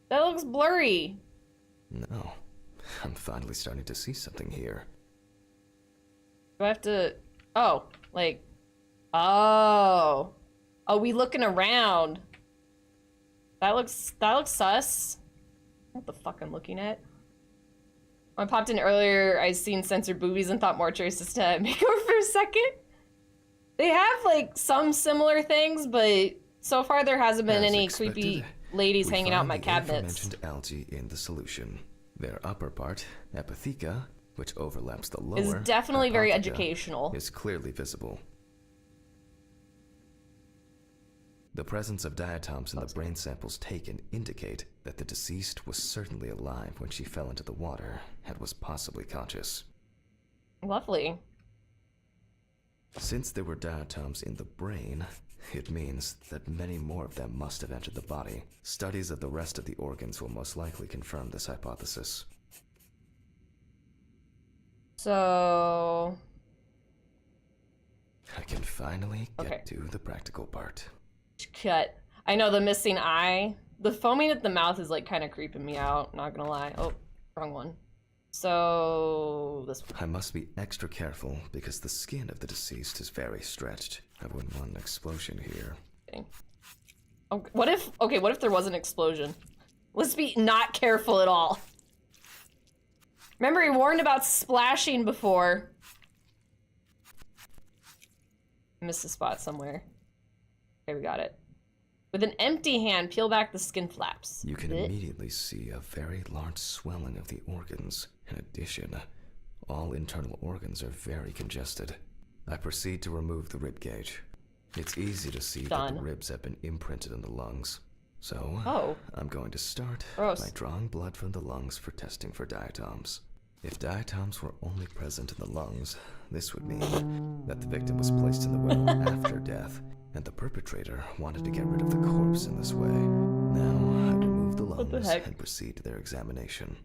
That looks blurry. No, I'm finally starting to see something here. Do I have to? Oh, like, oh, we looking around. That looks sus. What the fuck I'm looking at? When I popped in earlier, I seen censored boobies and thought mortuary system make over for a second. They have like some similar things, but so far there hasn't been As any expected, creepy ladies we hanging out in find my the cabinets. aforementioned algae in the solution. Their upper part, epitheca, which overlaps the lower, Is definitely very hypotheca, educational. is clearly visible. The presence of diatoms in the brain samples taken indicate that the deceased was certainly alive when she fell into the water and was possibly conscious. Lovely. Since there were diatoms in the brain, it means that many more of them must have entered the body. Studies of the rest of the organs will most likely confirm this hypothesis. So, I can finally get Okay. to the practical part. cut. I know the missing eye. The foaming at the mouth is like kind of creeping me out, not gonna lie. Oh, wrong one. So, this one. I must be extra careful because the skin of the deceased is very stretched. I wouldn't want an explosion here. Oh, what if there was an explosion? Let's be not careful at all. Remember, he warned about splashing before. Missed a spot somewhere. Okay, we got it. With an empty hand, peel back the skin flaps. You can Blech. immediately see a very large swelling of the organs. In addition, all internal organs are very congested. I proceed to remove the rib cage. It's easy to see that Done. the ribs have been imprinted in the lungs. So, I'm going to start Gross. by drawing blood from the lungs for testing for diatoms. If diatoms were only present in the lungs, this would mean that the victim was placed in the well after death, and the perpetrator wanted to get rid of the corpse in this way. Now, I remove the What the lungs heck? and proceed to their examination.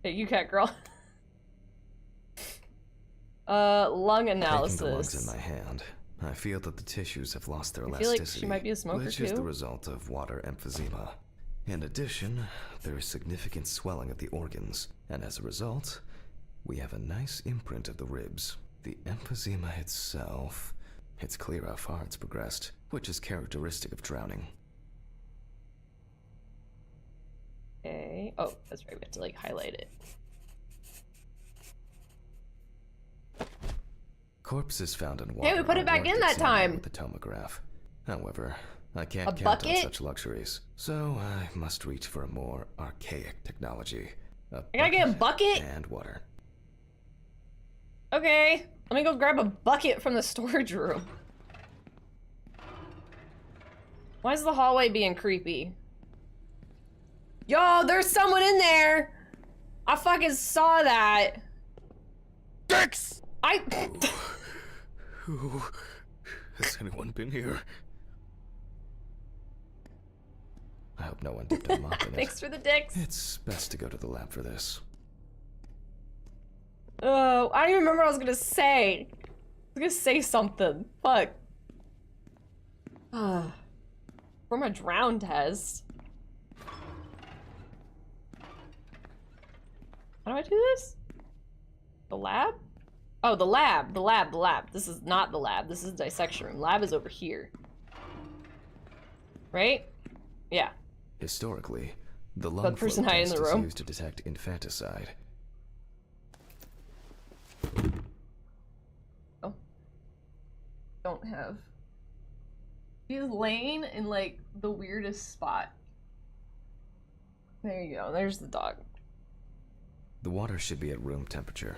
Hey, you cat girl. Lung Taking the lungs in analysis. my hand, I feel that the tissues have lost their I elasticity, feel like she might be a smoker which is the too. result of water emphysema. In addition, there is significant swelling of the organs, and as a result, we have a nice imprint of the ribs. The emphysema itself, it's clear how far it's progressed, which is characteristic of drowning. Okay. Oh, that's right. We have to like highlight it. Corpses found in water. Hey, we put are it back worth in that examining time. With the tomograph. However, I can't A count on bucket? such luxuries, so I must reach for a more archaic technology. I gotta get a bucket? And water. Okay. Let me go grab a bucket from the storage room. Why is the hallway being creepy? Yo, there's someone in there! I fucking saw that! Dicks! I- Ooh, has anyone been here? I hope no one dipped a mop in it. Thanks for the dicks. It's best to go to the lab for this. Oh, I don't even remember what I was gonna say. I was gonna say something. Fuck. For my drown test. How do I do this? The lab? Oh, the lab. The lab. This is not the lab. This is the dissection room. Lab is over here. Right? Yeah. Historically, The But lung person flow hiding in test the is room. used to detect infanticide. Oh. Don't have. He's laying in like the weirdest spot. There you go. There's the dog. The water should be at room temperature.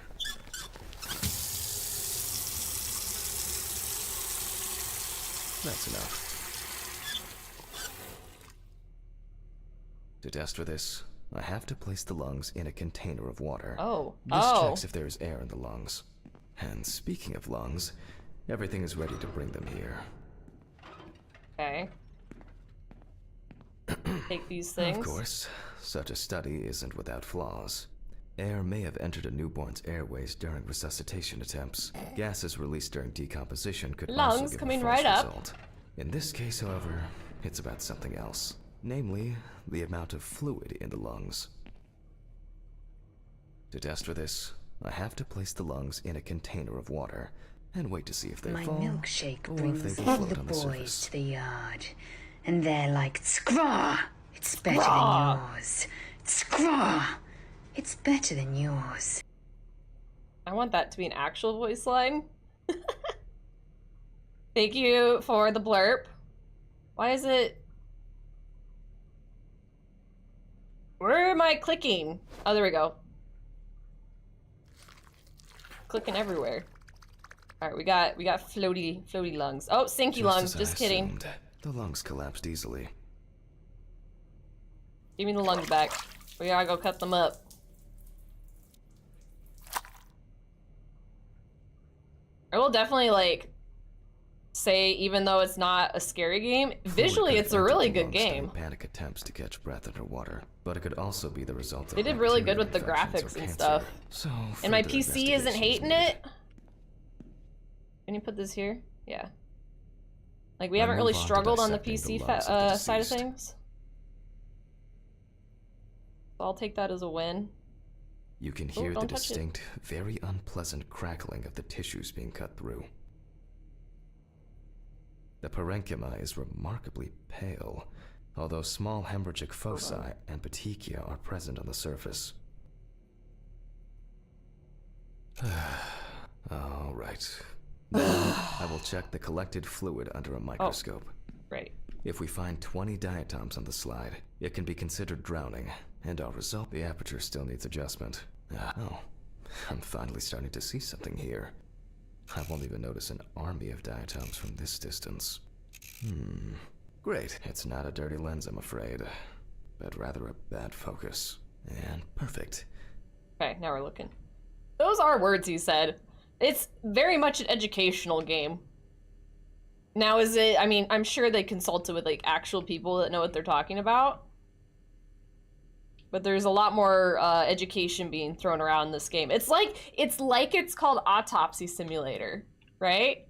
That's enough. To test for this, I have to place the lungs in a container of water. Oh. This Oh. checks if there is air in the lungs. And speaking of lungs, everything is ready to bring them here. Okay. Take these things. Of course, such a study isn't without flaws. Air may have entered a newborn's airways during resuscitation attempts. Gases released during decomposition could also Lungs give coming a false right up. result. In this case, however, it's about something else. Namely, the amount of fluid in the lungs. To test for this, I have to place the lungs in a container of water and wait to see if they My fall milkshake or if brings they all will the float on the boys surface. to the yard. And they're like, "Scraw! It's better Scraw! than yours. Scraw! It's better than yours." I want that to be an actual voice line. Thank you for the blurb. Why is it... Where am I clicking? Oh, there we go. Clicking everywhere. All right, we got floaty lungs. Oh, sinky lungs. as I Just kidding. assumed, the lungs collapsed easily. Give me the lungs back. We gotta go cut them up. I will definitely like say, even though it's not a scary game, visually Fluid it's a could really enter the good lungs game. during panic attempts to catch breath underwater, but it could also be the result of They did really good bacterial with the infections or graphics and cancer. stuff. So, And my further PC isn't investigation is hating needed. it. Can you put this here? Yeah. Like we I haven't really move on to struggled on the dissecting PC the lungs of the side of deceased. things. So I'll take that as a win. You can Oh, hear the don't touch it. distinct, very unpleasant crackling of the tissues being cut through. The parenchyma is remarkably pale, although small hemorrhagic foci and petechia are present on the surface. All right. Now, I will check the collected fluid under a microscope. Right. If we find 20 diatoms on the slide, it can be considered drowning, and our result, the aperture still needs adjustment. Oh, I'm finally starting to see something here. I won't even notice an army of diatoms from this distance. Great. It's not a dirty lens, I'm afraid, but rather a bad focus. And perfect. Okay, now we're looking. Those are words you said. It's very much an educational game. Now is it, I mean, I'm sure they consulted with like actual people that know what they're talking about. But there's a lot more education being thrown around in this game. It's like it's called Autopsy Simulator, right?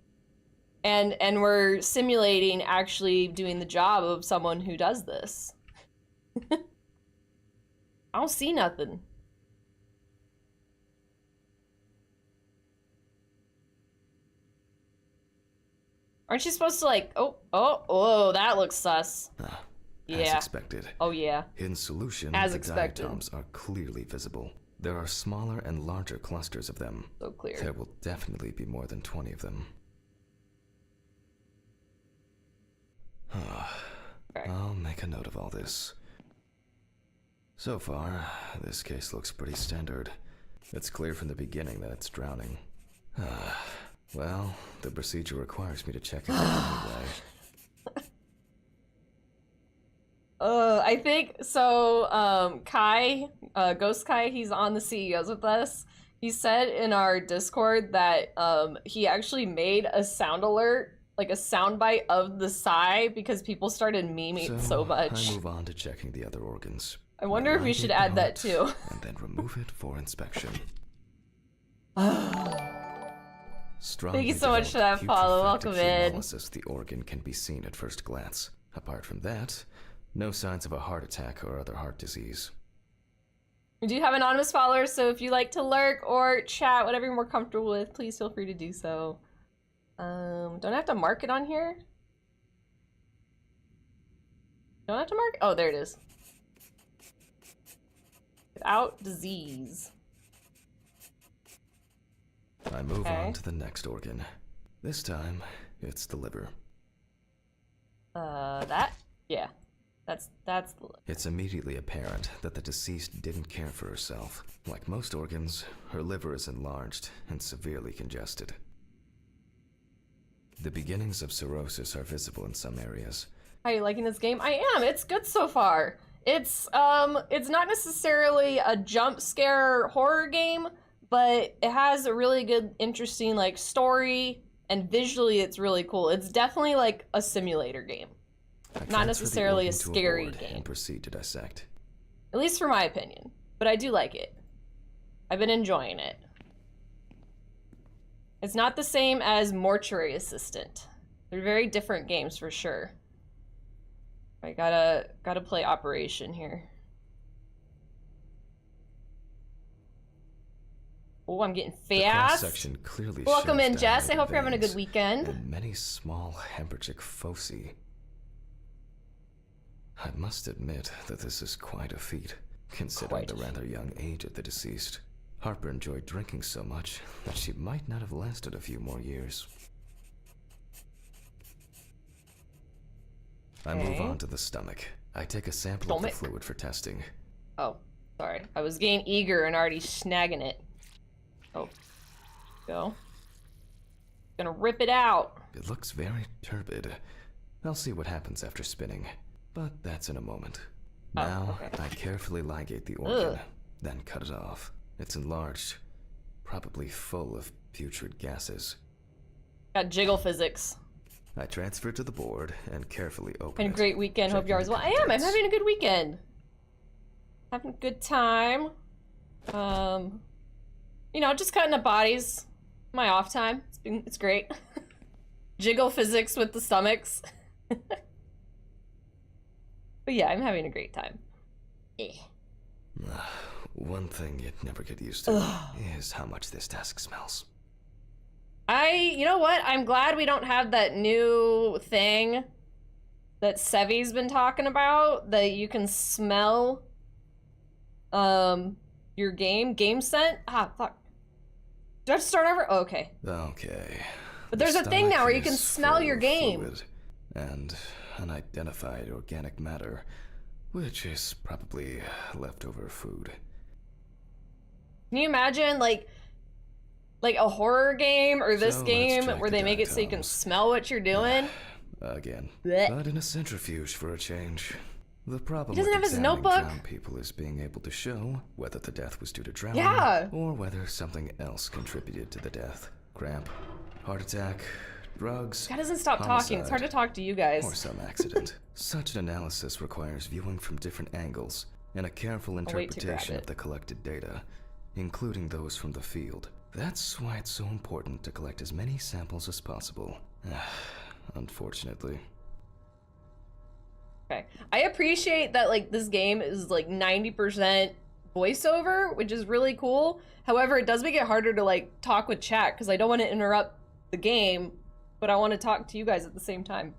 And we're simulating actually doing the job of someone who does this. I don't see nothing. Aren't you supposed to like, oh, that looks sus. As Yeah. expected. Oh yeah. In solution, As the expected. diatoms are clearly visible. There are smaller and larger clusters of them. So clear. There will definitely be more than 20 of them. I'll make a note of all this. So far, this case looks pretty standard. It's clear from the beginning that it's drowning. Well, the procedure requires me to check it out anyway. I think so. Kai, Ghost Kai, he's on the CEOs with us. He said in our Discord that he actually made a sound alert, like a soundbite of the sigh, because people started memeing it so much. I move on to checking the other organs. I wonder if we should add that too. And then remove it for inspection. Thank you so much for that follow. Welcome in. Analysis, the organ can be seen at first glance. Apart from that, no signs of a heart attack or other heart disease. We do have anonymous followers, so if you like to lurk or chat, whatever you're more comfortable with, please feel free to do so. Don't I have to mark it on here? Don't I have to mark? Oh, there it is. Without disease. I move on to the next organ. This time, it's the liver. That? Yeah. That's the liver. It's immediately apparent that the deceased didn't care for herself. Like most organs, her liver is enlarged and severely congested. The beginnings of cirrhosis are visible in some areas. Are you liking this game? I am. It's good so far. It's not necessarily a jump scare horror game, but it has a really good, interesting, like, story, and visually it's really cool. It's definitely like a simulator game. Not necessarily a scary game. And proceed to dissect. At least for my opinion. But I do like it. I've been enjoying it. It's not the same as Mortuary Assistant. They're very different games for sure. I gotta play Operation here. Oh, I'm getting fast. The cross-section clearly Welcome shows in, Jess. I hope you're veins having a good weekend. And many small hemorrhagic foci. I must admit that this is quite a feat, considering the rather young age of the deceased. Harper enjoyed drinking so much that she might not have lasted a few more years. I move on to the stomach. I take a sample of the fluid for testing. Oh, sorry. I was getting eager and already snagging it. Oh. Go. Gonna rip it out. It looks very turbid. I'll see what happens after spinning. But that's in a moment. Now, I carefully ligate the organ, then cut it off. It's enlarged, probably full of putrid gases. Got jiggle physics. I transfer it to the board and carefully open Had a great weekend. Hope yours well. I am. I'm having a good weekend. Having a good time. You know, just cutting up bodies. My off time. It's great. Jiggle physics with the stomachs. But yeah, I'm having a great time. One thing you'd never get used to is how much this desk smells. You know what? I'm glad we don't have that new thing that Sevi's been talking about, that you can smell your game scent. Ah, fuck. Do I have to start over? Oh, okay. Okay. But there's a thing now where you can smell your game. And unidentified organic matter, which is probably leftover food. Can you imagine, like a horror game or this game where they make it so you can smell what you're doing? Again. Blech. But in a centrifuge for a change. The problem He doesn't with have his examining notebook? drowned people is being able to show whether the death was due to drowning or whether something else contributed to the death. Cramp, heart attack, drugs. God doesn't stop talking. It's hard to talk to you guys. Or some accident. Such an analysis requires viewing from different angles and a careful interpretation of the collected data, including those from the field. That's why it's so important to collect as many samples as possible. Unfortunately. Okay. I appreciate that, like, this game is like 90% voiceover, which is really cool. However, it does make it harder to like talk with chat because I don't want to interrupt the game, but I want to talk to you guys at the same time.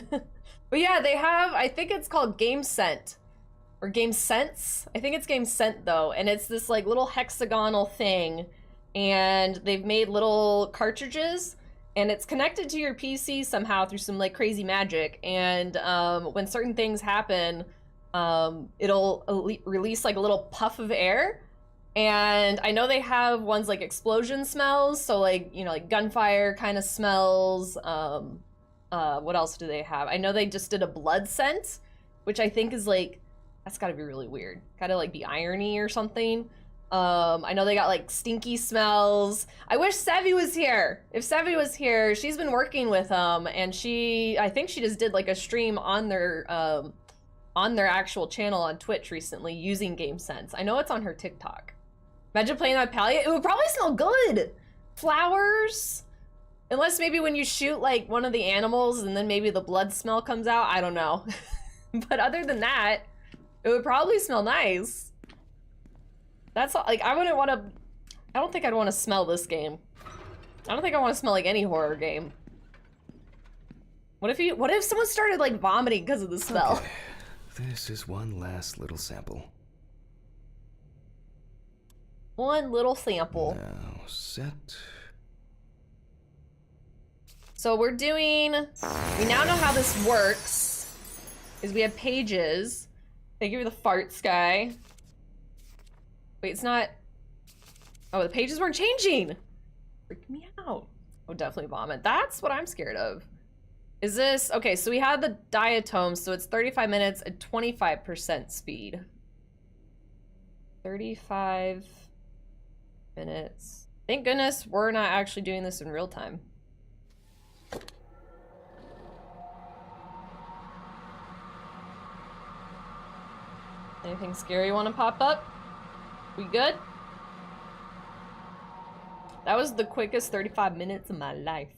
But yeah, they have, I think it's called Game Scent or Game Sense. I think it's Game Scent though, and it's this like little hexagonal thing, and they've made little cartridges, and it's connected to your PC somehow through some like crazy magic, and when certain things happen, it'll release like a little puff of air. And I know they have ones like explosion smells, so like, you know, like gunfire kind of smells. What else do they have? I know they just did a blood scent, which I think is like, that's gotta be really weird. Gotta like be irony or something. I know they got like stinky smells. I wish Sevi was here. If Sevi was here, she's been working with them, and I think she just did like a stream on their actual channel on Twitch recently using Game Sense. I know it's on her TikTok. Imagine playing that palette. It would probably smell good. Flowers. Unless maybe when you shoot like one of the animals and then maybe the blood smell comes out. I don't know. But other than that, it would probably smell nice. That's all, like, I don't think I'd want to smell this game. I don't think I want to smell like any horror game. What if someone started like vomiting because of the smell? Okay. This is one last little sample. One little sample. Now, set. So we're doing, we now know how this works, is we have pages. Thank you for the fart, Sky. Wait, it's not, oh, the pages weren't changing. Freak me out. Oh, definitely vomit. That's what I'm scared of. Is this, okay, so we had the diatome, so it's 35 minutes at 25% speed. 35 minutes. Thank goodness we're not actually doing this in real time. Anything scary want to pop up? We good? That was the quickest 35 minutes of my life.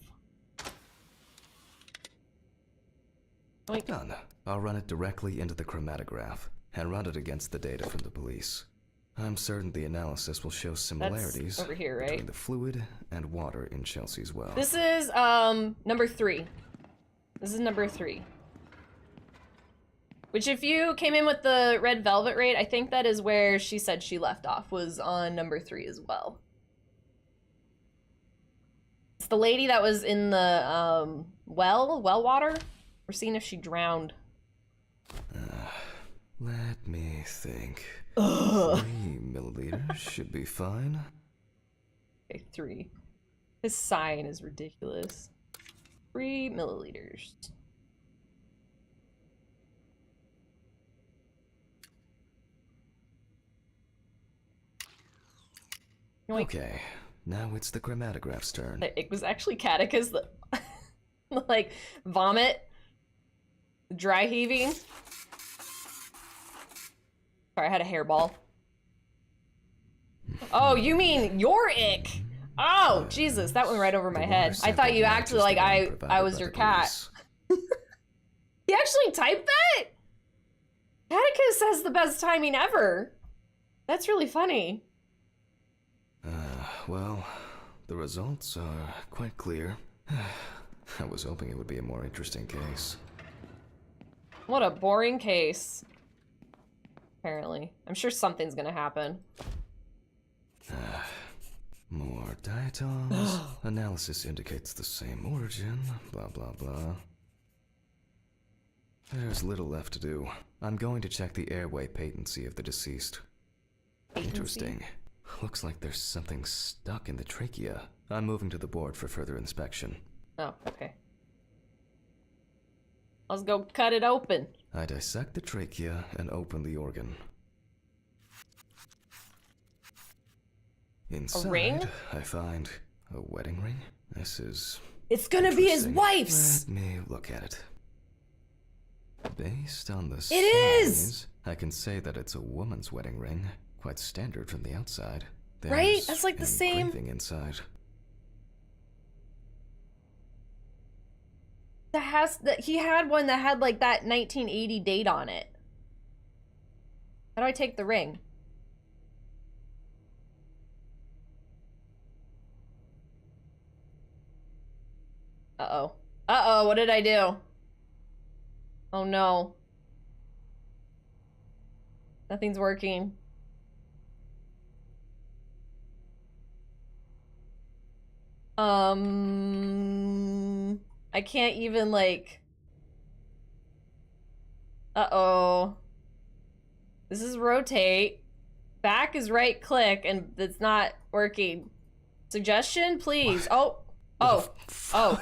Wait. Done. I'll run it directly into the chromatograph and run it against the data from the police. I'm certain the analysis will show similarities over here, right? between the fluid and water in Chelsea's well. This is number 3. This is number 3. Which, if you came in with the red velvet raid, I think that is where she said she left off, was on number 3 as well. It's the lady that was in the well water. We're seeing if she drowned. Let me think. 3 milliliters should be fine. Okay, 3. His sign is ridiculous. 3 milliliters. Okay, now it's the chromatograph's turn. It was actually Catechus that like vomit, dry heaving. Sorry, I had a hairball. Oh, you mean your ick? Oh, Jesus, that went right over my head. I thought you acted like I was your cat. He actually typed that? Catechus has the best timing ever. That's really funny. Well, the results are quite clear. I was hoping it would be a more interesting case. What a boring case. Apparently. I'm sure something's gonna happen. More diatoms. Analysis indicates the same origin. Blah, blah, blah. There's little left to do. I'm going to check the airway patency of the deceased. Interesting. Looks like there's something stuck in the trachea. I'm moving to the board for further inspection. Oh, okay. Let's go cut it open. I dissect the trachea and open the organ. Inside, a ring? I find a wedding ring. This is... It's gonna be his wife's! Let me look at it. Based on the It size, is! I can say that it's a woman's wedding ring. Quite standard from the outside. There's right? That's like the same. Engraving inside. He had one that had like that 1980 date on it. How do I take the ring? Uh-oh. Uh-oh, what did I do? Oh no. Nothing's working. I can't even like... Uh-oh. This is rotate. Back is right click and it's not working. Suggestion, please. What? Oh. Oh.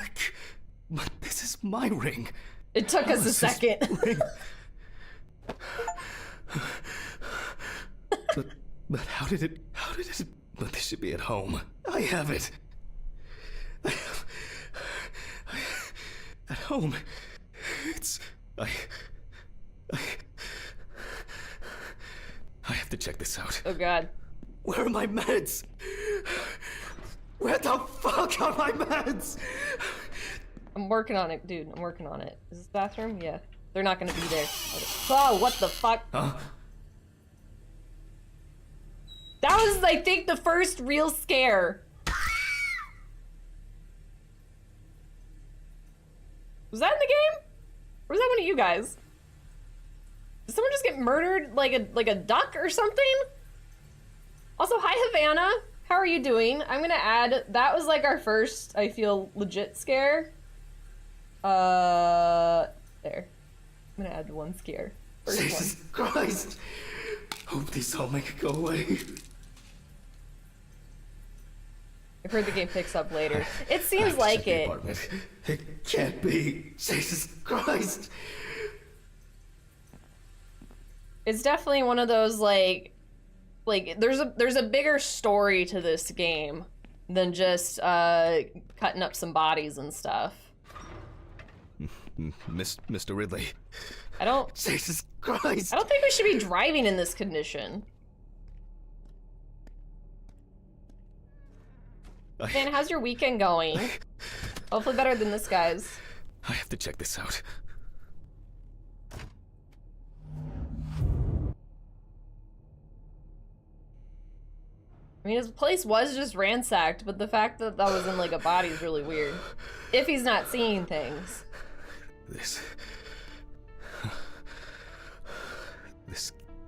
But this is my ring. It took us a second. But how did it... But this should be at home. I have it. At home. It's... I have to check this out. Oh god. Where are my meds? Where the fuck are my meds? I'm working on it, dude. I'm working on it. Is this bathroom? Yeah. They're not gonna be there. Oh, what the fuck? Huh? That was, I think, the first real scare. Was that in the game? Or was that one of you guys? Did someone just get murdered like a duck or something? Also, hi Havana. How are you doing? I'm gonna add, that was like our first, I feel, legit scare. There. I'm gonna add one scare. First Jesus one. Christ! Hope this all make it go away. I've heard the game picks up later. It seems like it. It can't be. Jesus Christ! It's definitely one of those like there's a bigger story to this game than just cutting up some bodies and stuff. Mr. Ridley. I don't. Jesus Christ! I don't think we should be driving in this condition. Man, how's your weekend going? Hopefully better than this guy's. I have to check this out. I mean, his place was just ransacked, but the fact that that was in like a body is really weird. If he's not seeing things. This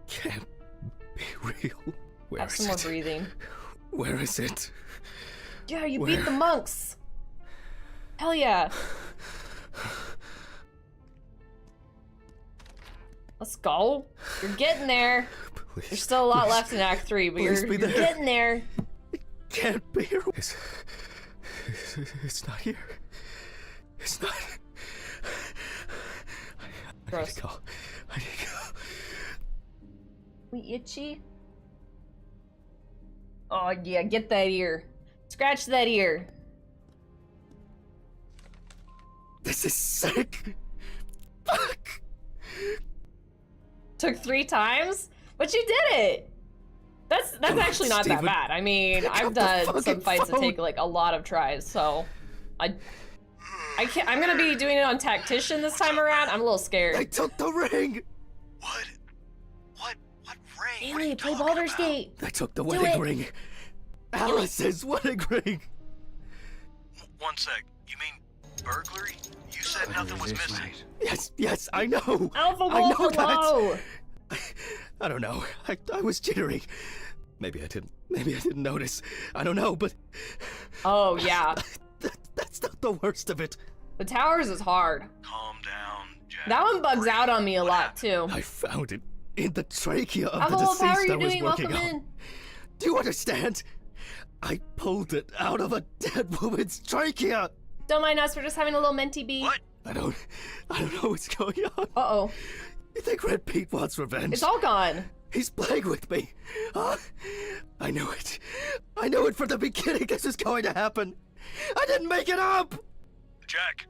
can't be real. Where Have is some more it? breathing. Where is it? Yeah, you beat the monks. Hell yeah. Let's go. You're getting there. There's still a lot left in Act 3, but you're getting there. Can't be here. It's not here. It's not. I need to go. I need to go. We itchy? Oh yeah, get that ear. Scratch that ear. This is sick. Fuck. Took 3 times? But you did it! That's actually not that bad. I mean, I've done some fights that take like a lot of tries, so I can't. I'm gonna be doing it on Tactician this time around. I'm a little scared. I took the ring. What ring? Haley, play Baldur's Gate. I took the wedding ring. Alice's wedding ring. One sec. You mean burglary? You said nothing was missing. Yes, I know. Alpha I Wolf, know hello. I don't know. I was jittery. Maybe I didn't notice. I don't know, but oh yeah. That's not the worst of it. The towers is hard. Calm down, Jack. That one bugs out on me a lot too. I found it in the trachea of Alpha the Wolf, how are deceased you I was doing? working Welcome on. in. Do you understand? I pulled it out of a dead woman's trachea. Don't mind us, we're just having a little mentee bee. What? I don't know what's going on. Uh-oh. You think Red Pete wants revenge? It's all gone. He's playing with me. Huh? I knew it. I knew it from the beginning. This is going to happen. I didn't make it up. Jack,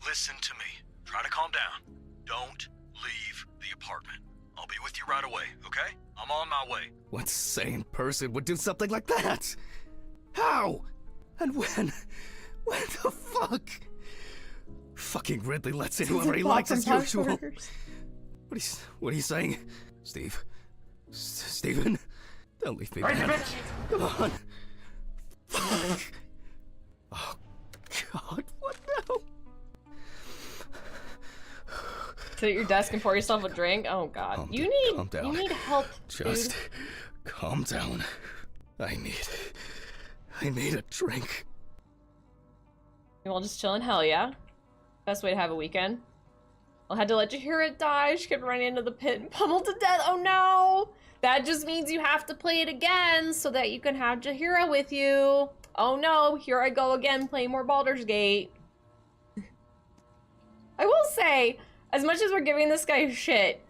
listen to me. Try to calm down. Don't leave the apartment. I'll be with you right away, okay? I'm on my way. What sane person would do something like that? How? And when? When the fuck? Fucking Ridley lets in whoever he likes as usual. What are you saying? Steven? Don't leave me behind. Come on. Fuck. Oh, God, what now? Sit at your desk and pour yourself a drink? Oh, God. Calm You down. need help, Just dude. calm down. I need a drink. You all just chilling? Hell yeah. Best way to have a weekend. I had to let Jahira die. She kept running into the pit and pummeled to death. Oh no! That just means you have to play it again so that you can have Jahira with you. Oh no, here I go again playing more Baldur's Gate. I will say, as much as we're giving this guy shit,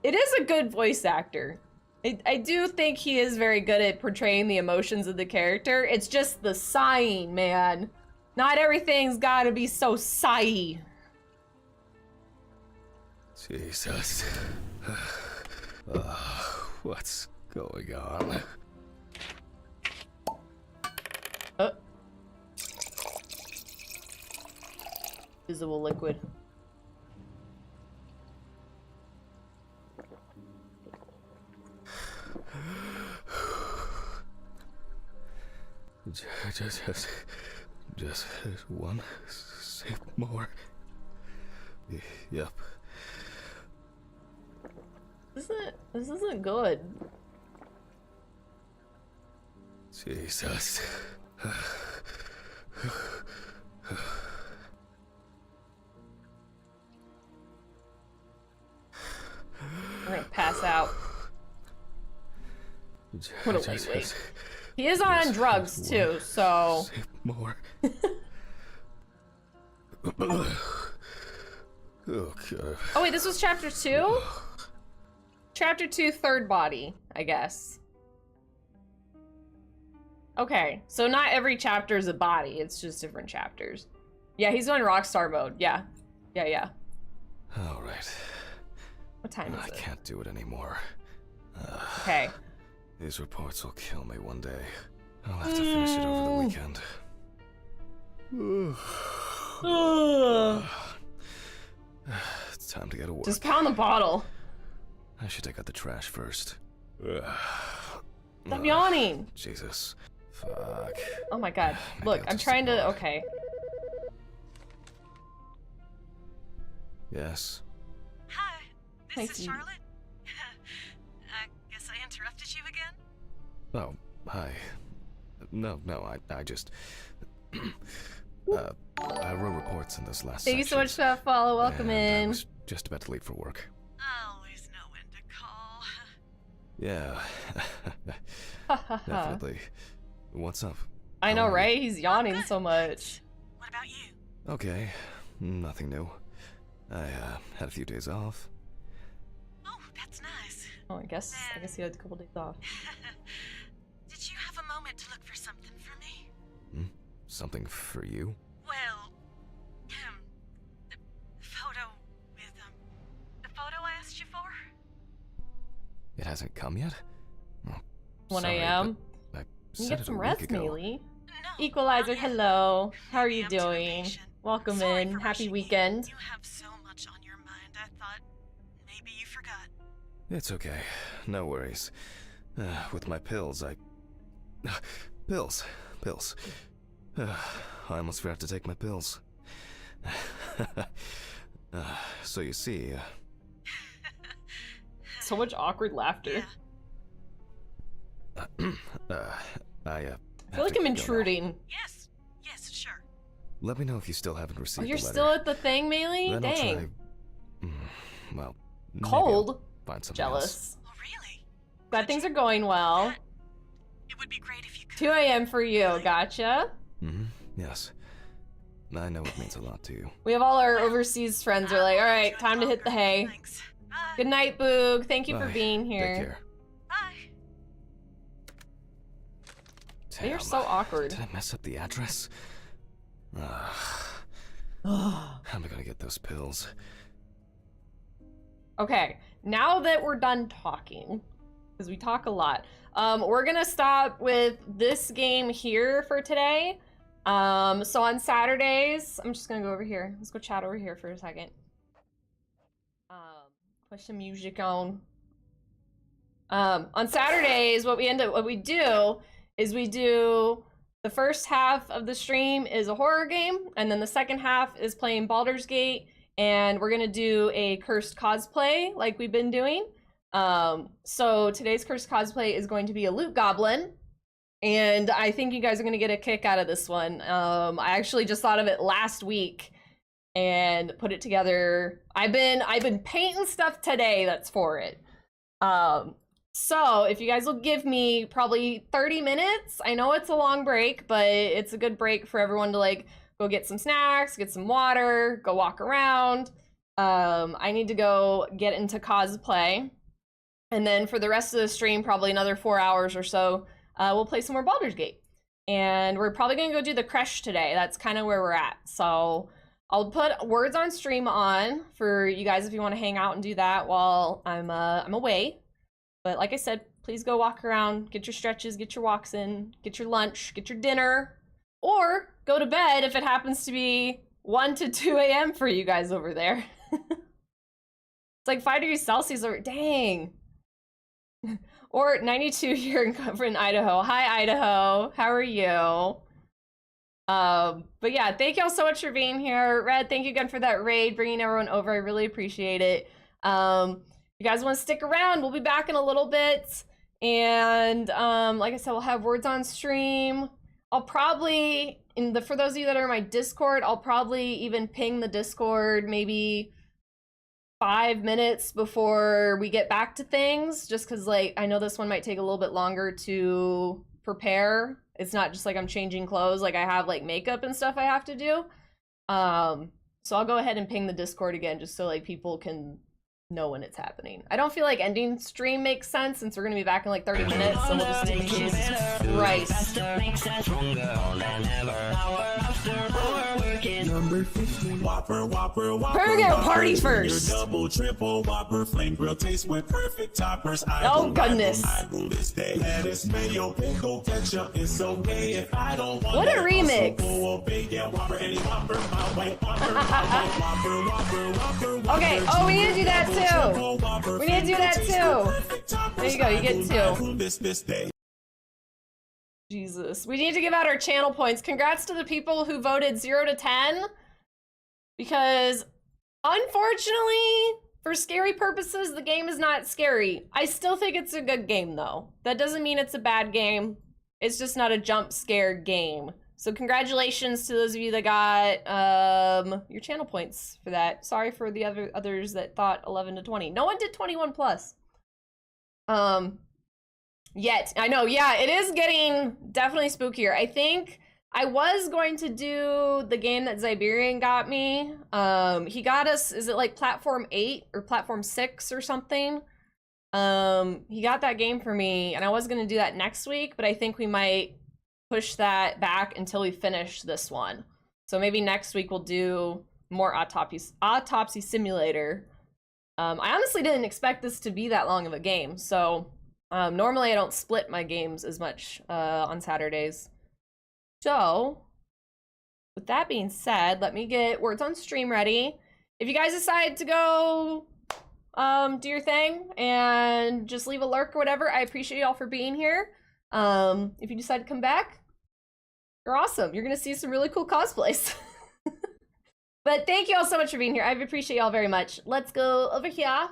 it is a good voice actor. I do think he is very good at portraying the emotions of the character. It's just the sighing, man. Not everything's gotta be so sighy. Jesus. What's going on? Visible liquid. Just one sip more. Yep. This isn't good. Jesus. We're gonna pass out. What a lightweight. He is on drugs too, so. More. Okay. Oh wait, this was chapter 2? Chapter 2, third body, I guess. Okay, so not every chapter is a body, it's just different chapters. Yeah, he's on Rockstar mode, yeah. Yeah. Alright. What time is I it? can't do it anymore. Okay. These reports will kill me one day. I'll have to finish it over the weekend. It's time to get to work. Just pound the bottle. I should take out the trash first. Stop yawning. Jesus. Fuck. Oh my god. Look, I'm trying to. Okay. Yes. Hi, this Thank is you. Charlotte. I guess I interrupted you again? Oh, hi. No, I just... I wrote reports in this last Thank you so much for that follow. Welcome and I in. was just about to leave for work. I always know when to call. Yeah. Definitely. What's up? I know, right? He's yawning so much. What about you? Okay. Nothing new. I had a few days off. Oh, that's nice. Oh, I guess he had a couple days off. Did you have a moment to look for something for me? Something for you? Well, the photo with, the photo I asked you for? It hasn't come yet? Oh, 1 sorry, a.m. but I You said get it some a rest, week ago. Mealy. Equalizer, hello. How are you doing? Welcome in. Happy weekend. You have so much on your mind, I thought maybe you forgot. It's okay. No worries. With my pills, Pills. I almost forgot to take my pills. So you see... So much awkward laughter. I I feel like I'm intruding. Yes, sure. Let me know if you still haven't Oh, received you're the letter. still at the thing, Mealy? Then Dang. I'll try... well, maybe Cold. I'll find something Jealous. else. Oh, really? Glad things are going well. It would be great if you could. 2 a.m. for you, gotcha. Yes. I know it means a lot to you. We have all our overseas friends are like, alright, time to hit the hay. Good night, Boog. Thank you for Bye. being here. Take care. They are so awkward. Did I mess up the address? How am I gonna get those pills? Okay, now that we're done talking, because we talk a lot, we're gonna stop with this game here for today. So on Saturdays, I'm just gonna go over here. Let's go chat over here for a second. Put some music on. On Saturdays, what we do is we do the first half of the stream is a horror game, and then the second half is playing Baldur's Gate, and we're gonna do a cursed cosplay like we've been doing. So today's cursed cosplay is going to be a loot goblin, and I think you guys are gonna get a kick out of this one. I actually just thought of it last week and put it together. I've been painting stuff today that's for it. So if you guys will give me probably 30 minutes, I know it's a long break, but it's a good break for everyone to like go get some snacks, get some water, go walk around. I need to go get into cosplay. And then for the rest of the stream, probably another 4 hours or so, we'll play some more Baldur's Gate. And we're probably gonna go do the Crash today. That's kind of where we're at. So I'll put words on stream on for you guys if you want to hang out and do that while I'm away. But like I said, please go walk around, get your stretches, get your walks in, get your lunch, get your dinner, or go to bed if it happens to be 1 to 2 a.m. for you guys over there. It's like 5 degrees Celsius over, dang. Or 92 here in Idaho. Hi, Idaho. How are you? But yeah, thank y'all so much for being here. Red, thank you again for that raid, bringing everyone over. I really appreciate it. You guys want to stick around, we'll be back in a little bit, And like I said, we'll have words on stream. I'll probably, for those of you that are in my Discord, I'll probably even ping the Discord maybe 5 minutes before we get back to things, just because like I know this one might take a little bit longer to prepare. It's not just like I'm changing clothes, like I have like makeup and stuff I have to do. So I'll go ahead and ping the Discord again just so like people can know when it's happening. I don't feel like ending stream makes sense since we're gonna be back in like 30 minutes, so we'll just do Jesus Christ. Burger party first. Double, triple, Whopper, flame grill taste with perfect toppers. Oh goodness. Lettuce, mayo, pickle, ketchup is okay if I don't want. What a remix. Okay, oh, we need to do that too. We need to do that too. There you go, you get 2. Jesus. We need to give out our channel points. Congrats to the people who voted 0 to 10. Because, unfortunately, for scary purposes, the game is not scary. I still think it's a good game, though. That doesn't mean it's a bad game. It's just not a jump scare game. So congratulations to those of you that got your channel points for that. Sorry for the others that thought 11 to 20. No one did 21 plus. Yet. I know, yeah, it is getting definitely spookier. I think I was going to do the game that Ziberian got me. He got us, is it like platform 8 or platform 6 or something? He got that game for me, and I was gonna do that next week, but I think we might push that back until we finish this one. So maybe next week we'll do more Autopsy Simulator. I honestly didn't expect this to be that long of a game, so normally I don't split my games as much on Saturdays. So, with that being said, let me get words on stream ready. If you guys decide to go do your thing and just leave a lurk or whatever, I appreciate y'all for being here. If you decide to come back, you're awesome. You're gonna see some really cool cosplays. But thank you all so much for being here. I appreciate y'all very much. Let's go over here